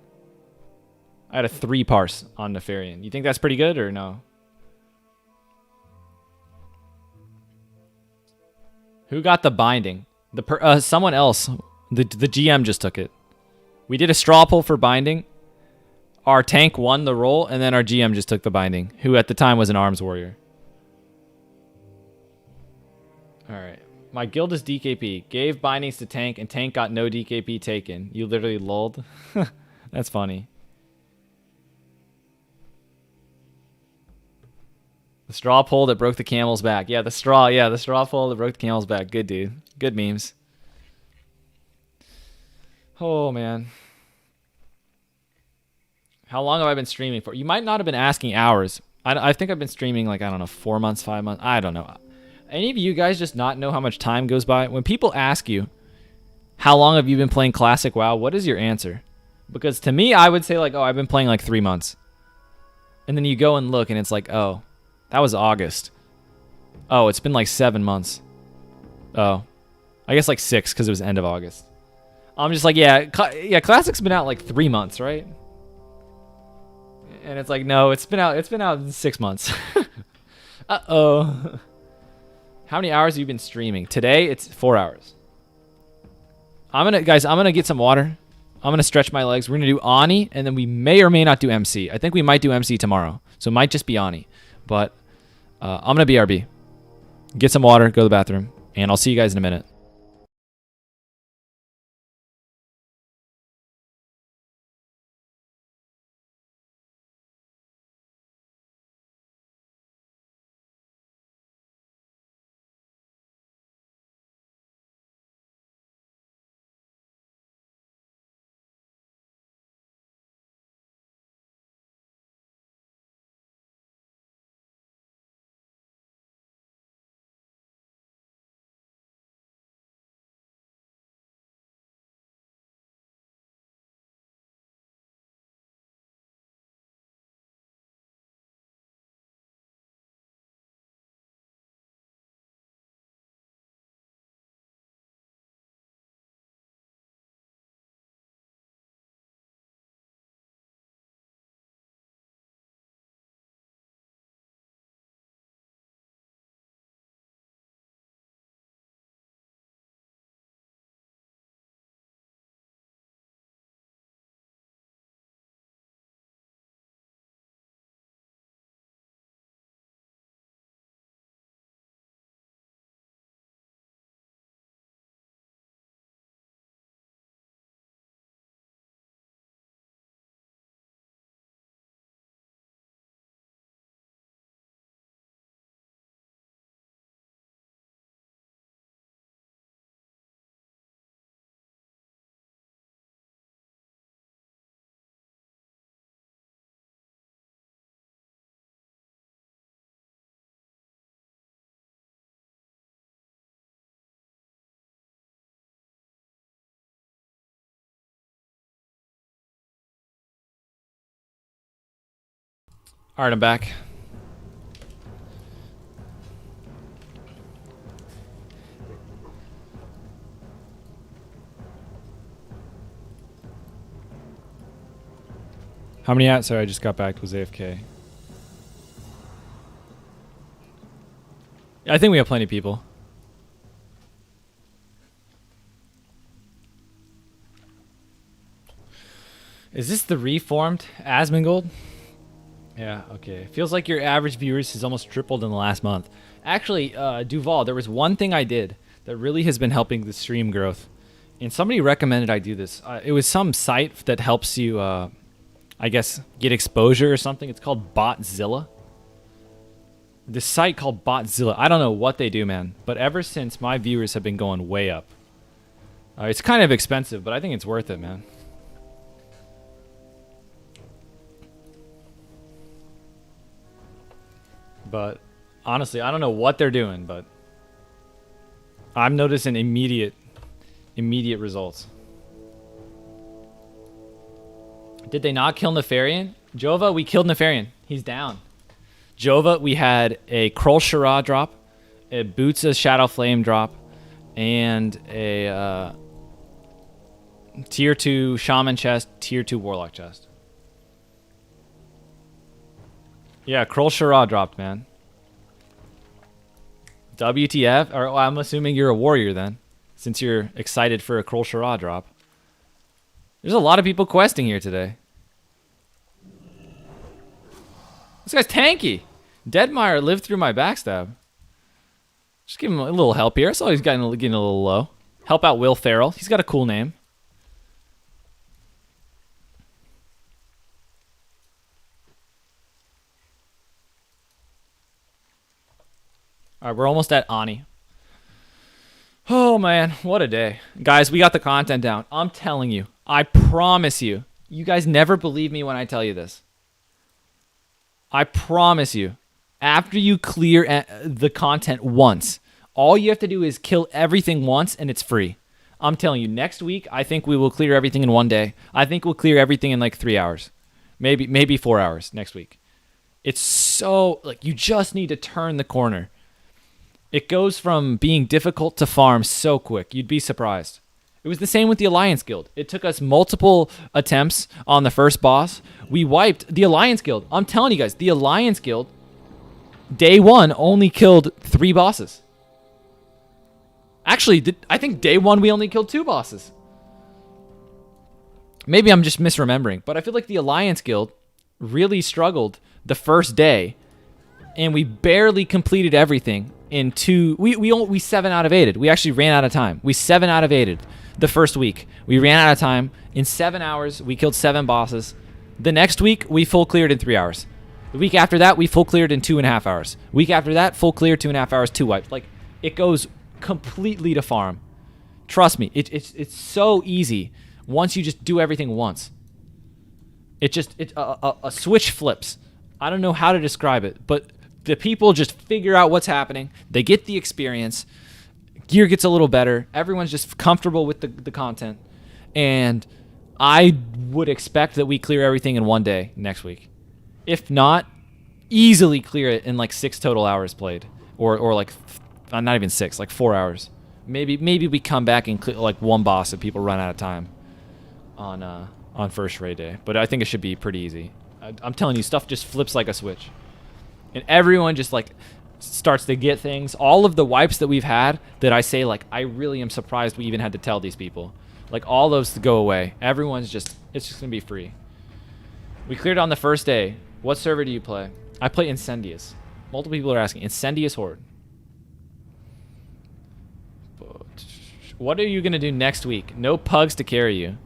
Speaker 1: I had a 3 parse on Nefarian. You think that's pretty good or no? Who got the binding? Someone else. The GM just took it. We did a straw poll for binding. Our tank won the roll, and then our GM just took the binding, who at the time was an arms warrior. Alright. My guild is DKP. Gave bindings to tank, and tank got no DKP taken. You literally lulled. That's funny. The straw poll that broke the camel's back. Yeah, the straw poll that broke the camel's back. Good, dude. Good memes. Oh, man. How long have I been streaming for? You might not have been asking hours. I think I've been streaming like, I don't know, 4 months, 5 months. I don't know. Any of you guys just not know how much time goes by? When people ask you, how long have you been playing Classic WoW? What is your answer? Because to me, I would say like, oh, I've been playing like 3 months. And then you go and look and it's like, oh, that was August. Oh, it's been like 7 months. Oh, I guess like 6 because it was end of August. I'm just like, yeah, Classic's been out like 3 months, right? And it's like, no, it's been out 6 months. Uh-oh. How many hours have you been streaming? Today, it's 4 hours. Guys, I'm gonna get some water. I'm gonna stretch my legs. We're gonna do Ani, and then we may or may not do MC. I think we might do MC tomorrow. So it might just be Ani. But I'm gonna BRB. Get some water, go to the bathroom, and I'll see you guys in a minute. All right, I'm back. How many at? Sorry, I just got back. Was AFK. I think we have plenty of people. Is this the reformed Asmongold? Yeah, okay. Feels like your average viewers has almost tripled in the last month. Actually, Duval, there was one thing I did that really has been helping the stream growth. And somebody recommended I do this. It was some site that helps you, I guess, get exposure or something. It's called Botzilla. This site called Botzilla. I don't know what they do, man. But ever since, my viewers have been going way up. It's kind of expensive, but I think it's worth it, man. But honestly, I don't know what they're doing, but I'm noticing immediate results. Did they not kill Nefarian? Jova, we killed Nefarian. He's down. Jova, we had a Kroll Shara drop, a Bootsa Shadow Flame drop, and a tier 2 Shaman chest, tier 2 Warlock chest. Yeah, Kroll Shara dropped, man. WTF? Or I'm assuming you're a warrior then, since you're excited for a Kroll Shara drop. There's a lot of people questing here today. This guy's tanky. Deadmire lived through my backstab. Just give him a little help here. I saw he's getting a little low. Help out Will Ferrell. He's got a cool name. All right, we're almost at Ani. Oh, man, what a day. Guys, we got the content down. I'm telling you. I promise you. You guys never believe me when I tell you this. I promise you. After you clear the content once, all you have to do is kill everything once, and it's free. I'm telling you, next week, I think we will clear everything in one day. I think we'll clear everything in like 3 hours. Maybe 4 hours next week. It's so, like, you just need to turn the corner. It goes from being difficult to farm so quick. You'd be surprised. It was the same with the Alliance Guild. It took us multiple attempts on the first boss. We wiped the Alliance Guild. I'm telling you guys, the Alliance Guild, day 1, only killed 3 bosses. Actually, I think day 1 we only killed 2 bosses. Maybe I'm just misremembering, but I feel like the Alliance Guild really struggled the first day, and we barely completed everything in 2. We 7 out of 8'd. We actually ran out of time. We 7 out of 8'd the first week. We ran out of time. In 7 hours, we killed 7 bosses. The next week, we full cleared in 3 hours. The week after that, we full cleared in 2.5 hours. Week after that, full clear, 2.5 hours, 2 wipes. Like, it goes completely to farm. Trust me, it's so easy once you just do everything once. A switch flips. I don't know how to describe it, but the people just figure out what's happening. They get the experience. Gear gets a little better. Everyone's just comfortable with the content. And I would expect that we clear everything in one day next week. If not, easily clear it in like 6 total hours played. Or like, not even 6, like 4 hours. Maybe we come back and clear like 1 boss if people run out of time on first raid day. But I think it should be pretty easy. I'm telling you, stuff just flips like a switch. And everyone just like starts to get things. All of the wipes that we've had that I say, like, I really am surprised we even had to tell these people. Like, all those to go away. Everyone's just, it's just going to be free. We cleared on the first day. What server do you play? I play Incendius. Multiple people are asking. Incendius Horde. What are you going to do next week? No pugs to carry you.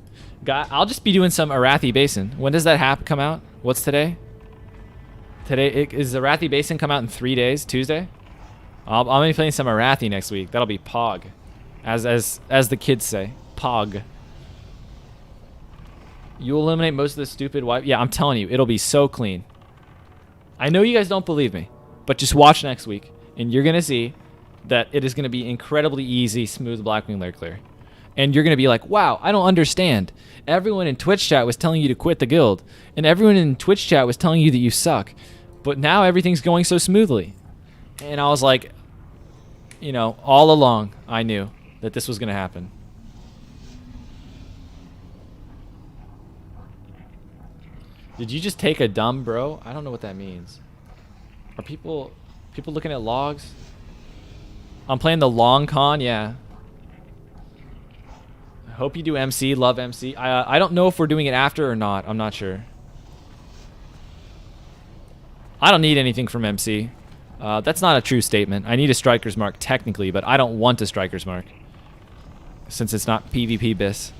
Speaker 1: I'll just be doing some Arathi Basin. When does that come out? What's today? Today is the Arathi Basin come out in 3 days, Tuesday? I'm gonna be playing some Arathi next week. That'll be Pog, as the kids say, Pog. You eliminate most of the stupid wipe. Yeah, I'm telling you, it'll be so clean. I know you guys don't believe me, but just watch next week, and you're gonna see that it is gonna be incredibly easy, smooth Blackwing Lair clear. And you're gonna be like, wow, I don't understand. Everyone in Twitch chat was telling you to quit the guild, and everyone in Twitch chat was telling you that you suck. But now everything's going so smoothly. And I was like, you know, all along I knew that this was going to happen. Did you just take a dumb, bro? I don't know what that means. Are people looking at logs? I'm playing the long con, yeah. I hope you do MC, love MC. I don't know if we're doing it after or not. I'm not sure. I don't need anything from MC. That's not a true statement. I need a striker's mark technically, but I don't want a striker's mark since it's not PvP bis.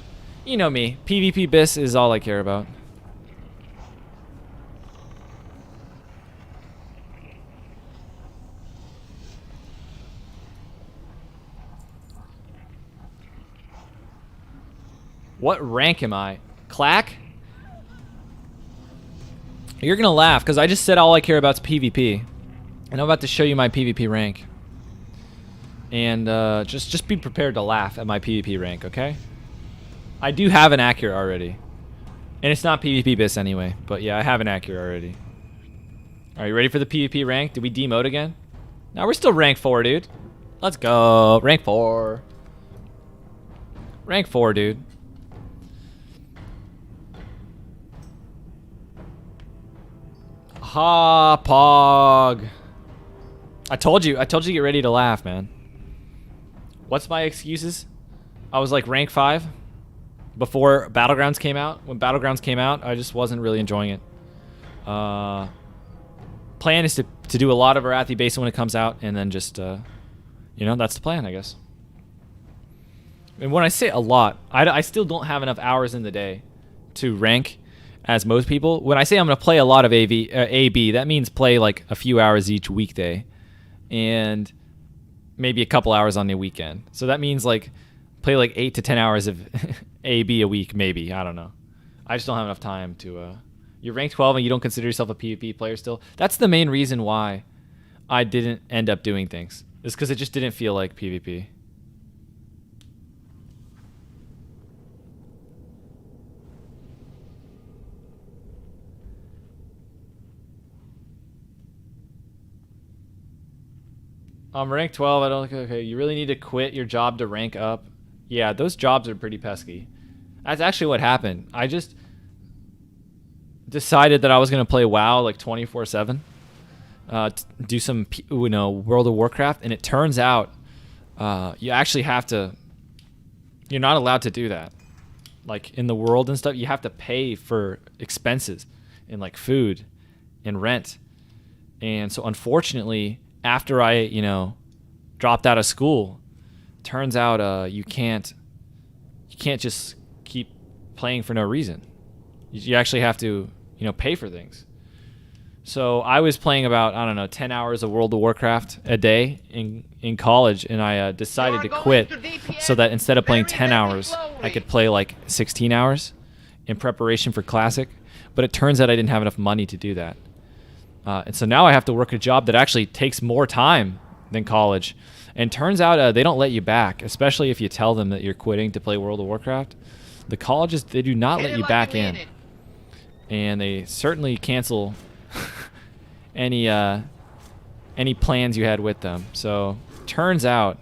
Speaker 1: You know me. PvP bis is all I care about. What rank am I? Clack? You're gonna laugh because I just said all I care about is PvP. And I'm about to show you my PvP rank. And just be prepared to laugh at my PvP rank, okay? I do have an accurate already. And it's not PvP bis anyway, but yeah, I have an accurate already. Are you ready for the PvP rank? Did we demote again? No, we're still rank 4, dude. Let's go. Rank 4. Rank 4, dude. Ha, pog. I told you to get ready to laugh, man. What's my excuses? I was like rank 5 before Battlegrounds came out. When Battlegrounds came out, I just wasn't really enjoying it. Plan is to do a lot of Arathi Basin when it comes out, and then just, you know, that's the plan, I guess. And when I say a lot, I still don't have enough hours in the day to rank as most people. When I say I'm going to play a lot of AB, that means play like a few hours each weekday and maybe a couple hours on the weekend. So that means like play like 8 to 10 hours of AB a week, maybe. I don't know. I just don't have enough time to... You're rank 12 and you don't consider yourself a PvP player still? That's the main reason why I didn't end up doing things. Is because it just didn't feel like PvP. I'm rank 12. I don't. Okay, you really need to quit your job to rank up. Yeah, those jobs are pretty pesky. That's actually what happened. I just decided that I was gonna play WoW like 24/7, do some World of Warcraft, and it turns out you actually have to. You're not allowed to do that. Like in the world and stuff, you have to pay for expenses and like food and rent, and so unfortunately, after I, dropped out of school, turns out you can't just keep playing for no reason. You actually have to, pay for things. So I was playing about, 10 hours of World of Warcraft a day in college, and I decided to quit so that instead of playing 10 hours, I could play like 16 hours in preparation for Classic. But it turns out I didn't have enough money to do that. And so now I have to work a job that actually takes more time than college. And turns out they don't let you back, especially if you tell them that you're quitting to play World of Warcraft. The colleges, they do not let you back in. And they certainly cancel any plans you had with them. So turns out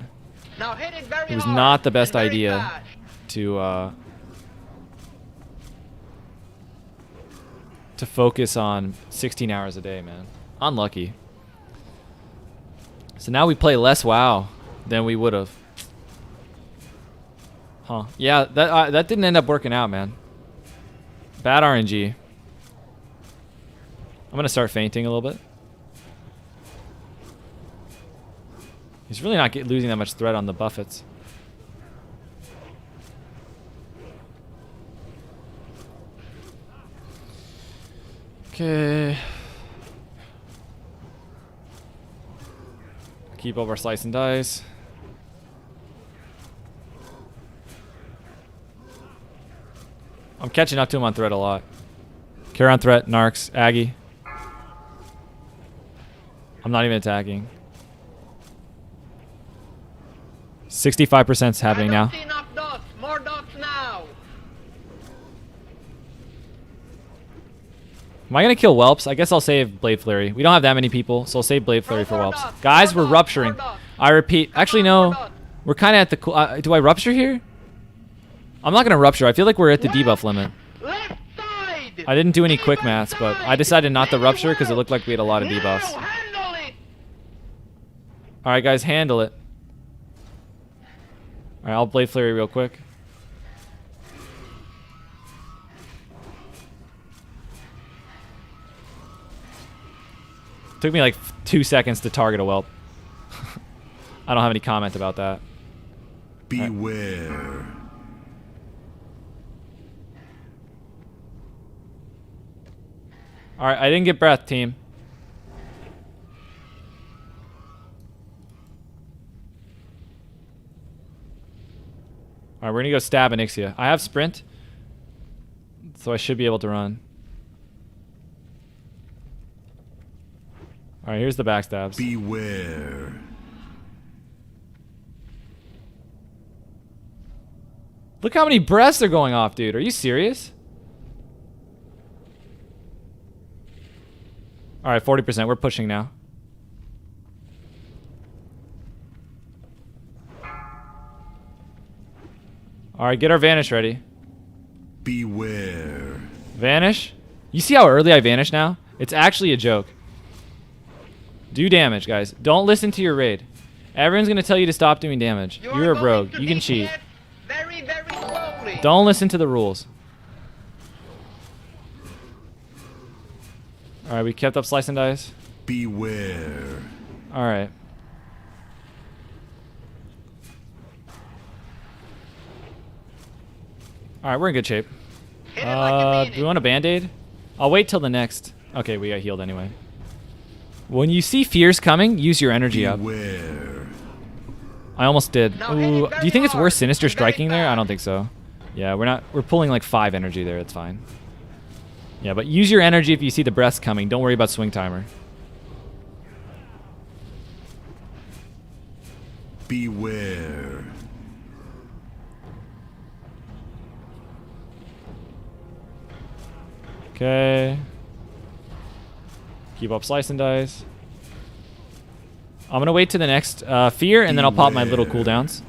Speaker 1: it was not the best idea to focus on 16 hours a day, man. Unlucky. So now we play less WoW than we would have. Huh. Yeah, that didn't end up working out, man. Bad RNG. I'm going to start fainting a little bit. He's really not losing that much threat on the buffets. Okay. Keep up our slice and dice. I'm catching up to him on threat a lot. Care on threat, Narcs, Aggie. I'm not even attacking. 65% is happening now.
Speaker 3: More dots now.
Speaker 1: Am I going to kill whelps? I guess I'll save Blade Flurry. We don't have that many people, so I'll save Blade Flurry for whelps. Guys, we're rupturing. I repeat. Actually, no. We're kind of at the... do I rupture here? I'm not going to rupture. I feel like we're at the debuff limit. I didn't do any quick maths, but I decided not to rupture because it looked like we had a lot of debuffs. Alright, guys, handle it. Alright, I'll Blade Flurry real quick. Took me like 2 seconds to target a whelp. I don't have any comment about that.
Speaker 3: Beware.
Speaker 1: Alright, I didn't get breath, team. Alright, we're gonna go stab Onyxia. I have sprint, so I should be able to run. Alright, here's the backstabs.
Speaker 3: Beware.
Speaker 1: Look how many breaths are going off, dude. Are you serious? Alright, 40%. We're pushing now. Alright, get our Vanish ready.
Speaker 3: Beware.
Speaker 1: Vanish? You see how early I vanish now? It's actually a joke. Do damage, guys. Don't listen to your raid. Everyone's going to tell you to stop doing damage. You're a rogue. You can cheat.
Speaker 4: Very, very slowly.
Speaker 1: Don't listen to the rules. Alright, we kept up Slice and Dice.
Speaker 3: Beware.
Speaker 1: Alright. Alright, we're in good shape.
Speaker 4: Hit it like you
Speaker 1: Do we want a band-aid? I'll wait till the next. Okay, we got healed anyway. When you see fears coming, use your energy up.
Speaker 3: Beware.
Speaker 1: I almost did.
Speaker 4: Now hit it
Speaker 1: Ooh, do
Speaker 4: very
Speaker 1: you think it's
Speaker 4: hard
Speaker 1: worth Sinister
Speaker 4: and very
Speaker 1: striking there? I don't
Speaker 4: fast.
Speaker 1: think so. Yeah, we're pulling like 5 energy there. It's fine. Yeah, but use your energy if you see the breaths coming. Don't worry about swing timer.
Speaker 3: Beware.
Speaker 1: Okay. Keep up Slice and Dice. I'm gonna wait to the next fear, and then I'll pop my little
Speaker 3: Beware.
Speaker 1: cooldowns.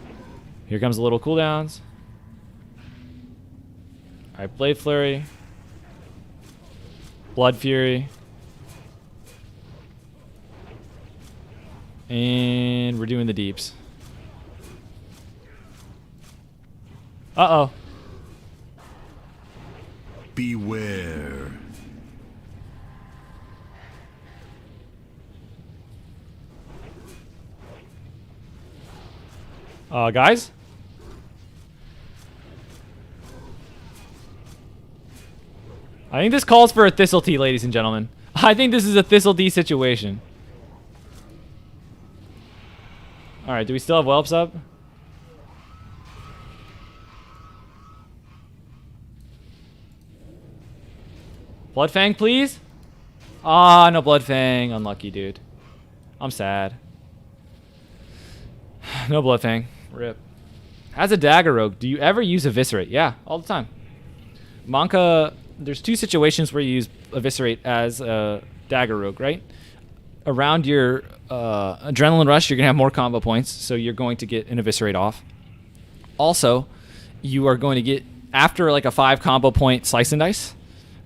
Speaker 1: Here comes the little cooldowns. Alright, Blade Flurry. Blood Fury. And we're doing the deeps. Uh-oh.
Speaker 3: Beware.
Speaker 1: Guys? I think this calls for a Thistle Tea, ladies and gentlemen. I think this is a Thistle Tea situation. Alright, do we still have whelps up? Bloodfang, please? Ah, no Bloodfang. Unlucky, dude. I'm sad. No Bloodfang. Rip. As a Dagger rogue, do you ever use Eviscerate? Yeah, all the time. Monka, there's 2 situations where you use Eviscerate as a Dagger rogue, right? Around your Adrenaline Rush, you're going to have more combo points, so you're going to get an Eviscerate off. Also, you are going to get, after like a 5 combo point Slice and Dice,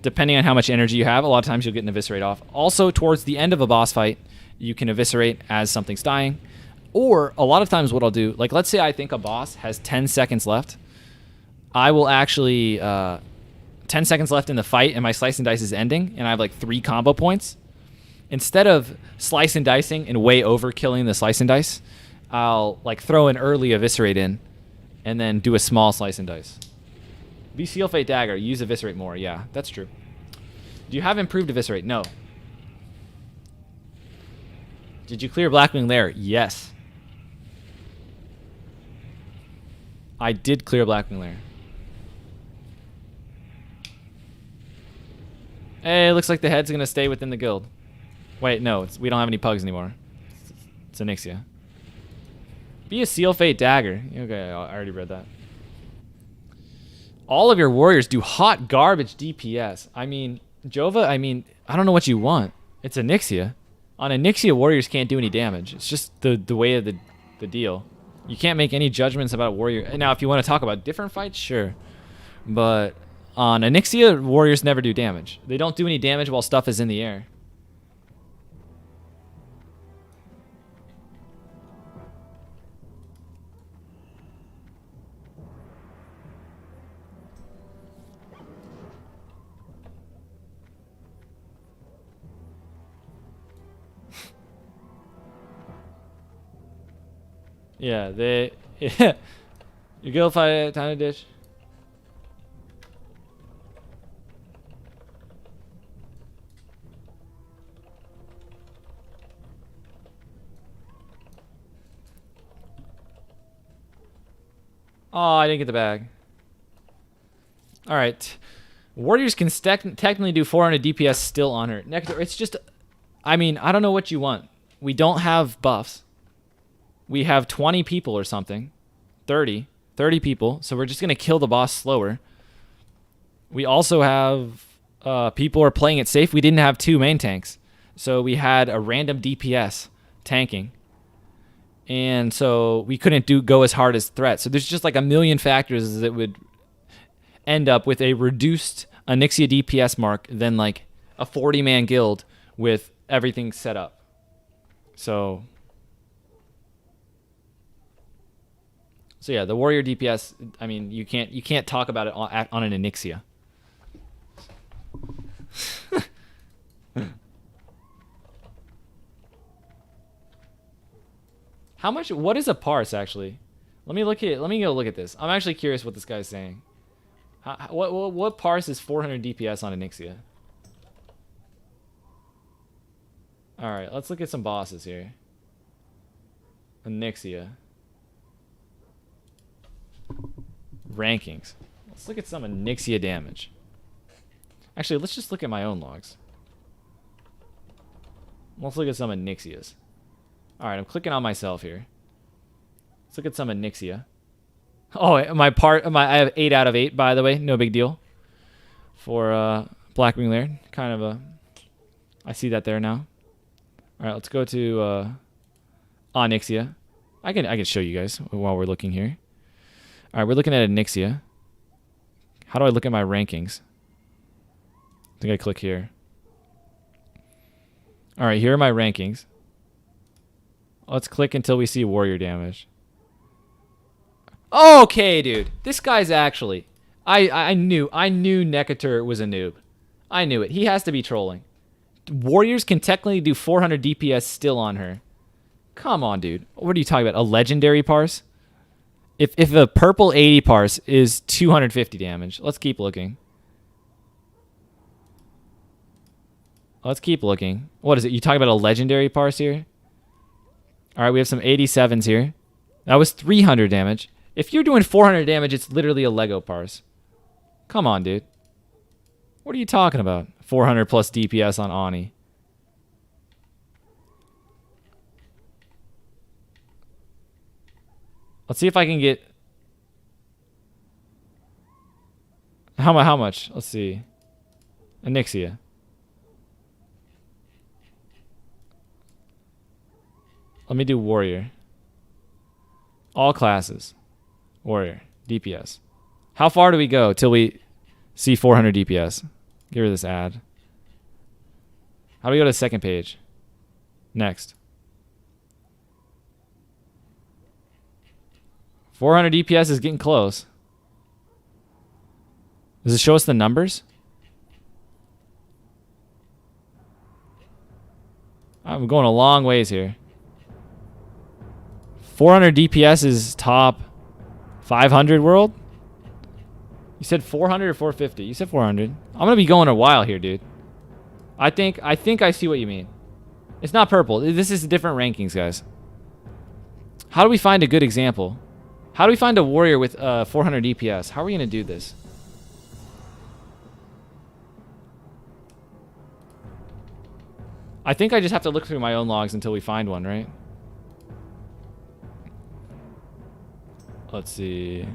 Speaker 1: depending on how much energy you have, a lot of times you'll get an Eviscerate off. Also, towards the end of a boss fight, you can Eviscerate as something's dying. Or, a lot of times what I'll do, like let's say I think a boss has 10 seconds left. I will actually, 10 seconds left in the fight and my Slice and Dice is ending, and I have like 3 combo points. Instead of Slice and Dicing and way over killing the Slice and Dice, I'll like throw an early Eviscerate in, and then do a small Slice and Dice. Be Seal Fate Dagger, use Eviscerate more. Yeah, that's true. Do you have improved Eviscerate? No. Did you clear Blackwing Lair? Yes. I did clear Blackwing Lair. Hey, looks like the head's going to stay within the guild. Wait, no, we don't have any pugs anymore. It's Onyxia. Be a Seal Fate Dagger. Okay, I already read that. All of your warriors do hot garbage DPS. I mean, Jova, I mean, I don't know what you want. It's Onyxia. On Onyxia, warriors can't do any damage. It's just the way of the deal. You can't make any judgments about warrior. Now, if you want to talk about different fights, sure. But on Onyxia, warriors never do damage. They don't do any damage while stuff is in the air. Yeah, they... You go fight Tiny Dish. Oh, I didn't get the bag. Alright. Warriors can technically do 400 DPS still on her. Nectar, it's just... I mean, I don't know what you want. We don't have buffs. We have 20 people or something. 30 people. So we're just going to kill the boss slower. We also have... people are playing it safe. We didn't have 2 main tanks. So we had a random DPS tanking. And so we couldn't go as hard as threat. So there's just like a million factors that would end up with a reduced Onyxia DPS mark than like a 40-man guild with everything set up. So yeah, the warrior DPS, I mean, you can't talk about it on an Onyxia. How much? What is a parse actually? Let me go look at this. I'm actually curious what this guy's saying. What parse is 400 DPS on Onyxia? All right, let's look at some bosses here. Onyxia rankings. Let's look at some Onyxia damage. Actually, let's just look at my own logs. Let's look at some Onyxias. Alright, I'm clicking on myself here. Let's look at some Onyxia. Oh, I have 8 out of 8, by the way. No big deal. For Blackwing Lair. Kind of I see that there now. Alright, let's go to Onyxia. I can show you guys while we're looking here. Alright, we're looking at Onyxia. How do I look at my rankings? I think I click here. Alright, here are my rankings. Let's click until we see warrior damage. Okay, dude. This guy's actually... I knew Necator was a noob. I knew it. He has to be trolling. Warriors can technically do 400 DPS still on her. Come on, dude. What are you talking about? A legendary parse? If the purple 80 parse is 250 damage. Let's keep looking. Let's keep looking. What is it? You talking about a legendary parse here? Alright, we have some 87s here. That was 300 damage. If you're doing 400 damage, it's literally a Lego parse. Come on, dude. What are you talking about? 400 plus DPS on Ani. Let's see if I can get... How much? Let's see. Onyxia. Let me do warrior. All classes. Warrior. DPS. How far do we go till we see 400 DPS? Get rid of this ad. How do we go to the second page? Next. 400 DPS is getting close. Does it show us the numbers? I'm going a long ways here. 400 DPS is top 500 world? You said 400 or 450? You said 400. I'm going to be going a while here, dude. I think I see what you mean. It's not purple. This is different rankings, guys. How do we find a good example? How do we find a warrior with 400 DPS? How are we going to do this? I think I just have to look through my own logs until we find one, right? Let's see.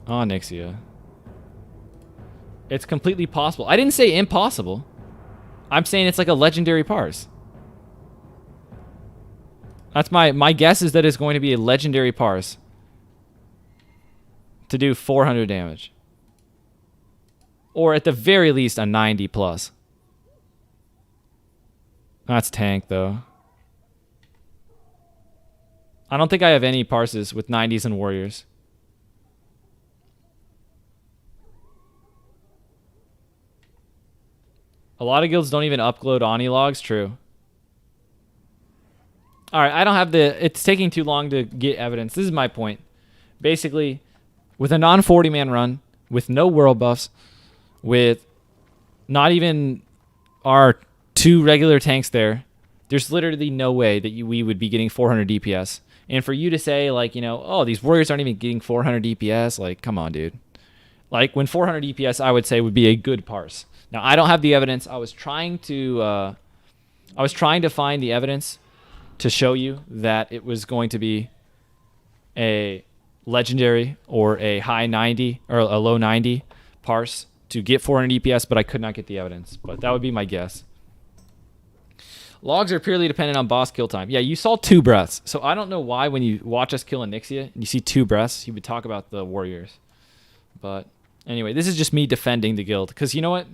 Speaker 1: Onyxia. It's completely possible. I didn't say impossible. I'm saying it's like a legendary parse. That's my guess is that it's going to be a legendary parse to do 400 damage. Or at the very least a 90 plus. That's tank though. I don't think I have any parses with 90s and warriors. A lot of guilds don't even upload Ani logs. True. Alright, I don't have the... It's taking too long to get evidence. This is my point. Basically, with a non-40 man run, with no world buffs, with not even our 2 regular tanks there, there's literally no way that we would be getting 400 DPS. And for you to say, like, you know, oh, these warriors aren't even getting 400 DPS, like, come on, dude. Like, when 400 DPS, I would say, would be a good parse. Now, I don't have the evidence. I was trying to find the evidence to show you that it was going to be a legendary or a high 90 or a low 90 parse to get 400 DPS, but I could not get the evidence. But that would be my guess. Logs are purely dependent on boss kill time. Yeah, you saw 2 breaths. So I don't know why when you watch us kill Onyxia and you see 2 breaths, you would talk about the warriors. But anyway, this is just me defending the guild. Because you know what?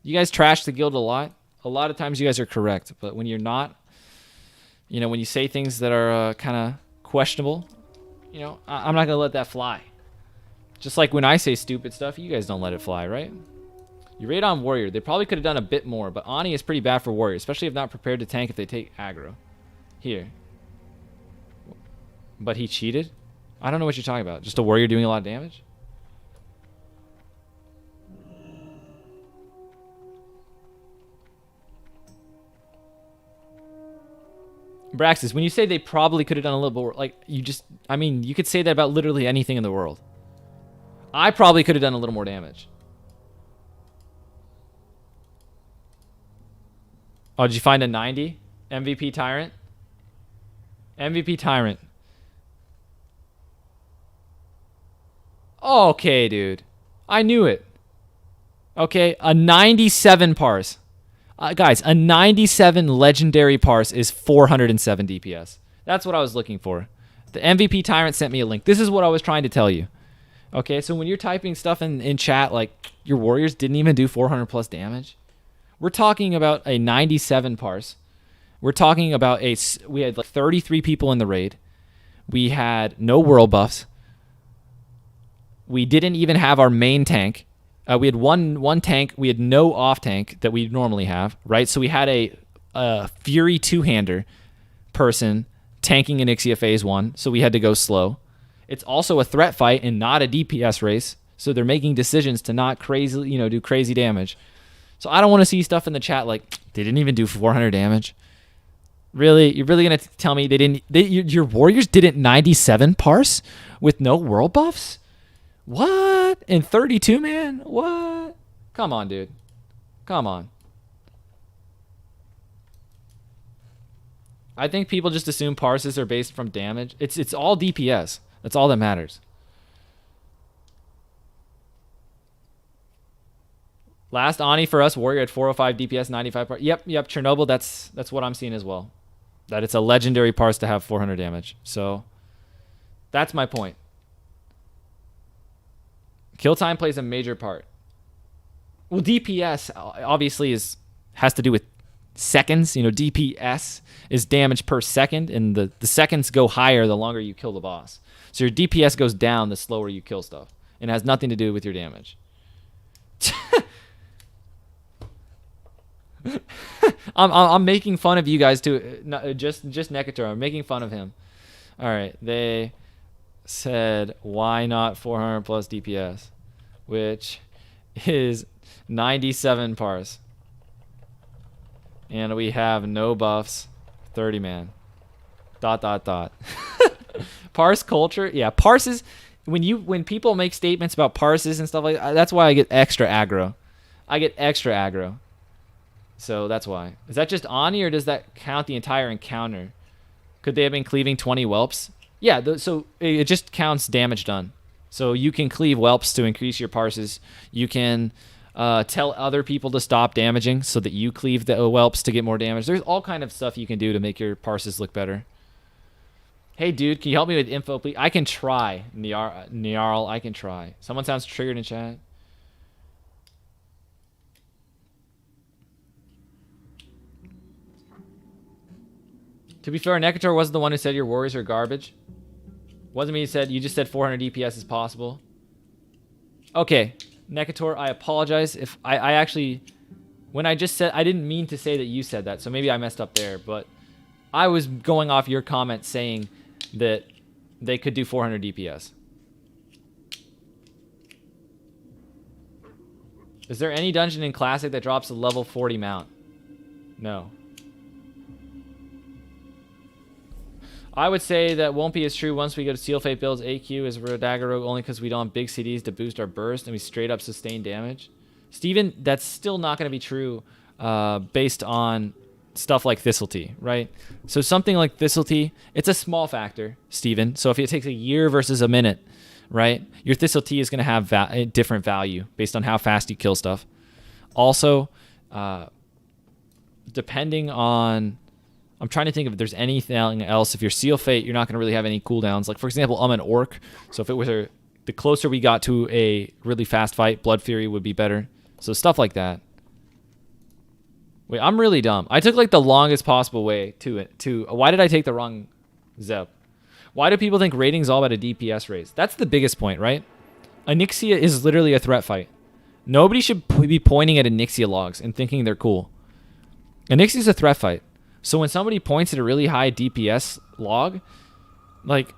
Speaker 1: You guys trash the guild a lot. A lot of times you guys are correct. But when you're not, you know, when you say things that are kind of questionable, you know, I'm not going to let that fly. Just like when I say stupid stuff, you guys don't let it fly, right? You raid on warrior. They probably could have done a bit more, but Ani is pretty bad for warrior, especially if not prepared to tank if they take aggro. Here. But he cheated? I don't know what you're talking about. Just a warrior doing a lot of damage? Braxis, when you say they probably could have done a little bit more, like, you just, I mean, you could say that about literally anything in the world. I probably could have done a little more damage. Oh, did you find a 90? MVP Tyrant? MVP Tyrant. Okay, dude. I knew it. Okay, a 97 parse. Guys, a 97 legendary parse is 407 DPS. That's what I was looking for. The MVP Tyrant sent me a link. This is what I was trying to tell you. Okay, so when you're typing stuff in chat like your warriors didn't even do 400 plus damage, we're talking about a 97 parse. We're talking about we had like 33 people in the raid. We had no world buffs. We didn't even have our main tank. We had one tank. We had no off tank that we normally have, right? So we had a Fury two-hander person tanking Onyxia phase 1, so we had to go slow. It's also a threat fight and not a DPS race, so they're making decisions to not crazy, you know, do crazy damage. So I don't want to see stuff in the chat like they didn't even do 400 damage. Really, you're really gonna tell me they didn't? Your warriors didn't 97 parse with no world buffs? What? In 32 man? What? Come on, dude. Come on. I think people just assume parses are based from damage. It's all DPS. That's all that matters. Last Ani for us, warrior at 405 DPS, 95 parse. Yep, Chernobyl, that's what I'm seeing as well. That it's a legendary parse to have 400 damage. So that's my point. Kill time plays a major part. Well, DPS obviously has to do with seconds. You know, DPS is damage per second, and the seconds go higher the longer you kill the boss. So your DPS goes down the slower you kill stuff. And it has nothing to do with your damage. I'm making fun of you guys too. Just Nekator. I'm making fun of him. All right, they said why not 400 plus DPS, which is 97 parse, and we have no buffs, 30 man. ... Parse culture, yeah. Parses. When people make statements about parses and stuff like that, that's why I get extra aggro. So that's why. Is that just Ani, or does that count the entire encounter? Could they have been cleaving 20 whelps? Yeah, so it just counts damage done. So you can cleave whelps to increase your parses. You can Tell other people to stop damaging so that you cleave the whelps to get more damage. There's all kind of stuff you can do to make your parses look better. Hey, dude, can you help me with info, please? I can try, Niarl. I can try. Someone sounds triggered in chat. To be fair, Necator wasn't the one who said your warriors are garbage. Wasn't me who said, you just said 400 DPS is possible. Okay, Necator, I apologize if I actually, when I just said, I didn't mean to say that you said that, so maybe I messed up there, but I was going off your comment saying that they could do 400 DPS. Is there any dungeon in Classic that drops a level 40 mount? No. I would say that won't be as true once we go to Seal Fate builds. AQ is a Dagger Rogue only because we don't have big CDs to boost our burst and we straight up sustain damage. Steven, that's still not going to be true based on stuff like Thistletea, right? So something like Thistletea, it's a small factor, Steven. So if it takes a year versus a minute, right, your Thistletea is going to have a different value based on how fast you kill stuff. Also, depending on... I'm trying to think if there's anything else. If you're Seal Fate, you're not going to really have any cooldowns. Like, for example, I'm an Orc. So if it was the closer we got to a really fast fight, Blood Fury would be better. So stuff like that. Wait, I'm really dumb. I took like the longest possible way to it. Why did I take the wrong Zep? Why do people think rating's all about a DPS raise? That's the biggest point, right? Onyxia is literally a threat fight. Nobody should be pointing at Onyxia logs and thinking they're cool. Onyxia's a threat fight. So when somebody points at a really high DPS log, like,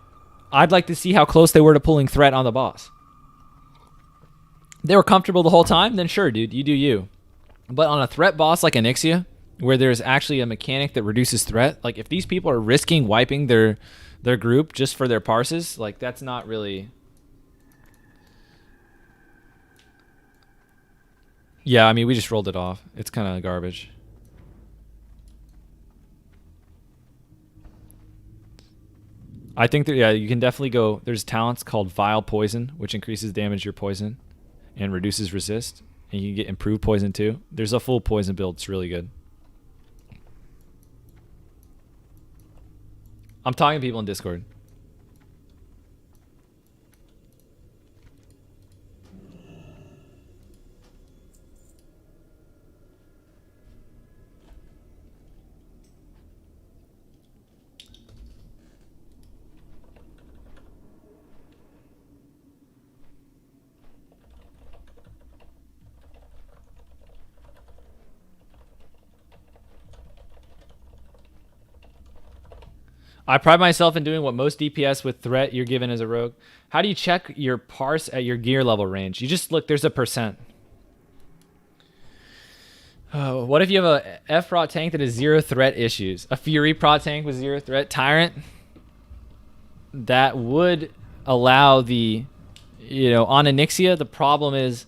Speaker 1: I'd like to see how close they were to pulling threat on the boss. They were comfortable the whole time, then sure, dude, you do you. But on a threat boss like Onyxia, where there's actually a mechanic that reduces threat, like if these people are risking wiping their group just for their parses, like that's not really... Yeah, I mean, we just rolled it off. It's kind of garbage. I think that, yeah, you can definitely go... There's talents called Vile Poison, which increases damage your poison and reduces resist. And you can get improved poison too. There's a full poison build. It's really good. I'm talking to people in Discord. I pride myself in doing what most DPS with threat you're given as a rogue. How do you check your parse at your gear level range? You just look, there's a percent. Oh, what if you have a F-Prot tank that has 0 threat issues? A Fury Prot tank with 0 threat? Tyrant? That would allow the, you know, on Onyxia, the problem is,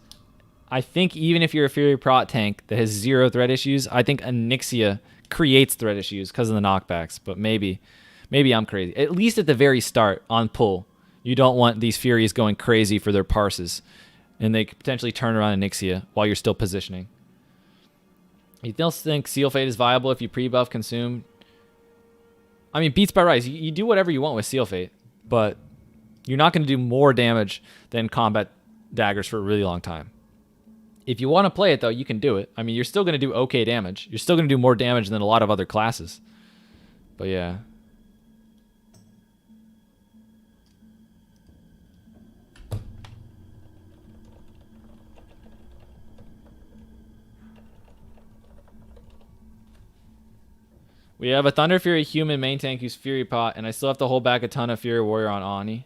Speaker 1: I think even if you're a Fury Prot tank that has 0 threat issues, I think Onyxia creates threat issues because of the knockbacks, but maybe I'm crazy. At least at the very start on pull, you don't want these Furies going crazy for their parses, and they could potentially turn around Onyxia while you're still positioning. You still think Seal Fate is viable if you pre-buff consume? I mean, Beats by Rise. You do whatever you want with Seal Fate, but you're not going to do more damage than combat daggers for a really long time. If you want to play it, though, you can do it. I mean, you're still going to do okay damage. You're still going to do more damage than a lot of other classes. But yeah. We have a Thunder Fury human main tank who's Fury Pot, and I still have to hold back a ton of Fury Warrior on Ani.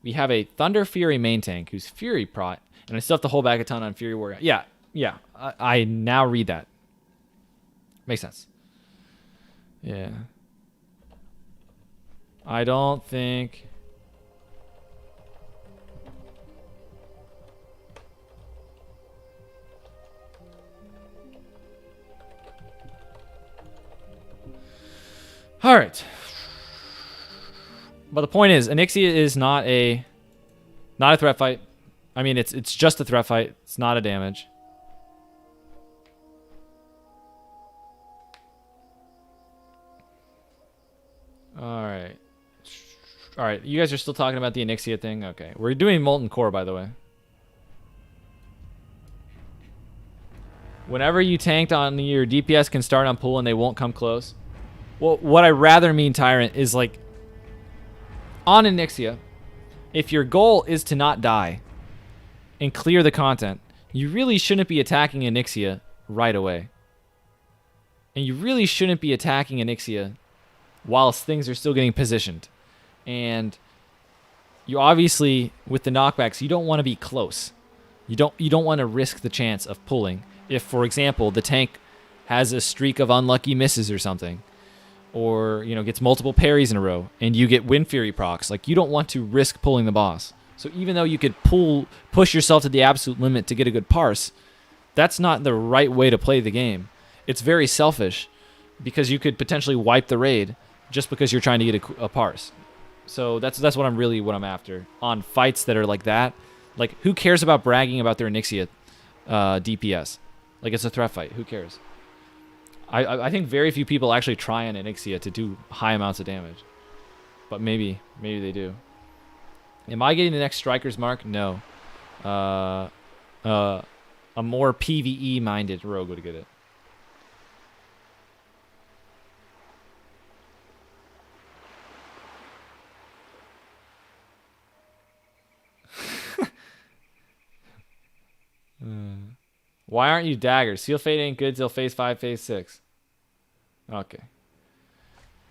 Speaker 1: We have a Thunder Fury main tank who's Fury Pot, and I still have to hold back a ton on Fury Warrior. Yeah. I now read that. Makes sense. Yeah. I don't think... All right. But the point is, Onyxia is not a threat fight. I mean, it's just a threat fight. It's not a damage. Alright. Alright, you guys are still talking about the Onyxia thing? Okay. We're doing Molten Core, by the way. Whenever you tanked on your DPS can start on pool and they won't come close. Well, what I rather mean, Tyrant, is like on Onyxia, if your goal is to not die and clear the content, you really shouldn't be attacking Onyxia right away. And you really shouldn't be attacking Onyxia whilst things are still getting positioned. And you obviously, with the knockbacks, you don't want to be close. You don't want to risk the chance of pulling. If, for example, the tank has a streak of unlucky misses or something, or, you know, gets multiple parries in a row, and you get Wind Fury procs, like, you don't want to risk pulling the boss. So even though you could push yourself to the absolute limit to get a good parse, that's not the right way to play the game. It's very selfish, because you could potentially wipe the raid just because you're trying to get a parse. So that's what I'm after on fights that are like that. Like, who cares about bragging about their Onyxia DPS? Like, it's a threat fight. Who cares? I think very few people actually try on Onyxia to do high amounts of damage. But maybe they do. Am I getting the next Striker's Mark? No. A more PvE-minded rogue would get it. Why aren't you Dagger? Seal Fate ain't good till phase 5, phase 6. Okay.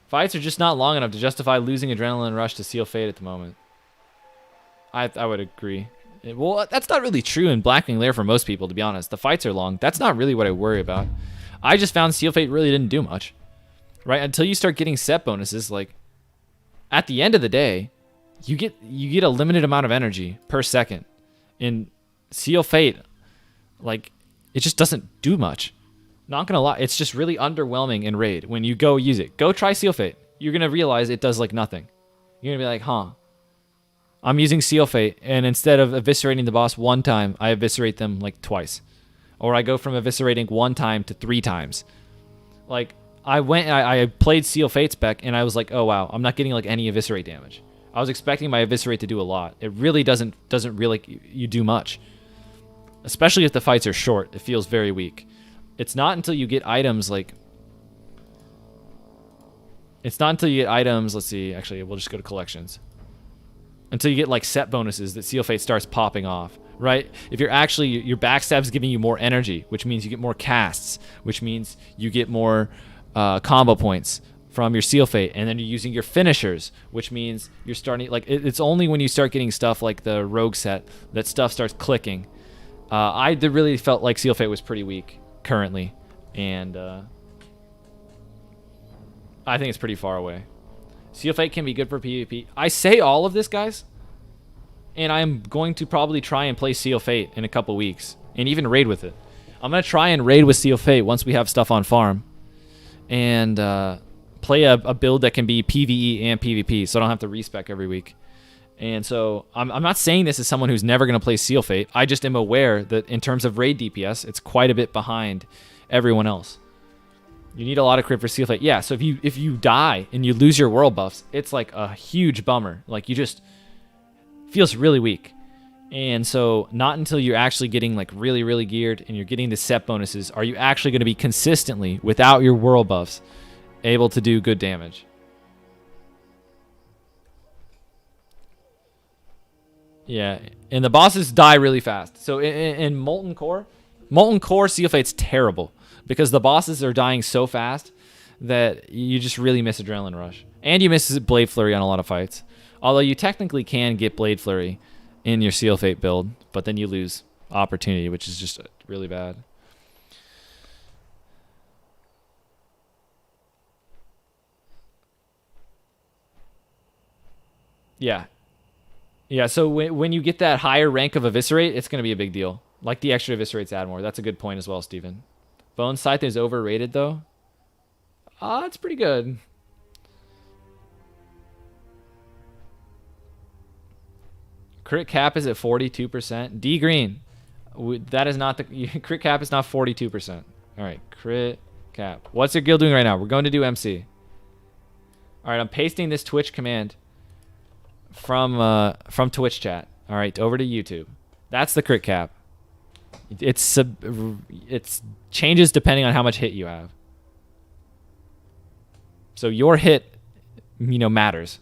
Speaker 1: Fights are just not long enough to justify losing Adrenaline Rush to Seal Fate at the moment. I would agree. Well, that's not really true in Blackwing Lair for most people, to be honest. The fights are long. That's not really what I worry about. I just found Seal Fate really didn't do much. Right? Until you start getting set bonuses, like, at the end of the day, you get a limited amount of energy per second. In Seal Fate, like, it just doesn't do much. Not gonna lie, it's just really underwhelming in raid when you go use it. Go try Seal Fate. You're gonna realize it does like nothing. You're gonna be like, huh. I'm using Seal Fate, and instead of eviscerating the boss one time, I eviscerate them like twice. Or I go from eviscerating one time to 3 times. Like, I played Seal Fate spec, and I was like, oh wow, I'm not getting like any eviscerate damage. I was expecting my eviscerate to do a lot. It really doesn't really you do much. Especially if the fights are short, it feels very weak. It's not until you get items like... It's not until you get items... Let's see, actually, we'll just go to collections. Until you get like set bonuses that Seal Fate starts popping off, right? If you're actually... Your backstab's giving you more energy, which means you get more casts, which means you get more combo points from your Seal Fate, and then you're using your finishers, which means you're starting... Like, it's only when you start getting stuff like the Rogue set that stuff starts clicking. I really felt like Seal Fate was pretty weak currently, and I think it's pretty far away. Seal Fate can be good for PvP. I say all of this, guys, and I'm going to probably try and play Seal Fate in a couple weeks, and even raid with it. I'm going to try and raid with Seal Fate once we have stuff on farm, and play a build that can be PvE and PvP, so I don't have to respec every week. And so I'm not saying this as someone who's never going to play Seal Fate. I just am aware that in terms of raid DPS, it's quite a bit behind everyone else. You need a lot of crit for Seal Fate. Yeah, so if you die and you lose your world buffs, it's like a huge bummer. Like, you just... feels really weak. And so not until you're actually getting like really, really geared and you're getting the set bonuses are you actually going to be consistently, without your world buffs, able to do good damage. Yeah, and the bosses die really fast. So in Molten Core Seal Fate's terrible because the bosses are dying so fast that you just really miss Adrenaline Rush. And you miss Blade Flurry on a lot of fights. Although you technically can get Blade Flurry in your Seal Fate build, but then you lose Opportunity, which is just really bad. Yeah. Yeah, so when you get that higher rank of Eviscerate, it's going to be a big deal. Like the extra Eviscerates add more. That's a good point as well, Steven. Bone Scythe is overrated, though. It's pretty good. Crit cap is at 42%. D Green. That is not the... Crit cap is not 42%. All right, crit cap. What's your guild doing right now? We're going to do MC. All right, I'm pasting this Twitch command from Twitch chat. All right, over to YouTube. That's the crit cap. It's changes depending on how much hit you have. So your hit, matters.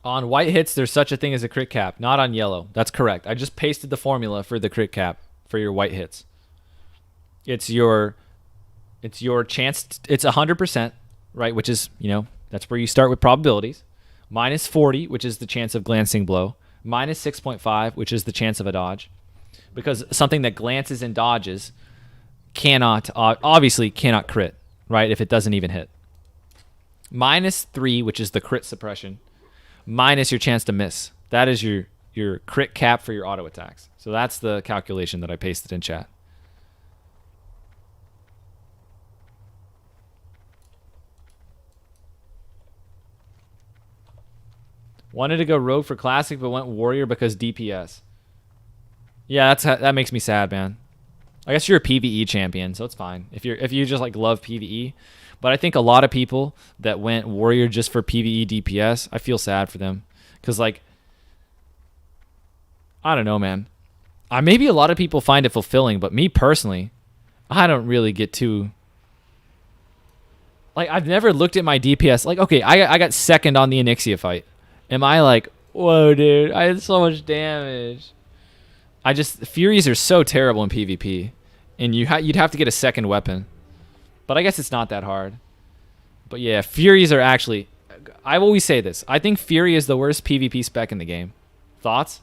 Speaker 1: On white hits, there's such a thing as a crit cap. Not on yellow. That's correct. I just pasted the formula for the crit cap for your white hits. It's your chance. It's 100%, right? Which is, that's where you start with probabilities. Minus 40, which is the chance of glancing blow. Minus 6.5, which is the chance of a dodge. Because something that glances and dodges obviously cannot crit, right? If it doesn't even hit. Minus 3, which is the crit suppression. Minus your chance to miss. That is your crit cap for your auto attacks. So that's the calculation that I pasted in chat. Wanted to go rogue for classic, but went warrior because DPS. Yeah, that makes me sad, man. I guess you're a PvE champion, so it's fine. If you just like love PvE, but I think a lot of people that went warrior just for PvE DPS, I feel sad for them, because like, I don't know, man. Maybe a lot of people find it fulfilling, but me personally, I don't really get too. Like, I've never looked at my DPS. Like, okay, I got second on the Onyxia fight. Am I like, whoa, dude, I had so much damage? Furies are so terrible in PvP, and you'd have to get a second weapon. But I guess it's not that hard. But yeah, Furies are actually... I always say this. I think Fury is the worst PvP spec in the game. Thoughts?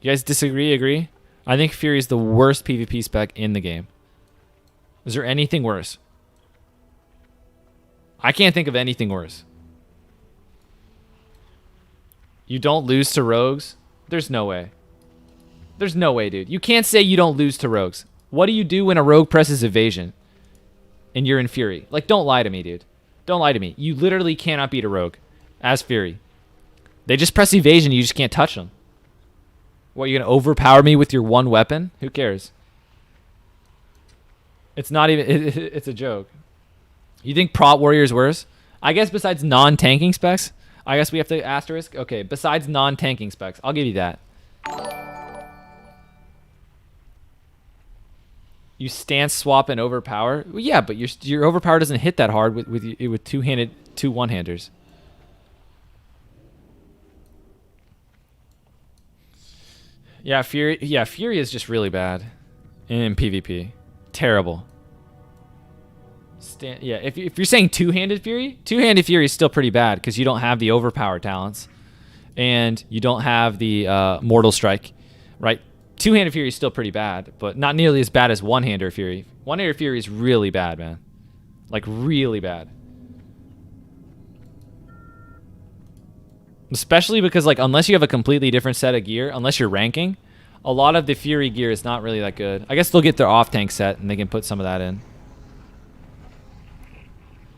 Speaker 1: You guys disagree, agree? I think Fury is the worst PvP spec in the game. Is there anything worse? I can't think of anything worse. You don't lose to rogues? There's no way. There's no way, dude. You can't say you don't lose to rogues. What do you do when a rogue presses evasion and you're in Fury? Like, don't lie to me, dude. Don't lie to me. You literally cannot beat a rogue as Fury. They just press evasion. You just can't touch them. What, you're going to overpower me with your one weapon? Who cares? It's not even... It's a joke. You think Prot Warrior is worse? I guess besides non-tanking specs, I guess we have to asterisk. Okay, besides non-tanking specs, I'll give you that. You stance swap and overpower. Well, yeah, but your overpower doesn't hit that hard with two one-handers. Yeah, Fury. Yeah, Fury is just really bad in PvP. Terrible. Yeah, if you're saying two-handed Fury is still pretty bad because you don't have the overpower talents, and you don't have the Mortal Strike, right? Two-handed Fury is still pretty bad, but not nearly as bad as one-hander Fury. One-hander Fury is really bad, man. Like, really bad. Especially because, like, unless you have a completely different set of gear, unless you're ranking, a lot of the Fury gear is not really that good. I guess they'll get their off-tank set, and they can put some of that in.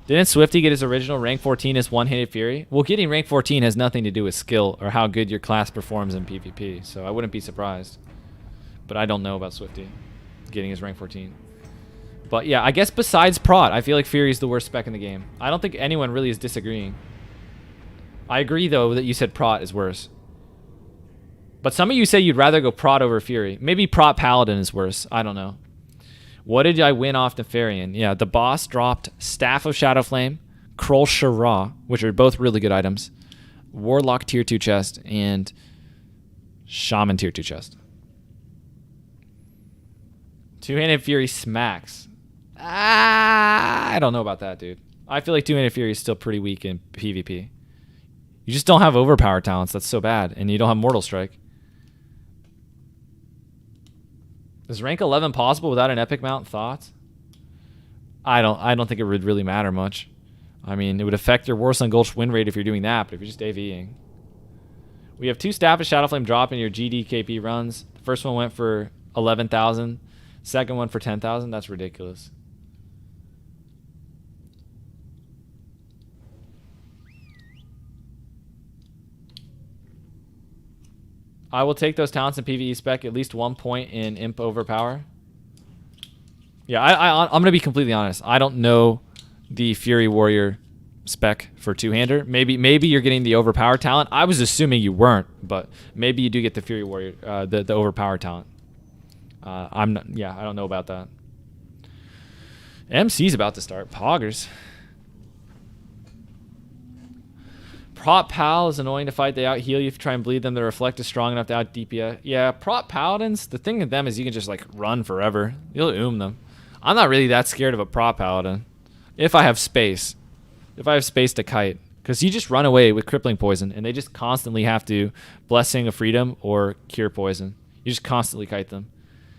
Speaker 1: Didn't Swifty get his original rank 14 as one-handed Fury? Well, getting rank 14 has nothing to do with skill or how good your class performs in PvP, so I wouldn't be surprised. But I don't know about Swifty getting his rank 14. But yeah, I guess besides Prot, I feel like Fury is the worst spec in the game. I don't think anyone really is disagreeing. I agree, though, that you said Prot is worse. But some of you say you'd rather go Prot over Fury. Maybe Prot Paladin is worse. I don't know. What did I win off Nefarian? Yeah, the boss dropped Staff of Shadowflame, Kroll Shara, which are both really good items, Warlock Tier 2 chest, and Shaman Tier 2 chest. Two-handed Fury smacks. I don't know about that, dude. I feel like two-handed Fury is still pretty weak in PvP. You just don't have overpower talents. That's so bad. And you don't have Mortal Strike. Is rank 11 possible without an epic mount? Thoughts? I don't think it would really matter much. I mean, it would affect your Warsong Gulch win rate if you're doing that, but if you're just AVing. We have 2 Staff of Shadowflame drop in your GDKP runs. The first one went for 11,000. Second one for 10,000. That's ridiculous. I will take those talents in PvE spec, at least 1 point in Imp Overpower. Yeah, I'm going to be completely honest. I don't know the Fury Warrior spec for two-hander. Maybe you're getting the Overpower talent. I was assuming you weren't, but maybe you do get the Fury Warrior, the Overpower talent. I don't know about that. MC's about to start. Poggers. Prop Pal is annoying to fight. They out heal you if you try and bleed them. The Reflect is strong enough to out DPS. Yeah, Prop Paladins, the thing with them is you can just like run forever. You'll them. I'm not really that scared of a Prop Paladin. If I have space. If I have space to kite. Because you just run away with Crippling Poison and they just constantly have to Blessing of Freedom or Cure Poison. You just constantly kite them.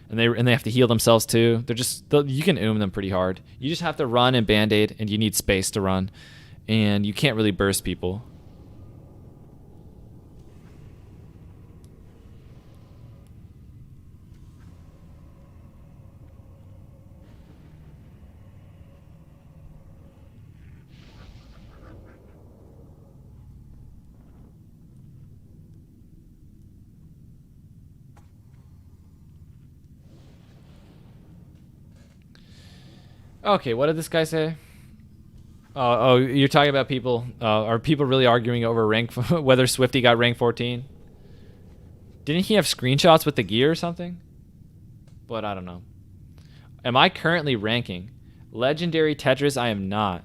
Speaker 1: And they have to heal themselves too. You can them pretty hard. You just have to run and Band-Aid and you need space to run. And you can't really burst people. Okay, what did this guy say? Oh, you're talking about people. Are people really arguing over rank, whether Swifty got rank 14? Didn't he have screenshots with the gear or something? But I don't know. Am I currently ranking? Legendary Tetris, I am not.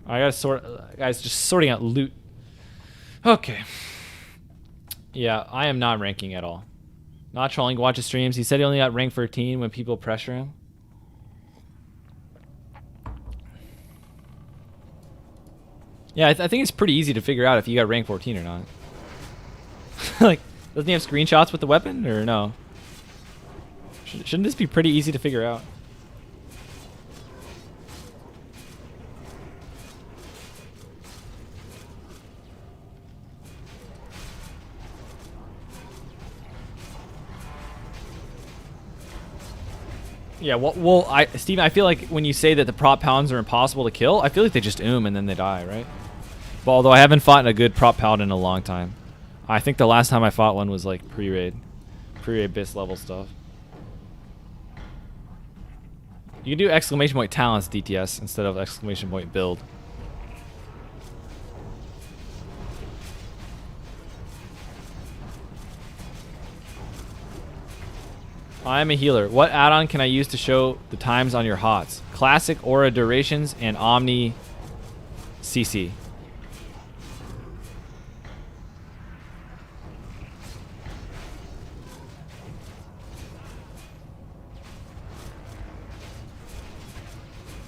Speaker 1: I gotta sort, guys, just sorting out loot. Okay. Yeah, I am not ranking at all. Not trolling, watch his streams. He said he only got rank 13 when people pressure him. Yeah, I think it's pretty easy to figure out if you got rank 14 or not. Like, doesn't he have screenshots with the weapon or no? Shouldn't this be pretty easy to figure out? Yeah, well, Steven, I feel like when you say that the prop paladins are impossible to kill, I feel like they just and then they die, right? But although I haven't fought a good prop paladin in a long time. I think the last time I fought one was like pre-raid bis level stuff. You can do exclamation point talents DTS instead of exclamation point build. I am a healer. What add-on can I use to show the times on your HOTS? Classic Aura Durations and Omni CC.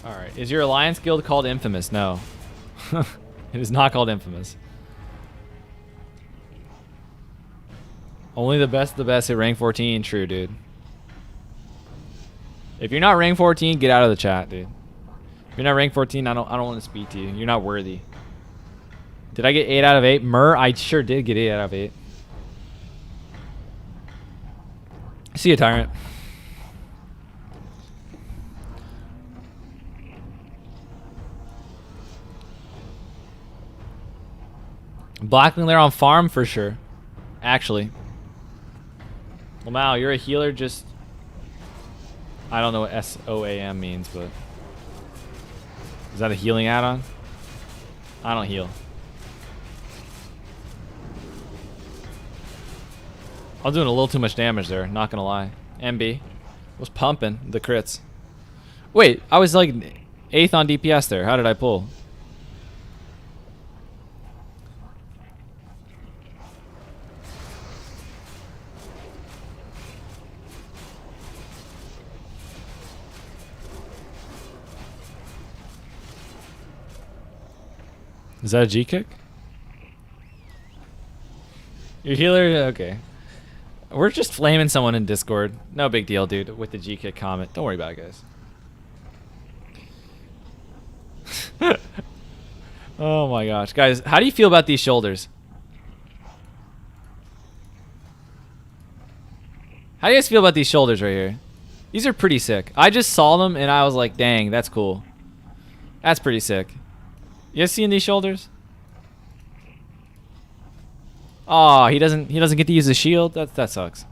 Speaker 1: Alright. Is your Alliance guild called Infamous? No. It is not called Infamous. Only the best of the best at rank 14. True, dude. If you're not rank 14, get out of the chat, dude. If you're not rank 14, I don't want to speak to you. You're not worthy. Did I get 8 out of 8? I sure did get 8 out of 8. See you, Tyrant. Blackwing Lair on farm for sure. Actually. Lamau, you're a healer, just... I don't know what SOAM means, but... Is that a healing add-on? I don't heal. I was doing a little too much damage there, not gonna lie. MB was pumping the crits. Wait, I was like 8th on DPS there. How did I pull? Is that a G kick? Your healer? Okay. We're just flaming someone in Discord. No big deal, dude, with the G kick comment. Don't worry about it, guys. Oh my gosh. Guys, how do you feel about these shoulders? How do you guys feel about these shoulders right here? These are pretty sick. I just saw them and I was like, dang, that's cool. That's pretty sick. You guys seeing these shoulders? Oh, he doesn't get to use the shield. That sucks.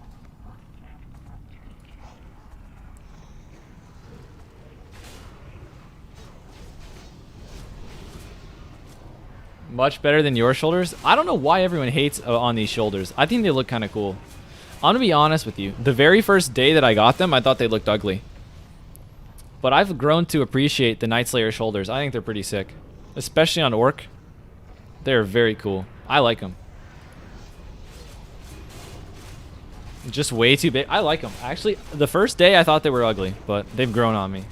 Speaker 1: Much better than your shoulders. I don't know why everyone hates on these shoulders. I think they look kind of cool. I'm gonna be honest with you. The very first day that I got them, I thought they looked ugly. But I've grown to appreciate the Nightslayer shoulders. I think they're pretty sick, especially on Orc. They're very cool. I like them. Just way too big. I like them. Actually, the first day I thought they were ugly, but they've grown on me.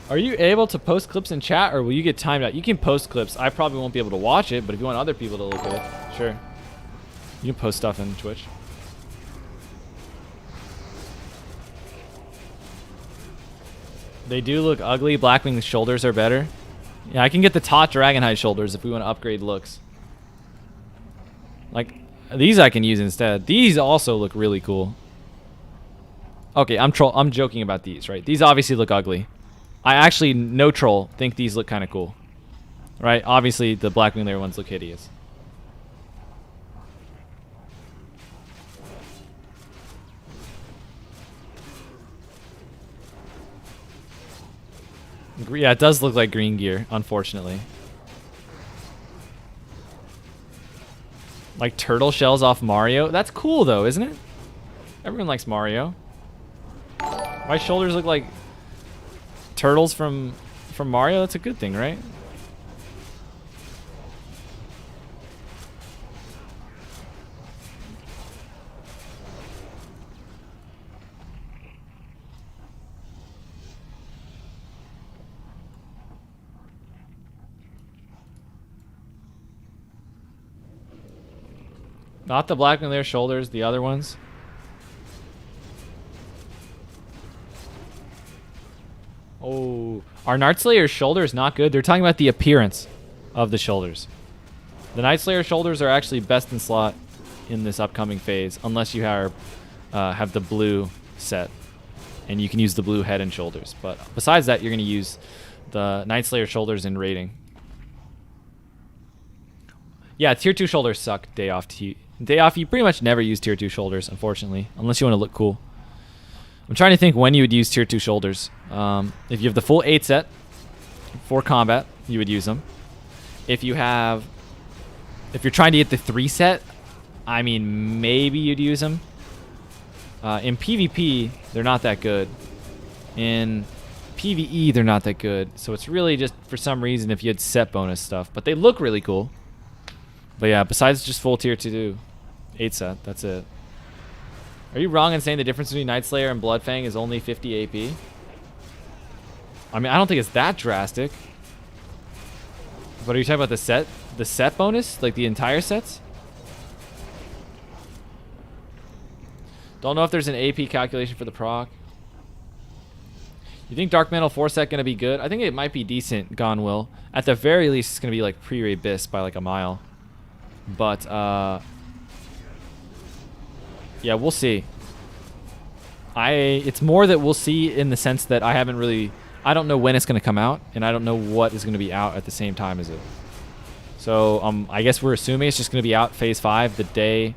Speaker 1: Are you able to post clips in chat, or will you get timed out? You can post clips. I probably won't be able to watch it, but if you want other people to look at it, sure. You can post stuff in Twitch. They do look ugly. Blackwing's shoulders are better. Yeah, I can get the Tot Dragonhide shoulders if we want to upgrade looks. Like, these I can use instead. These also look really cool. Okay, I'm joking about these, right? These obviously look ugly. I actually, no troll, think these look kind of cool. Right? Obviously, the Blackwing Lair ones look hideous. Yeah, it does look like green gear, unfortunately. Like turtle shells off Mario. That's cool, though, isn't it? Everyone likes Mario. My shoulders look like turtles from Mario. That's a good thing, right? Not the Blackwing Lair shoulders, the other ones. Oh, our Nightslayer shoulder is not good. They're talking about the appearance of the shoulders. The Nightslayer shoulders are actually best in slot in this upcoming phase, unless you have the blue set, and you can use the blue head and shoulders. But besides that, you're going to use the Nightslayer shoulders in raiding. Yeah, tier 2 shoulders suck. Day off, you pretty much never use tier 2 shoulders, unfortunately, unless you want to look cool. I'm trying to think when you would use tier 2 shoulders. If you have the full 8 set for combat, you would use them. If you're trying to get the 3 set, I mean, maybe you'd use them. In PvP, they're not that good. In PvE, they're not that good. So it's really just for some reason if you had set bonus stuff. But they look really cool. But yeah, besides just full tier 2 8 set, that's it. Are you wrong in saying the difference between Nightslayer and Bloodfang is only 50 AP? I mean, I don't think it's that drastic. But are you talking about the set bonus? Like the entire sets? Don't know if there's an AP calculation for the proc. You think Dark Mantle 4 set gonna be good? I think it might be decent, Gone Will. At the very least, it's gonna be like pre-raid Bis by like a mile. But yeah, we'll see. It's more that we'll see in the sense that I don't know when it's going to come out, and I don't know what is going to be out at the same time as it. So I guess we're assuming it's just going to be out phase 5 the day.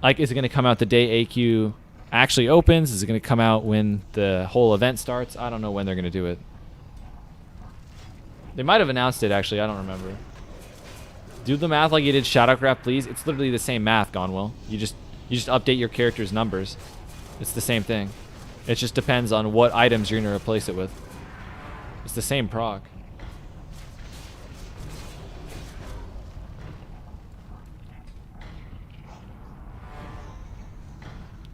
Speaker 1: Like, is it going to come out the day AQ actually opens? Is it going to come out when the whole event starts? I don't know when they're going to do it. They might have announced it, actually. I don't remember. Do the math like you did Shadowcraft, please. It's literally the same math, Gonwell. You just update your character's numbers. It's the same thing. It just depends on what items you're going to replace it with. It's the same proc.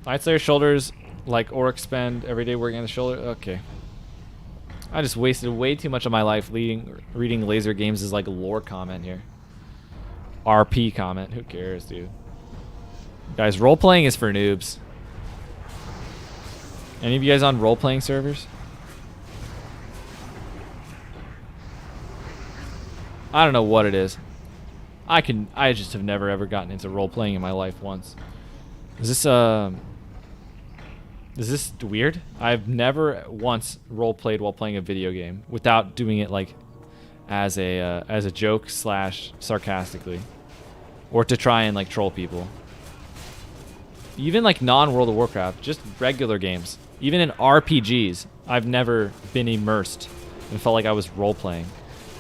Speaker 1: Night Slayer shoulders like orc spend every day working on the shoulder. Okay. I just wasted way too much of my life reading Laser Games' like lore comment here. RP comment. Who cares, dude? Guys, role playing is for noobs. Any of you guys on role playing servers? I don't know what it is. I just have never ever gotten into role playing in my life once. Is this weird? I've never once role played while playing a video game without doing it like as a joke / sarcastically, or to try and like troll people. Even like non-World of Warcraft, just regular games, even in RPGs, I've never been immersed and felt like I was role playing,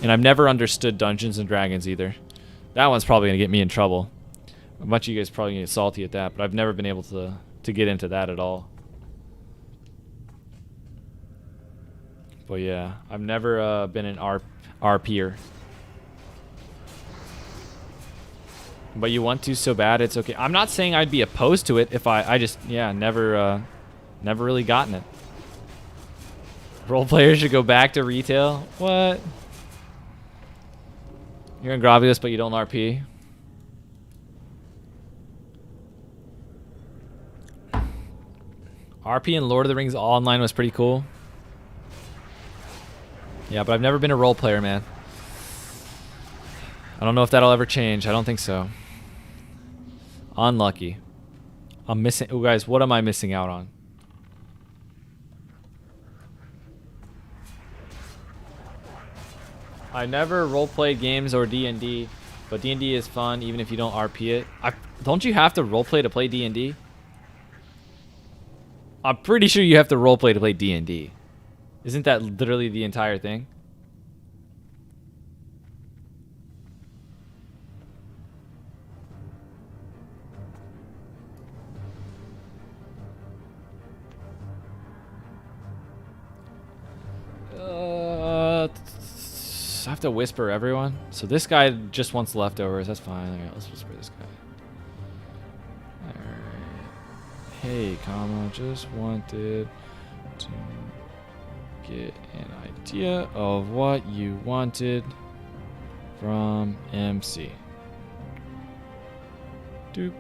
Speaker 1: and I've never understood Dungeons and Dragons either. That one's probably gonna get me in trouble. A bunch of you guys probably gonna get salty at that, but I've never been able to get into that at all. But yeah, I've never been an RPer. But you want to so bad, it's okay. I'm not saying I'd be opposed to it if I just, yeah, never really gotten it. Role players should go back to retail. What? You're in Gravius, but you don't RP. RP in Lord of the Rings Online was pretty cool. Yeah, but I've never been a role player, man. I don't know if that'll ever change. I don't think so. Unlucky. I'm missing. Oh, guys, what am I missing out on? I never role-played games or D&D, but D&D is fun even if you don't RP it. Don't you have to role-play to play D&D? I'm pretty sure you have to roleplay to play D&D. Isn't that literally the entire thing? I have to whisper everyone. So this guy just wants leftovers. That's fine. Alright, let's whisper this guy. Alright. Hey, comma, just wanted to get an idea of what you wanted from MC. Doop.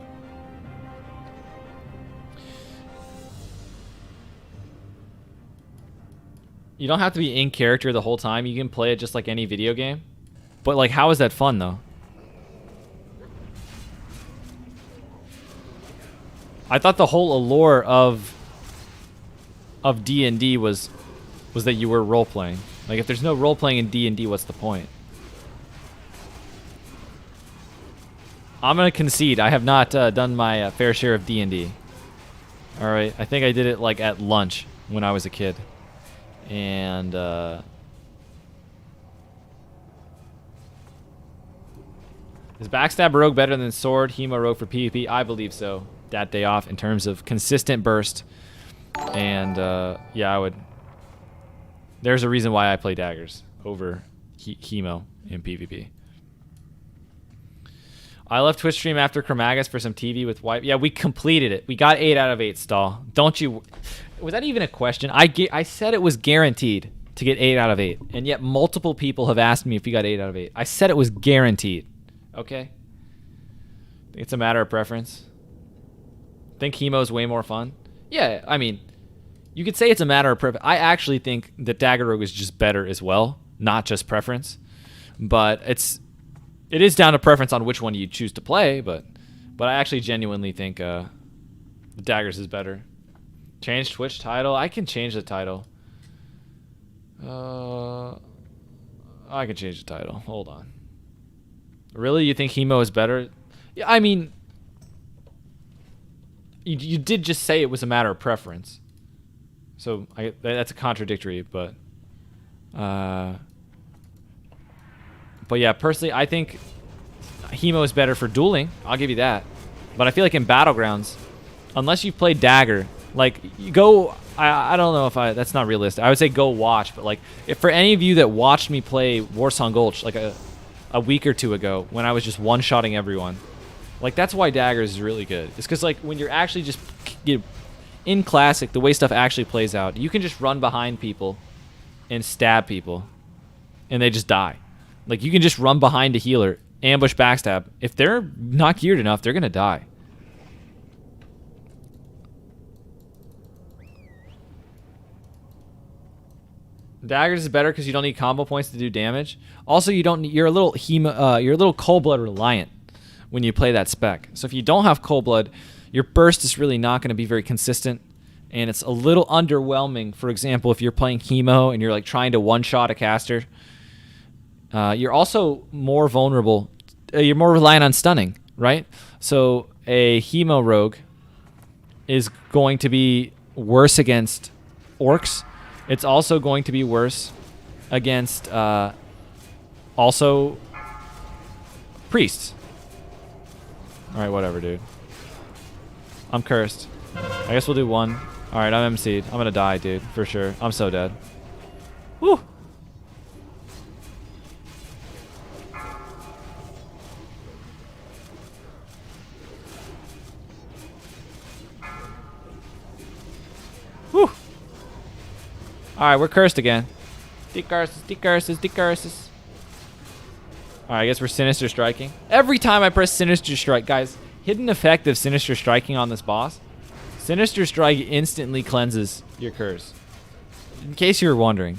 Speaker 1: You don't have to be in character the whole time. You can play it just like any video game. But like, how is that fun though? I thought the whole allure of D&D was that you were role playing. Like, if there's no role playing in D&D, what's the point? I'm gonna concede. I have not done my fair share of D&D. All right, I think I did it like at lunch when I was a kid. And is Backstab Rogue better than Sword Hemo Rogue for PvP? I believe so. That day off in terms of consistent burst. And yeah, I would. There's a reason why I play daggers over Hemo in PvP. I left Twitch stream after Chromagus for some TV with Wipe. Yeah, we completed it. We got 8 out of 8, Stall. Don't you... Was that even a question? I said it was guaranteed to get 8 out of 8. And yet multiple people have asked me if we got 8 out of 8. I said it was guaranteed. Okay? It's a matter of preference. Think Hemo's way more fun? Yeah, I mean, you could say it's a matter of preference. I actually think that Dagger Rogue is just better as well, not just preference. But it is down to preference on which one you choose to play, but I actually genuinely think the Daggers is better. Change Twitch title? I can change the title. I can change the title. Hold on. Really? You think Hemo is better? Yeah, I mean, you did just say it was a matter of preference. So that's a contradictory, but yeah, personally, I think Hemo is better for dueling. I'll give you that. But I feel like in battlegrounds, unless you've played Dagger, like, you go... I don't know if that's not realistic. I would say go watch, but like, if for any of you that watched me play Warsong Gulch like a week or two ago when I was just one-shotting everyone, like, that's why Daggers is really good. It's because like when you're actually just in Classic, the way stuff actually plays out, you can just run behind people and stab people, and they just die. Like, you can just run behind a healer, ambush, backstab. If they're not geared enough, they're going to die. Daggers is better because you don't need combo points to do damage. Also, you don't. You're a little cold blood reliant when you play that spec. So if you don't have cold blood, your burst is really not going to be very consistent, and it's a little underwhelming. For example, if you're playing Hemo and you're like trying to one-shot a caster, you're also more vulnerable. You're more reliant on stunning, right? So a Hemo rogue is going to be worse against orcs. It's also going to be worse against also priests. All right, whatever, dude. I'm cursed. I guess we'll do one. All right, I'm MC'd. I'm going to die, dude, for sure. I'm so dead. Woo! Woo! Alright, we're cursed again. Decurses, decurses, decurses. Alright, I guess we're Sinister Striking. Every time I press Sinister Strike, guys, hidden effect of Sinister Striking on this boss. Sinister Strike instantly cleanses your curse. In case you were wondering.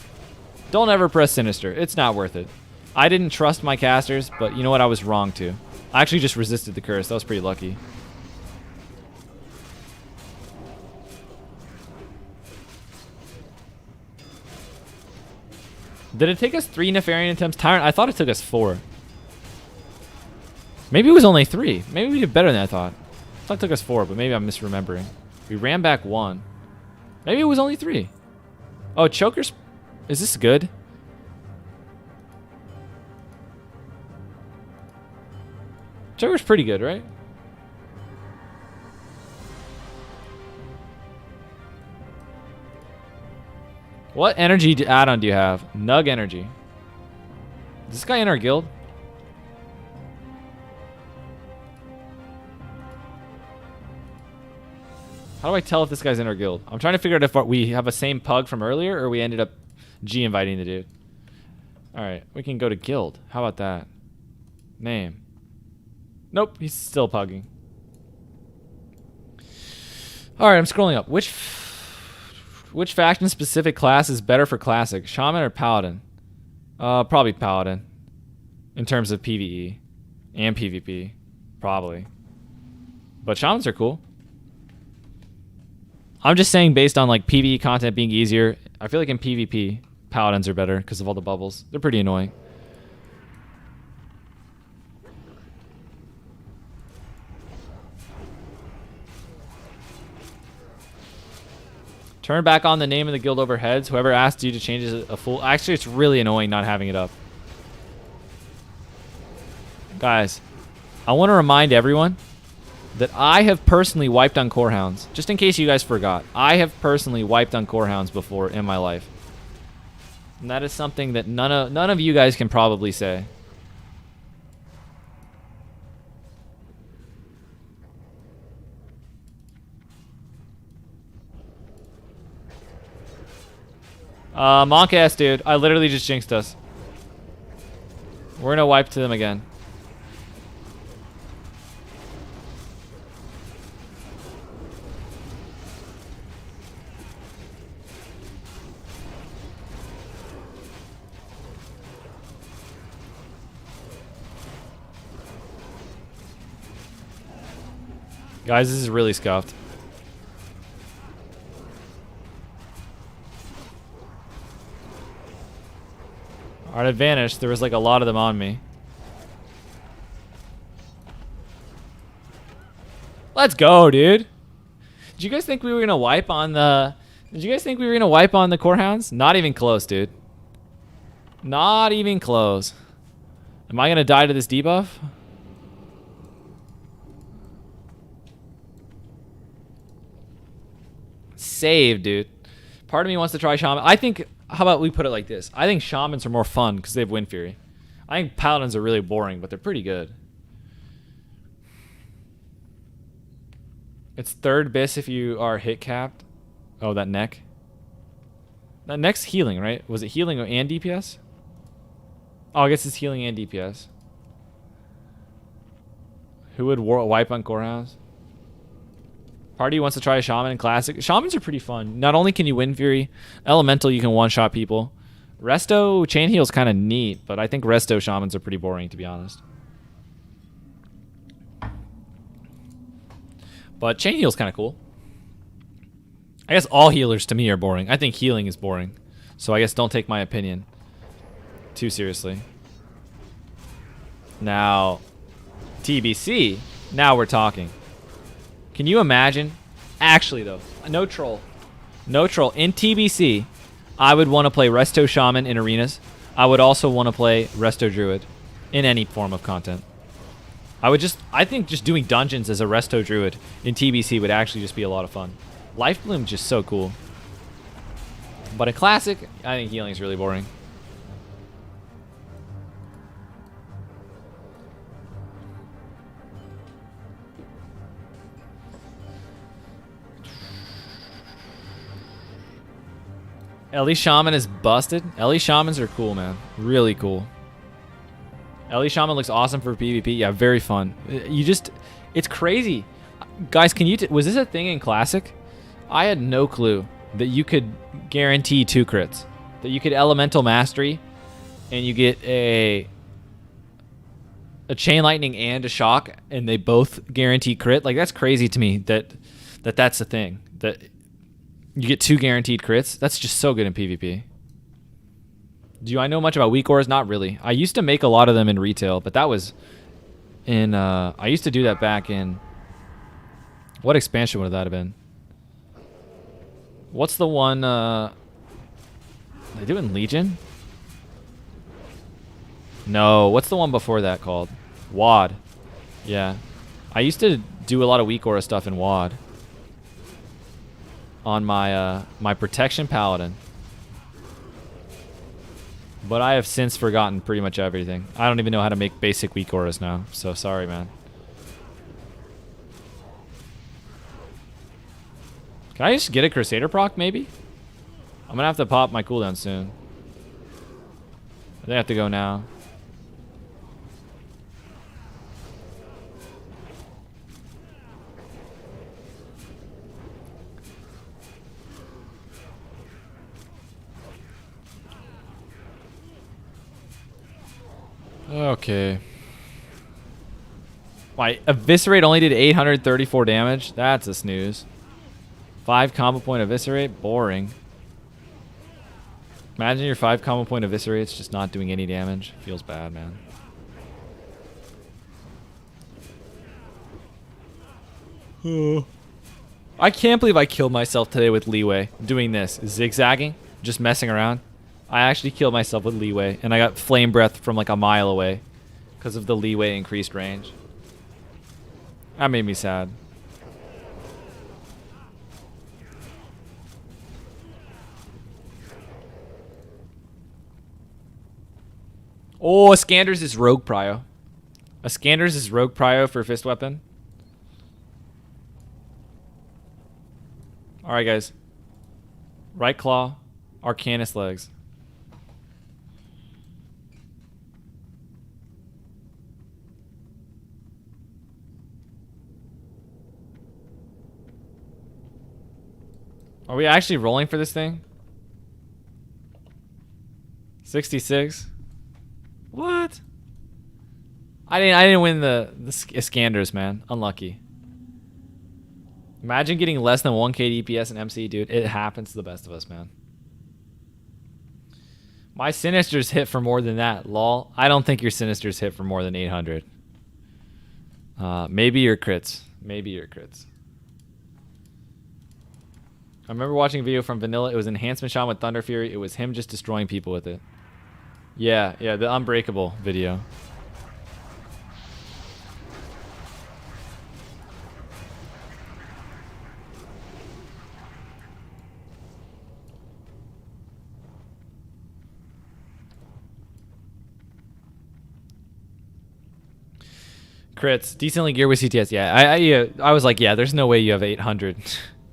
Speaker 1: Don't ever press Sinister. It's not worth it. I didn't trust my casters, but you know what? I was wrong to. I actually just resisted the curse. That was pretty lucky. Did it take us 3 Nefarian attempts? Tyrant? I thought it took us 4. Maybe it was only 3. Maybe we did better than I thought. I thought it took us 4, but maybe I'm misremembering. We ran back 1. Maybe it was only 3. Oh, Choker's... Is this good? Choker's pretty good, right? What energy add-on do you have? Nug energy. Is this guy in our guild? How do I tell if this guy's in our guild? I'm trying to figure out if we have a same pug from earlier or we ended up G-inviting the dude. Alright, we can go to guild. How about that? Name. Nope, he's still pugging. Alright, I'm scrolling up. Which faction-specific class is better for Classic? Shaman or Paladin? Probably Paladin. In terms of PvE. And PvP. Probably. But Shamans are cool. I'm just saying based on like PvE content being easier, I feel like in PvP, Paladins are better because of all the bubbles. They're pretty annoying. Turn back on the name of the guild overheads. Whoever asked you to change it a full... Actually, it's really annoying not having it up. Guys, I want to remind everyone that I have personally wiped on Corehounds. Just in case you guys forgot. I have personally wiped on Corehounds before in my life. And that is something that none of you guys can probably say. Monk ass dude. I literally just jinxed us. We're gonna wipe to them again. Guys, this is really scuffed. Alright, it vanished. There was like a lot of them on me. Let's go, dude. Did you guys think we were gonna wipe on the... Did you guys think we were gonna wipe on the Corehounds? Not even close, dude. Not even close. Am I gonna die to this debuff? Save, dude. Part of me wants to try Shaman. I think... How about we put it like this? I think Shamans are more fun because they have Wind Fury. I think Paladins are really boring, but they're pretty good. It's third bis if you are hit capped. Oh, that neck. That neck's healing, right? Was it healing and DPS? Oh, I guess it's healing and DPS. Who would wipe on Gorehouse? Party wants to try a Shaman in Classic. Shamans are pretty fun. Not only can you win Fury, Elemental you can one-shot people. Resto Chain Heal's kind of neat, but I think Resto Shamans are pretty boring, to be honest. But Chain Heal's kind of cool. I guess all healers to me are boring. I think healing is boring. So I guess don't take my opinion too seriously. Now, TBC, now we're talking. Can you imagine? Actually, though, no troll. No troll. In TBC, I would want to play Resto Shaman in arenas. I would also want to play Resto Druid in any form of content. I think just doing dungeons as a Resto Druid in TBC would actually just be a lot of fun. Life Bloom's just so cool. But in Classic, I think healing is really boring. Ellie Shaman is busted. Ellie Shamans are cool, man. Really cool. Ellie Shaman looks awesome for PvP. Yeah, very fun. It's crazy. Guys, was this a thing in Classic? I had no clue that you could guarantee 2 crits. That you could Elemental Mastery and you get a Chain Lightning and a Shock and they both guarantee crit. Like, that's crazy to me that's the thing. That you get 2 guaranteed crits. That's just so good in PvP. Do I know much about weak auras? Not really. I used to make a lot of them in retail, but that was in... I used to do that back in... What expansion would that have been? What's the one... They do it in Legion? No. What's the one before that called? WoD. Yeah. I used to do a lot of weak aura stuff in WoD. On my my Protection Paladin. But I have since forgotten pretty much everything. I don't even know how to make basic weak auras now. So sorry, man. Can I just get a Crusader proc, maybe? I'm gonna have to pop my cooldown soon. I think I have to go now. Okay. My Eviscerate only did 834 damage. That's a snooze. 5 combo point Eviscerate? Boring. Imagine your 5 combo point Eviscerate's just not doing any damage. Feels bad, man. I can't believe I killed myself today with Leeway. Doing this. Zigzagging. Just messing around. I actually killed myself with Leeway, and I got Flame Breath from like a mile away because of the Leeway increased range. That made me sad. Oh, Iskanders is Rogue Prio. Iskanders is Rogue Prio for Fist Weapon. Alright, guys. Right Claw, Arcanist Legs. Are we actually rolling for this thing? 66. What? I didn't win the Iskanders, man. Unlucky. Imagine getting less than 1k DPS in MC, dude. It happens to the best of us, man. My Sinisters hit for more than that, lol. I don't think your Sinisters hit for more than 800. Maybe your crits. Maybe your crits. I remember watching a video from Vanilla. It was Enhancement Shot with Thunder Fury. It was him just destroying people with it. Yeah, the Unbreakable video. Crits. Decently geared with CTS. Yeah, I was like, yeah, there's no way you have 800.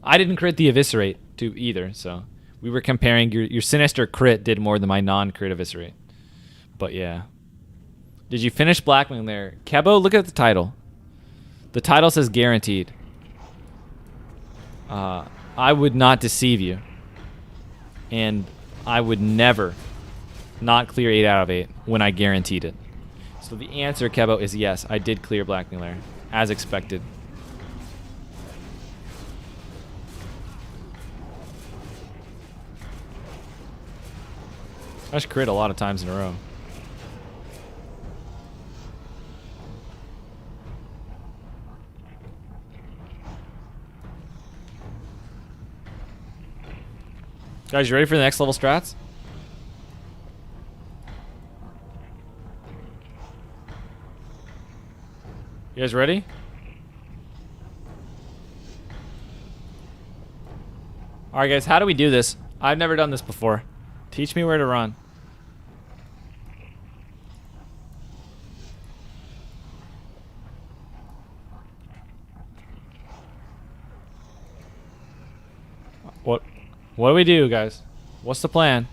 Speaker 1: I didn't crit the Eviscerate to either, so we were comparing your Sinister crit did more than my non-crit Eviscerate. But yeah. Did you finish Blackwing there? Kebo, look at the title. The title says Guaranteed. I would not deceive you. And I would never not clear 8 out of 8 when I guaranteed it. So the answer, Kebo, is yes, I did clear Blackwing Lair, as expected. I just crit a lot of times in a row. Guys, you ready for the next level strats? You guys ready? Alright guys, how do we do this? I've never done this before. Teach me where to run. What do we do, guys? What's the plan?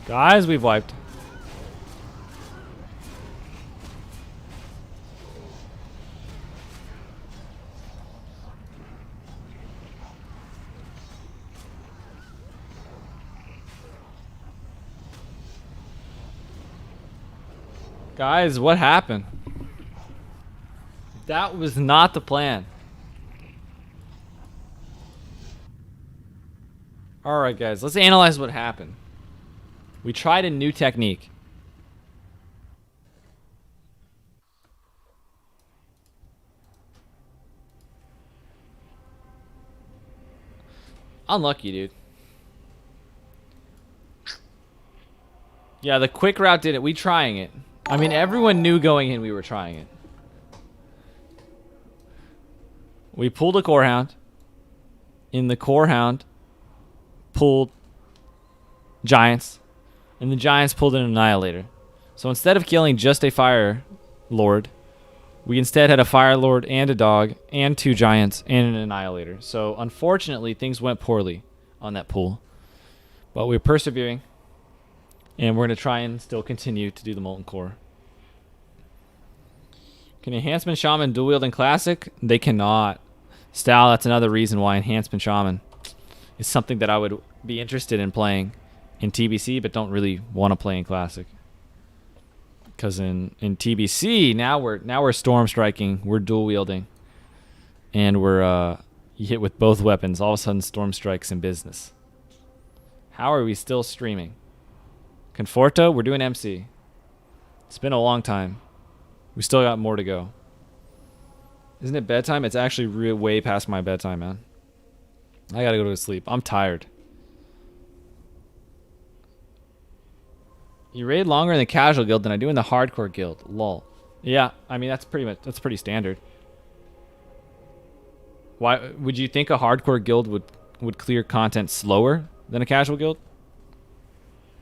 Speaker 1: Guys, we've wiped. Guys, what happened? That was not the plan. Alright guys, let's analyze what happened. We tried a new technique. Unlucky, dude. Yeah, the quick route did it. We trying it. I mean, everyone knew going in we were trying it. We pulled a Core Hound. In the Core Hound, pulled Giants. And the Giants pulled an Annihilator. So instead of killing just a Fire Lord, we instead had a Fire Lord and a Dog and 2 Giants and an Annihilator. So unfortunately, things went poorly on that pull. But we're persevering. And we're going to try and still continue to do the Molten Core. Can Enhancement Shaman dual wield in Classic? They cannot. Stal, that's another reason why Enhancement Shaman is something that I would be interested in playing in TBC, but don't really want to play in Classic. Because in TBC, now we're Storm Striking, we're dual wielding, and we're you hit with both weapons. All of a sudden, Storm Strike's in business. How are we still streaming? Conforto, we're doing MC. It's been a long time. We still got more to go. Isn't it bedtime? It's actually way past my bedtime, man. I gotta go to sleep. I'm tired. You raid longer in the casual guild than I do in the hardcore guild. Lol. Yeah, I mean that's pretty standard. Why would you think a hardcore guild would clear content slower than a casual guild?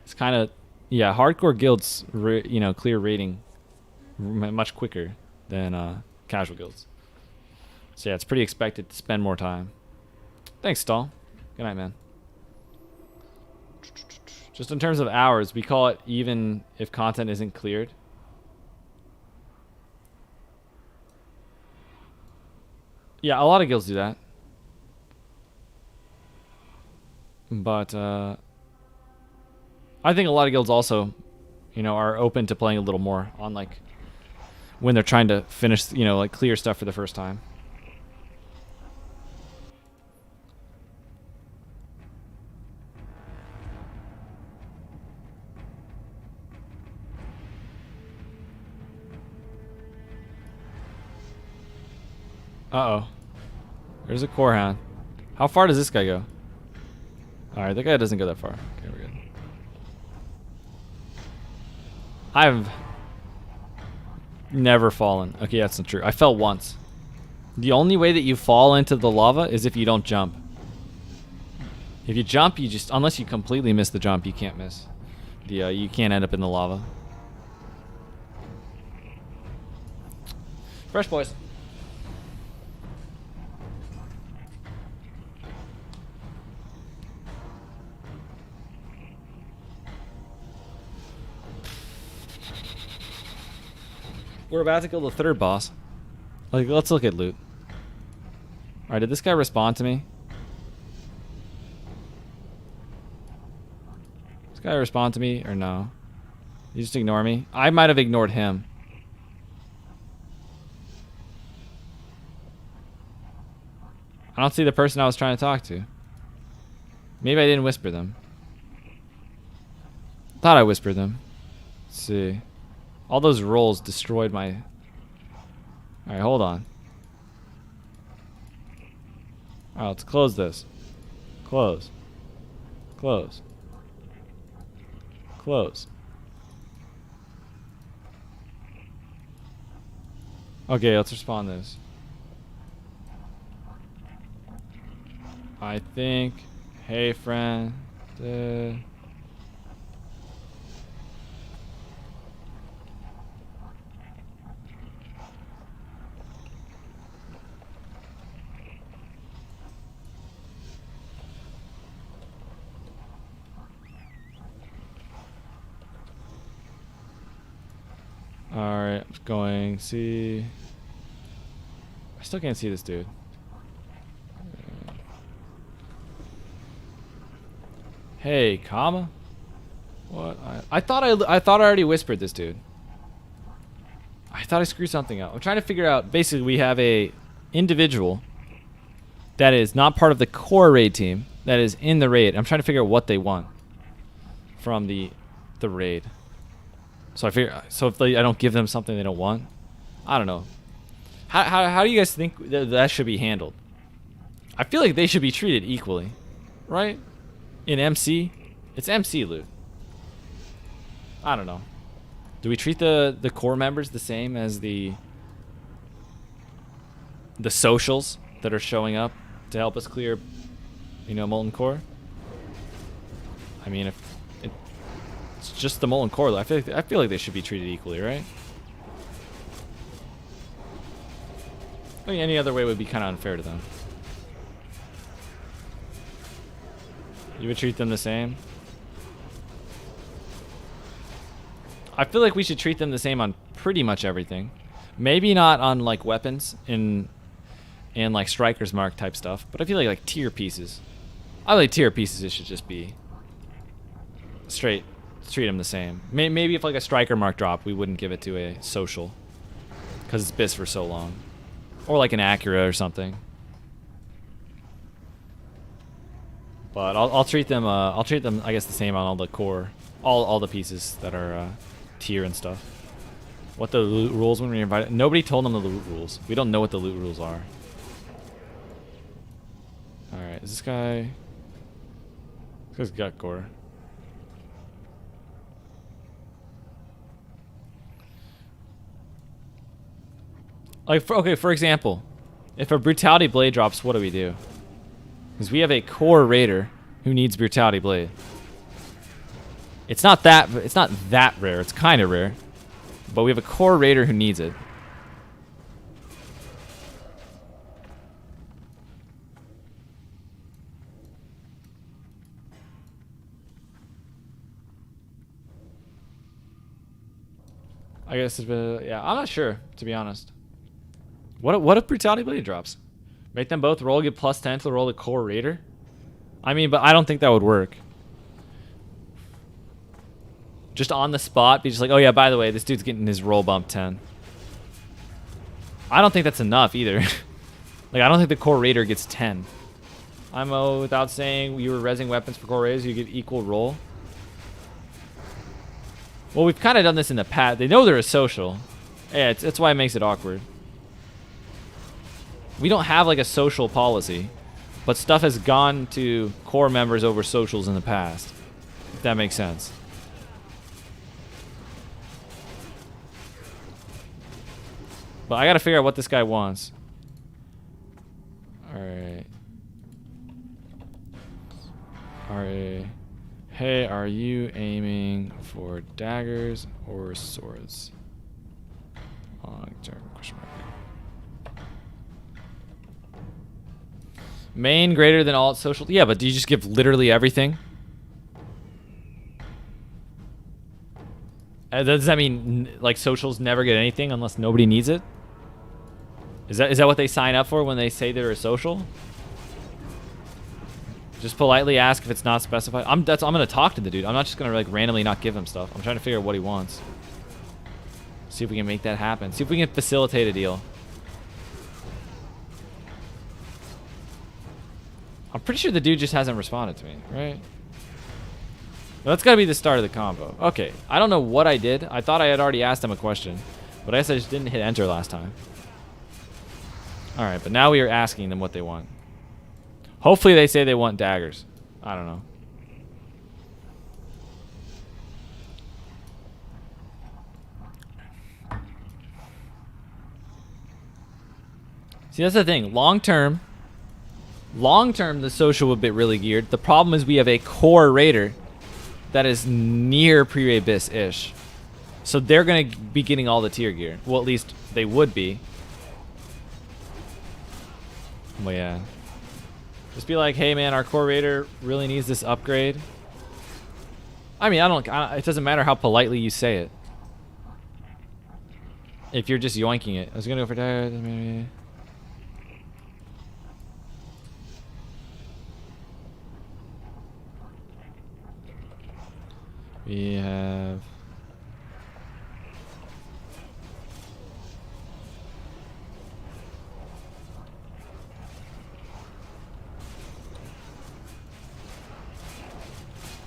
Speaker 1: It's kind of, yeah, hardcore guilds clear rating much quicker than casual guilds. So yeah, it's pretty expected to spend more time. Thanks, Stall. Good night, man. Just in terms of hours, we call it even if content isn't cleared. Yeah, a lot of guilds do that. But I think a lot of guilds also, are open to playing a little more on like when they're trying to finish, like clear stuff for the first time. Uh-oh. There's a Core Hound. How far does this guy go? Alright, that guy doesn't go that far. Okay, we're good. I've never fallen. Okay, that's not true. I fell once. The only way that you fall into the lava is if you don't jump. If you jump, you just, unless you completely miss the jump, you can't miss. You can't end up in the lava. Fresh boys. We're about to kill the third boss. Like, let's look at loot. Alright, did this guy respond to me? This guy respond to me or no? He just ignore me? I might have ignored him. I don't see the person I was trying to talk to. Maybe I didn't whisper them. Thought I whispered them. Let's see. All those rolls destroyed my... Alright, hold on. Alright, let's close this. Close. Close. Close. Okay, let's respond this. I think... Hey, friend. Alright, I'm going, see. I still can't see this dude. Hey, comma? What? I thought I already whispered this dude. I thought I screwed something up. I'm trying to figure out, basically we have a individual that is not part of the core raid team, that is in the raid. I'm trying to figure out what they want from the raid. So I figure, so if I don't give them something they don't want, I don't know. How do you guys think that should be handled? I feel like they should be treated equally, right? In MC, it's MC loot. I don't know. Do we treat the core members the same as the socials that are showing up to help us clear, you know, molten core? I mean, if it's just the molten core, I feel like they should be treated equally, right? I mean, any other way would be kind of unfair to them. You would treat them the same? I feel like we should treat them the same on pretty much everything. Maybe not on like weapons and like striker's mark type stuff, but I feel like tier pieces. I like tier pieces. It should just be straight. Treat them the same. Maybe if like a striker mark drop, we wouldn't give it to a social because it's BIS for so long, or like an Acura or something. But I'll treat them. I guess the same on all the core, all the pieces that are tier and stuff. What the loot rules when we invited? Nobody told them the loot rules. We don't know what the loot rules are. All right, is this guy? This guy's got core. Like, for example, if a brutality blade drops, what do we do? Because we have a core raider who needs brutality blade. It's not that rare. It's kind of rare, but we have a core raider who needs it. I guess it's been, yeah. I'm not sure, to be honest. What if brutality blade drops? Make them both roll, get +10 to roll the core raider? I mean, but I don't think that would work. Just on the spot, be just like, oh yeah, by the way, this dude's getting his roll bump 10. I don't think that's enough either. Like, I don't think the core raider gets 10. I'm without saying you were rezzing weapons for core raiders, you get equal roll. Well, we've kind of done this in the past. They know they're a social. Yeah, that's why it makes it awkward. We don't have like a social policy but stuff has gone to core members over socials in the past. If that makes sense. But I gotta figure out what this guy wants. Alright. Alright. Hey, are you aiming for daggers or swords? Long term question mark. Main greater than alt social. Yeah, but do you just give literally everything? Does that mean like socials never get anything unless nobody needs it? Is that what they sign up for when they say they're a social? Just politely ask if it's not specified. I'm gonna talk to the dude. I'm not just gonna like randomly not give him stuff. I'm trying to figure out what he wants. See if we can make that happen. See if we can facilitate a deal. I'm pretty sure the dude just hasn't responded to me, right? Well, that's gotta be the start of the combo. Okay, I don't know what I did. I thought I had already asked him a question, but I guess I just didn't hit enter last time. Alright, but now we are asking them what they want. Hopefully they say they want daggers. I don't know. See, that's the thing. Long term, the social would be really geared. The problem is we have a core raider that is near pre-raid bis-ish. So they're going to be getting all the tier gear. Well, at least they would be. Well, yeah. Just be like, hey, man, our core raider really needs this upgrade. I mean, it doesn't matter how politely you say it. If you're just yoinking it. I was going to go for Dagger. We have...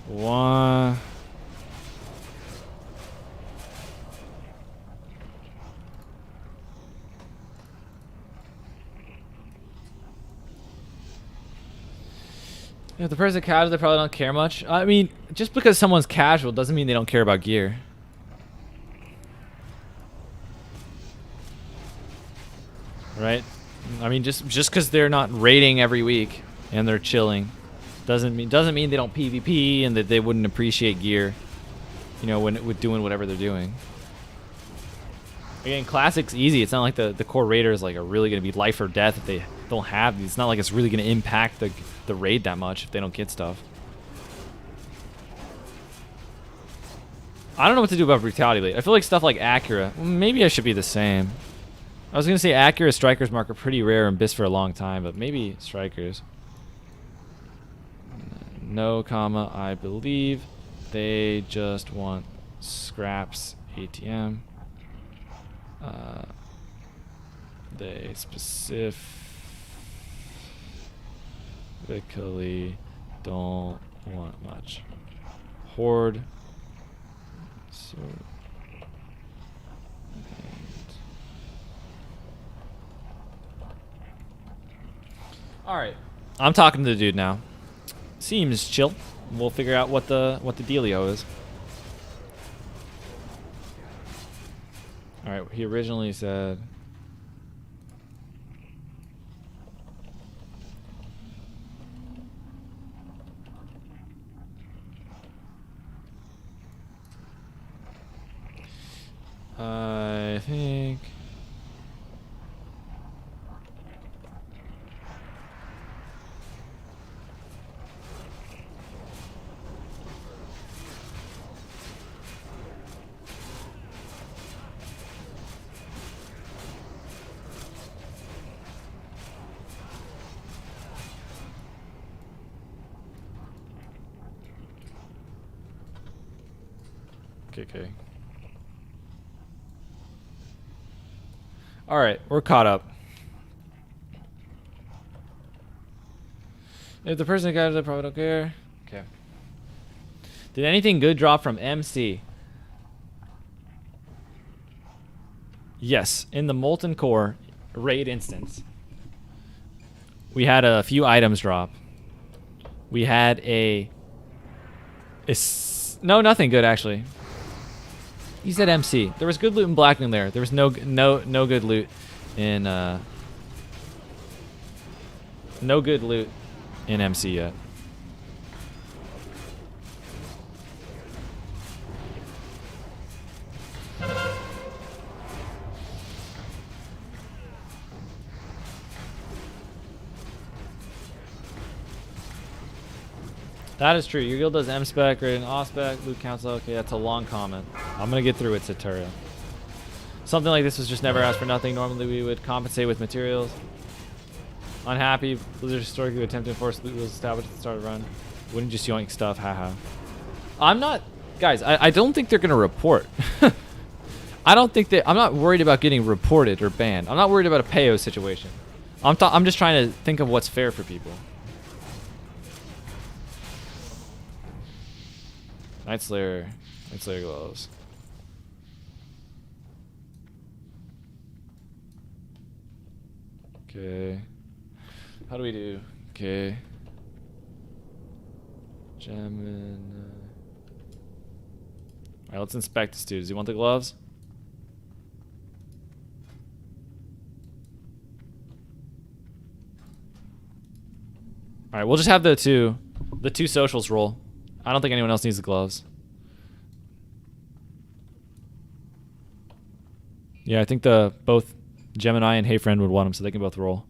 Speaker 1: one... If the person casual, they probably don't care much. I mean, just because someone's casual doesn't mean they don't care about gear. Right? I mean, just because they're not raiding every week and they're chilling doesn't mean they don't PvP and that they wouldn't appreciate gear. You know, when with doing whatever they're doing. Again, classic's easy. It's not like the core raiders like are really going to be life or death if they don't have these. It's not like it's really going to impact the raid that much if they don't get stuff. I don't know what to do about brutality late. I feel like stuff like Acura, maybe I should be the same. I was going to say Acura Strikers mark are pretty rare in BIS for a long time, but maybe Strikers. No, comma, I believe they just want scraps ATM. They specifically don't want much. Horde. So, all right, I'm talking to the dude now. Seems chill. We'll figure out what the dealio is. All right, he originally said. I think. Okay. All right, we're caught up. If the person got it, I probably don't care. Okay. Did anything good drop from MC? Yes, in the Molten Core raid instance. We had a few items drop. We had no, nothing good actually. He said MC. There was good loot in Blackwing there. There was no good loot in no good loot in MC yet. That is true. Your guild does M-spec, rating off-spec, loot council. Okay, that's a long comment. I'm going to get through it, Saturia. Something like this was just never asked for nothing. Normally we would compensate with materials. Unhappy. Blizzard historically would attempt to enforce loot rules established at the start of the run. Wouldn't just yoink stuff. Haha. I'm not... Guys, I don't think they're going to report. I don't think that... I'm not worried about getting reported or banned. I'm not worried about a payo situation. I'm just trying to think of what's fair for people. Night Slayer gloves. Okay. How do we do? Okay. Gem. Alright, let's inspect this dude. Does he want the gloves? Alright, we'll just have the two socials roll. I don't think anyone else needs the gloves. Yeah, I think both Gemini and Hey Friend would want them, so they can both roll.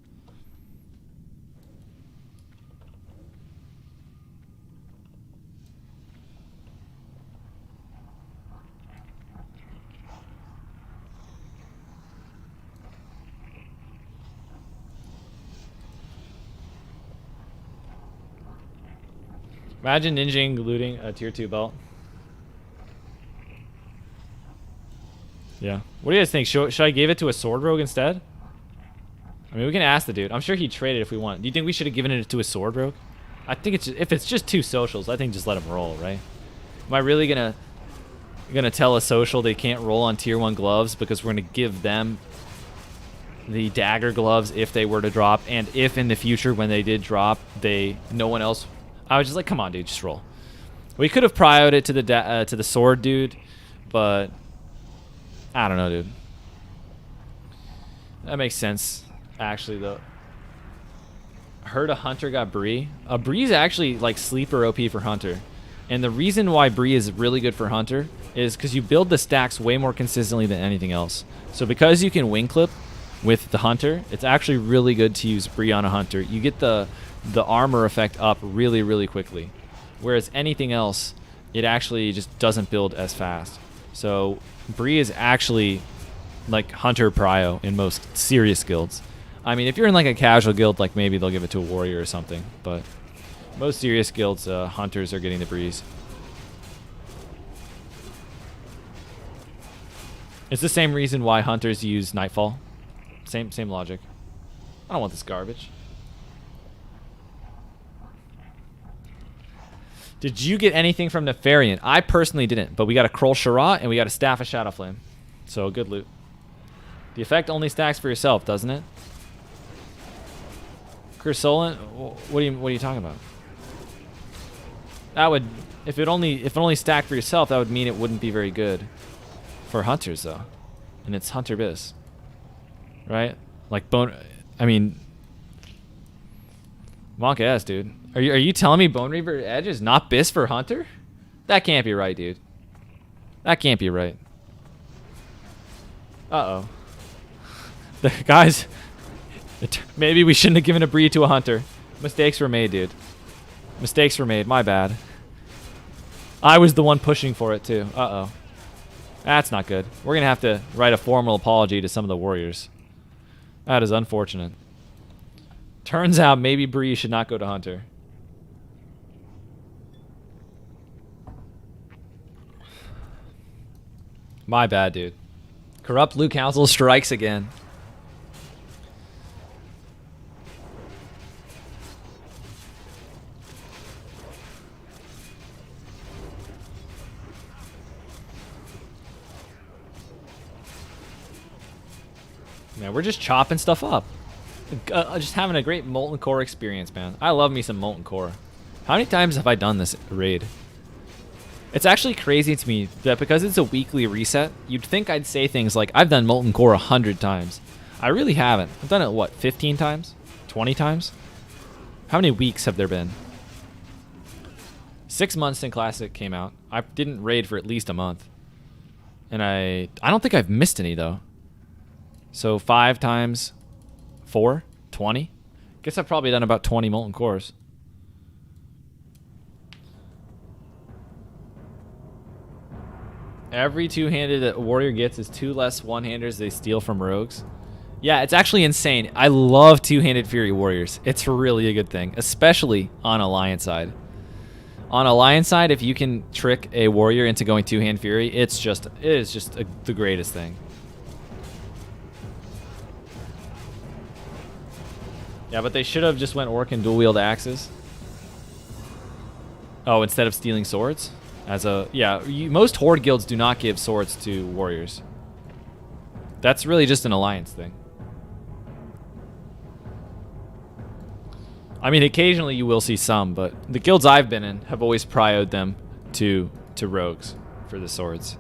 Speaker 1: Imagine ninjing looting a tier 2 belt. Yeah. What do you guys think? Should I give it to a sword rogue instead? I mean, we can ask the dude. I'm sure he'd trade it if we want. Do you think we should have given it to a sword rogue? I think if it's just 2 socials, I think just let him roll, right? Am I really gonna tell a social they can't roll on tier 1 gloves because we're gonna give them the dagger gloves if they were to drop, and if in the future when they did drop, no one else... I was just like, come on, dude, just roll. We could have prioed it to the sword dude, but I don't know, dude. That makes sense, actually, though. I heard a hunter got Bree. Bree's actually like sleeper OP for hunter, and the reason why Bree is really good for hunter is because you build the stacks way more consistently than anything else. So because you can wing clip with the hunter, it's actually really good to use Bree on a hunter. You get the armor effect up really, really quickly. Whereas anything else, it actually just doesn't build as fast. So Bree is actually like hunter prio in most serious guilds. I mean, if you're in like a casual guild, like maybe they'll give it to a warrior or something. But most serious guilds, hunters are getting the Breeze. It's the same reason why hunters use Nightfall. Same logic. I don't want this garbage. Did you get anything from Nefarian? I personally didn't, but we got a Kroll Shara and we got a Staff of Shadow Flame. So good loot. The effect only stacks for yourself, doesn't it? Cursolent? What are you talking about? That would, if it only stacked for yourself, that would mean it wouldn't be very good for hunters though. And it's hunter bis. Right? Like bone, I mean, Monk ass, dude. Are you telling me Bone Reaver Edge is not bis for hunter? That can't be right, dude. That can't be right. Uh-oh. The guys, maybe we shouldn't have given a breed to a hunter. Mistakes were made, dude. Mistakes were made. My bad. I was the one pushing for it, too. Uh-oh. That's not good. We're going to have to write a formal apology to some of the warriors. That is unfortunate. Turns out maybe Bree should not go to hunter. My bad, dude. Corrupt Loot Council strikes again. Man, we're just chopping stuff up. Just having a great Molten Core experience, man. I love me some Molten Core. How many times have I done this raid? It's actually crazy to me that because it's a weekly reset, you'd think I'd say things like, I've done Molten Core 100 times. I really haven't. I've done it, what, 15 times? 20 times? How many weeks have there been? 6 months since Classic came out. I didn't raid for at least a month. And I don't think I've missed any, though. So 5 times 4? 20? Guess I've probably done about 20 Molten Cores. Every two-handed that a warrior gets is 2 less one-handers they steal from rogues. Yeah, it's actually insane. I love two-handed Fury Warriors. It's really a good thing, especially on Alliance side. On Alliance side, if you can trick a warrior into going two-hand Fury, it is just the greatest thing. Yeah, but they should have just went Orc and dual-wield axes. Oh, instead of stealing swords? Most Horde guilds do not give swords to warriors. That's really just an Alliance thing. I mean, occasionally you will see some, but the guilds I've been in have always prioed them to rogues for the swords.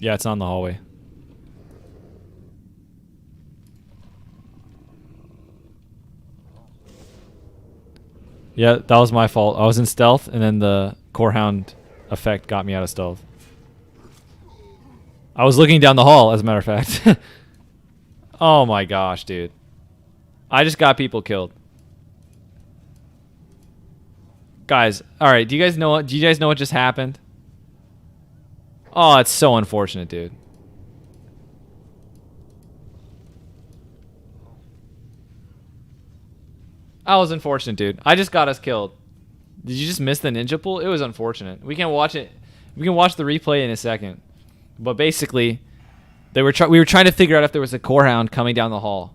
Speaker 1: Yeah, it's on the hallway. Yeah, that was my fault. I was in stealth, and then the Corehound effect got me out of stealth. I was looking down the hall, as a matter of fact. Oh my gosh, dude. I just got people killed. Guys, alright, do you guys know what just happened? Oh, it's so unfortunate, dude. That was unfortunate, dude. I just got us killed. Did you just miss the ninja pool? It was unfortunate. We can watch it. We can watch the replay in a second. But basically, we were trying to figure out if there was a Corehound coming down the hall.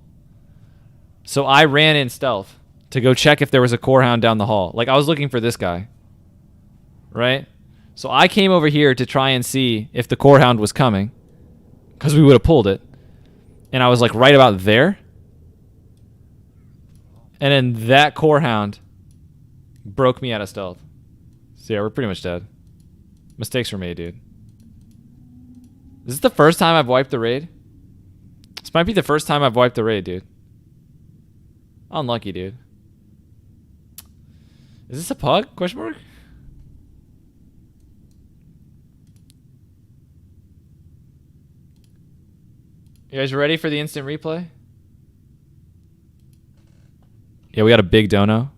Speaker 1: So I ran in stealth to go check if there was a Corehound down the hall. Like, I was looking for this guy. Right? So I came over here to try and see if the Corehound was coming. Because we would have pulled it. And I was like right about there. And then that Corehound broke me out of stealth. So yeah, we're pretty much dead. Mistakes were made, dude. Is this the first time I've wiped the raid? This might be the first time I've wiped the raid, dude. Unlucky, dude. Is this a pug? Question mark? You guys ready for the instant replay? Yeah, we got a big dono.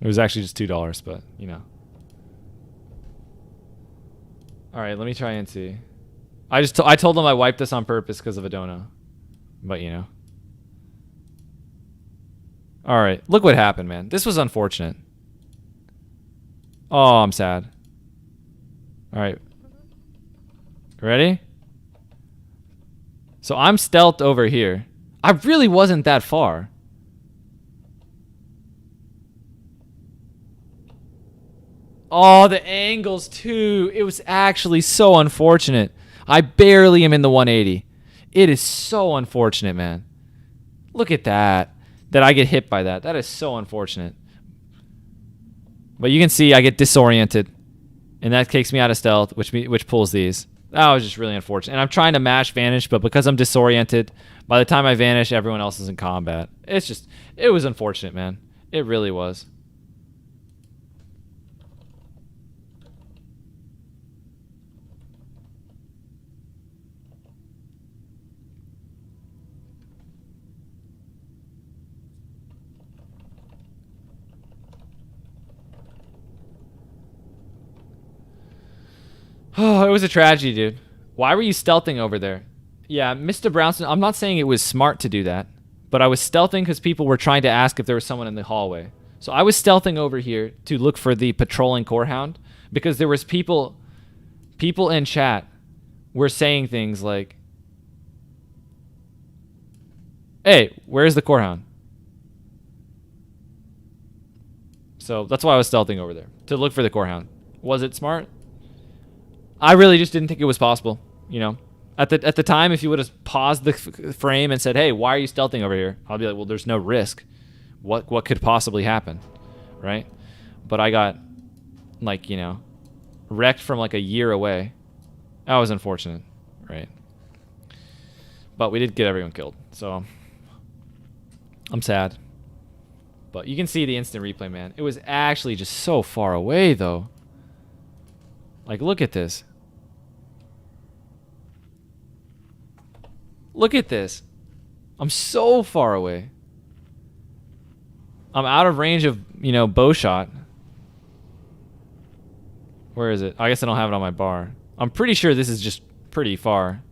Speaker 1: It was actually just $2, but, you know. Alright, let me try and see. I told them I wiped this on purpose because of a dono. But, you know. Alright, look what happened, man. This was unfortunate. Oh, I'm sad. Alright. Ready? So I'm stealthed over here. I really wasn't that far. Oh, the angles too. It was actually so unfortunate. I barely am in the 180. It is so unfortunate, man. Look at that. That I get hit by that. That is so unfortunate. But you can see I get disoriented. And that takes me out of stealth, which pulls these. That was just really unfortunate. And I'm trying to mash vanish, but because I'm disoriented, by the time I vanish, everyone else is in combat. It was unfortunate, man. It really was. Oh, it was a tragedy, dude. Why were you stealthing over there? Yeah, Mr. Brownson, I'm not saying it was smart to do that, but I was stealthing because people were trying to ask if there was someone in the hallway. So I was stealthing over here to look for the patrolling Corehound because there was people in chat were saying things like, "Hey, where's the Corehound?" So that's why I was stealthing over there, to look for the core hound. Was it smart? I really just didn't think it was possible, you know. At the time, if you would have paused the frame and said, "Hey, why are you stealthing over here?" I'll be like, "Well, there's no risk. What could possibly happen?" Right? But I got, like, you know, wrecked from like a year away. That was unfortunate, right? But we did get everyone killed, so I'm sad. But you can see the instant replay, man. It was actually just so far away, though. Like, look at this. Look at this. I'm so far away. I'm out of range of, you know, bow shot. Where is it? I guess I don't have it on my bar. I'm pretty sure this is just pretty far.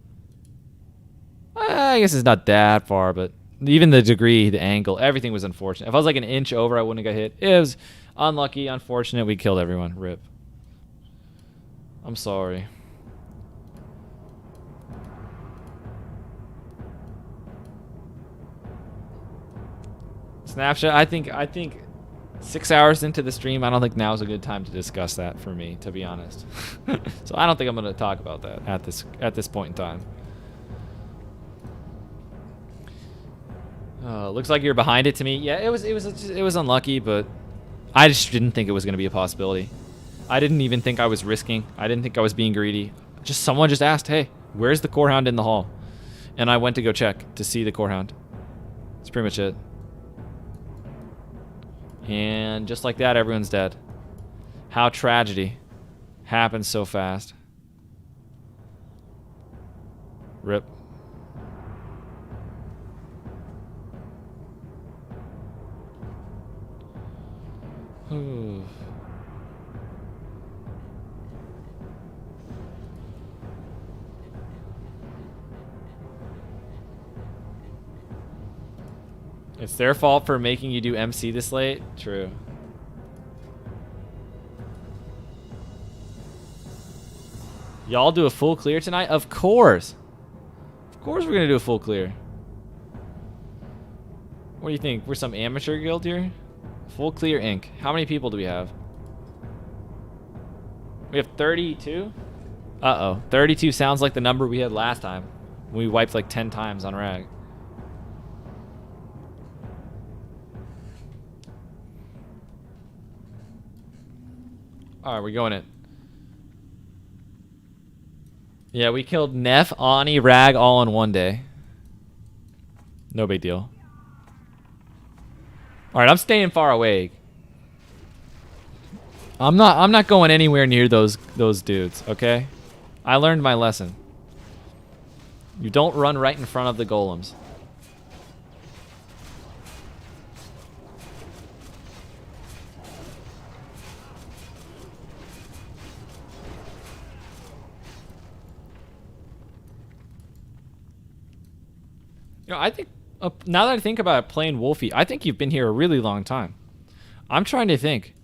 Speaker 1: I guess it's not that far, but even the degree, the angle, everything was unfortunate. If I was like an inch over, I wouldn't have got hit. It was unlucky, unfortunate. We killed everyone. RIP. I'm sorry. Snapshot. I think 6 hours into the stream, I don't think now is a good time to discuss that for me, to be honest. So I don't think I'm going to talk about that at this point in time. Looks like you're behind it to me. Yeah, it was unlucky, but I just didn't think it was going to be a possibility. I didn't even think I was risking. I didn't think I was being greedy. Someone just asked, "Hey, where's the core hound in the hall?" And I went to go check to see the core hound. That's pretty much it. And just like that, everyone's dead. How tragedy happens so fast. RIP. It's their fault for making you do MC this late? True. Y'all do a full clear tonight? Of course. Of course we're gonna do a full clear. What do you think? We're some amateur guild here? Full clear Inc. How many people do we have? We have 32? Uh-oh. 32 sounds like the number we had last time. We wiped like 10 times on Rag. Alright, we're going it. Yeah, we killed Neff, Ani, Rag all in one day. No big deal. Alright, I'm staying far away. I'm not going anywhere near those dudes, okay? I learned my lesson. You don't run right in front of the golems. You know, I think, now that I think about it, playing Wolfie, I think you've been here a really long time. I'm trying to think.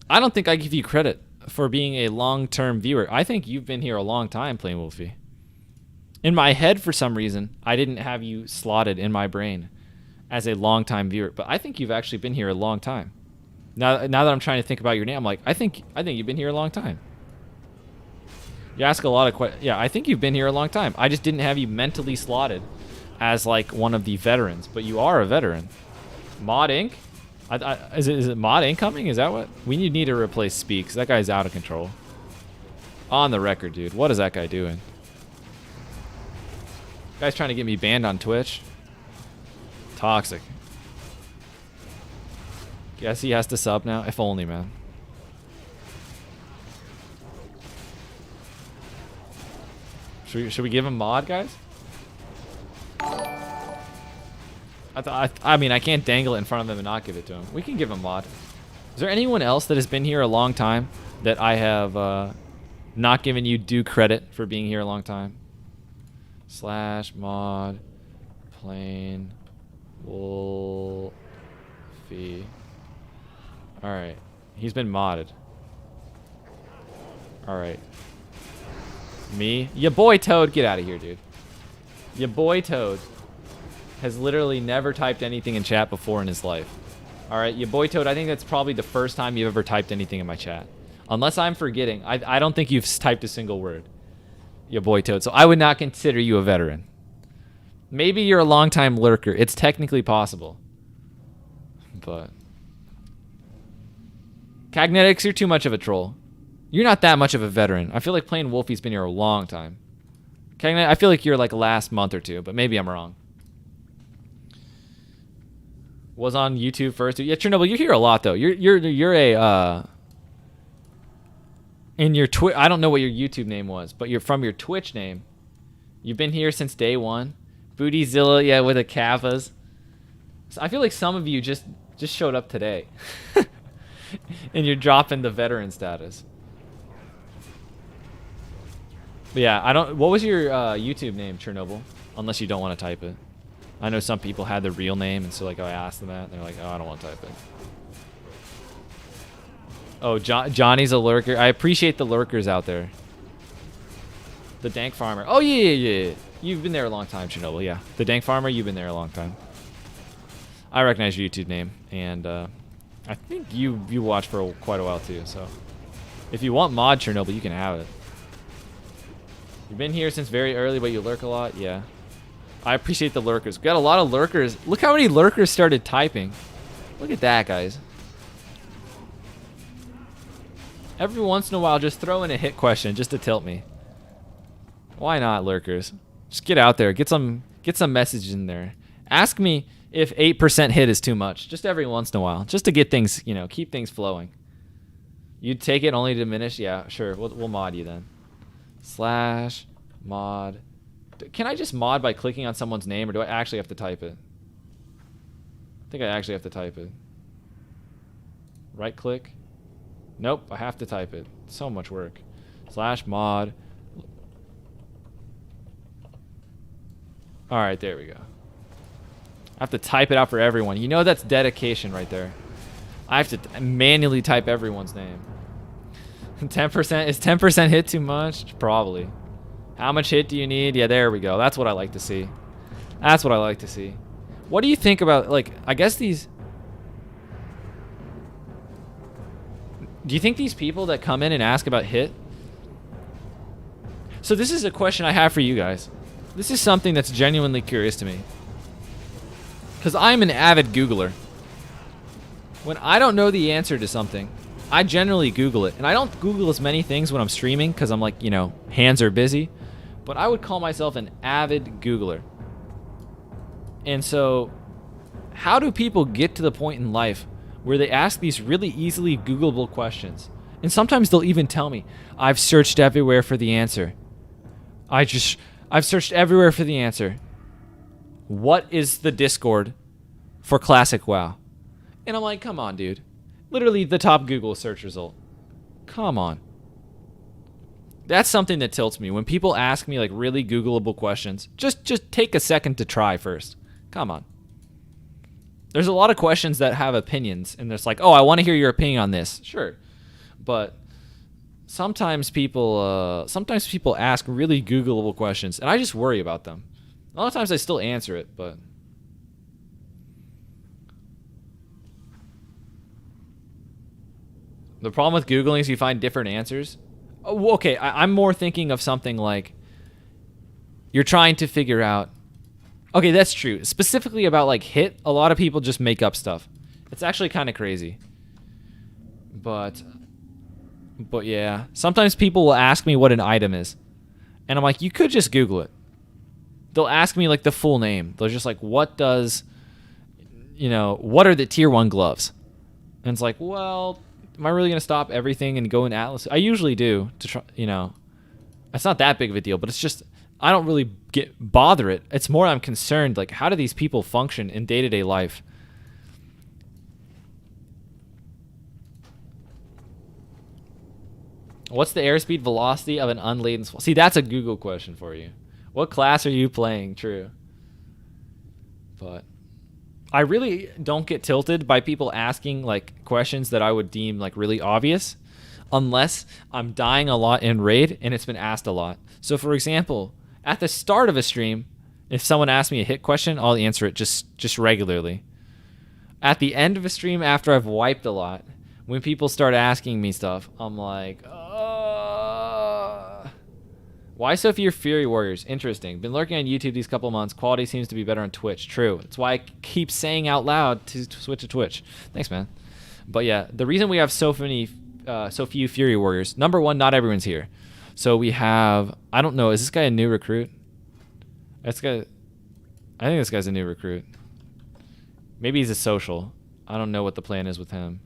Speaker 1: I don't think I give you credit for being a long-term viewer. I think you've been here a long time playing Wolfie. In my head, for some reason, I didn't have you slotted in my brain as a long-time viewer, but I think you've actually been here a long time. Now that I'm trying to think about your name, I'm like, I think you've been here a long time. You ask a lot of questions. Yeah, I think you've been here a long time. I just didn't have you mentally slotted as like one of the veterans, but you are a veteran. Mod Inc. Is it Mod Inc coming? Is that what we need to replace Speaks? That guy's out of control. On the record, dude. What is that guy doing? Guy's trying to get me banned on Twitch. Toxic. Guess he has to sub now. If only, man. Should we give him mod, guys? I mean, I can't dangle it in front of him and not give it to him. We can give him mod. Is there anyone else that has been here a long time that I have not given you due credit for being here a long time? / mod plain Wolfie. Alright. He's been modded. Alright. Me? Ya boy Toad, get out of here, dude. Ya boy Toad has literally never typed anything in chat before in his life. All right, your boy Toad, I think that's probably the first time you've ever typed anything in my chat. Unless I'm forgetting. I don't think you've typed a single word. Your boy Toad. So I would not consider you a veteran. Maybe you're a longtime lurker. It's technically possible. But Cagnetics, you're too much of a troll. You're not that much of a veteran. I feel like playing Wolfie's been here a long time. Cagnet, I feel like you're like last month or two, but maybe I'm wrong. Was on YouTube first. Yeah, Chernobyl, you're here a lot though. You're a in your Twitch. I don't know what your YouTube name was, but you're from your Twitch name. You've been here since day one. Bootyzilla, yeah, with the Cavas. So I feel like some of you just showed up today, and you're dropping the veteran status. But yeah, I don't. What was your YouTube name, Chernobyl? Unless you don't want to type it. I know some people had the real name, and so like I asked them that, and they're like, "Oh, I don't want to type it." Oh, Johnny's a lurker. I appreciate the lurkers out there. The Dank Farmer. Oh yeah. You've been there a long time, Chernobyl. Yeah, the Dank Farmer. You've been there a long time. I recognize your YouTube name, and I think you watched for quite a while too. So if you want mod Chernobyl, you can have it. You've been here since very early, but you lurk a lot. Yeah. I appreciate the lurkers. We got a lot of lurkers. Look how many lurkers started typing. Look at that, guys. Every once in a while, just throw in a hit question just to tilt me. Why not, lurkers? Just get out there. Get some messages in there. Ask me if 8% hit is too much. Just every once in a while. Just to get things, keep things flowing. You'd take it only to diminish? Yeah, sure. We'll mod you then. /mod. Can I just mod by clicking on someone's name, or do I actually have to type it? I think I actually have to type it. Right click. Nope, I have to type it. So much work. /mod. All right, there we go. I have to type it out for everyone. You know that's dedication right there. I have to manually type everyone's name. 10%? Is 10% hit too much? Probably. How much hit do you need? Yeah, there we go. That's what I like to see. That's what I like to see. What do you think about, like, I guess these... Do you think these people that come in and ask about hit? So this is a question I have for you guys. This is something that's genuinely curious to me. Because I'm an avid Googler. When I don't know the answer to something, I generally Google it. And I don't Google as many things when I'm streaming because I'm like, hands are busy. But I would call myself an avid Googler. And so, how do people get to the point in life where they ask these really easily Googleable questions? And sometimes they'll even tell me, I've searched everywhere for the answer. I've searched everywhere for the answer. What is the Discord for Classic WoW? And I'm like, come on, dude. Literally the top Google search result. Come on. That's something that tilts me. When people ask me like really Googleable questions, just take a second to try first. Come on. There's a lot of questions that have opinions, and it's like, oh, I want to hear your opinion on this. Sure. But sometimes people ask really Googleable questions, and I just worry about them. A lot of times I still answer it, but... The problem with Googling is you find different answers. Oh, okay, I'm more thinking of something like you're trying to figure out... Okay, that's true. Specifically about like hit, a lot of people just make up stuff. It's actually kind of crazy. But yeah, sometimes people will ask me what an item is. And I'm like, you could just Google it. They'll ask me like the full name. They're just like, what are the tier 1 gloves? And it's like, well, am I really going to stop everything and go in Atlas? I usually do to try, it's not that big of a deal, but it's just, I don't really bother it. It's more I'm concerned, like, how do these people function in day-to-day life? What's the airspeed velocity of an unladen swallow? See, that's a Google question for you. What class are you playing? True. But I really don't get tilted by people asking like questions that I would deem like really obvious unless I'm dying a lot in raid and it's been asked a lot. So for example, at the start of a stream, if someone asks me a hit question, I'll answer it just regularly. At the end of a stream after I've wiped a lot, when people start asking me stuff, I'm like, why so few Fury Warriors? Interesting. Been lurking on YouTube these couple months. Quality seems to be better on Twitch. True. That's why I keep saying out loud to switch to Twitch. Thanks, man. But yeah, the reason we have so few Fury Warriors, number one, not everyone's here. So we have, I don't know, is this guy a new recruit? I think this guy's a new recruit. Maybe he's a social. I don't know what the plan is with him.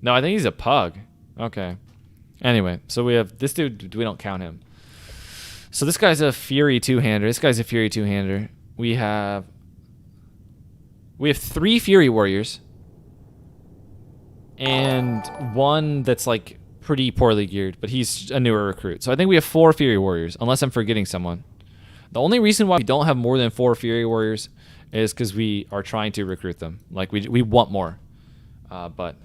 Speaker 1: No, I think he's a pug. Okay. Anyway, so we have this dude, we don't count him. So this guy's a Fury two-hander. This guy's a Fury two-hander. We have 3 Fury Warriors. And one that's like pretty poorly geared, but he's a newer recruit. So I think we have 4 Fury Warriors, unless I'm forgetting someone. The only reason why we don't have more than 4 Fury Warriors is because we are trying to recruit them. Like we want more, but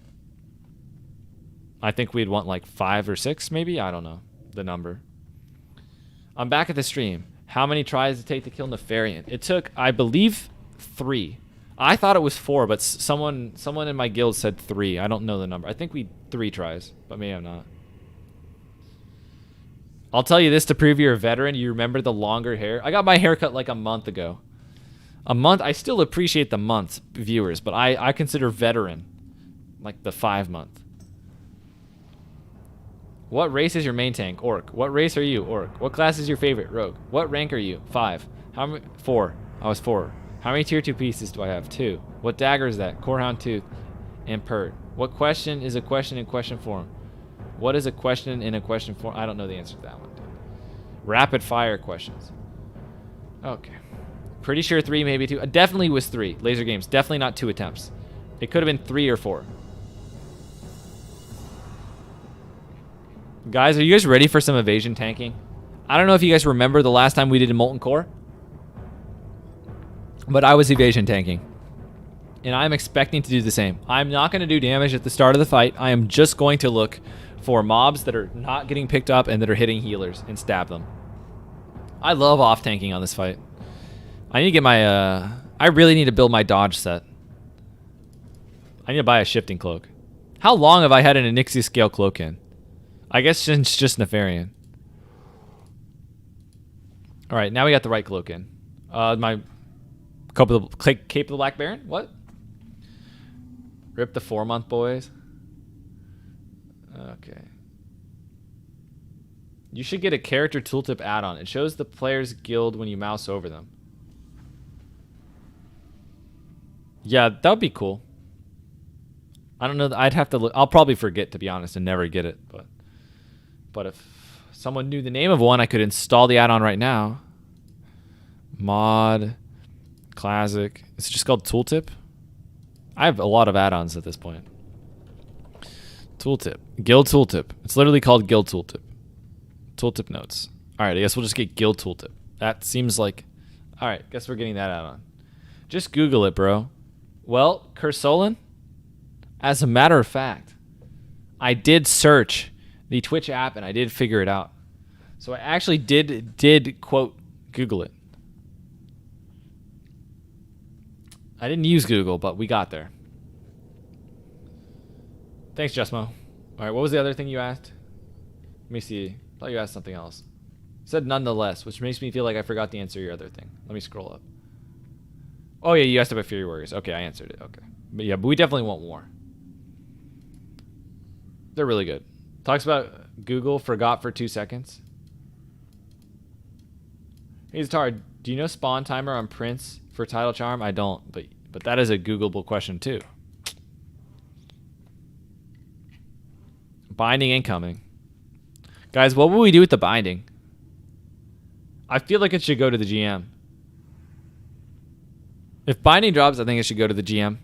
Speaker 1: I think we'd want like 5 or 6, maybe. I don't know the number. I'm back at the stream. How many tries did it take to kill Nefarian? It took, I believe, 3. I thought it was 4, but someone in my guild said 3. I don't know the number. I think we 3 tries, but maybe I'm not. I'll tell you this to prove you're a veteran. You remember the longer hair? I got my hair cut like a month ago. A month? I still appreciate the month, viewers, but I consider veteran like the 5 month. What race is your main tank? Orc. What race are you? Orc. What class is your favorite? Rogue. What rank are you? 5. How many? 4. I was 4. How many tier 2 pieces do I have? 2. What dagger is that? Corehound Tooth and Pert. What question is a question in question form? What is a question in a question form? I don't know the answer to that one. Rapid fire questions. Okay. Pretty sure 3, maybe 2. Definitely was 3. Laser games. Definitely not 2 attempts. It could have been 3 or 4. Guys, are you guys ready for some evasion tanking? I don't know if you guys remember the last time we did a Molten Core, but I was evasion tanking. And I'm expecting to do the same. I'm not going to do damage at the start of the fight. I am just going to look for mobs that are not getting picked up and that are hitting healers and stab them. I love off-tanking on this fight. I need to get my, I really need to build my dodge set. I need to buy a shifting cloak. How long have I had an Onyxia scale cloak in? I guess it's just Nefarian. Alright, now we got the right cloak in. My Cape of the Black Baron? What? Rip the 4-month boys. Okay. You should get a character tooltip add-on. It shows the player's guild when you mouse over them. Yeah, that would be cool. I don't know. I'd have to look. I'll probably forget, to be honest, and never get it. But if someone knew the name of one, I could install the add-on right now. Mod. Classic. It's just called Tooltip. I have a lot of add-ons at this point. Tooltip. Guild Tooltip. It's literally called Guild Tooltip. Tooltip notes. Alright, I guess we'll just get Guild Tooltip. That seems like... Alright, guess we're getting that add-on. Just Google it, bro. Well, Cursolin, as a matter of fact, I did search the Twitch app and I did figure it out. So I actually did quote Google it. I didn't use Google, but we got there. Thanks, Justmo. All right, what was the other thing you asked? Let me see. I thought you asked something else. You said nonetheless, which makes me feel like I forgot to answer your other thing. Let me scroll up. Oh, yeah, you asked about Fury Warriors. Okay, I answered it. Okay. But yeah, but we definitely want more. They're really good. Talks about Google forgot for 2 seconds. Hey, Zatar, do you know spawn timer on Prince for Title Charm? I don't, but that is a Googleable question too. Binding incoming. Guys, what will we do with the binding? I feel like it should go to the GM. If binding drops, I think it should go to the GM.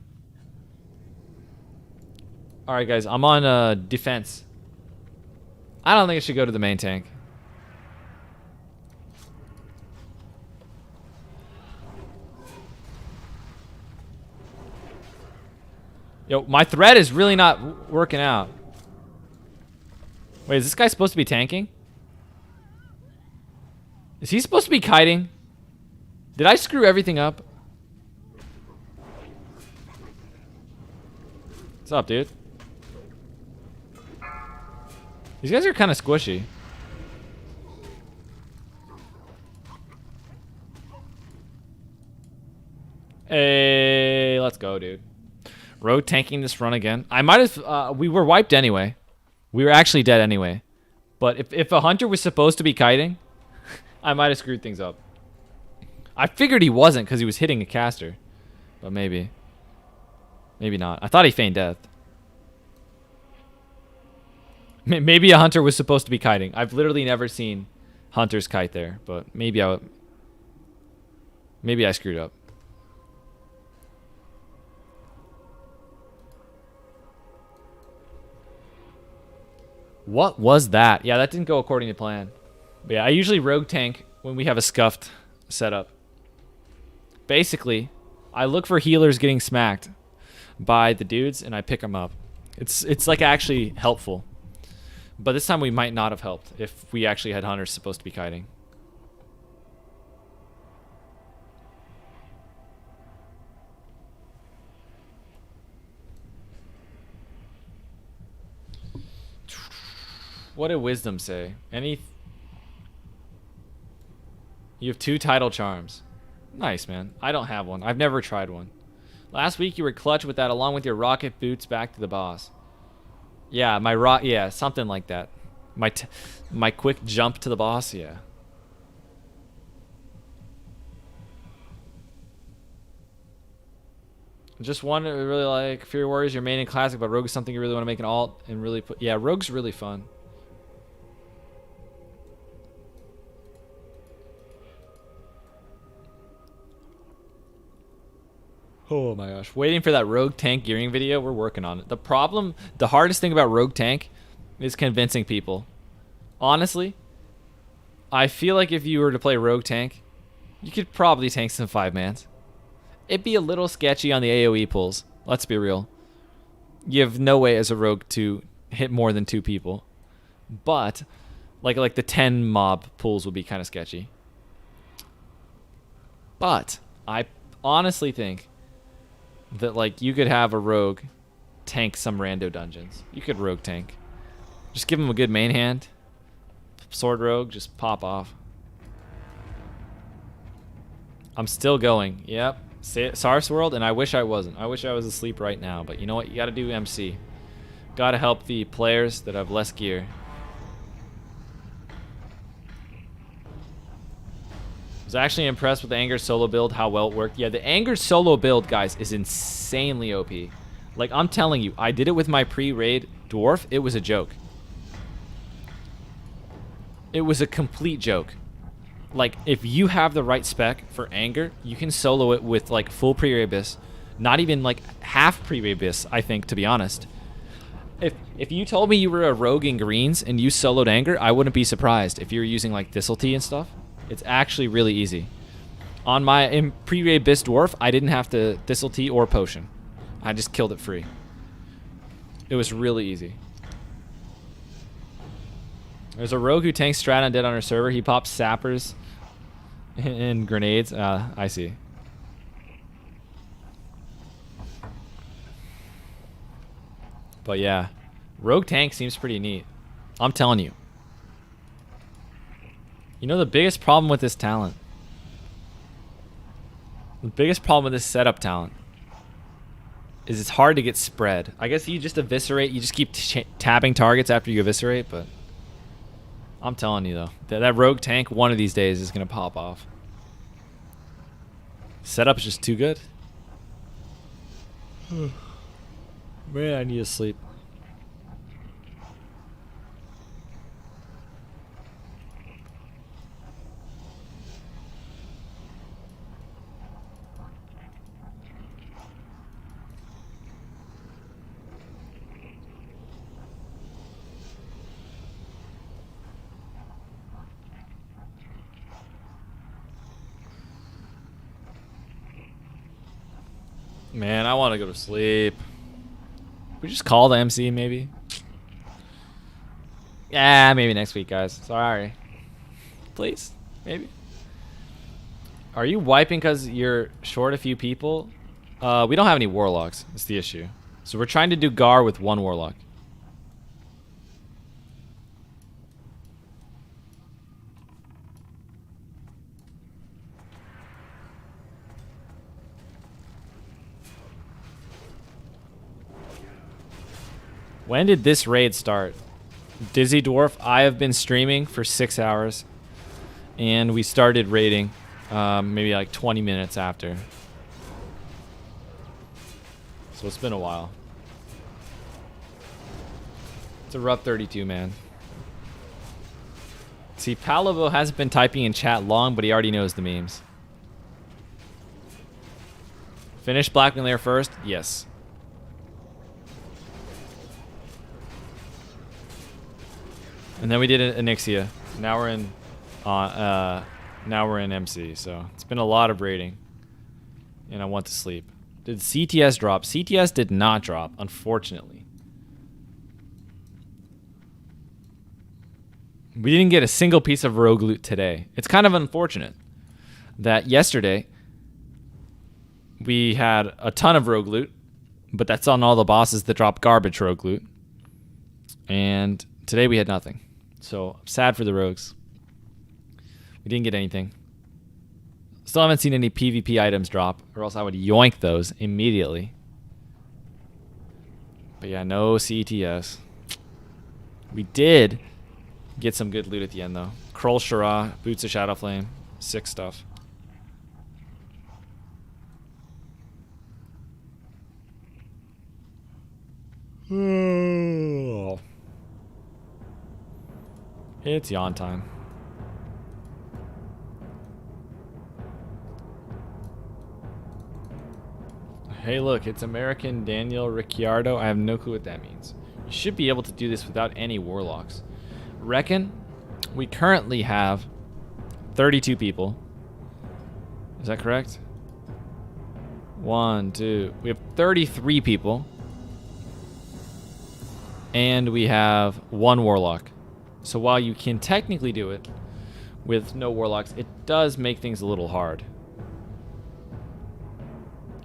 Speaker 1: Alright, guys, I'm on defense. I don't think it should go to the main tank. Yo, my thread is really not working out. Wait, is this guy supposed to be tanking? Is he supposed to be kiting? Did I screw everything up? What's up, dude? These guys are kind of squishy. Hey, let's go, dude. Rogue tanking this run again. I might have... we were wiped anyway. We were actually dead anyway. But if a hunter was supposed to be kiting, I might have screwed things up. I figured he wasn't because he was hitting a caster. But maybe. Maybe not. I thought he feigned death. Maybe a hunter was supposed to be kiting. I've literally never seen hunters kite there. But maybe I screwed up. What was that? Yeah, that didn't go according to plan. But yeah, I usually rogue tank when we have a scuffed setup. Basically, I look for healers getting smacked by the dudes and I pick them up. It's like actually helpful. But this time we might not have helped if we actually had hunters supposed to be kiting. What did wisdom say? You have 2 title charms. Nice, man. I don't have one. I've never tried one. Last week you were clutch with that along with your rocket boots back to the boss. Yeah, yeah, something like that. My quick jump to the boss, yeah. Just one I really like. Fury Warriors, your main and classic, but Rogue is something you really want to make an alt and really put. Yeah, Rogue's really fun. Oh my gosh. Waiting for that Rogue tank gearing video. We're working on it. The hardest thing about Rogue tank is convincing people. Honestly, I feel like if you were to play Rogue tank, you could probably tank some 5-mans. It'd be a little sketchy on the AoE pulls. Let's be real. You have no way as a Rogue to hit more than 2 people. But like the 10 mob pulls would be kind of sketchy. But I honestly think that like you could have a Rogue tank some rando dungeons. You could Rogue tank. Just give him a good main hand. Sword Rogue, just pop off. I'm still going. Yep. Sarf's World, and I wish I wasn't. I wish I was asleep right now. But you know what? You gotta do MC. Gotta help the players that have less gear. Was actually impressed with the Anger solo build, how well it worked. Yeah, the Anger solo build, guys, is insanely OP. Like, I'm telling you, I did it with my pre-raid dwarf. It was a joke. It was a complete joke. Like, if you have the right spec for Anger, you can solo it with, like, full pre-raid abyss. Not even, like, half pre-raid abyss, I think, to be honest. If you told me you were a rogue in greens and you soloed Anger, I wouldn't be surprised if you were using, like, Thistle and stuff. It's actually really easy. On my pre-raid Abyss Dwarf, I didn't have to Thistle or Potion. I just killed it free. It was really easy. There's a rogue who tanks Strat Undead on our server. He pops sappers and grenades. I see. But yeah, rogue tank seems pretty neat. I'm telling you. You know the biggest problem with this talent? The biggest problem with this setup talent is it's hard to get spread. I guess you just eviscerate. You just keep tapping targets after you eviscerate, but I'm telling you though, that rogue tank one of these days is going to pop off. Setup is just too good. Man, I need to sleep. Man, I want to go to sleep. We just call the MC maybe. Yeah, maybe next week, guys. Sorry. Please, maybe. Are you wiping because you're short a few people? We don't have any warlocks. That's the issue. So we're trying to do Gar with one warlock. When did this raid start? Dizzy Dwarf, I have been streaming for 6 hours. And we started raiding maybe like 20 minutes after. So it's been a while. It's a rough 32, man. See, Palobo hasn't been typing in chat long, but he already knows the memes. Finish Blackwing Lair first? Yes. And then we did Onyxia. Now we're in MC. So it's been a lot of raiding, and I want to sleep. Did CTS drop? CTS did not drop, unfortunately. We didn't get a single piece of rogue loot today. It's kind of unfortunate that yesterday we had a ton of rogue loot, but that's on all the bosses that drop garbage rogue loot. And today we had nothing. So I'm sad for the rogues. We didn't get anything. Still haven't seen any PvP items drop, or else I would yoink those immediately. But yeah, no CTS. We did get some good loot at the end, though. Kroll Shara, Boots of Shadowflame, sick stuff. It's yawn time. Hey, look, it's American Daniel Ricciardo. I have no clue what that means. You should be able to do this without any warlocks. Reckon we currently have 32 people. Is that correct? 1, 2. We have 33 people. And we have 1 warlock. So while you can technically do it with no warlocks, it does make things a little hard.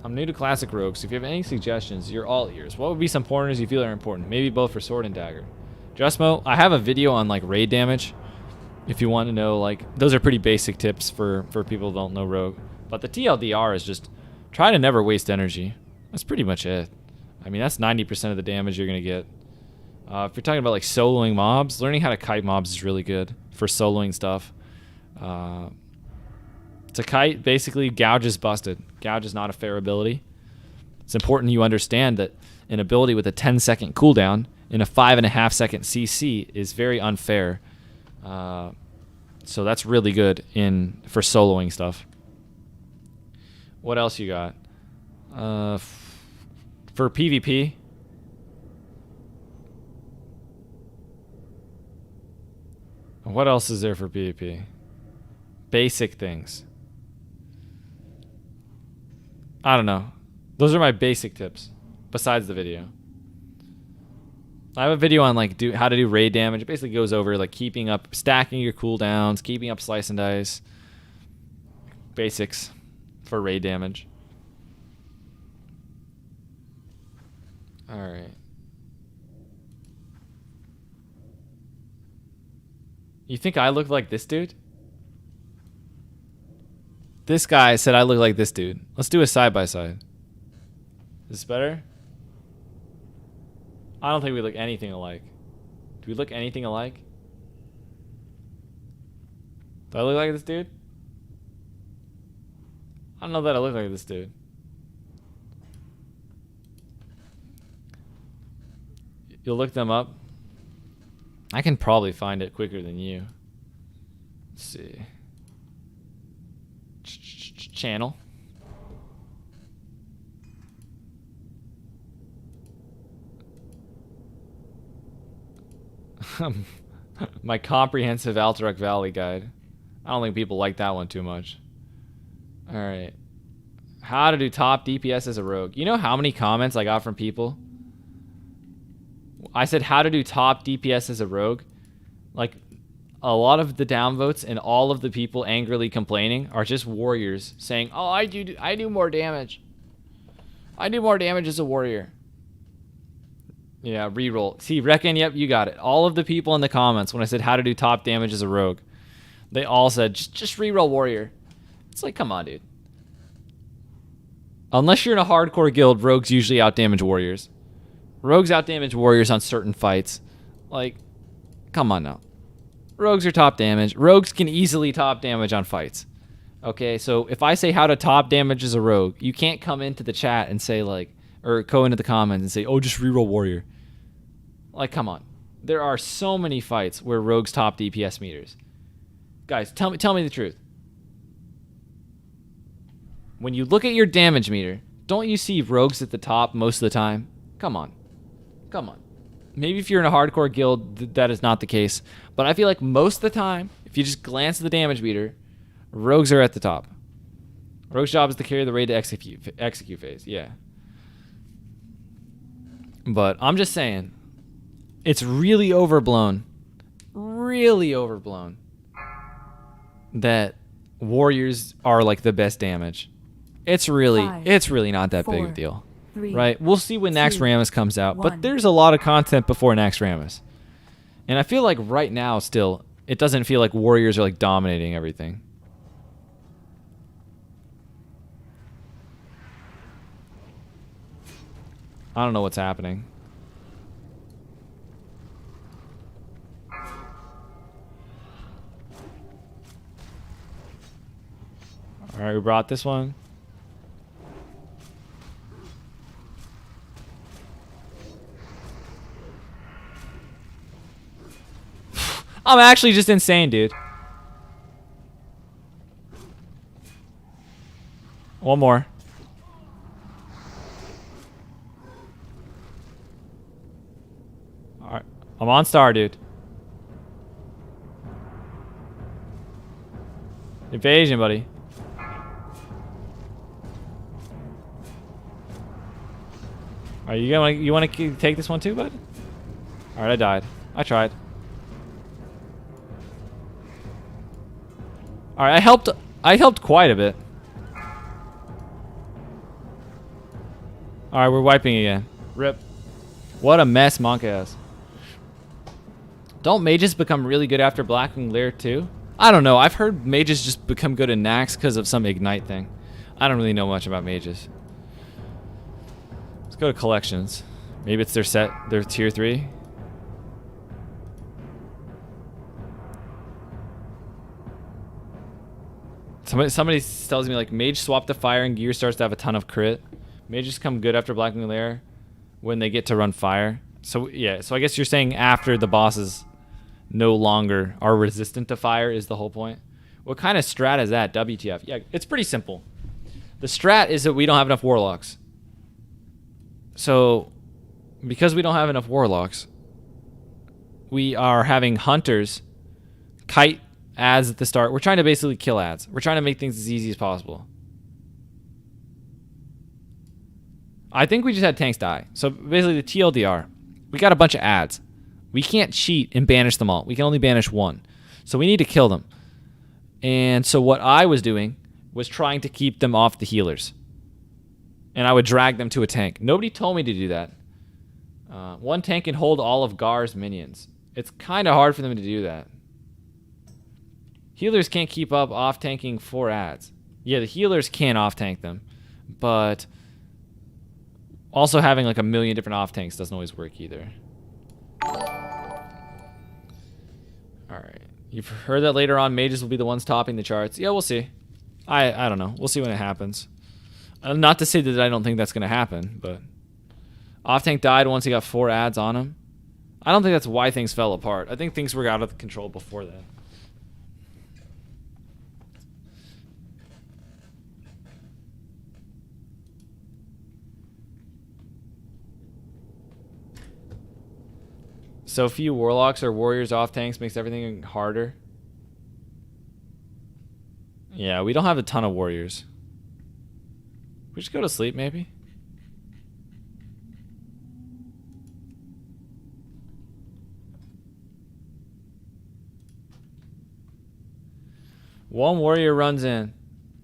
Speaker 1: I'm new to Classic Rogue, so if you have any suggestions, you're all ears. What would be some pointers you feel are important? Maybe both for Sword and Dagger. Justmo, I have a video on like raid damage. If you want to know, like, those are pretty basic tips for people who don't know Rogue. But the TLDR is just try to never waste energy. That's pretty much it. I mean, that's 90% of the damage you're going to get. If you're talking about like soloing mobs, learning how to kite mobs is really good for soloing stuff. To kite, basically, Gouge is busted. Gouge is not a fair ability. It's important you understand that an ability with a 10-second cooldown in a 5.5-second CC is very unfair. So that's really good for soloing stuff. What else you got? For PvP, what else is there for PvP? Basic things. I don't know. Those are my basic tips, besides the video. I have a video on like how to do raid damage. It basically goes over like keeping up, stacking your cooldowns, keeping up slice and dice. Basics for raid damage. All right. You think I look like this dude? This guy said I look like this dude. Let's do a side-by-side. Is this better? I don't think we look anything alike. Do we look anything alike? Do I look like this dude? I don't know that I look like this dude. You'll look them up? I can probably find it quicker than you. Let's see. Channel. My comprehensive Alterac Valley guide. I don't think people like that one too much. Alright. How to do top DPS as a rogue. You know how many comments I got from people? I said how to do top DPS as a rogue. Like, a lot of the downvotes and all of the people angrily complaining are just warriors saying, "Oh, I do more damage. I do more damage as a warrior." Yeah, reroll. See, Reckon, yep, you got it. All of the people in the comments when I said how to do top damage as a rogue, they all said just reroll warrior. It's like, come on, dude. Unless you're in a hardcore guild, rogues usually outdamage warriors. Rogues outdamage warriors on certain fights. Like, come on now. Rogues are top damage. Rogues can easily top damage on fights. Okay, so if I say how to top damage as a rogue, you can't come into the chat and say like, or go into the comments and say, oh, just reroll warrior. Like, come on. There are so many fights where rogues top DPS meters. Guys, tell me the truth. When you look at your damage meter, don't you see rogues at the top most of the time? Come on. Come on. Maybe if you're in a hardcore guild, that is not the case. But I feel like most of the time, if you just glance at the damage meter, rogues are at the top. Rogue's job is to carry the raid to execute phase. Yeah. But I'm just saying, it's really overblown. Really overblown. That warriors are like the best damage. It's really not that big of a deal.
Speaker 2: 3,
Speaker 1: right? We'll see when Nax
Speaker 2: 2,
Speaker 1: Ramus comes out,
Speaker 2: 1.
Speaker 1: but there's a lot of content before Nax Ramus. And I feel like right now still, it doesn't feel like warriors are like dominating everything. I don't know what's happening. Alright, we brought this one. I'm actually just insane, dude. One more. Alright. I'm on star, dude. Invasion, buddy. Are you want to take this one too, bud? Alright, I died. I tried. Alright, I helped quite a bit. Alright, we're wiping again. Rip. What a mess Monk has. Don't mages become really good after Blackwing Lair too? I don't know. I've heard mages just become good in Nax because of some ignite thing. I don't really know much about mages. Let's go to collections. Maybe it's their tier 3. Somebody tells me like mage swap to fire and gear starts to have a ton of crit. Mages come good after Blackwing Lair when they get to run fire. So yeah, so I guess you're saying after the bosses no longer are resistant to fire is the whole point. What kind of strat is that? WTF? Yeah, it's pretty simple. The strat is that we don't have enough warlocks. So because we don't have enough warlocks, we are having hunters kite ads at the start. We're trying to basically kill ads. We're trying to make things as easy as possible. I think we just had tanks die. So basically the TLDR, we got a bunch of ads. We can't cheat and banish them all. We can only banish one. So we need to kill them. And so what I was doing was trying to keep them off the healers. And I would drag them to a tank. Nobody told me to do that. One tank can hold all of Gar's minions. It's kind of hard for them to do that. Healers can't keep up off-tanking 4 ads. Yeah, the healers can off-tank them. But also having like a million different off-tanks doesn't always work either. Alright. You've heard that later on mages will be the ones topping the charts. Yeah, we'll see. I don't know. We'll see when it happens. Not to say that I don't think that's going to happen, but off-tank died once he got 4 ads on him. I don't think that's why things fell apart. I think things were out of control before that. So few warlocks or warriors off tanks makes everything harder. Yeah, we don't have a ton of warriors. We just go to sleep, maybe? One warrior runs in.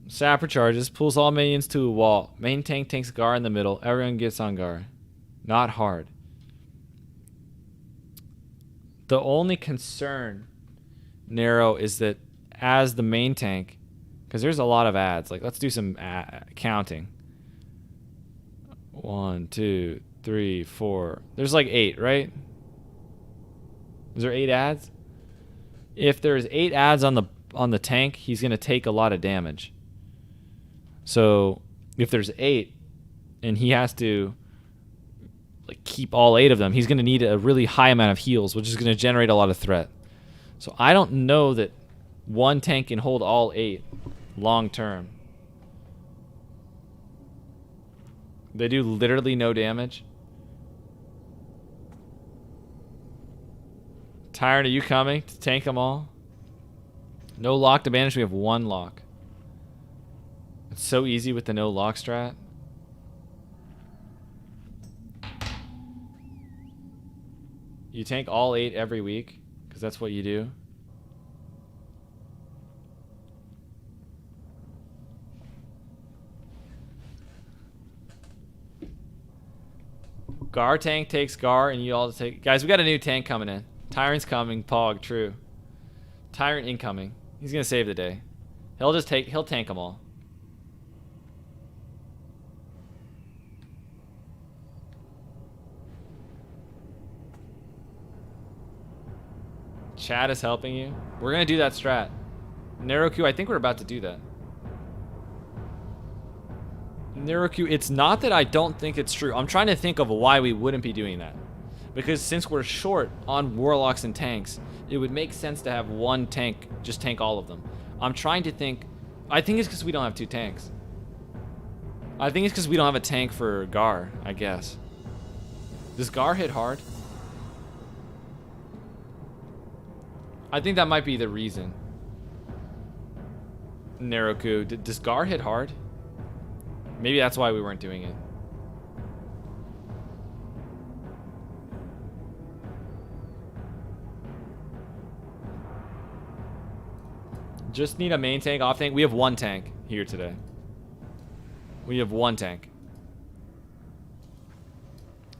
Speaker 1: Sapper charges, pulls all minions to a wall. Main tank takes Gar in the middle. Everyone gets on Gar. Not hard. The only concern, Narrow, is that as the main tank, because there's a lot of ads. Like, let's do some counting. 1, 2, 3, 4. There's like 8, right? Is there 8 ads? If there's 8 ads on the tank, he's gonna take a lot of damage. So if there's 8, and he has to like keep all 8 of them, he's gonna need a really high amount of heals, which is gonna generate a lot of threat. So I don't know that one tank can hold all 8 long term. They do literally no damage. Tyrant, are you coming to tank them all? No lock to banish. We have 1 lock. It's so easy with the no lock strat. You tank all 8 every week because that's what you do. Gar tank takes Gar, and you all take... Guys, we got a new tank coming in. Tyrant's coming. Pog, true. Tyrant incoming. He's going to save the day. He'll tank them all. Chat is helping you. We're going to do that strat. Narrow Q, I think we're about to do that. Narrow Q, it's not that I don't think it's true. I'm trying to think of why we wouldn't be doing that. Because since we're short on warlocks and tanks, it would make sense to have one tank just tank all of them. I'm trying to think. I think it's because we don't have 2 tanks. I think it's because we don't have a tank for Gar, I guess. Does Gar hit hard? I think that might be the reason. Naroku, does Gar hit hard? Maybe that's why we weren't doing it. Just need a main tank, off tank. We have 1 tank here today. We have 1 tank.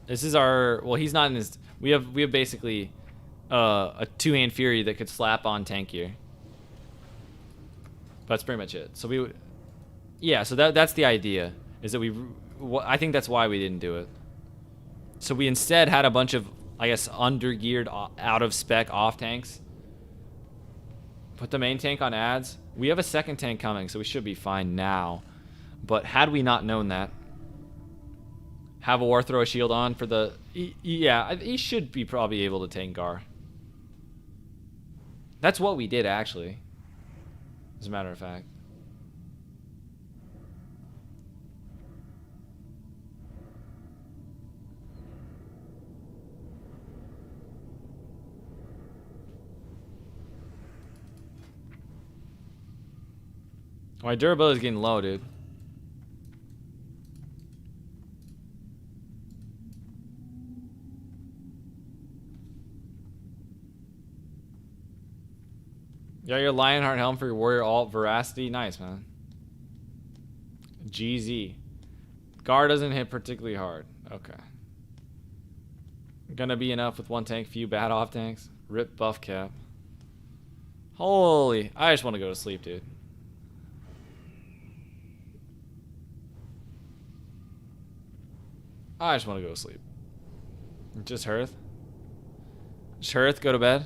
Speaker 1: This is our... Well, he's not in his... We have basically a 2-hand Fury that could slap on tank here. That's pretty much it. So we would... Yeah, so that's the idea. Is that I think that's why we didn't do it. So we instead had a bunch of, I guess, under-geared, out-of-spec off tanks. Put the main tank on ads. We have a 2nd tank coming, so we should be fine now. But had we not known that, have a war throw a shield on for the... Yeah, he should be probably able to tank Gar. That's what we did, actually. As a matter of fact. My durability is getting low, dude. Yeah, your Lionheart helm for your warrior alt veracity. Nice, man. GZ. Gar doesn't hit particularly hard. Okay. Gonna be enough with 1 tank, few bad off tanks. Rip buff cap. Holy. I just want to go to sleep, dude. I just want to go to sleep. Just Hearth? Just Hearth, go to bed?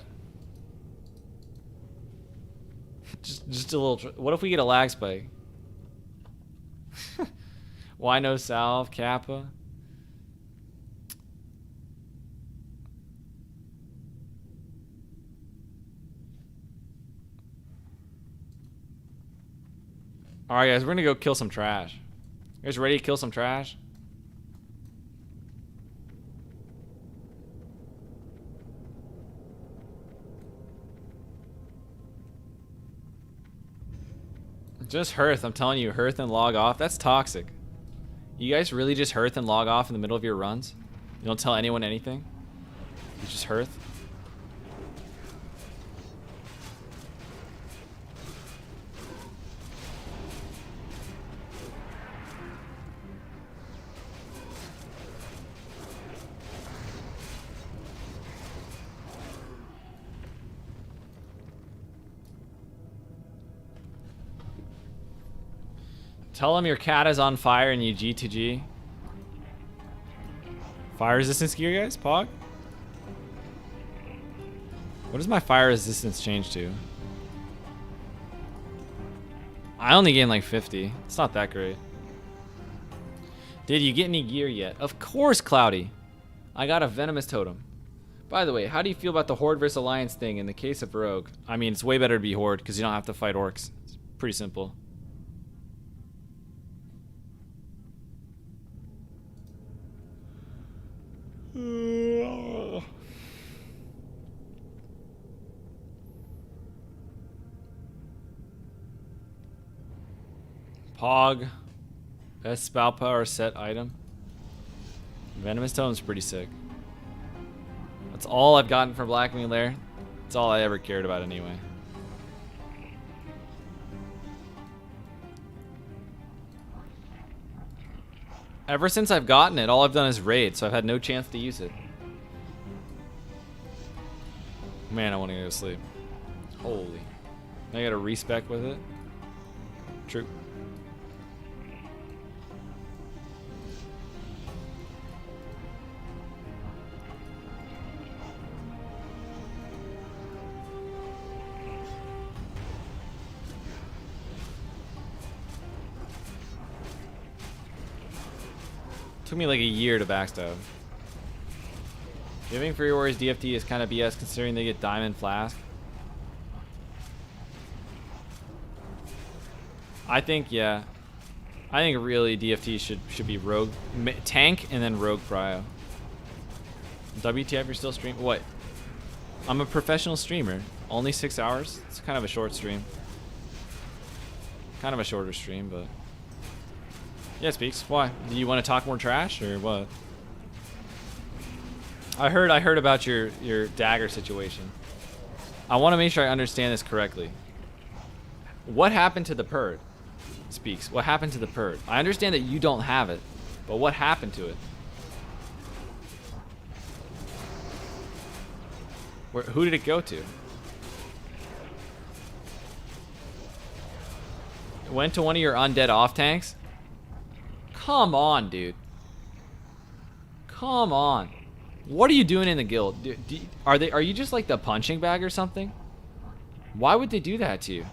Speaker 1: Just a little... What if we get a lag spike? Why no salve? Kappa? Alright, guys, we're gonna go kill some trash. You guys ready to kill some trash? Just Hearth, I'm telling you, Hearth and log off. That's toxic. You guys really just Hearth and log off in the middle of your runs? You don't tell anyone anything? You just Hearth? Tell him your cat is on fire and you G2G. Fire resistance gear, guys? Pog? What does my fire resistance change to? I only gain like 50. It's not that great. Did you get any gear yet? Of course, Cloudy. I got a venomous totem. By the way, how do you feel about the Horde versus Alliance thing in the case of Rogue? I mean, it's way better to be Horde because you don't have to fight orcs. It's pretty simple. Pog. Best spell power set item. Venomous Totem's pretty sick. That's all I've gotten from Blackwing Lair. That's all I ever cared about anyway. Ever since I've gotten it, all I've done is raid, so I've had no chance to use it. Man, I want to go to sleep. Holy. Now I got a respec with it. True. Took me like a year to backstab. Giving Free Warriors DFT is kind of BS considering they get Diamond Flask. I think, yeah. I think really DFT should be Rogue Tank and then Rogue Prio. WTF, you're still streaming? What? I'm a professional streamer. Only 6 hours. It's kind of a short stream. Kind of a shorter stream, but yeah, Speaks. Why? Do you want to talk more trash or what? I heard about your Dagger situation. I want to make sure I understand this correctly. What happened to the Purd? Speaks. What happened to the Purd? I understand that you don't have it, but what happened to it? Who did it go to? It went to one of your undead off tanks? Come on, dude. Come on. What are you doing in the guild? Are you just like the punching bag or something? Why would they do that to you?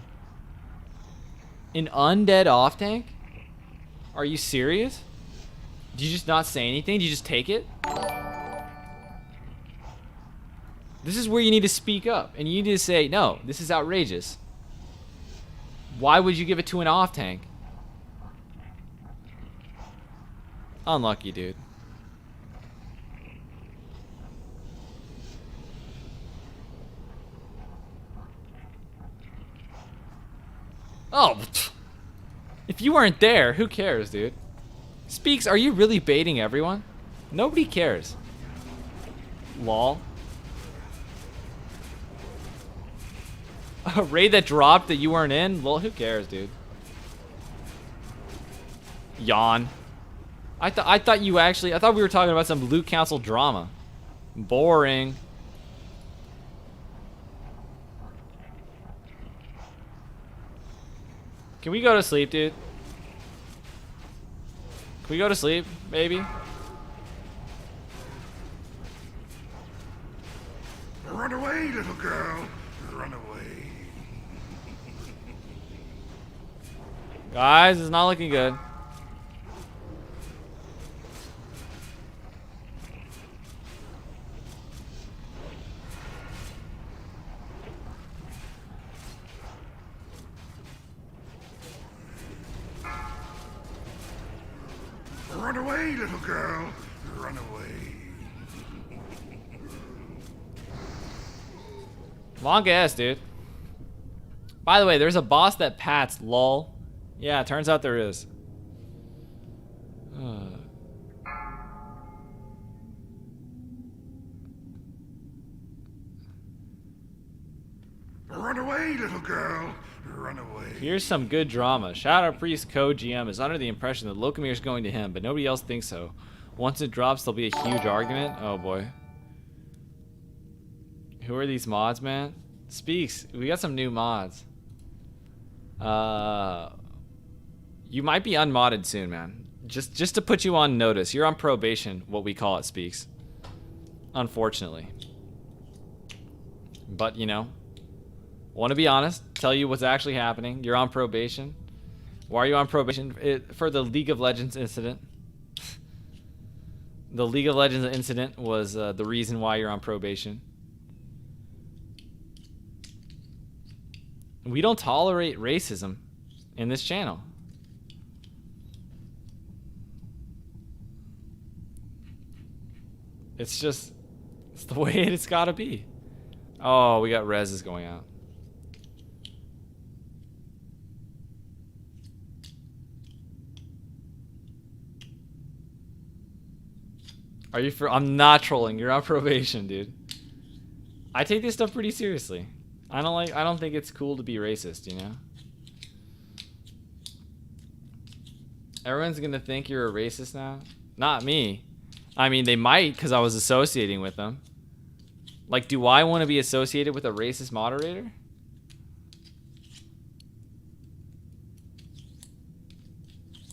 Speaker 1: An undead off tank? Are you serious? Did you just not say anything? Did you just take it? This is where you need to speak up and you need to say, no, this is outrageous. Why would you give it to an off tank? Unlucky, dude. Oh, if you weren't there, who cares, dude? Speaks, are you really baiting everyone? Nobody cares. Lol. A raid that dropped that you weren't in? Well, who cares, dude? Yawn. I thought we were talking about some loot council drama. Boring. Can we go to sleep, dude? Can we go to sleep, baby?
Speaker 3: Run away, little girl. Run away.
Speaker 1: Guys, it's not looking good.
Speaker 3: Run away, little girl. Run away.
Speaker 1: Long ass, dude. By the way, there's a boss that pats, lol. Yeah, turns out there is.
Speaker 3: Run away, little girl. Run away.
Speaker 1: Here's some good drama. Shout out Priest Code GM is under the impression that Locomir's going to him, but nobody else thinks so. Once it drops, there'll be a huge argument. Oh boy. Who are these mods, man? Speaks. We got some new mods. You might be unmodded soon, man. Just to put you on notice. You're on probation, what we call it, Speaks. Unfortunately. But, you know, want to be honest, tell you what's actually happening. You're on probation. Why are you on probation? For the League of Legends incident. The League of Legends incident was the reason why you're on probation. We don't tolerate racism in this channel. It's just, it's the way it's gotta be. Oh, we got reses going out. Are you for? I'm not trolling. You're on probation, dude. I take this stuff pretty seriously. I don't think it's cool to be racist, you know? Everyone's gonna think you're a racist now. Not me. I mean, they might because I was associating with them. Like, do I want to be associated with a racist moderator?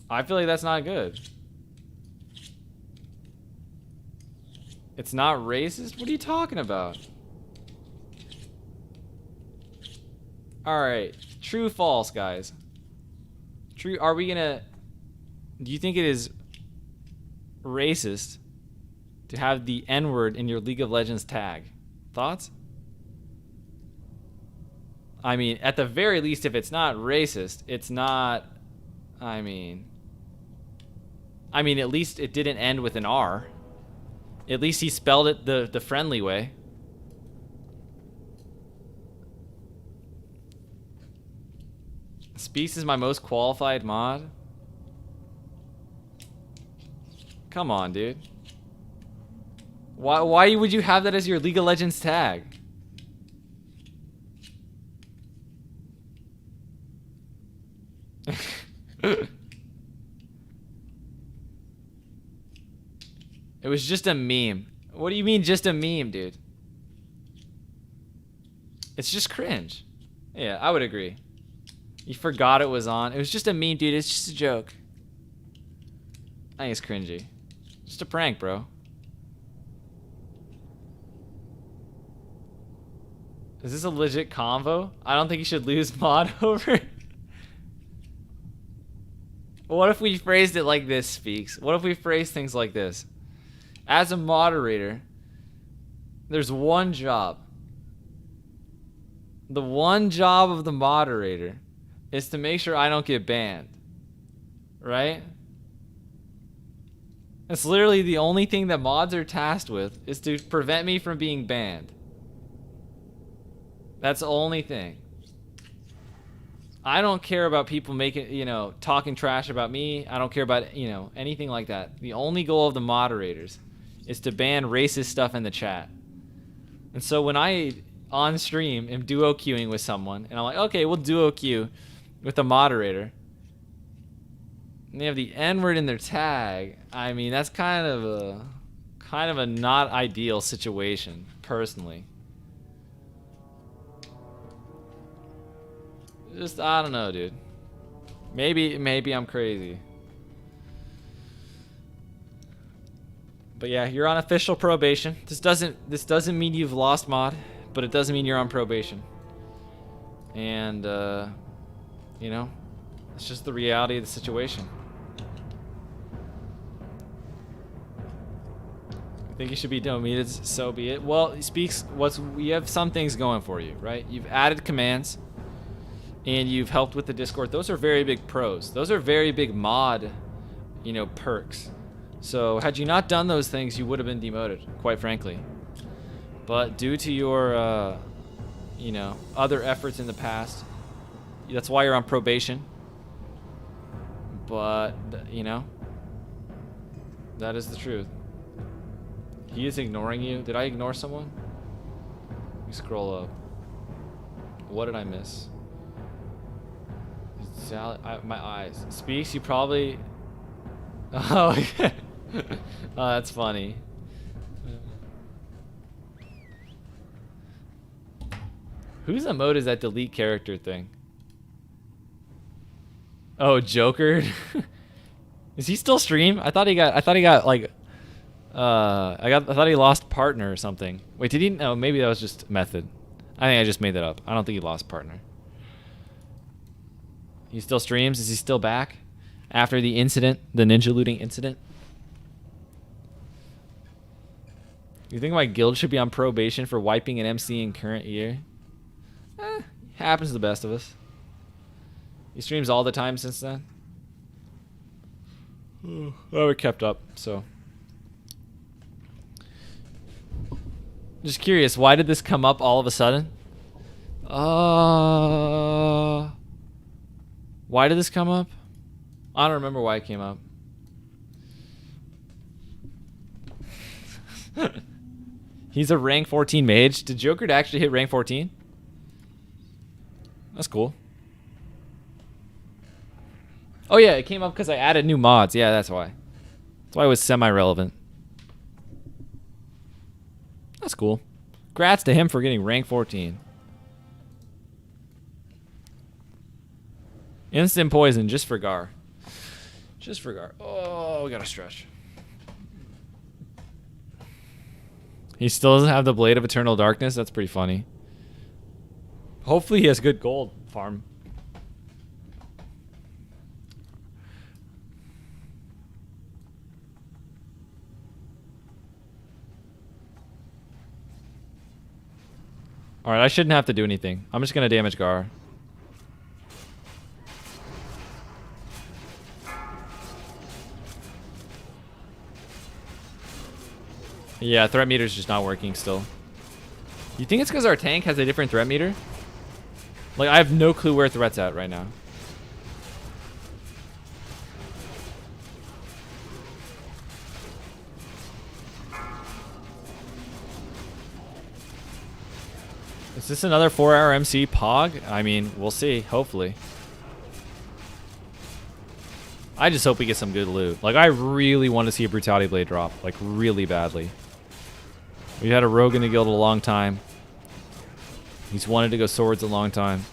Speaker 1: I feel like that's not good. It's not racist? What are you talking about? Alright. True, false, guys. True, are we gonna... Do you think it is racist to have the N-word in your League of Legends tag? Thoughts? I mean, at the very least, if it's not racist, it's not... I mean, at least it didn't end with an R. At least he spelled it the friendly way. Speaks is my most qualified mod. Come on, dude. Why would you have that as your League of Legends tag? It was just a meme. What do you mean just a meme, dude? It's just cringe. Yeah, I would agree. You forgot it was on. It was just a meme, dude. It's just a joke. I think it's cringy. Just a prank, bro. Is this a legit convo? I don't think you should lose mod over it. What if we phrased it like this, Speaks? What if we phrase things like this? As a moderator, there's one job. The one job of the moderator is to make sure I don't get banned. Right? It's literally the only thing that mods are tasked with, is to prevent me from being banned. That's the only thing. I don't care about people making, talking trash about me. I don't care about, anything like that. The only goal of the moderators is to ban racist stuff in the chat. And so when I, on stream, am duo queuing with someone, and I'm like, okay, we'll duo queue with a moderator, and they have the N-word in their tag, I mean, that's kind of a not ideal situation, personally. Just, I don't know, dude. Maybe I'm crazy. But yeah, you're on official probation. This doesn't mean you've lost mod, but it doesn't mean you're on probation. And it's just the reality of the situation. I think you should be deleted, so be it. Well, it speaks we have some things going for you, right? You've added commands and you've helped with the Discord. Those are very big pros. Those are very big mod, perks. So had you not done those things, you would have been demoted, quite frankly. But due to your, other efforts in the past, that's why you're on probation. But, that is the truth. He is ignoring you. Did I ignore someone? Let me scroll up. What did I miss? My eyes. Speaks, you probably... Oh, okay. Oh, that's funny. Whose emote is that delete character thing? Oh, Joker. Is he still stream? I thought he got like I thought he lost partner or something. Wait, did he? No, maybe that was just method. I think I just made that up. I don't think he lost partner. He still streams? Is he still back? After the incident, the ninja looting incident? You think my guild should be on probation for wiping an MC in current year? Happens to the best of us. He streams all the time since then. Oh, we kept up, so. Just curious, why did this come up all of a sudden? Why did this come up? I don't remember why it came up. He's a rank 14 mage. Did Joker actually hit rank 14? That's cool. Oh yeah, it came up because I added new mods. Yeah, that's why. That's why it was semi-relevant. That's cool. Congrats to him for getting rank 14. Instant poison just for Gar. Just for Gar. Oh, we gotta stretch. He still doesn't have the Blade of Eternal Darkness? That's pretty funny. Hopefully he has good gold farm. Alright, I shouldn't have to do anything. I'm just gonna damage Gar. Yeah, threat meter's just not working still. You think it's because our tank has a different threat meter? Like, I have no clue where threat's at right now. Is this another 4-hour MC Pog? I mean, we'll see, hopefully. I just hope we get some good loot. Like, I really want to see a Brutality Blade drop. Like, really badly. We had a rogue in the guild a long time. He's wanted to go swords a long time.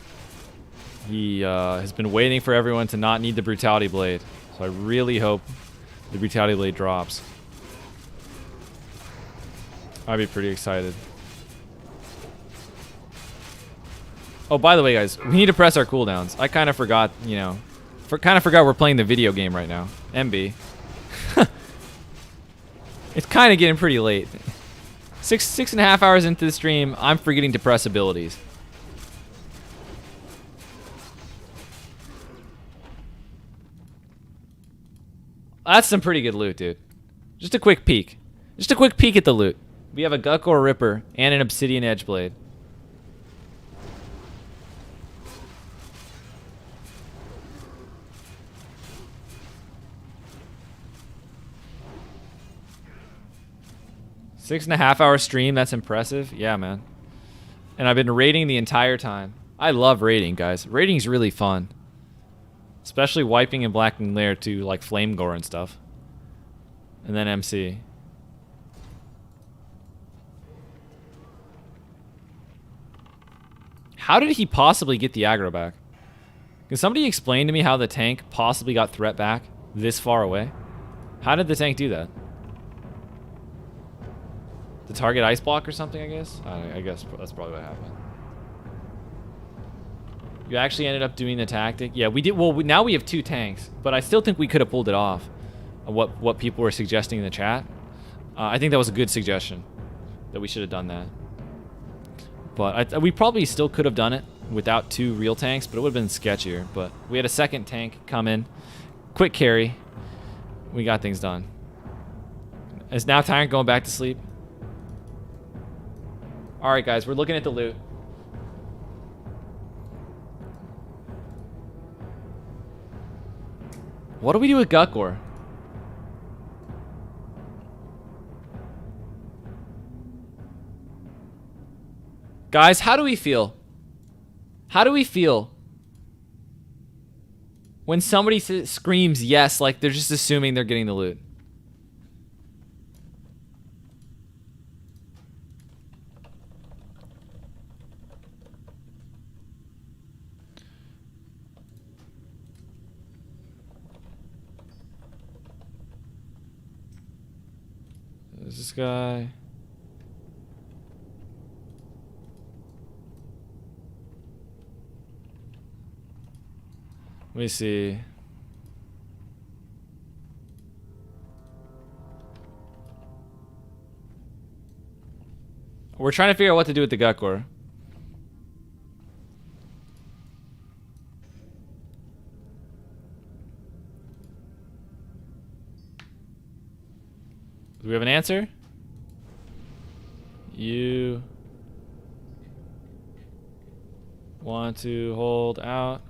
Speaker 1: He has been waiting for everyone to not need the Brutality Blade. So I really hope the Brutality Blade drops. I'd be pretty excited. Oh, by the way, guys, we need to press our cooldowns. I kind of forgot, you know. Kind of forgot we're playing the video game right now. MB. It's kind of getting pretty late. 6.5 hours into the stream, I'm forgetting to press abilities. That's some pretty good loot, dude. Just a quick peek. Just a quick peek at the loot. We have a Gukkor Ripper and an Obsidian Edgeblade. $6.5 hour stream, that's impressive. Yeah, man. And I've been raiding the entire time. I love raiding, guys. Raiding's really fun. Especially wiping and Blackwing Lair to like Flame Gore and stuff. And then MC. How did he possibly get the aggro back? Can somebody explain to me how the tank possibly got threat back this far away? How did the tank do that? The target ice block or something, I guess? I guess that's probably what happened. You actually ended up doing the tactic? Yeah, we did. Well, now we have 2 tanks, but I still think we could have pulled it off. What people were suggesting in the chat. I think that was a good suggestion. That we should have done that. But we probably still could have done it without 2 real tanks, but it would have been sketchier. But we had a second tank come in. Quick carry. We got things done. Is now Tyrant going back to sleep? Alright, guys, we're looking at the loot. What do we do with Gukkor? Guys, how do we feel? How do we feel when somebody screams yes, like they're just assuming they're getting the loot? There's this guy. Let me see. We're trying to figure out what to do with the Gutkor. Do we have an answer? You want to hold out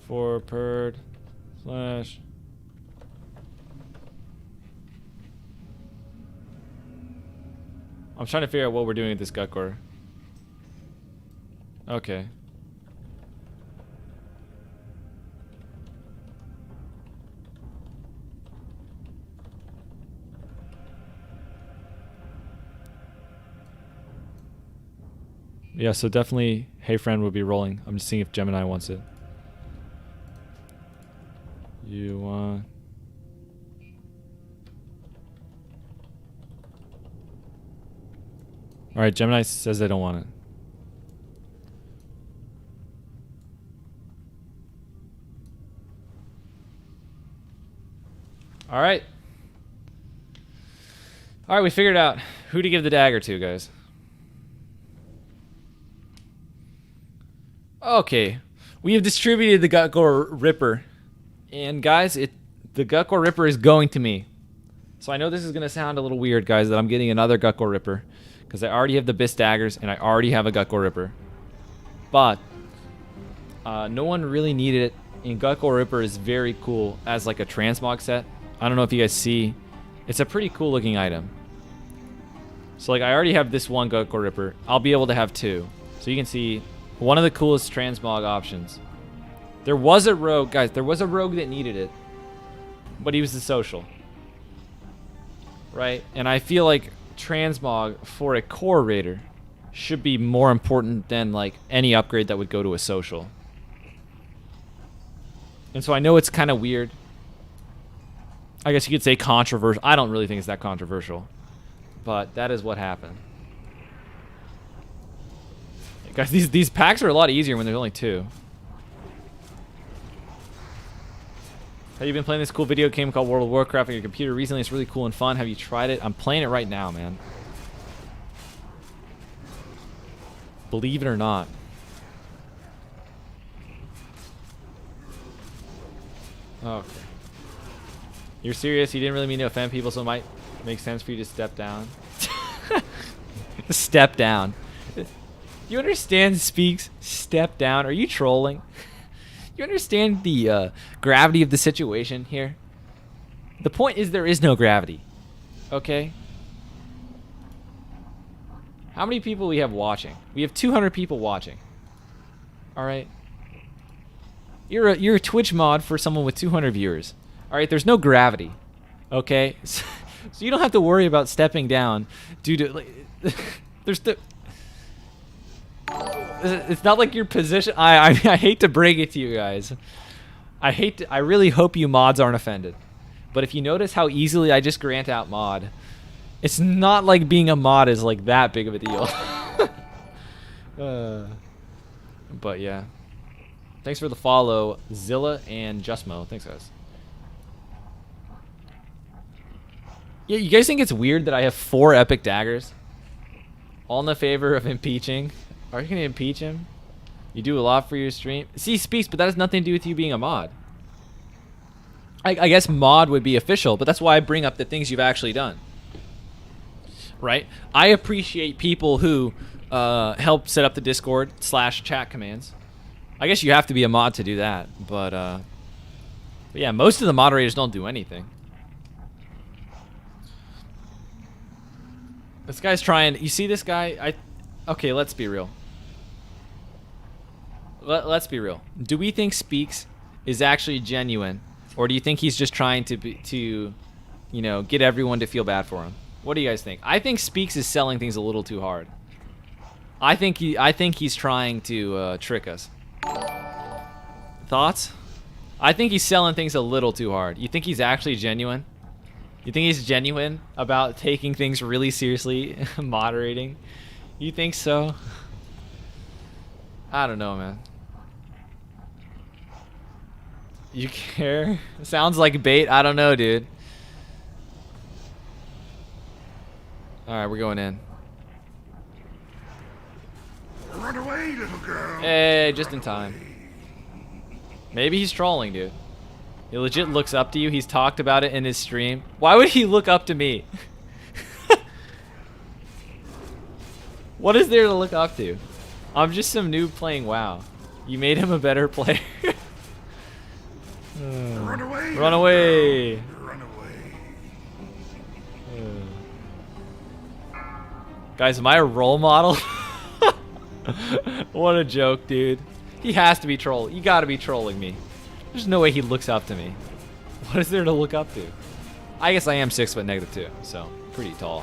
Speaker 1: for Purd / I'm trying to figure out what we're doing with this Gutkor. Okay. Yeah, so definitely Hey Friend would be rolling. I'm just seeing if Gemini wants it. You want... Alright, Gemini says they don't want it. Alright. Alright, we figured out who to give the dagger to, guys. Okay. We have distributed the Gutkor Ripper. And guys, the Gutkor Ripper is going to me. So I know this is going to sound a little weird, guys, that I'm getting another Gutkor Ripper. Because I already have the Bis daggers, and I already have a Gutkor Ripper. But no one really needed it, and Gutkor Ripper is very cool as like a transmog set. I don't know if you guys see. It's a pretty cool looking item. So like I already have this one Gutkor Ripper. I'll be able to have two. So you can see one of the coolest transmog options. There was a rogue, guys. There was a rogue that needed it. But he was the social. Right? And I feel like transmog for a core raider should be more important than like any upgrade that would go to a social. And so I know it's kind of weird. I guess you could say controversial. I don't really think it's that controversial. But that is what happened. Guys, these packs are a lot easier when there's only two. Have you been playing this cool video game called World of Warcraft on your computer recently? It's really cool and fun. Have you tried it? I'm playing it right now, man. Believe it or not. Okay. You're serious? You didn't really mean to offend people, so it might make sense for you to step down. Step down. You understand Speaks? Step down. Are you trolling? You understand the gravity of the situation here? The point is there is no gravity. Okay? How many people we have watching? We have 200 people watching. Alright? You're a Twitch mod for someone with 200 viewers. Alright, there's no gravity. Okay? So you don't have to worry about stepping down due to... Like, there's the... It's not like your position. I hate to break it to you guys. I really hope you mods aren't offended. But if you notice how easily I just grant out mod, it's not like being a mod is like that big of a deal. But yeah. Thanks for the follow, Zilla and Justmo. Thanks, guys. Yeah, you guys think it's weird that I have 4 epic daggers? All in the favor of impeaching. Are you gonna impeach him? You do a lot for your stream. See, Speaks, but that has nothing to do with you being a mod. I guess mod would be official, but that's why I bring up the things you've actually done. Right? I appreciate people who help set up the Discord / chat commands. I guess you have to be a mod to do that, but yeah, most of the moderators don't do anything. This guy's trying. You see this guy? Okay, let's be real. Let's be real. Do we think Speaks is actually genuine, or do you think he's just trying to you know, get everyone to feel bad for him? What do you guys think? I think Speaks is selling things a little too hard. I think he's trying to trick us. Thoughts? I think he's selling things a little too hard. You think he's actually genuine? You think he's genuine about taking things really seriously, moderating? You think so? I don't know, man. You care? Sounds like bait. I don't know, dude. Alright, we're going in.
Speaker 3: Run away, little girl.
Speaker 1: Hey, just in time. Maybe he's trolling, dude. He legit looks up to you. He's talked about it in his stream. Why would he look up to me? What is there to look up to? I'm just some noob playing WoW. You made him a better player.
Speaker 3: Run away.
Speaker 1: Run away.
Speaker 3: Run away.
Speaker 1: Guys, am I a role model? What a joke, dude. He has to be trolling. You gotta be trolling me. There's no way he looks up to me. What is there to look up to? I guess I am 6 foot -2, so pretty tall.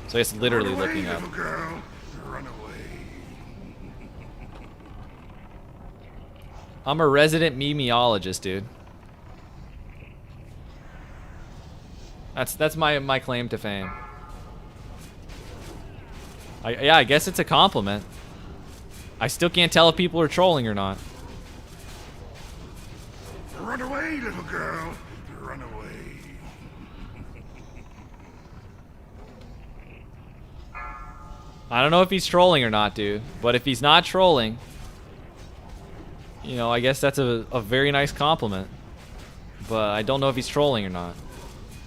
Speaker 1: So I guess literally
Speaker 3: Run away,
Speaker 1: looking up.
Speaker 3: little girl. Run away.
Speaker 1: I'm a resident memeologist, dude. That's my claim to fame. Yeah, I guess it's a compliment. I still can't tell if people are trolling or not.
Speaker 3: Run away, little girl. Run away.
Speaker 1: I don't know if he's trolling or not, dude. But if he's not trolling, you know, I guess that's a very nice compliment. But I don't know if he's trolling or not.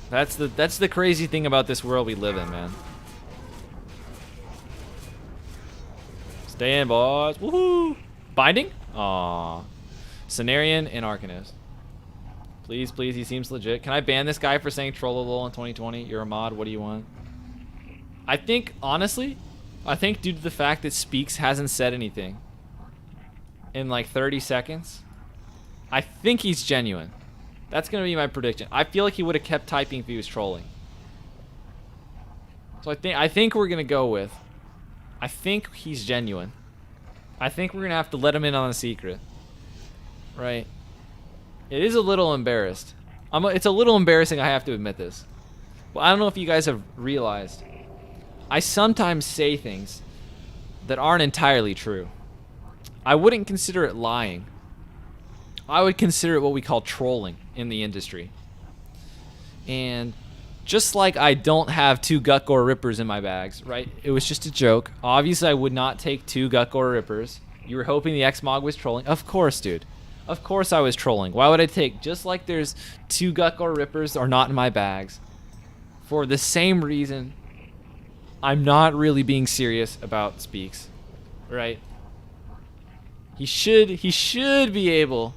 Speaker 1: That's the crazy thing about this world we live in, man. Stay in, boys. Woohoo! Binding? Aww. Cenarian and Arcanist. Please, please, he seems legit. Can I ban this guy for saying trollolol in 2020? You're a mod, what do you want? I think, honestly, due to the fact that Speaks hasn't said anything in like 30 seconds, I think he's genuine. That's going to be my prediction. I feel like he would have kept typing if he was trolling. So I think we're going to go with, I think he's genuine. I think we're going to have to let him in on a secret. Right? It is a little embarrassed. It's a little embarrassing, I have to admit this. Well, I don't know if you guys have realized. I sometimes say things that aren't entirely true. I wouldn't consider it lying. I would consider it what we call trolling in the industry. And just like I don't have 2 Gutgore Rippers in my bags, right? It was just a joke. Obviously, I would not take 2 Gutgore Rippers. You were hoping the Xmog was trolling? Of course, dude. Of course I was trolling. Why would I take, just like there's 2 Gutgore Rippers are not in my bags, for the same reason I'm not really being serious about Speaks, right? He should be able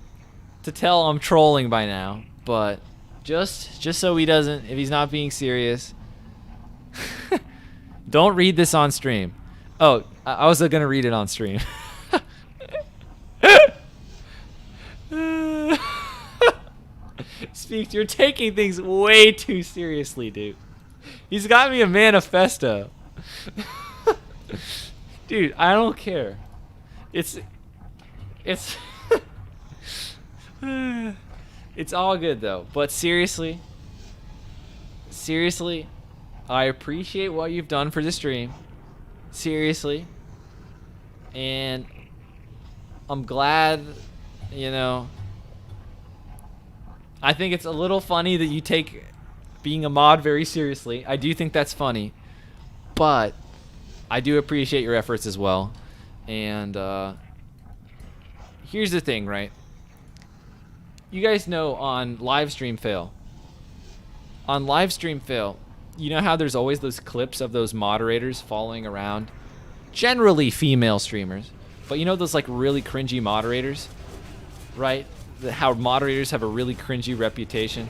Speaker 1: to tell I'm trolling by now, but just so he doesn't, if he's not being serious, don't read this on stream. Oh, I was gonna read it on stream. Speaks, you're taking things way too seriously, dude. He's got me a manifesto. Dude, I don't care. It's it's all good though. But seriously, I appreciate what you've done for the stream. Seriously. And I'm glad, you know, I think it's a little funny that you take being a mod very seriously. I do think that's funny. But I do appreciate your efforts as well. And here's the thing, right? You guys know on Livestream Fail. On Livestream Fail, you know how there's always those clips of those moderators following around? Generally female streamers. But you know those like really cringy moderators? Right? How moderators have a really cringy reputation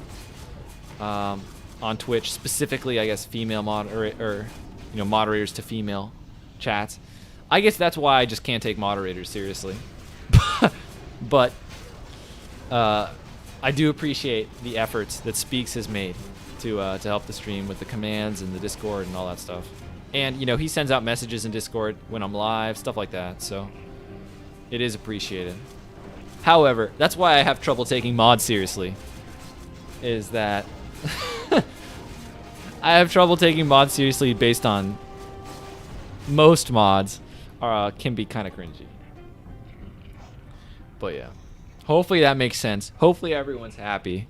Speaker 1: on Twitch, specifically, I guess, female moderators to female chats. I guess that's why I just can't take moderators seriously. But I do appreciate the efforts that Speaks has made to help the stream with the commands and the Discord and all that stuff. And you know, he sends out messages in Discord when I'm live, stuff like that. So it is appreciated. However, that's why I have trouble taking mods seriously. Is that I have trouble taking mods seriously based on most mods can be kind of cringy. But yeah, hopefully that makes sense. Hopefully everyone's happy.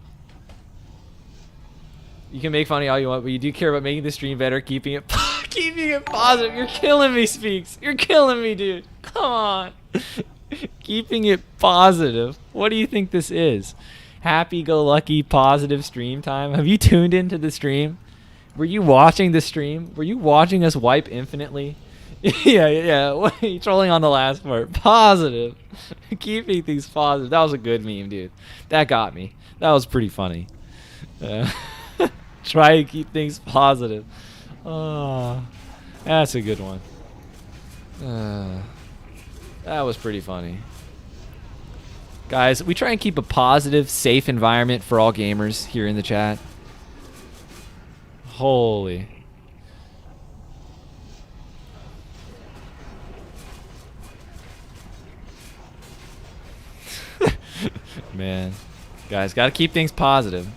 Speaker 1: You can make funny all you want, but you do care about making the stream better, keeping it positive. You're killing me, Speaks. You're killing me, dude. Come on. Keeping it positive. What do you think this is? Happy-go-lucky positive stream time? Have you tuned into the stream? Were you watching the stream? Were you watching us wipe infinitely? yeah. What are you trolling on the last part? Positive. Keeping things positive. That was a good meme, dude. That got me. That was pretty funny. Try and keep things positive. Oh, that's a good one. That was pretty funny. Guys, we try and keep a positive, safe environment for all gamers here in the chat. Holy. Man. Guys, gotta keep things positive.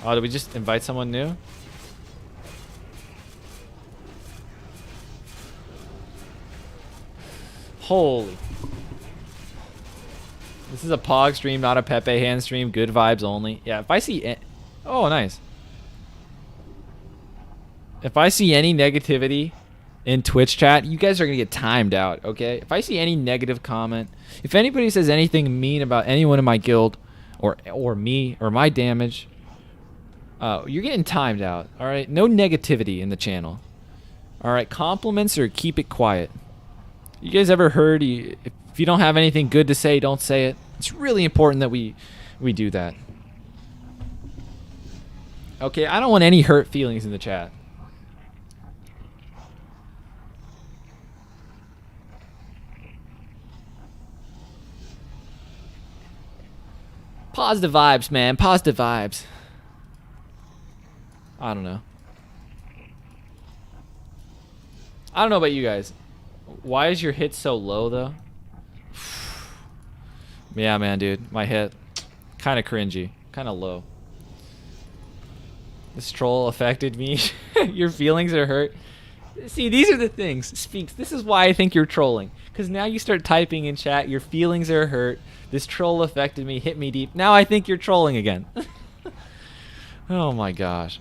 Speaker 1: Oh, did we just invite someone new? Holy. This is a Pog stream, not a Pepe hand stream. Good vibes only. Yeah, if I see... Oh, nice. If I see any negativity in Twitch chat, you guys are going to get timed out, okay? If I see any negative comment, if anybody says anything mean about anyone in my guild, or me, or my damage, you're getting timed out, all right? No negativity in the channel. All right, compliments or keep it quiet. You guys ever heard, if you don't have anything good to say, don't say it? It's really important that we do that. Okay, I don't want any hurt feelings in the chat. Positive vibes, man. Positive vibes. I don't know. I don't know about you guys. Why is your hit so low, though? Yeah, man, dude. My hit. Kind of cringy. Kind of low. This troll affected me. Your feelings are hurt. See, these are the things. Speaks. This is why I think you're trolling. Because now you start typing in chat, your feelings are hurt. This troll affected me, hit me deep. Now I think you're trolling again. Oh my gosh.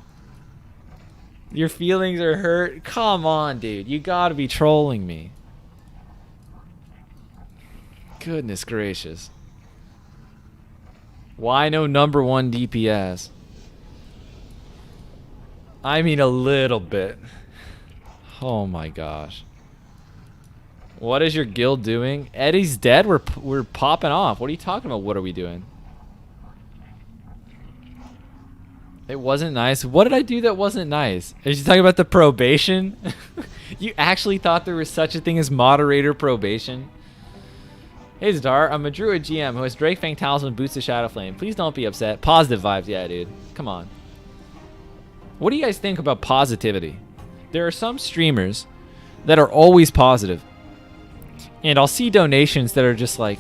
Speaker 1: Your feelings are hurt? Come on, dude. You gotta be trolling me. Goodness gracious. Why no #1 DPS? I mean a little bit. Oh my gosh. What is your guild doing? Eddie's dead? We're popping off. What are you talking about? What are we doing? It wasn't nice. What did I do that wasn't nice? Are you talking about the probation? You actually thought there was such a thing as moderator probation? Hey Zdar, I'm a druid GM who has Drake Fang Talisman Boots of Shadow Flame. Please don't be upset. Positive vibes, yeah, dude. Come on. What do you guys think about positivity? There are some streamers that are always positive. And I'll see donations that are just like,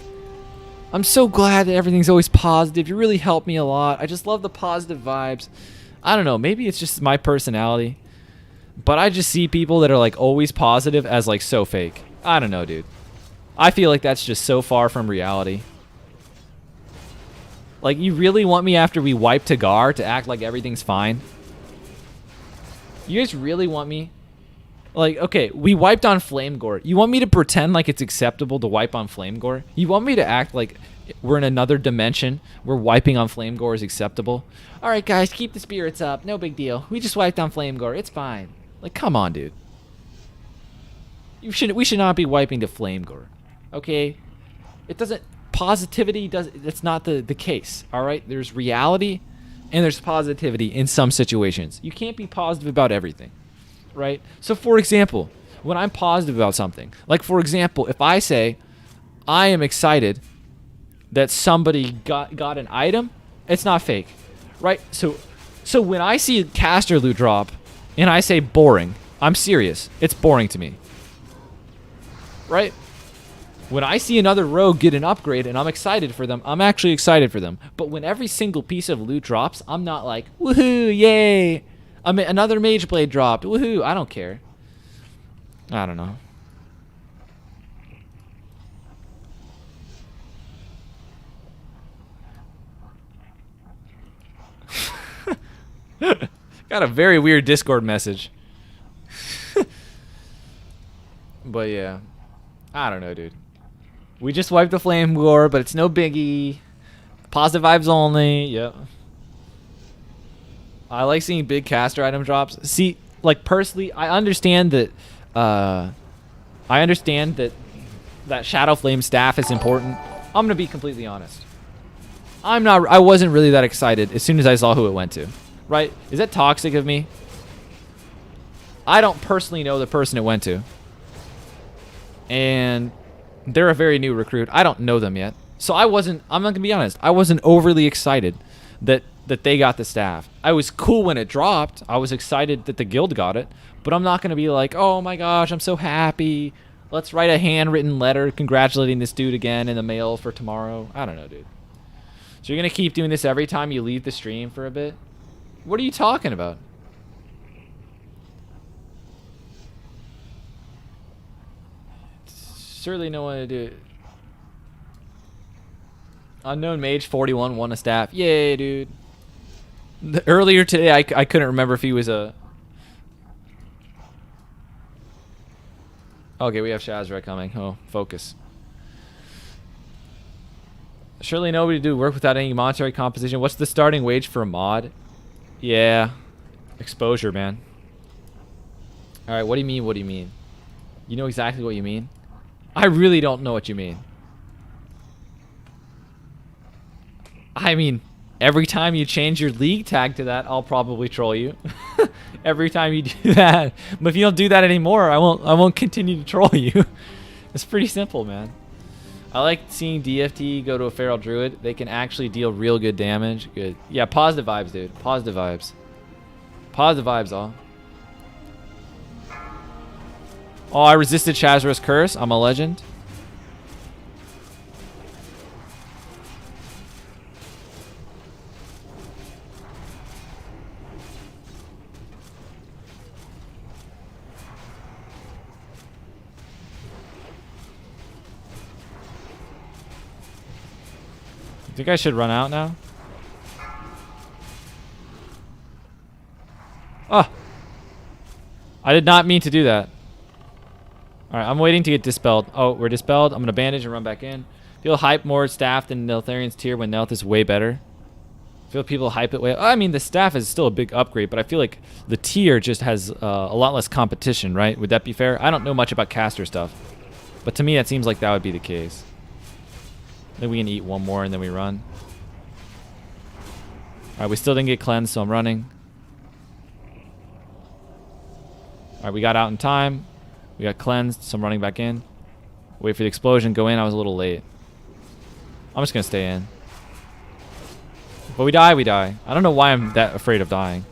Speaker 1: I'm so glad that everything's always positive. You really helped me a lot. I just love the positive vibes. I don't know. Maybe it's just my personality. But I just see people that are like always positive as like so fake. I don't know, dude. I feel like that's just so far from reality. Like, you really want me after we wipe Tagar to act like everything's fine? You guys really want me? Like, okay, we wiped on Flamegore. You want me to pretend like it's acceptable to wipe on Flamegore? You want me to act like we're in another dimension where wiping on Flamegore is acceptable? All right, guys, keep the spirits up. No big deal. We just wiped on Flamegore. It's fine. Like, come on, dude. We should not be wiping to Flamegore. Okay? It doesn't... Positivity does... That's not the case. All right? There's reality and there's positivity in some situations. You can't be positive about everything. Right? So, for example, when I'm positive about something, like, for example, if I say, I am excited that somebody got an item, it's not fake. Right? So when I see a caster loot drop and I say boring, I'm serious. It's boring to me. Right? When I see another rogue get an upgrade and I'm excited for them, I'm actually excited for them. But when every single piece of loot drops, I'm not like, woohoo, yay. Another mage blade dropped, woohoo. I don't care. I don't know. Got a very weird Discord message. But yeah. I don't know, dude. We just wiped the flame war, but it's no biggie. Positive vibes only. Yep. I like seeing big caster item drops. See, like personally, I understand that that Shadow Flame staff is important. I'm gonna be completely honest. I wasn't really that excited as soon as I saw who it went to. Right? Is that toxic of me? I don't personally know the person it went to. And they're a very new recruit. I don't know them yet. So I'm not going to be honest. I wasn't overly excited that they got the staff. I was cool when it dropped. I was excited that the guild got it. But I'm not going to be like, oh my gosh, I'm so happy. Let's write a handwritten letter congratulating this dude again in the mail for tomorrow. I don't know, dude. So you're going to keep doing this every time you leave the stream for a bit? What are you talking about? Surely no one to do it. Unknown mage 41 won a staff. Yay, dude. Earlier today, I couldn't remember if he was a... Okay, we have Shazra coming. Oh, focus. Surely nobody do work without any monetary composition. What's the starting wage for a mod? Yeah. Exposure, man. Alright, what do you mean, what do you mean? You know exactly what you mean? I really don't know what you mean. I mean, every time you change your league tag to that, I'll probably troll you. Every time you do that. But if you don't do that anymore, I won't continue to troll you. It's pretty simple, man. I like seeing DFT go to a feral druid. They can actually deal real good damage. Good. Yeah, positive vibes, dude. Positive vibes. Positive vibes, all. Oh, I resisted Shazra's curse. I'm a legend. I think I should run out now. Oh! I did not mean to do that. Alright, I'm waiting to get dispelled. Oh, we're dispelled. I'm going to bandage and run back in. Feel hype more staff than Neltharian's tier when Nelth is way better. Feel people hype it way... I mean, the staff is still a big upgrade, but I feel like the tier just has a lot less competition, right? Would that be fair? I don't know much about caster stuff. But to me, that seems like that would be the case. Then we can eat one more and then we run. Alright, we still didn't get cleansed, so I'm running. Alright, we got out in time. We got cleansed, so I'm running back in. Wait for the explosion, go in. I was a little late. I'm just going to stay in. But we die, we die. I don't know why I'm that afraid of dying.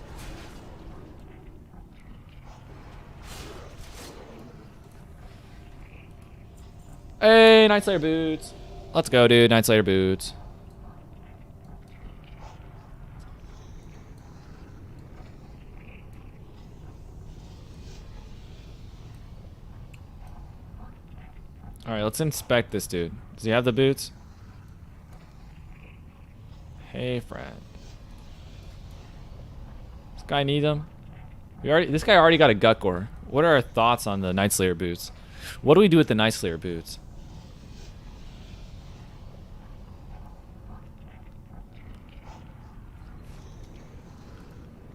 Speaker 1: Hey, Night Slayer boots. Let's go, dude. Night Slayer boots. Alright, let's inspect this dude. Does he have the boots? Hey, friend. This guy need them? This guy already got a gut gore. What are our thoughts on the Night Slayer boots? What do we do with the Night Slayer boots?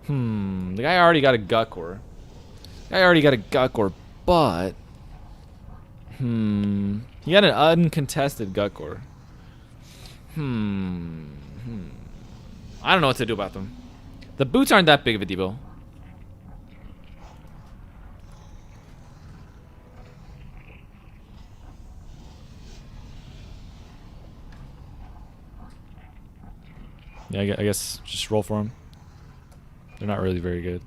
Speaker 1: The guy already got a gut gore. But... he got an uncontested gut gore. I don't know what to do about them. The boots aren't that big of a deal. Yeah, I guess just roll for them. They're not really very good.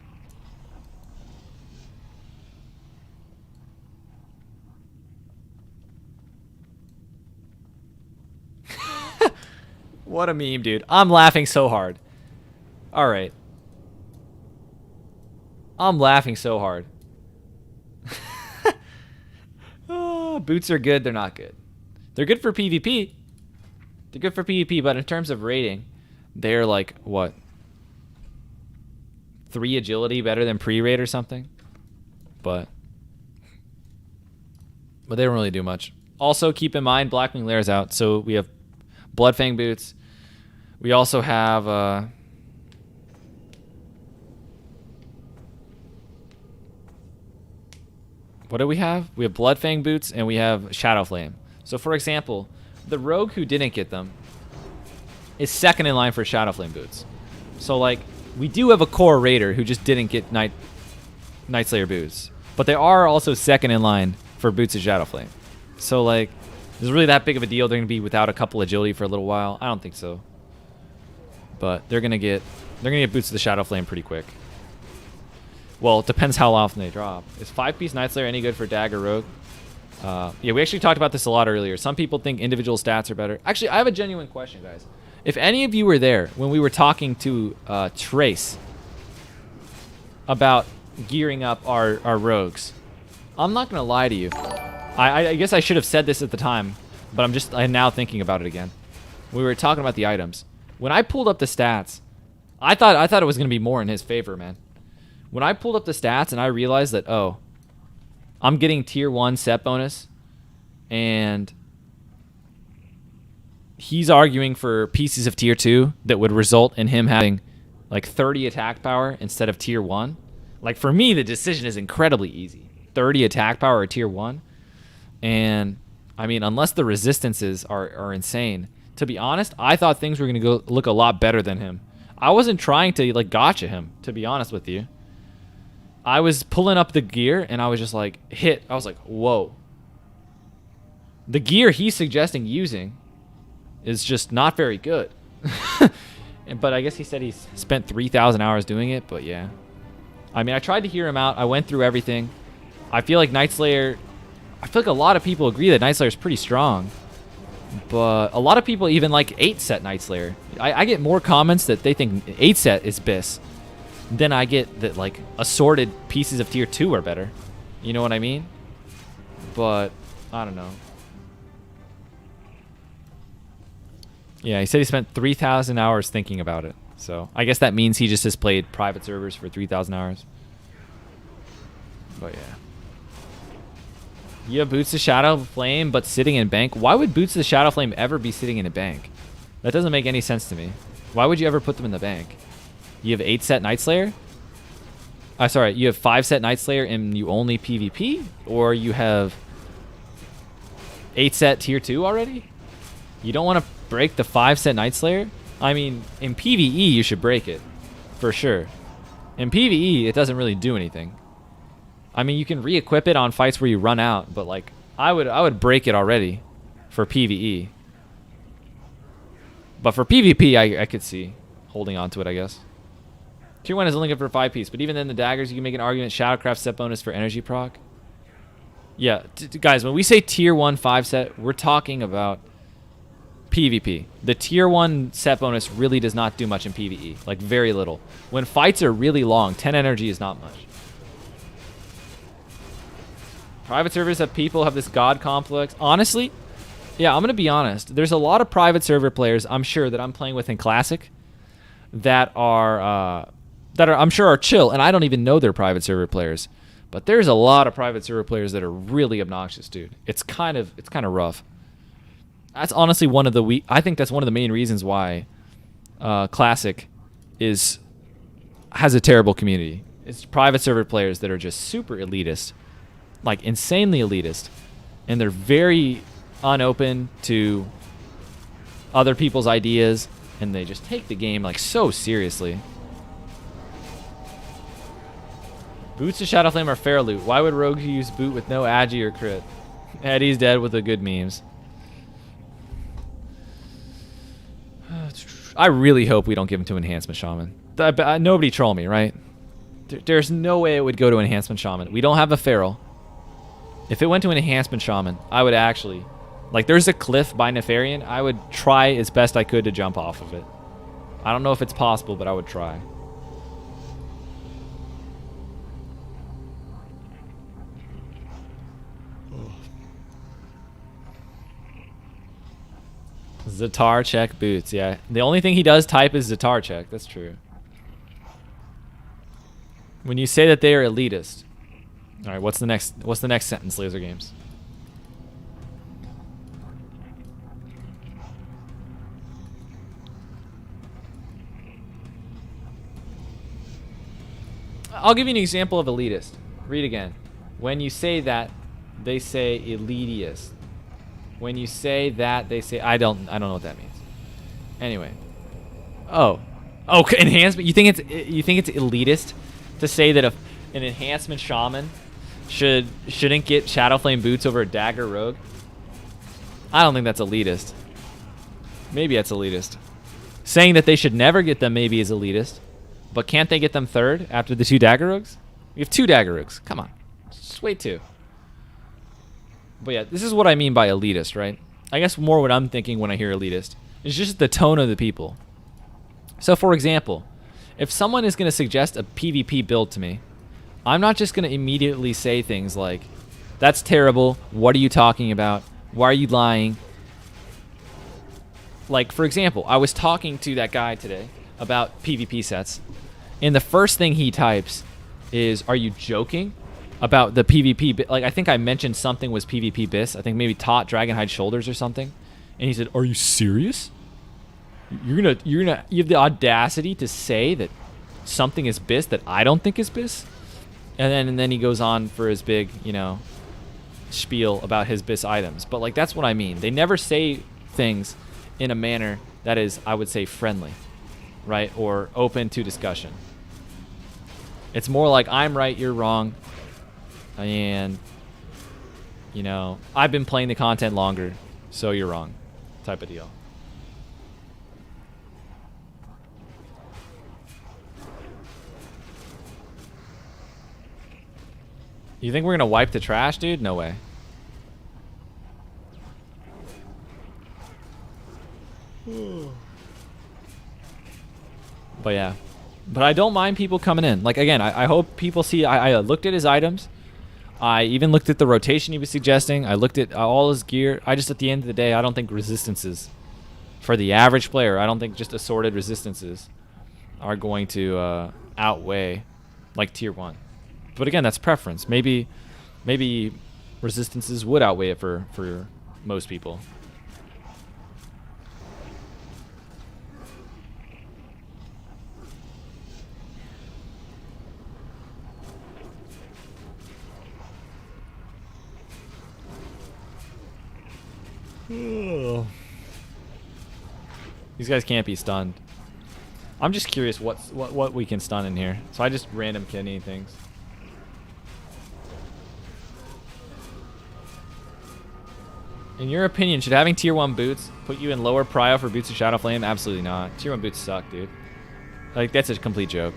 Speaker 1: What a meme, dude. I'm laughing so hard. All right. I'm laughing so hard. Oh, boots are good. They're not good. They're good for PvP. They're good for PvP, but in terms of rating, they're like, what? 3 agility better than pre-raid or something? But they don't really do much. Also, keep in mind, Blackwing Lair's out, so we have Bloodfang boots. We also have what do we have? We have Bloodfang boots and we have Shadow Flame. So, for example, the rogue who didn't get them is second in line for Shadow Flame boots. So, like, we do have a core raider who just didn't get Night Slayer boots, but they are also second in line for boots of Shadow Flame. So, like, is it really that big of a deal? They're gonna be without a couple agility for a little while. I don't think so. But they're gonna get boots of the Shadow Flame pretty quick. Well, it depends how often they drop. Is 5-piece Night Slayer any good for Dagger Rogue? Yeah, we actually talked about this a lot earlier. Some people think individual stats are better. Actually, I have a genuine question, guys. If any of you were there when we were talking to Trace about gearing up our rogues, I'm not gonna lie to you. I guess I should have said this at the time, but I'm now thinking about it again. We were talking about the items. When I pulled up the stats, I thought it was gonna be more in his favor, man. When I pulled up the stats and I realized that, oh, I'm getting tier 1 set bonus, and he's arguing for pieces of tier 2 that would result in him having like 30 attack power instead of tier 1. Like, for me, the decision is incredibly easy. 30 attack power or tier 1. And, I mean, unless the resistances are insane, to be honest, I thought things were going to look a lot better than him. I wasn't trying to, like, gotcha him, to be honest with you. I was pulling up the gear, and I was just like, I was like, whoa. The gear he's suggesting using is just not very good. But I guess he said he's spent 3,000 hours doing it, but yeah. I mean, I tried to hear him out. I went through everything. I feel like a lot of people agree that Night Slayer is pretty strong. But a lot of people even like 8-set Night Slayer. I get more comments that they think 8-set is BIS. Then I get that, like, assorted pieces of tier 2 are better. You know what I mean? But I don't know. Yeah, he said he spent 3,000 hours thinking about it. So I guess that means he just has played private servers for 3,000 hours. But yeah. You have Boots of Shadow Flame, but sitting in bank. Why would Boots of Shadow Flame ever be sitting in a bank? That doesn't make any sense to me. Why would you ever put them in the bank? You have 8-set Night Slayer? Sorry, you have 5-set Night Slayer and you only PvP? Or you have 8-set tier 2 already? You don't want to break the 5-set Night Slayer? I mean, in PvE, you should break it. For sure. In PvE, it doesn't really do anything. I mean, you can re-equip it on fights where you run out, but, like, I would break it already for PvE. But for PvP, I could see holding on to it, I guess. Tier 1 is only good for 5-piece, but even then, the daggers, you can make an argument. Shadowcraft set bonus for energy proc. Yeah, guys, when we say tier 1 5-set, we're talking about PvP. The tier 1 set bonus really does not do much in PvE, like very little. When fights are really long, 10 energy is not much. Private servers have people have this god complex. Honestly, yeah, I'm going to be honest. There's a lot of private server players, I'm sure, that I'm playing with in Classic that are I'm sure are chill, and I don't even know they're private server players. But there's a lot of private server players that are really obnoxious, dude. It's kind of rough. That's honestly I think that's one of the main reasons why Classic has a terrible community. It's private server players that are just super elitist, like insanely elitist, and they're very unopen to other people's ideas, and they just take the game like so seriously. Boots of Shadow Flame are fair loot. Why would Rogue use boot with no agi or crit? Eddie's dead with the good memes. I really hope we don't give him to Enhancement Shaman. Nobody troll me, right? There's no way it would go to Enhancement Shaman. We don't have a Feral. If it went to an Enhancement Shaman, I would actually Like, there's a cliff by Nefarian. I would try as best I could to jump off of it. I don't know if it's possible, but I would try. Zatar check boots, yeah. The only thing he does type is Zatar check. That's true. When you say that they are elitist. All right, what's the next sentence, Laser Games? I'll give you an example of elitist. Read again. When you say that, they say elitist. When you say that, they say I don't know what that means. Anyway. Oh, enhancement. You think it's elitist to say that if an enhancement shaman shouldn't get Shadowflame boots over a Dagger rogue? I don't think that's elitist. Maybe that's elitist. Saying that they should never get them maybe is elitist. But can't they get them third after the 2 Dagger rogues? We have 2 Dagger rogues. Come on. Just wait 2. But yeah, this is what I mean by elitist, right? I guess more what I'm thinking when I hear elitist is just the tone of the people. So for example, if someone is going to suggest a PvP build to me, I'm not just going to immediately say things like, that's terrible, what are you talking about, why are you lying? Like, for example, I was talking to that guy today about PvP sets, and the first thing he types is, are you joking about the PvP? Like, I think I mentioned something was PvP bis. I think maybe Tot Dragonhide Shoulders or something. And he said, are you serious? You have the audacity to say that something is bis that I don't think is bis? And then he goes on for his big, spiel about his bis items. But like, that's what I mean. They never say things in a manner that is, I would say, friendly, right? Or open to discussion. It's more like, I'm right, you're wrong. And, I've been playing the content longer, so you're wrong, type of deal. You think we're going to wipe the trash, dude? No way. But yeah. But I don't mind people coming in. Like, again, I hope people see. I looked at his items. I even looked at the rotation he was suggesting. I looked at all his gear. I just, at the end of the day, I don't think resistances, for the average player, I don't think just assorted resistances are going to outweigh, like, tier 1. But again, that's preference. Maybe resistances would outweigh it for most people. These guys can't be stunned. I'm just curious what we can stun in here. So I just random kidney things. In your opinion, should having tier 1 boots put you in lower prio for boots of Shadowflame? Absolutely not. Tier 1 boots suck, dude. Like, that's a complete joke.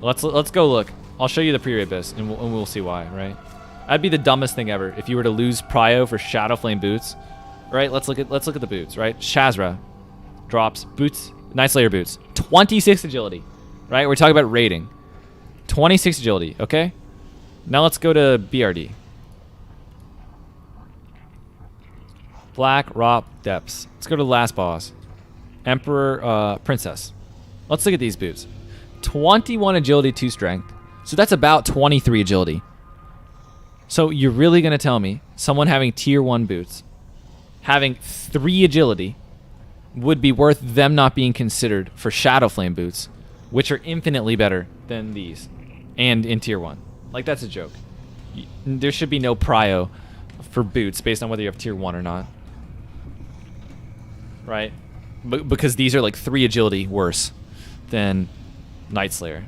Speaker 1: Let's go look. I'll show you the pre abyss, and we'll see why, right? That'd be the dumbest thing ever if you were to lose prio for Shadowflame boots, right? Let's look at the boots, right? Shazra drops boots, Night Slayer boots, 26 agility, right? We're talking about rating, 26 agility. Okay, now let's go to BRD. Black Rop Depths. Let's go to the last boss, Emperor Princess. Let's look at these boots. 21 agility, 2 strength. So that's about 23 agility. So you're really going to tell me someone having tier 1 boots, having 3 agility, would be worth them not being considered for Shadowflame boots, which are infinitely better than these, and in tier 1? Like, that's a joke. There should be no prio for boots based on whether you have tier 1 or not. Right? Because these are like 3 agility worse than Night Slayer.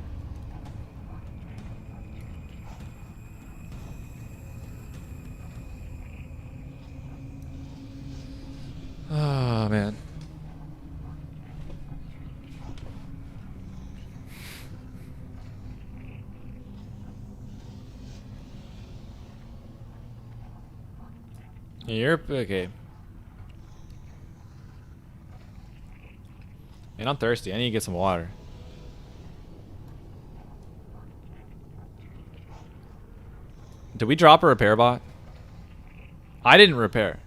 Speaker 1: Oh, man. You're okay. And I'm thirsty. I need to get some water. Did we drop a repair bot? I didn't repair.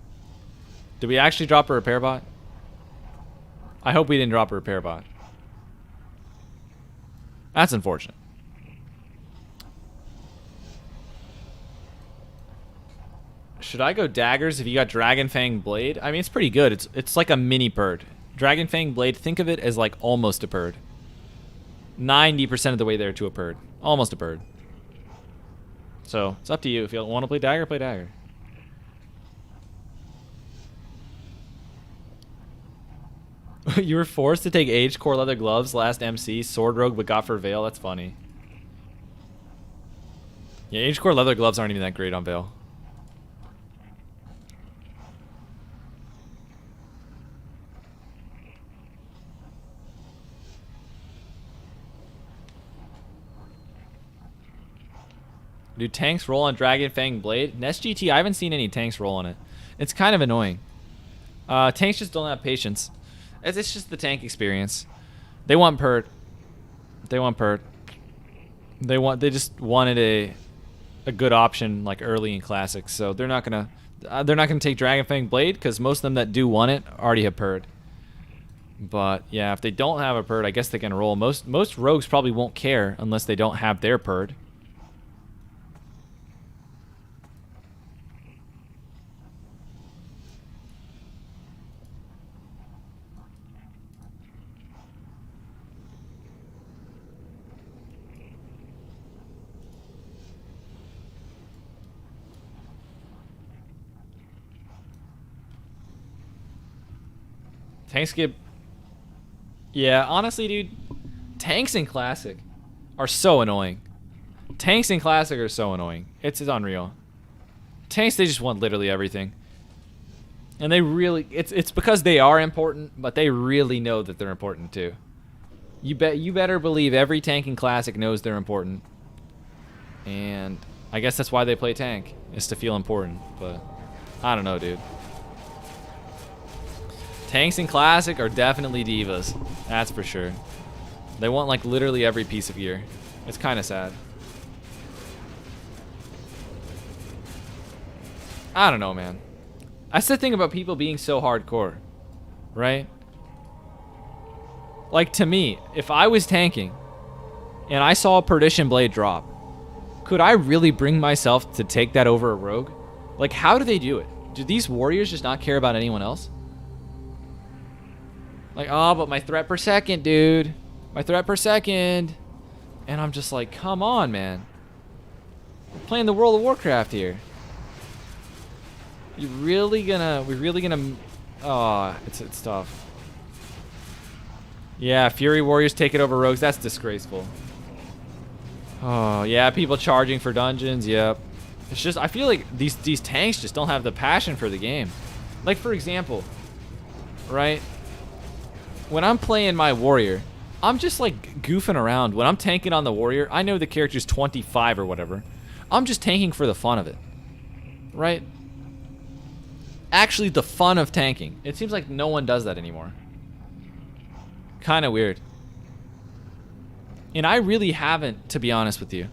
Speaker 1: Did we actually drop a repair bot? I hope we didn't drop a repair bot. That's unfortunate. Should I go daggers if you got Dragon Fang Blade? I mean, it's pretty good. It's like a mini bird. Dragon Fang Blade, think of it as like almost a bird. 90% of the way there to a bird. Almost a bird. So, it's up to you. If you want to play dagger, play dagger. You were forced to take aged core leather gloves last MC, sword rogue, but got for Veil. That's funny. Yeah, aged core leather gloves aren't even that great on Veil. Do tanks roll on Dragon Fang Blade? In SGT, I haven't seen any tanks roll on it. It's kind of annoying. Tanks just don't have patience. It's just the tank experience. They want pert. They want pert. They just wanted a good option like early in classics. So they're not gonna take Dragon Fang Blade because most of them that do want it already have pert. But yeah, if they don't have a pert, I guess they can roll. Most rogues probably won't care unless they don't have their pert. Tanks get... Yeah, honestly, dude, tanks in Classic are so annoying. Tanks in Classic are so annoying. It's unreal. Tanks, they just want literally everything. And they really... It's because they are important, but they really know that they're important too. You better believe every tank in Classic knows they're important. And I guess that's why they play tank, is to feel important. But I don't know, dude. Tanks in Classic are definitely divas. That's for sure. They want like literally every piece of gear. It's kind of sad. I don't know, man. That's the thing about people being so hardcore, right? Like, to me, if I was tanking and I saw a Perdition Blade drop, could I really bring myself to take that over a rogue? Like, how do they do it? Do these warriors just not care about anyone else? Like, oh, but my threat per second, dude. My threat per second. And I'm just like, come on, man. We're playing the World of Warcraft here. We're really gonna, oh, it's tough. Yeah, Fury Warriors take it over rogues. That's disgraceful. Oh, yeah, people charging for dungeons. Yep. It's just, I feel like these tanks just don't have the passion for the game. Like, for example, right? When I'm playing my warrior, I'm just like goofing around. When I'm tanking on the warrior, I know the character's 25 or whatever. I'm just tanking for the fun of it, right? Actually, the fun of tanking. It seems like no one does that anymore. Kind of weird. And I really haven't, to be honest with you.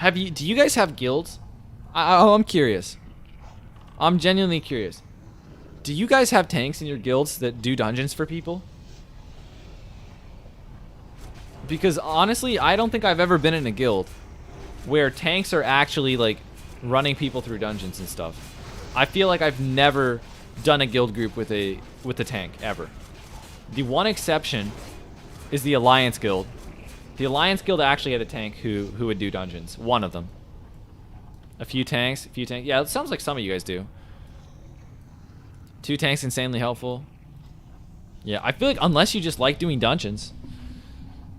Speaker 1: Do you guys have guilds? I'm curious. I'm genuinely curious. Do you guys have tanks in your guilds that do dungeons for people? Because honestly, I don't think I've ever been in a guild where tanks are actually like running people through dungeons and stuff. I feel like I've never done a guild group with a tank ever. The one exception is the Alliance Guild. The Alliance Guild actually had a tank who would do dungeons. One of them. A few tanks. Yeah, it sounds like some of you guys do. 2 tanks insanely helpful. Yeah, I feel like unless you just like doing dungeons,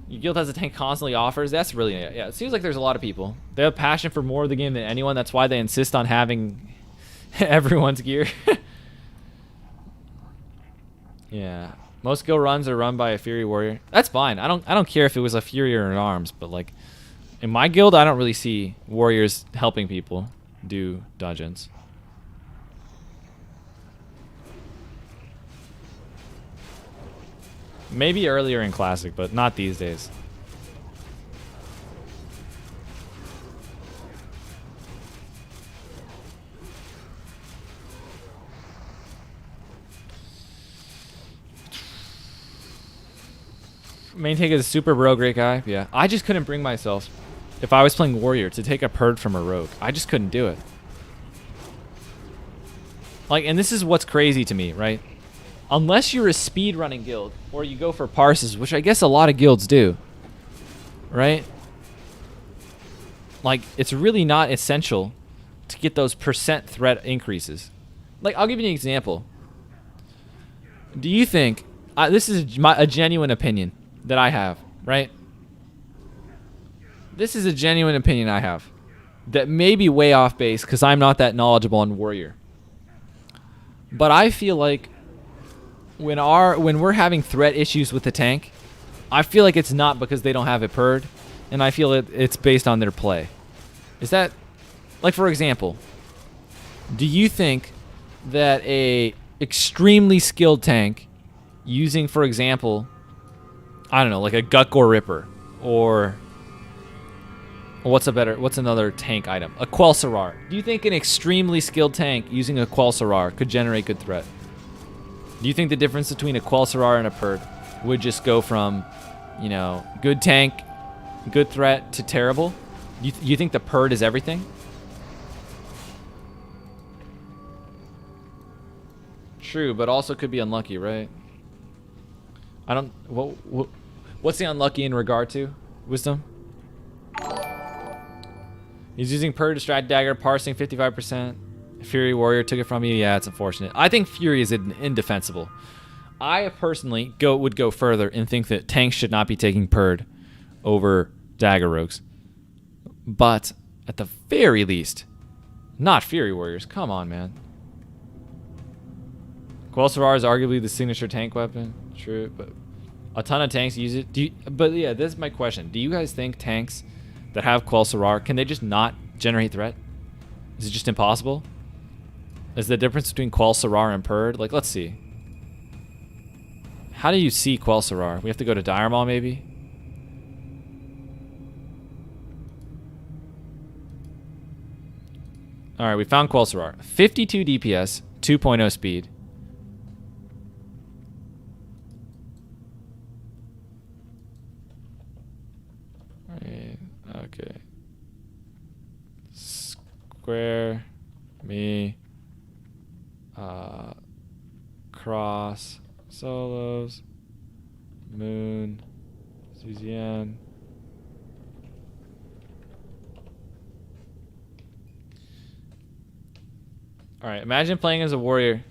Speaker 1: your guild has a tank constantly offers. That's really, yeah, it seems like there's a lot of people. They have passion for more of the game than anyone. That's why they insist on having everyone's gear. Yeah. Most guild runs are run by a Fury Warrior. That's fine. I don't care if it was a Fury or an Arms, but like in my guild I don't really see warriors helping people do dungeons. Maybe earlier in Classic, but not these days. Main tank is a super bro, great guy. Yeah, I just couldn't bring myself, if I was playing Warrior, to take a Purd from a Rogue. I just couldn't do it. Like, and this is what's crazy to me, right? Unless you're a speed running guild, or you go for parses, which I guess a lot of guilds do, right? Like, it's really not essential to get those percent threat increases. Like, I'll give you an example. Do you think, this is a genuine opinion that I have, right? This is a genuine opinion I have that may be way off base because I'm not that knowledgeable on Warrior. But I feel like when we're having threat issues with the tank, I feel like it's not because they don't have it purred, and I feel it's based on their play. Is that, like, for example, do you think that a extremely skilled tank using, for example, I don't know, like a Gutgore Ripper, or what's another tank item? A Quel'Serrar. Do you think an extremely skilled tank using a Quel'Serrar could generate good threat? Do you think the difference between a Quel'Serrar and a Purd would just go from, you know, good tank, good threat to terrible? You think the Purd is everything? True, but also could be unlucky, right? I don't. What's the unlucky in regard to? Wisdom? He's using Purd to strat Dagger, parsing 55%. Fury Warrior took it from you. Yeah, it's unfortunate. I think Fury is indefensible. I personally would go further and think that tanks should not be taking Purd over Dagger Rogues. But at the very least, not Fury Warriors. Come on, man. Quel'Serrar is arguably the signature tank weapon. True, but a ton of tanks use it. But yeah, this is my question. Do you guys think tanks that have Quel'Serrar, can they just not generate threat? Is it just impossible? Is the difference between Quel'Serrar and Purd? Like, let's see. How do you see Quel'Serrar? We have to go to Dire Maul, maybe? Alright, we found Quel'Serrar. 52 DPS, 2.0 speed. Okay. Square, me, cross, solos, moon, Suzanne. Alright, imagine playing as a warrior.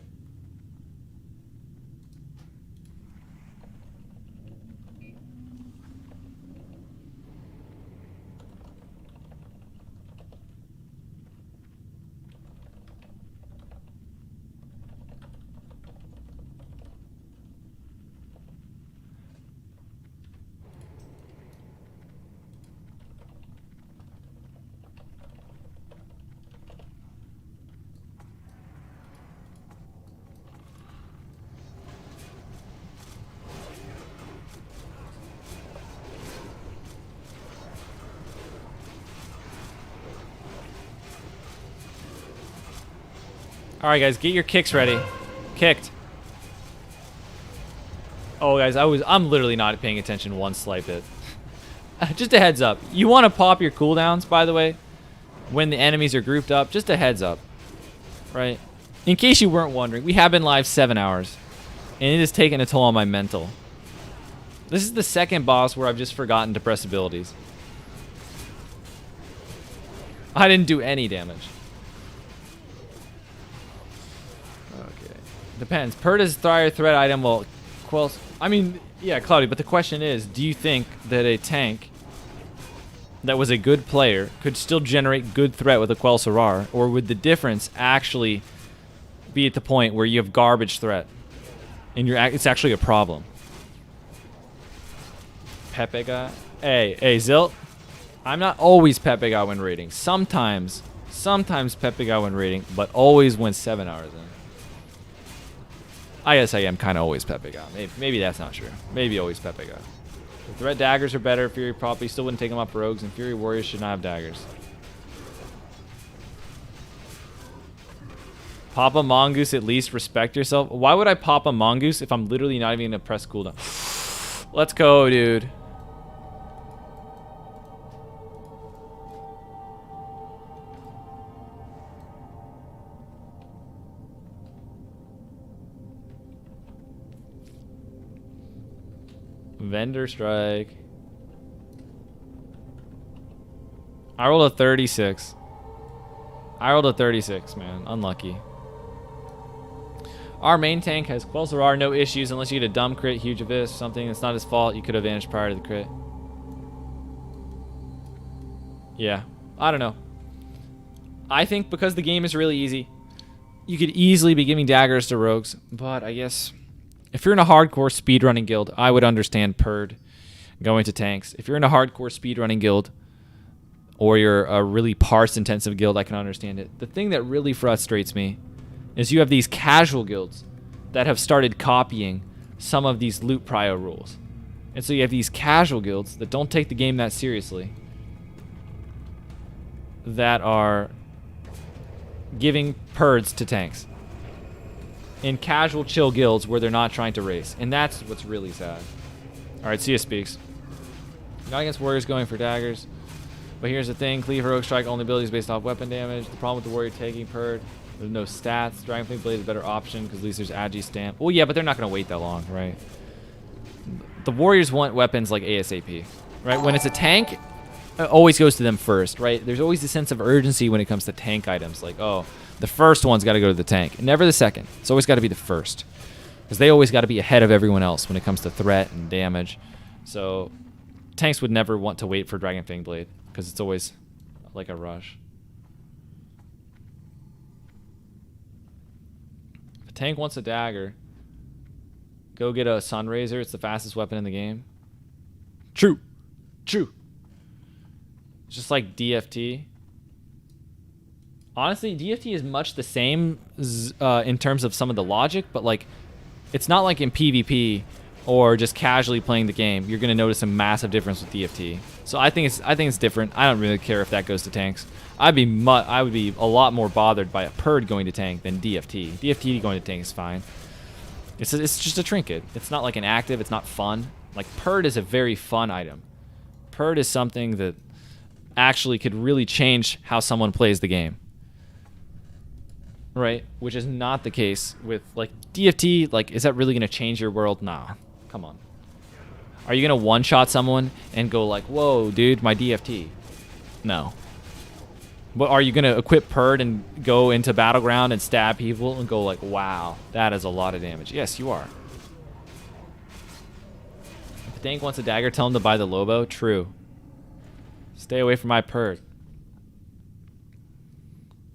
Speaker 1: Alright guys, get your kicks ready. Kicked. Oh guys, I'm literally not paying attention one slight bit. Just a heads up. You want to pop your cooldowns, by the way, when the enemies are grouped up. Just a heads up. Right? In case you weren't wondering, we have been live 7 hours. And it has taken a toll on my mental. This is the second boss where I've just forgotten to press abilities. I didn't do any damage. Depends. Purd is higher threat item will I mean, yeah, Cloudy, but the question is, do you think that a tank that was a good player could still generate good threat with a Quel'Serrar, or would the difference actually be at the point where you have garbage threat and it's actually a problem? Pepe guy? Hey, Zilt. I'm not always Pepe guy when raiding. Sometimes Pepe guy when raiding, but always when 7 hours in. I guess I am kind of always Pepe God. Maybe that's not true. Maybe always Pepe God. The threat daggers are better. Fury probably still wouldn't take them up rogues, and Fury warriors should not have daggers. Pop a mongoose, at least respect yourself. Why would I pop a mongoose if I'm literally not even gonna press cooldown? Let's go, dude. Vendor strike. I rolled a 36. I rolled a 36, man. Unlucky. Our main tank has Quel'Serrar, no issues unless you get a dumb crit, huge abyss, something that's not his fault. You could have vanished prior to the crit. Yeah, I don't know. I think because the game is really easy, you could easily be giving daggers to rogues, but I guess if you're in a hardcore speedrunning guild, I would understand Purd going to tanks. If you're in a hardcore speedrunning guild, or you're a really parse-intensive guild, I can understand it. The thing that really frustrates me is you have these casual guilds that have started copying some of these loot prio rules. And so you have these casual guilds that don't take the game that seriously, that are giving Purds to tanks in casual chill guilds where they're not trying to race. And that's what's really sad. Alright, Sia speaks. Not against warriors going for daggers. But here's the thing, Cleave Heroic Strike only abilities based off weapon damage. The problem with the warrior taking Purd, there's no stats. Dragonflame Blade is a better option because at least there's Agi Stamp. Well, yeah, but they're not going to wait that long, right? The warriors want weapons like ASAP, right? When it's a tank, it always goes to them first, right? There's always a sense of urgency when it comes to tank items. Like, oh, the first one's got to go to the tank. Never the second. It's always got to be the first. Because they always got to be ahead of everyone else when it comes to threat and damage. So tanks would never want to wait for Dragonfang Blade because it's always like a rush. If a tank wants a dagger, go get a Sunraiser. It's the fastest weapon in the game. True. True. It's just like DFT. Honestly, DFT is much the same in terms of some of the logic, but like, it's not like in PvP or just casually playing the game. You're gonna notice a massive difference with DFT. So I think it's different. I don't really care if that goes to tanks. I would be a lot more bothered by a Purd going to tank than DFT. DFT going to tank is fine. It's just a trinket. It's not like an active. It's not fun. Like Purd is a very fun item. Purd is something that actually could really change how someone plays the game. Right? Which is not the case with like DFT. Like, is that really gonna change your world? Nah. Come on. Are you gonna one-shot someone and go like, whoa, dude, my DFT? No. But are you gonna equip Purd and go into battleground and stab people and go like, wow, that is a lot of damage? Yes, you are. If a tank wants a dagger, tell him to buy the Lobo. True. Stay away from my Purd.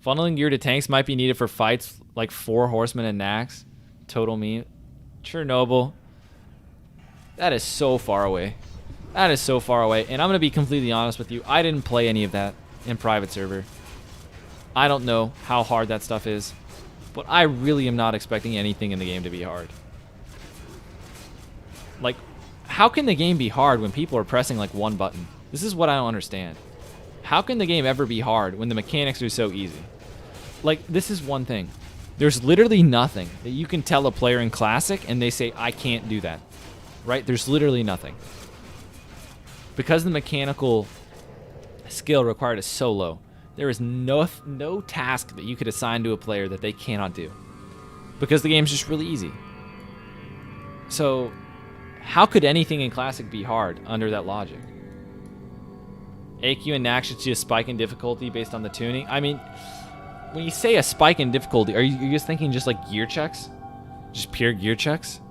Speaker 1: Funneling gear to tanks might be needed for fights like 4 horsemen and Nax. Total meme. Chernobyl. That is so far away. That is so far away. And I'm going to be completely honest with you. I didn't play any of that in private server. I don't know how hard that stuff is. But I really am not expecting anything in the game to be hard. Like, how can the game be hard when people are pressing like one button? This is what I don't understand. How can the game ever be hard when the mechanics are so easy? Like, this is one thing. There's literally nothing that you can tell a player in Classic and they say, I can't do that. Right? There's literally nothing. Because the mechanical skill required is so low, there is no task that you could assign to a player that they cannot do. Because the game's just really easy. So, how could anything in Classic be hard under that logic? AQ and Nax should see a spike in difficulty based on the tuning. I mean, when you say a spike in difficulty, are you just thinking just like gear checks? Just pure gear checks?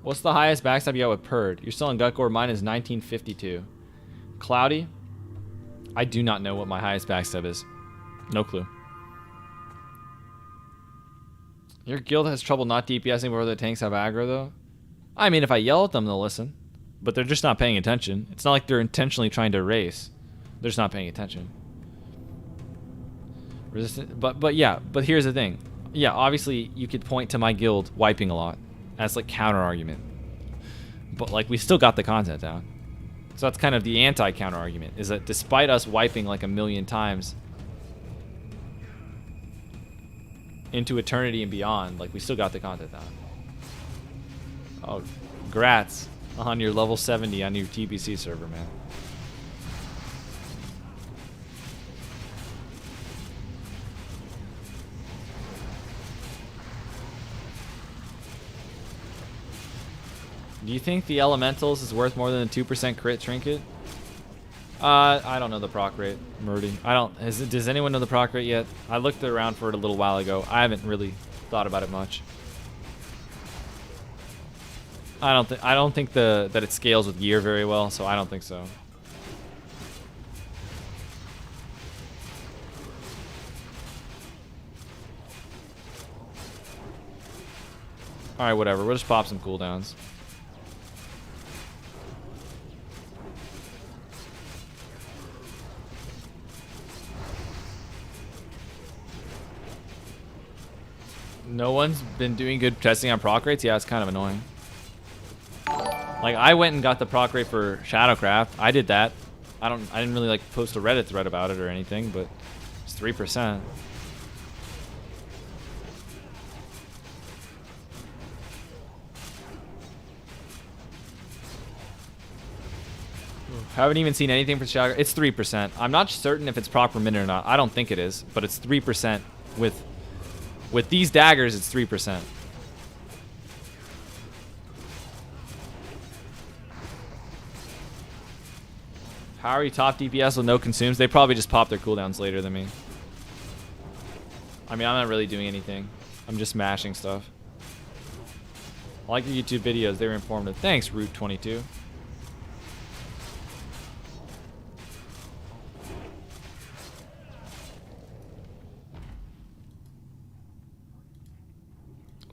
Speaker 1: What's the highest backstab you got with Purd? You're still in Gutgore. Mine is 1952. Cloudy? I do not know what my highest backstab is. No clue. Your guild has trouble not DPSing where the tanks have aggro, though? I mean, if I yell at them, they'll listen. but they're just not paying attention. It's not like they're intentionally trying to race. They're just not paying attention. Resistant, but yeah, but here's the thing. Yeah, obviously you could point to my guild wiping a lot as like counter argument, but like we still got the content down. So that's kind of the anti-counter argument, is that despite us wiping like 1,000,000 times into eternity and beyond, like we still got the content down. Oh, grats on your level 70 on your TBC server, man. Do you think the elementals is worth more than a 2% crit trinket? I don't know the proc rate, Murdy. Does anyone know the proc rate yet? I looked around for it a little while ago. I haven't really thought about it much. I don't think that it scales with gear very well, so I don't think so. All right, whatever. We'll just pop some cooldowns. No one's been doing good testing on proc rates? Yeah, it's kind of annoying. Like, I went and got the proc rate for Shadowcraft. I did that. I didn't really, like, post a Reddit thread about it or anything, but it's 3%. Haven't even seen anything for Shadowcraft. It's 3%. I'm not certain if it's proc per minute or not. I don't think it is, but it's 3% with these daggers, it's 3%. How are you top DPS with no consumes? They probably just pop their cooldowns later than me. I mean, I'm not really doing anything. I'm just mashing stuff. I like your YouTube videos. They were informative. Thanks, Root22.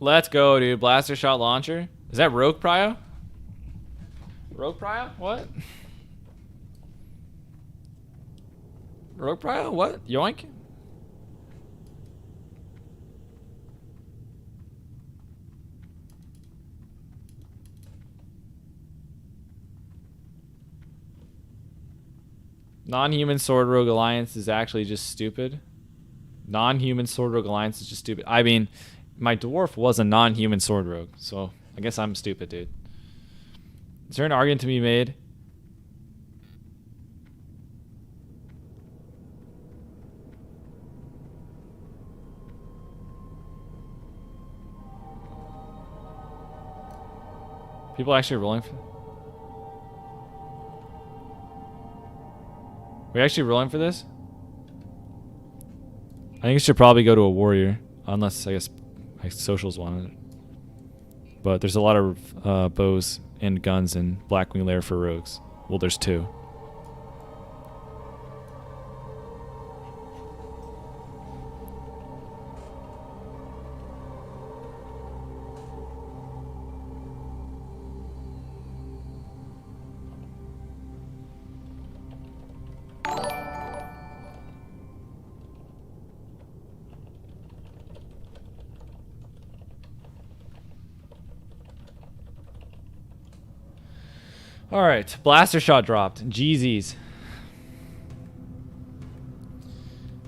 Speaker 1: Let's go, dude. Blaster shot launcher. Is that Rogue Prio? Rogue Prio? What? Rogue Prio? What? Yoink? Non-human Sword Rogue Alliance is actually just stupid. Non-human Sword Rogue Alliance is just stupid. I mean, my dwarf was a non-human sword rogue, so I guess I'm stupid, dude. Is there an argument to be made? People actually rolling for... We actually rolling for this? I think it should probably go to a warrior, unless I guess my socials wanted it. But there's a lot of bows and guns in Blackwing Lair for rogues. Well, there's 2. All right, blaster shot dropped. Jeezies.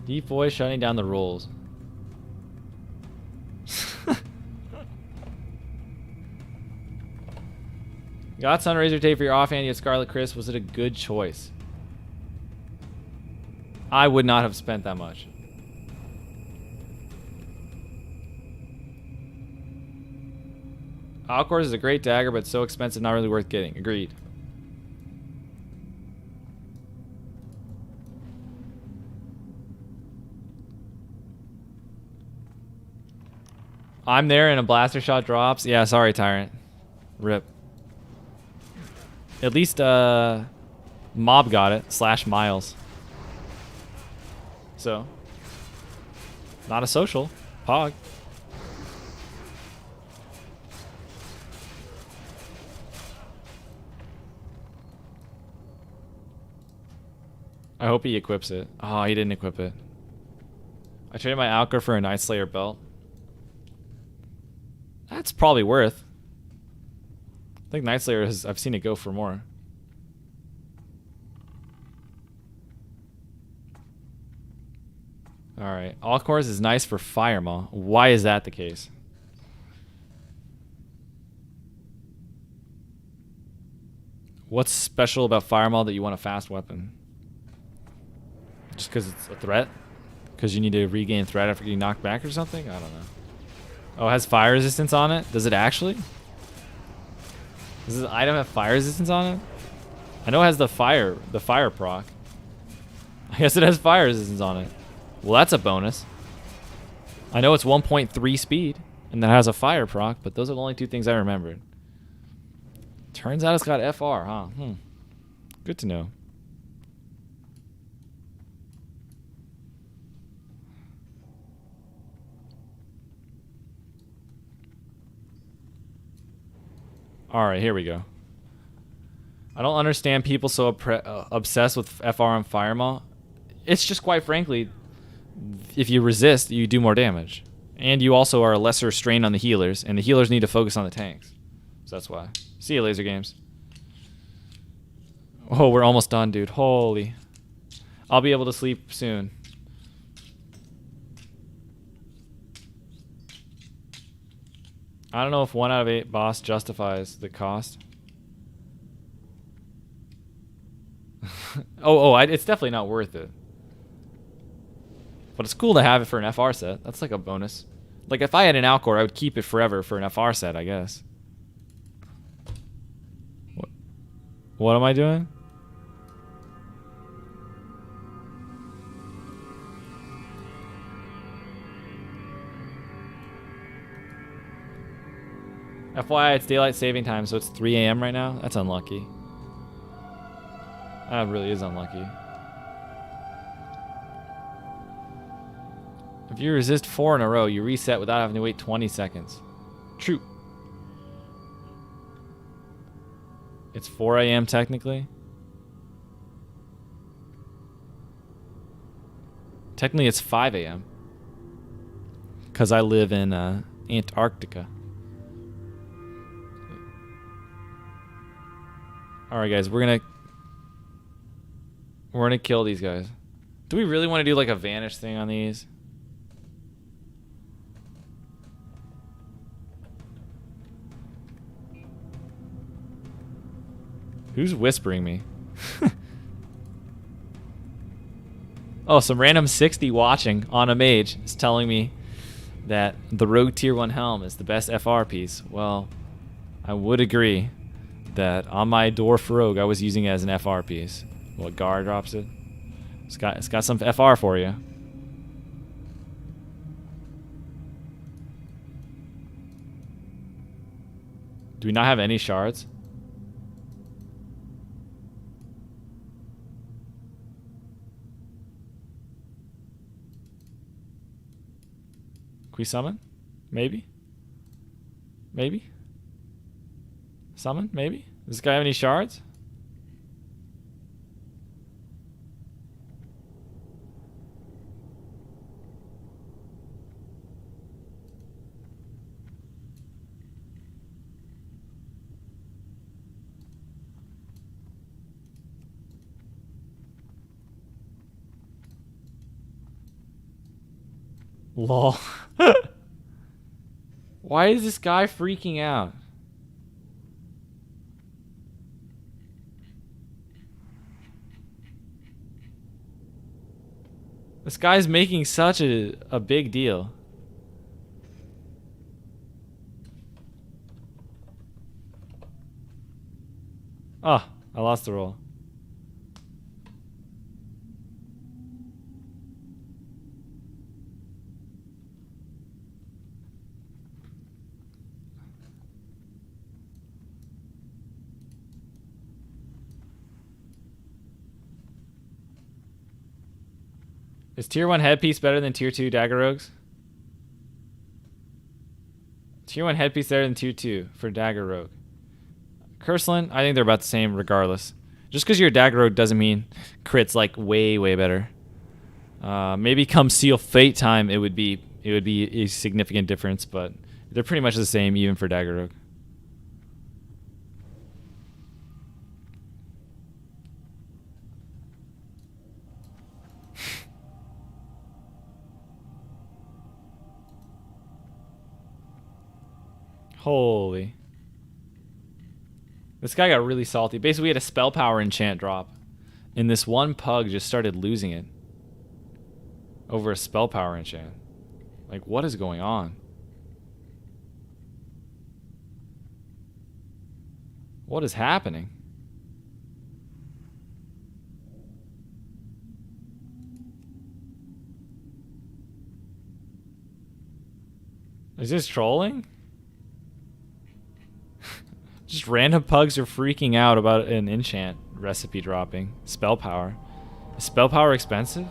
Speaker 1: Deep voice shutting down the rolls. Got Sunraiser tape for your offhand. You had Scarlet Chris. Was it a good choice? I would not have spent that much. Alcor is a great dagger, but so expensive, not really worth getting. Agreed. I'm there and a blaster shot drops. Yeah, sorry, Tyrant. Rip. At least Mob got it. / Miles. So. Not a social. Pog. I hope he equips it. Oh, he didn't equip it. I traded my Alker for a Night Slayer belt. That's probably worth. I think Night Slayer has, I've seen it go for more. Alright. All cores is nice for Firemaw. Why is that the case? What's special about Firemaw that you want a fast weapon? Just because it's a threat? Because you need to regain threat after getting knocked back or something? I don't know. Oh, it has fire resistance on it? Does it actually? Does this item have fire resistance on it? I know it has the fire proc. I guess it has fire resistance on it. Well, that's a bonus. I know it's 1.3 speed, and that has a fire proc, but those are the only two things I remembered. Turns out it's got FR, huh? Good to know. Alright, here we go. I don't understand people so obsessed with FR on Firemaw. It's just, quite frankly, if you resist, you do more damage. And you also are a lesser strain on the healers, and the healers need to focus on the tanks. So that's why. See you, Laser Games. Oh, we're almost done, dude. Holy. I'll be able to sleep soon. I don't know if 1 out of 8 boss justifies the cost. It's definitely not worth it. But it's cool to have it for an FR set. That's like a bonus. Like, if I had an Alcor, I would keep it forever for an FR set, I guess. What am I doing? FYI, it's daylight saving time, so it's 3 a.m. right now. That's unlucky. That really is unlucky. If you resist 4 in a row, you reset without having to wait 20 seconds. True. It's 4 a.m. technically. Technically, it's 5 a.m. Because I live in Antarctica. Alright, guys, we're gonna kill these guys. Do we really want to do like a vanish thing on these? Who's whispering me? Oh, some random 60 watching on a mage is telling me that the Rogue Tier 1 helm is the best FR piece. Well, I would agree that on my Dwarf Rogue I was using it as an FR piece. Well, Gar drops it. It's got some FR for you. Do we not have any shards? Can we summon? Maybe? Maybe? Summon? Maybe? Does this guy have any shards? Lol. Why is this guy freaking out? This guy's making such a big deal. Oh, I lost the roll. Is tier 1 headpiece better than tier 2 Dagger Rogues? Tier 1 headpiece better than tier 2 for Dagger Rogue. Curseland, I think they're about the same regardless. Just because you're a Dagger Rogue doesn't mean crit's like way, way better. Maybe come Seal Fate time, it would be a significant difference, but they're pretty much the same even for Dagger Rogue. Holy. This guy got really salty. Basically, we had a spell power enchant drop, and this one pug just started losing it over a spell power enchant. Like, what is going on? What is happening? Is this trolling? Just random pugs are freaking out about an enchant recipe dropping. Spell power. Is spell power expensive?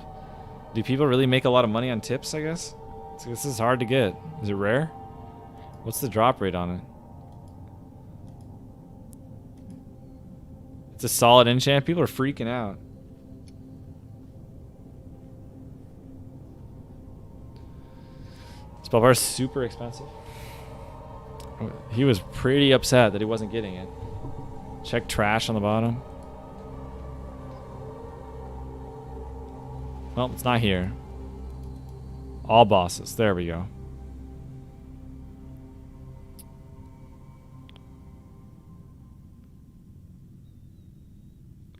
Speaker 1: Do people really make a lot of money on tips, I guess? So this is hard to get. Is it rare? What's the drop rate on it? It's a solid enchant. People are freaking out. Spell power is super expensive. He was pretty upset that he wasn't getting it. Check trash on the bottom. Well, it's not here. All bosses. There we go.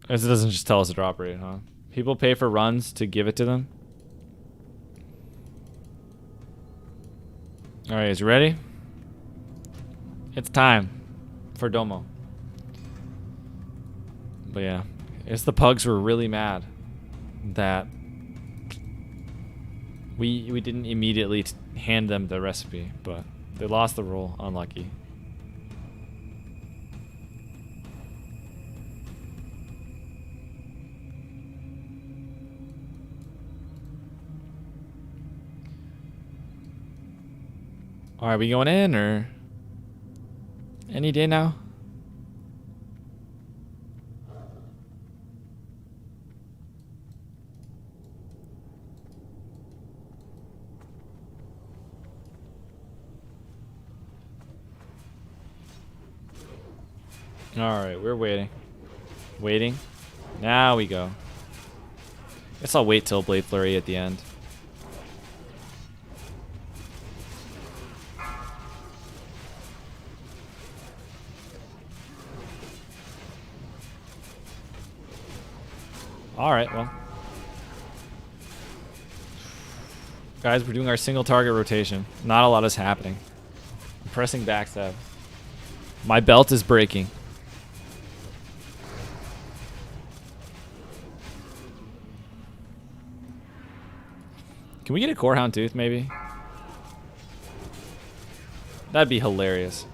Speaker 1: As it doesn't just tell us a drop rate, huh? People pay for runs to give it to them. Alright, is you ready? It's time for Domo. But yeah, I guess the pugs were really mad that we didn't immediately hand them the recipe, but they lost the roll. Unlucky. Alright, we going in or any day now? Alright, we're waiting. Waiting. Now we go. Guess I'll wait till Blade Flurry at the end. Alright, well. Guys, we're doing our single target rotation. Not a lot is happening. I'm pressing backstab. My belt is breaking. Can we get a Corehound Tooth, maybe? That'd be hilarious.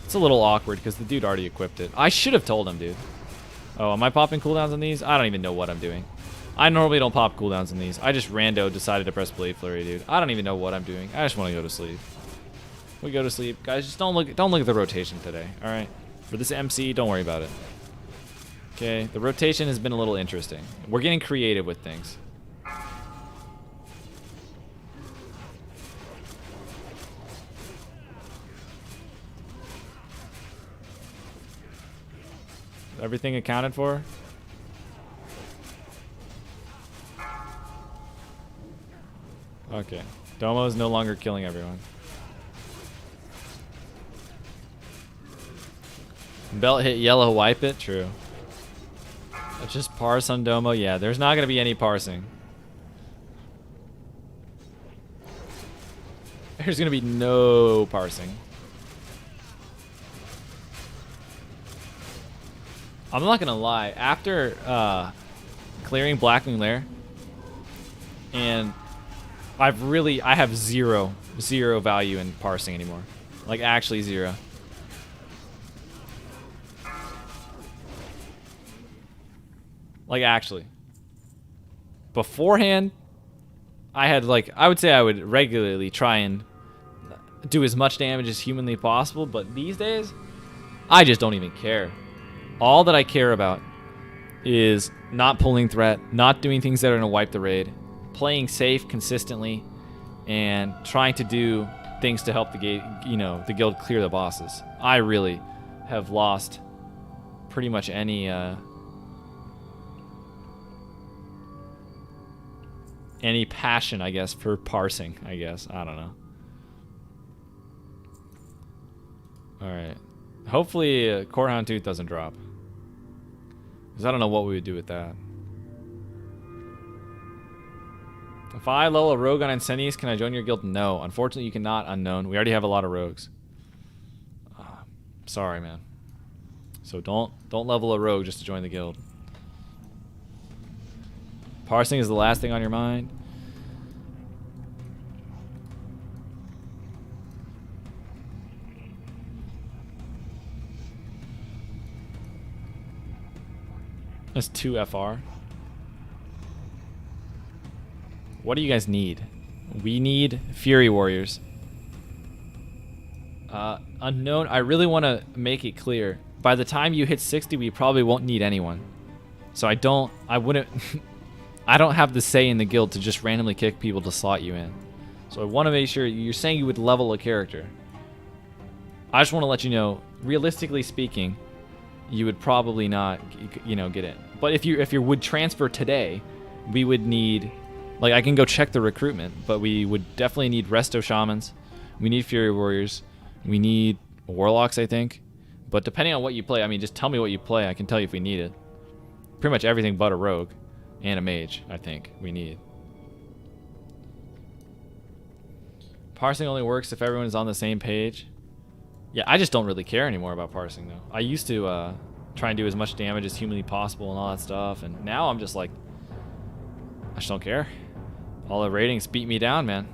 Speaker 1: It's a little awkward because the dude already equipped it. I should have told him, dude. Oh, am I popping cooldowns on these? I don't even know what I'm doing. I normally don't pop cooldowns on these. I just rando decided to press Blade Flurry, dude. I don't even know what I'm doing. I just want to go to sleep. We go to sleep. Guys, just don't look at the rotation today, alright? For this MC, don't worry about it. Okay, the rotation has been a little interesting. We're getting creative with things. Everything accounted for? Okay. Domo is no longer killing everyone. Belt hit yellow, wipe it? True. Let's just parse on Domo. Yeah, there's not going to be any parsing. There's going to be no parsing. I'm not gonna lie, after clearing Blackwing Lair, and I have zero value in parsing anymore. Like, actually zero. Like, actually. Beforehand, I had, like, I would say I would regularly try and do as much damage as humanly possible, but these days, I just don't even care. All that I care about is not pulling threat, not doing things that are going to wipe the raid, playing safe consistently, and trying to do things to help the the guild clear the bosses. I really have lost pretty much any passion, I guess, for parsing, I guess. I don't know. Alright. Hopefully, Corehound Tooth doesn't drop. Because I don't know what we would do with that. If I level a rogue on Incendius, can I join your guild? No. Unfortunately, you cannot, unknown. We already have a lot of rogues. Sorry, man. So don't level a rogue just to join the guild. Parsing is the last thing on your mind. That's 2 FR. What do you guys need? We need Fury Warriors. Unknown, I really want to make it clear. By the time you hit 60, we probably won't need anyone. So I don't have the say in the guild to just randomly kick people to slot you in. So I want to make sure, you're saying you would level a character. I just want to let you know, realistically speaking, you would probably not, get in. But if you would transfer today, we would need, like, I can go check the recruitment, but we would definitely need Resto Shamans. We need Fury Warriors. We need Warlocks, I think. But depending on what you play, I mean, just tell me what you play. I can tell you if we need it. Pretty much everything but a Rogue and a Mage, I think we need. Parsing only works if everyone is on the same page. Yeah, I just don't really care anymore about parsing, though. I used to try and do as much damage as humanly possible and all that stuff, and now I'm just like, I just don't care. All the ratings beat me down, man.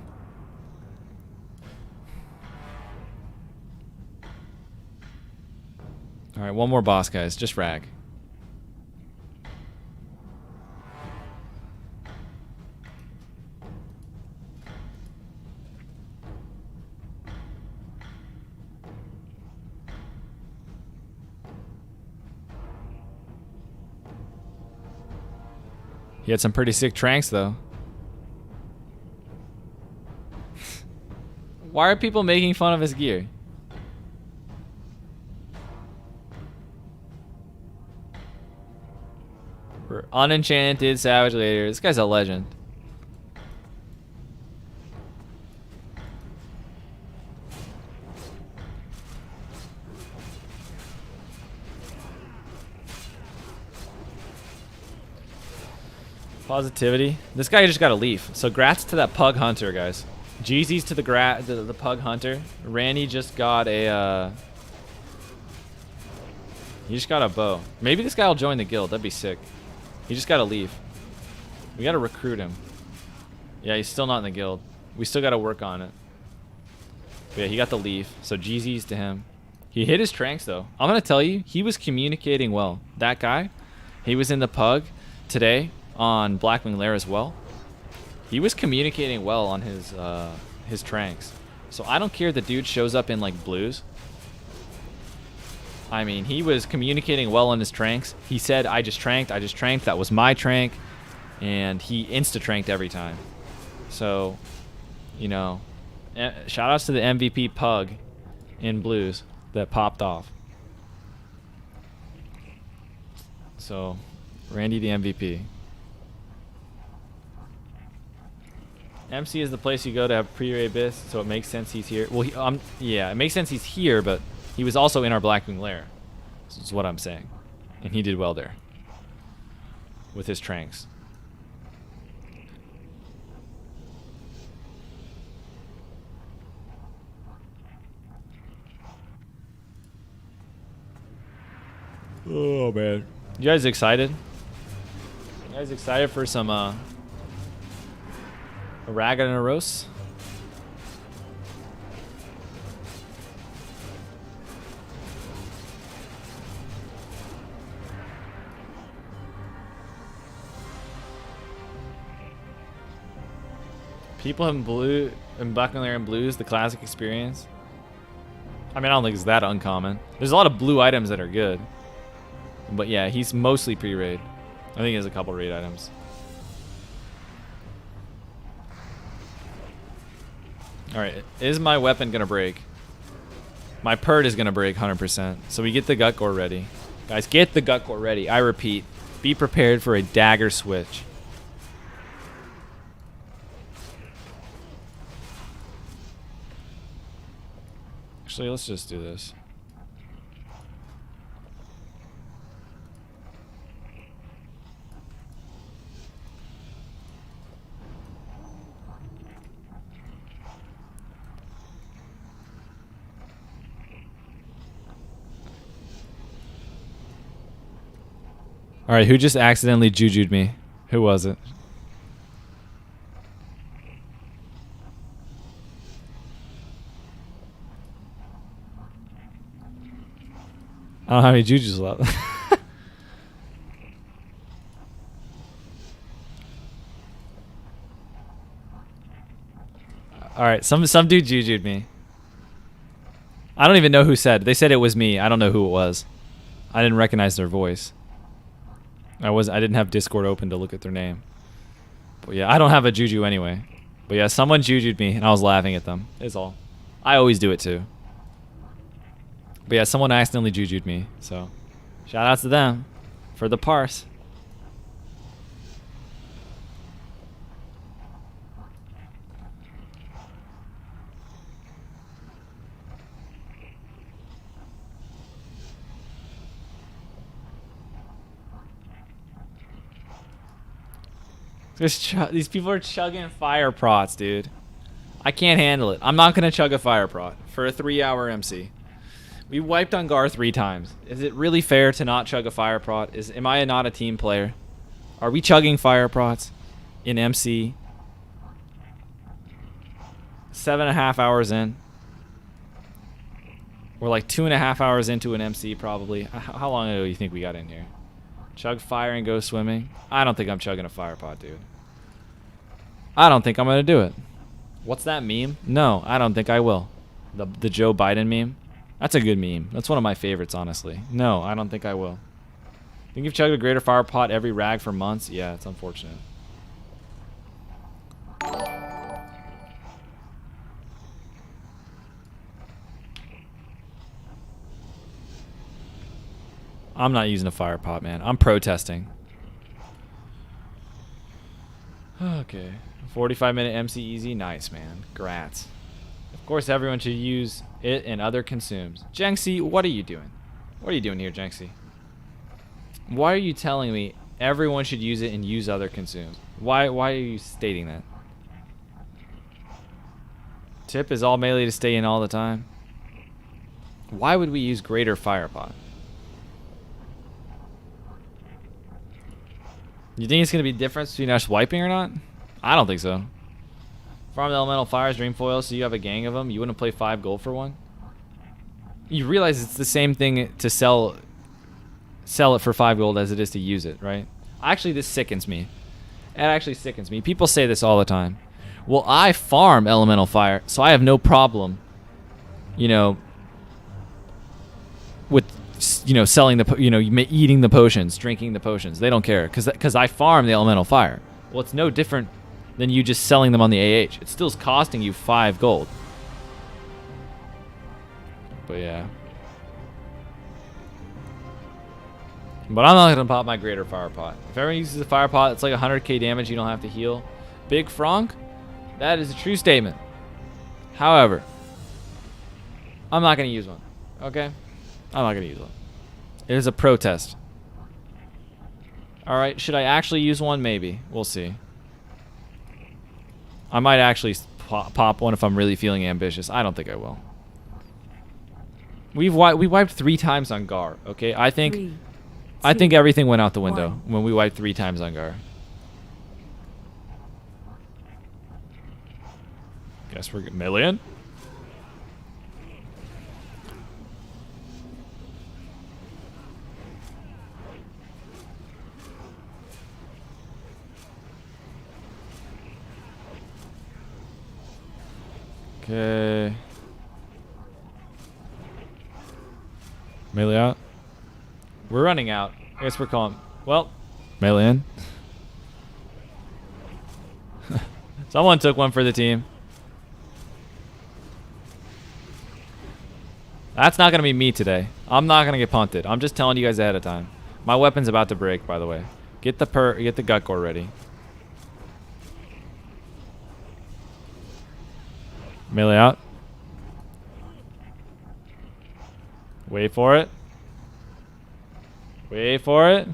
Speaker 1: Alright, one more boss, guys. Just rag. He had some pretty sick tranks, though. Why are people making fun of his gear? We're unenchanted Savage Lair. This guy's a legend. Positivity. This guy just got a leaf. So grats to that Pug Hunter, guys. Jeezy's to the Pug Hunter. Randy just got a he just got a bow. Maybe this guy will join the guild. That'd be sick. He just got a leaf. We gotta recruit him. Yeah, he's still not in the guild. We still gotta work on it. But yeah, he got the leaf. So GZ's to him. He hit his tranks though. I'm gonna tell you, he was communicating well. That guy, he was in the Pug today on Blackwing Lair as well. He was communicating well on his tranks. So I don't care if the dude shows up in like blues. I mean, he was communicating well on his tranks. He said, I just tranked, that was my trank. And he insta-tranked every time. So, shout outs to the MVP Pug in blues that popped off. So, Randy the MVP. MC is the place you go to have pre-raid bis, so it makes sense he's here. Well, yeah, it makes sense he's here, but he was also in our Blackwing Lair. This is what I'm saying. And he did well there. With his tranks. Oh, man. You guys excited? You guys excited for some, a ragged and a roast? People in blue and Black and Lair and blues, the classic experience. I mean, I don't think it's that uncommon. There's a lot of blue items that are good. But yeah, he's mostly pre-raid. I think he has a couple raid items. Alright, is my weapon gonna break? My pert is gonna break 100%. So we get the gut gore ready. Guys, get the gut gore ready. I repeat, be prepared for a dagger switch. Actually, let's just do this. Alright, who just accidentally juju'd me? Who was it? I don't have any jujus left. Alright, some dude juju'd me. I don't even know who said. They said it was me. I don't know who it was. I didn't recognize their voice. I didn't have Discord open to look at their name. But yeah, I don't have a juju anyway. But yeah, someone juju'd me and I was laughing at them. Is all. I always do it too. But yeah, someone accidentally juju'd me. So shout outs to them for the parse. These people are chugging fire prots, dude. I can't handle it. I'm not going to chug a fire prot for a 3-hour MC. We wiped on Gar 3 times. Is it really fair to not chug a fire prot? Am I not a team player? Are we chugging fire prots in MC? 7.5 hours in. We're like 2.5 hours into an MC probably. How long ago do you think we got in here? Chug fire and go swimming? I don't think I'm chugging a fire pot, dude. I don't think I'm going to do it. What's that meme? No, I don't think I will. The Joe Biden meme? That's a good meme. That's one of my favorites, honestly. No, I don't think I will. Think you've chugged a greater fire pot every rag for months? Yeah, it's unfortunate. I'm not using a fire pot, man. I'm protesting. Okay. 45-minute MC easy. Nice, man. Grats. Of course, everyone should use it and other consumes. Jenksy, what are you doing? What are you doing here, Jenksy? Why are you telling me everyone should use it and use other consumes? Why are you stating that? Tip is all melee to stay in all the time. Why would we use greater fire pot? You think it's going to be a difference between us wiping or not? I don't think so. Farm the elemental fires, dream foil, so you have a gang of them. You wouldn't play 5 gold for one? You realize it's the same thing to sell it for 5 gold as it is to use it, right? Actually, this sickens me. It actually sickens me. People say this all the time. Well, I farm elemental fire, so I have no problem, you know, with, you know, selling the, you know, eating the potions, drinking the potions. They don't care because I farm the elemental fire. Well, it's no different than you just selling them on the AH. It still is costing you 5 gold. But yeah. But I'm not going to pop my greater fire pot. If everyone uses a fire pot, it's like 100k damage. You don't have to heal. Big Frank, that is a true statement. However, I'm not going to use one. Okay? I'm not going to use one. It is a protest. Alright, should I actually use one? Maybe. We'll see. I might actually pop one if I'm really feeling ambitious. I don't think I will. We wiped 3 times on Gar, okay? I think everything went out the window when we wiped 3 times on Gar. Guess we're million? Okay. Melee out. We're running out. I guess we're calling. Well, melee in. Someone took one for the team. That's not gonna be me today. I'm not gonna get punted. I'm just telling you guys ahead of time. My weapon's about to break, by the way. Get the gut gore ready. Melee out. Wait for it. Wait for it.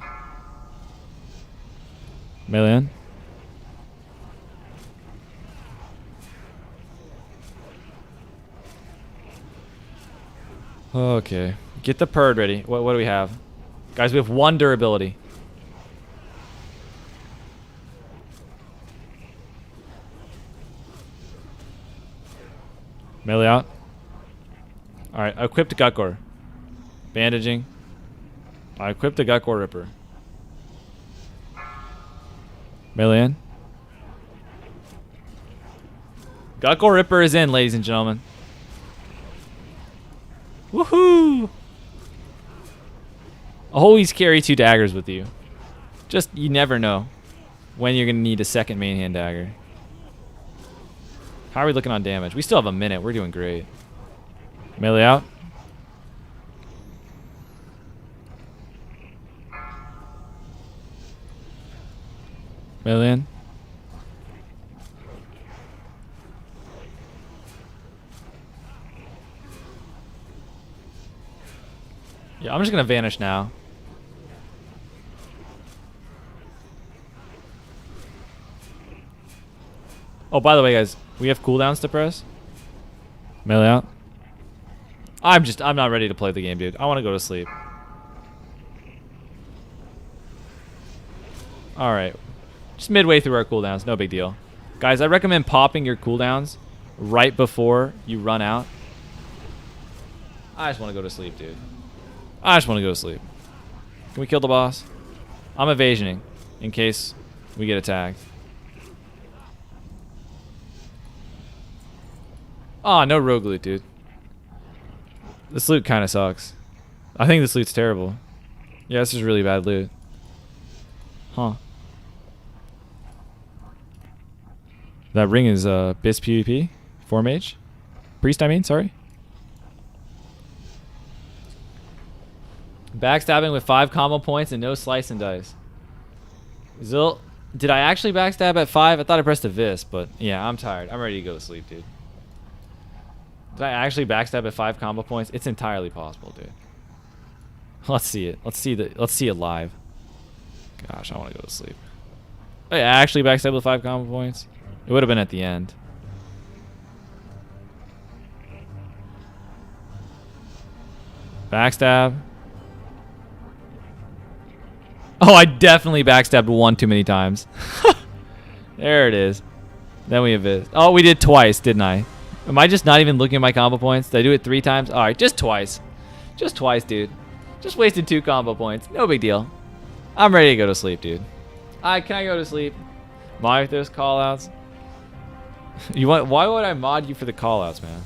Speaker 1: Melee in. Okay. Get the purd ready. What do we have? Guys, we have 1 durability. Melee out. Alright, I equipped Gut Gore. Bandaging. I equipped the Gut Gore Ripper. Melee in. Gut Gore Ripper is in, ladies and gentlemen. Woohoo! Always carry 2 daggers with you. Just, you never know when you're going to need a second main hand dagger. How are we looking on damage? We still have a minute. We're doing great. Melee out. Melee in. Yeah, I'm just going to vanish now. Oh, by the way, guys, we have cooldowns to press. Melee out. I'm not ready to play the game, dude. I want to go to sleep. Alright. Just midway through our cooldowns. No big deal. Guys, I recommend popping your cooldowns right before you run out. I just want to go to sleep, dude. I just want to go to sleep. Can we kill the boss? I'm evasioning in case we get attacked. Oh, no rogue loot, dude. This loot kind of sucks. I think this loot's terrible. Yeah, this is really bad loot. Huh. That ring is BIS PvP. 4 mage. Priest, I mean, sorry. Backstabbing with 5 combo points and no slice and dice. Zil, did I actually backstab at 5? I thought I pressed a vis, but yeah, I'm tired. I'm ready to go to sleep, dude. Did I actually backstab at 5 combo points? It's entirely possible, dude. Let's see it. Let's see it live. Gosh, I want to go to sleep. Oh, yeah, I actually backstabbed with 5 combo points. It would have been at the end. Backstab. Oh, I definitely backstabbed 1 too many times. There it is. Then we have it. Oh, we did twice, didn't I? Am I just not even looking at my combo points? Did I do it 3 times? All right, just twice. Just twice, dude. Just wasted 2 combo points. No big deal. I'm ready to go to sleep, dude. Can I go to sleep? Mod with those callouts. Why would I mod you for the callouts, man?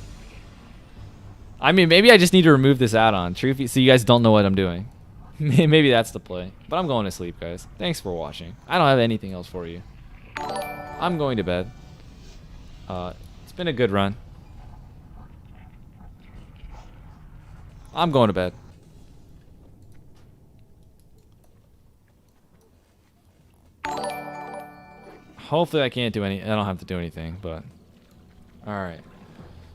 Speaker 1: I mean, maybe I just need to remove this add-on. So you guys don't know what I'm doing. Maybe that's the play. But I'm going to sleep, guys. Thanks for watching. I don't have anything else for you. I'm going to bed. It's been a good run. I'm going to bed. Hopefully I can't do any. I don't have to do anything, but all right.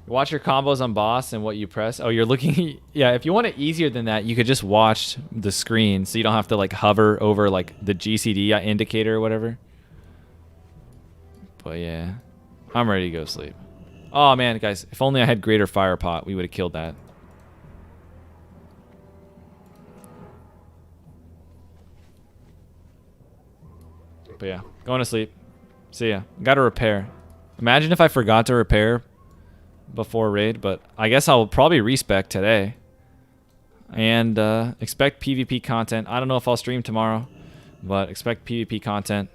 Speaker 1: Watch your combos on boss and what you press. Oh, you're looking. Yeah, if you want it easier than that, you could just watch the screen, so you don't have to like hover over like the GCD indicator or whatever. But yeah, I'm ready to go sleep. Oh man, guys, if only I had greater fire pot, we would have killed that. But yeah, going to sleep. See ya. Got to repair. Imagine if I forgot to repair before raid, but I guess I'll probably respec today. And expect PvP content. I don't know if I'll stream tomorrow, but expect PvP content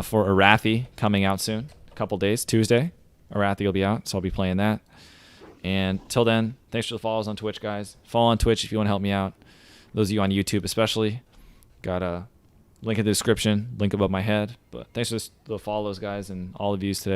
Speaker 1: for Arathi coming out soon. A couple days. Tuesday, Arathi will be out, so I'll be playing that. And till then, thanks for the follows on Twitch, guys. Follow on Twitch if you want to help me out. Those of you on YouTube especially. Got a link in the description, link above my head. But thanks for the follows, guys, and all of yous today.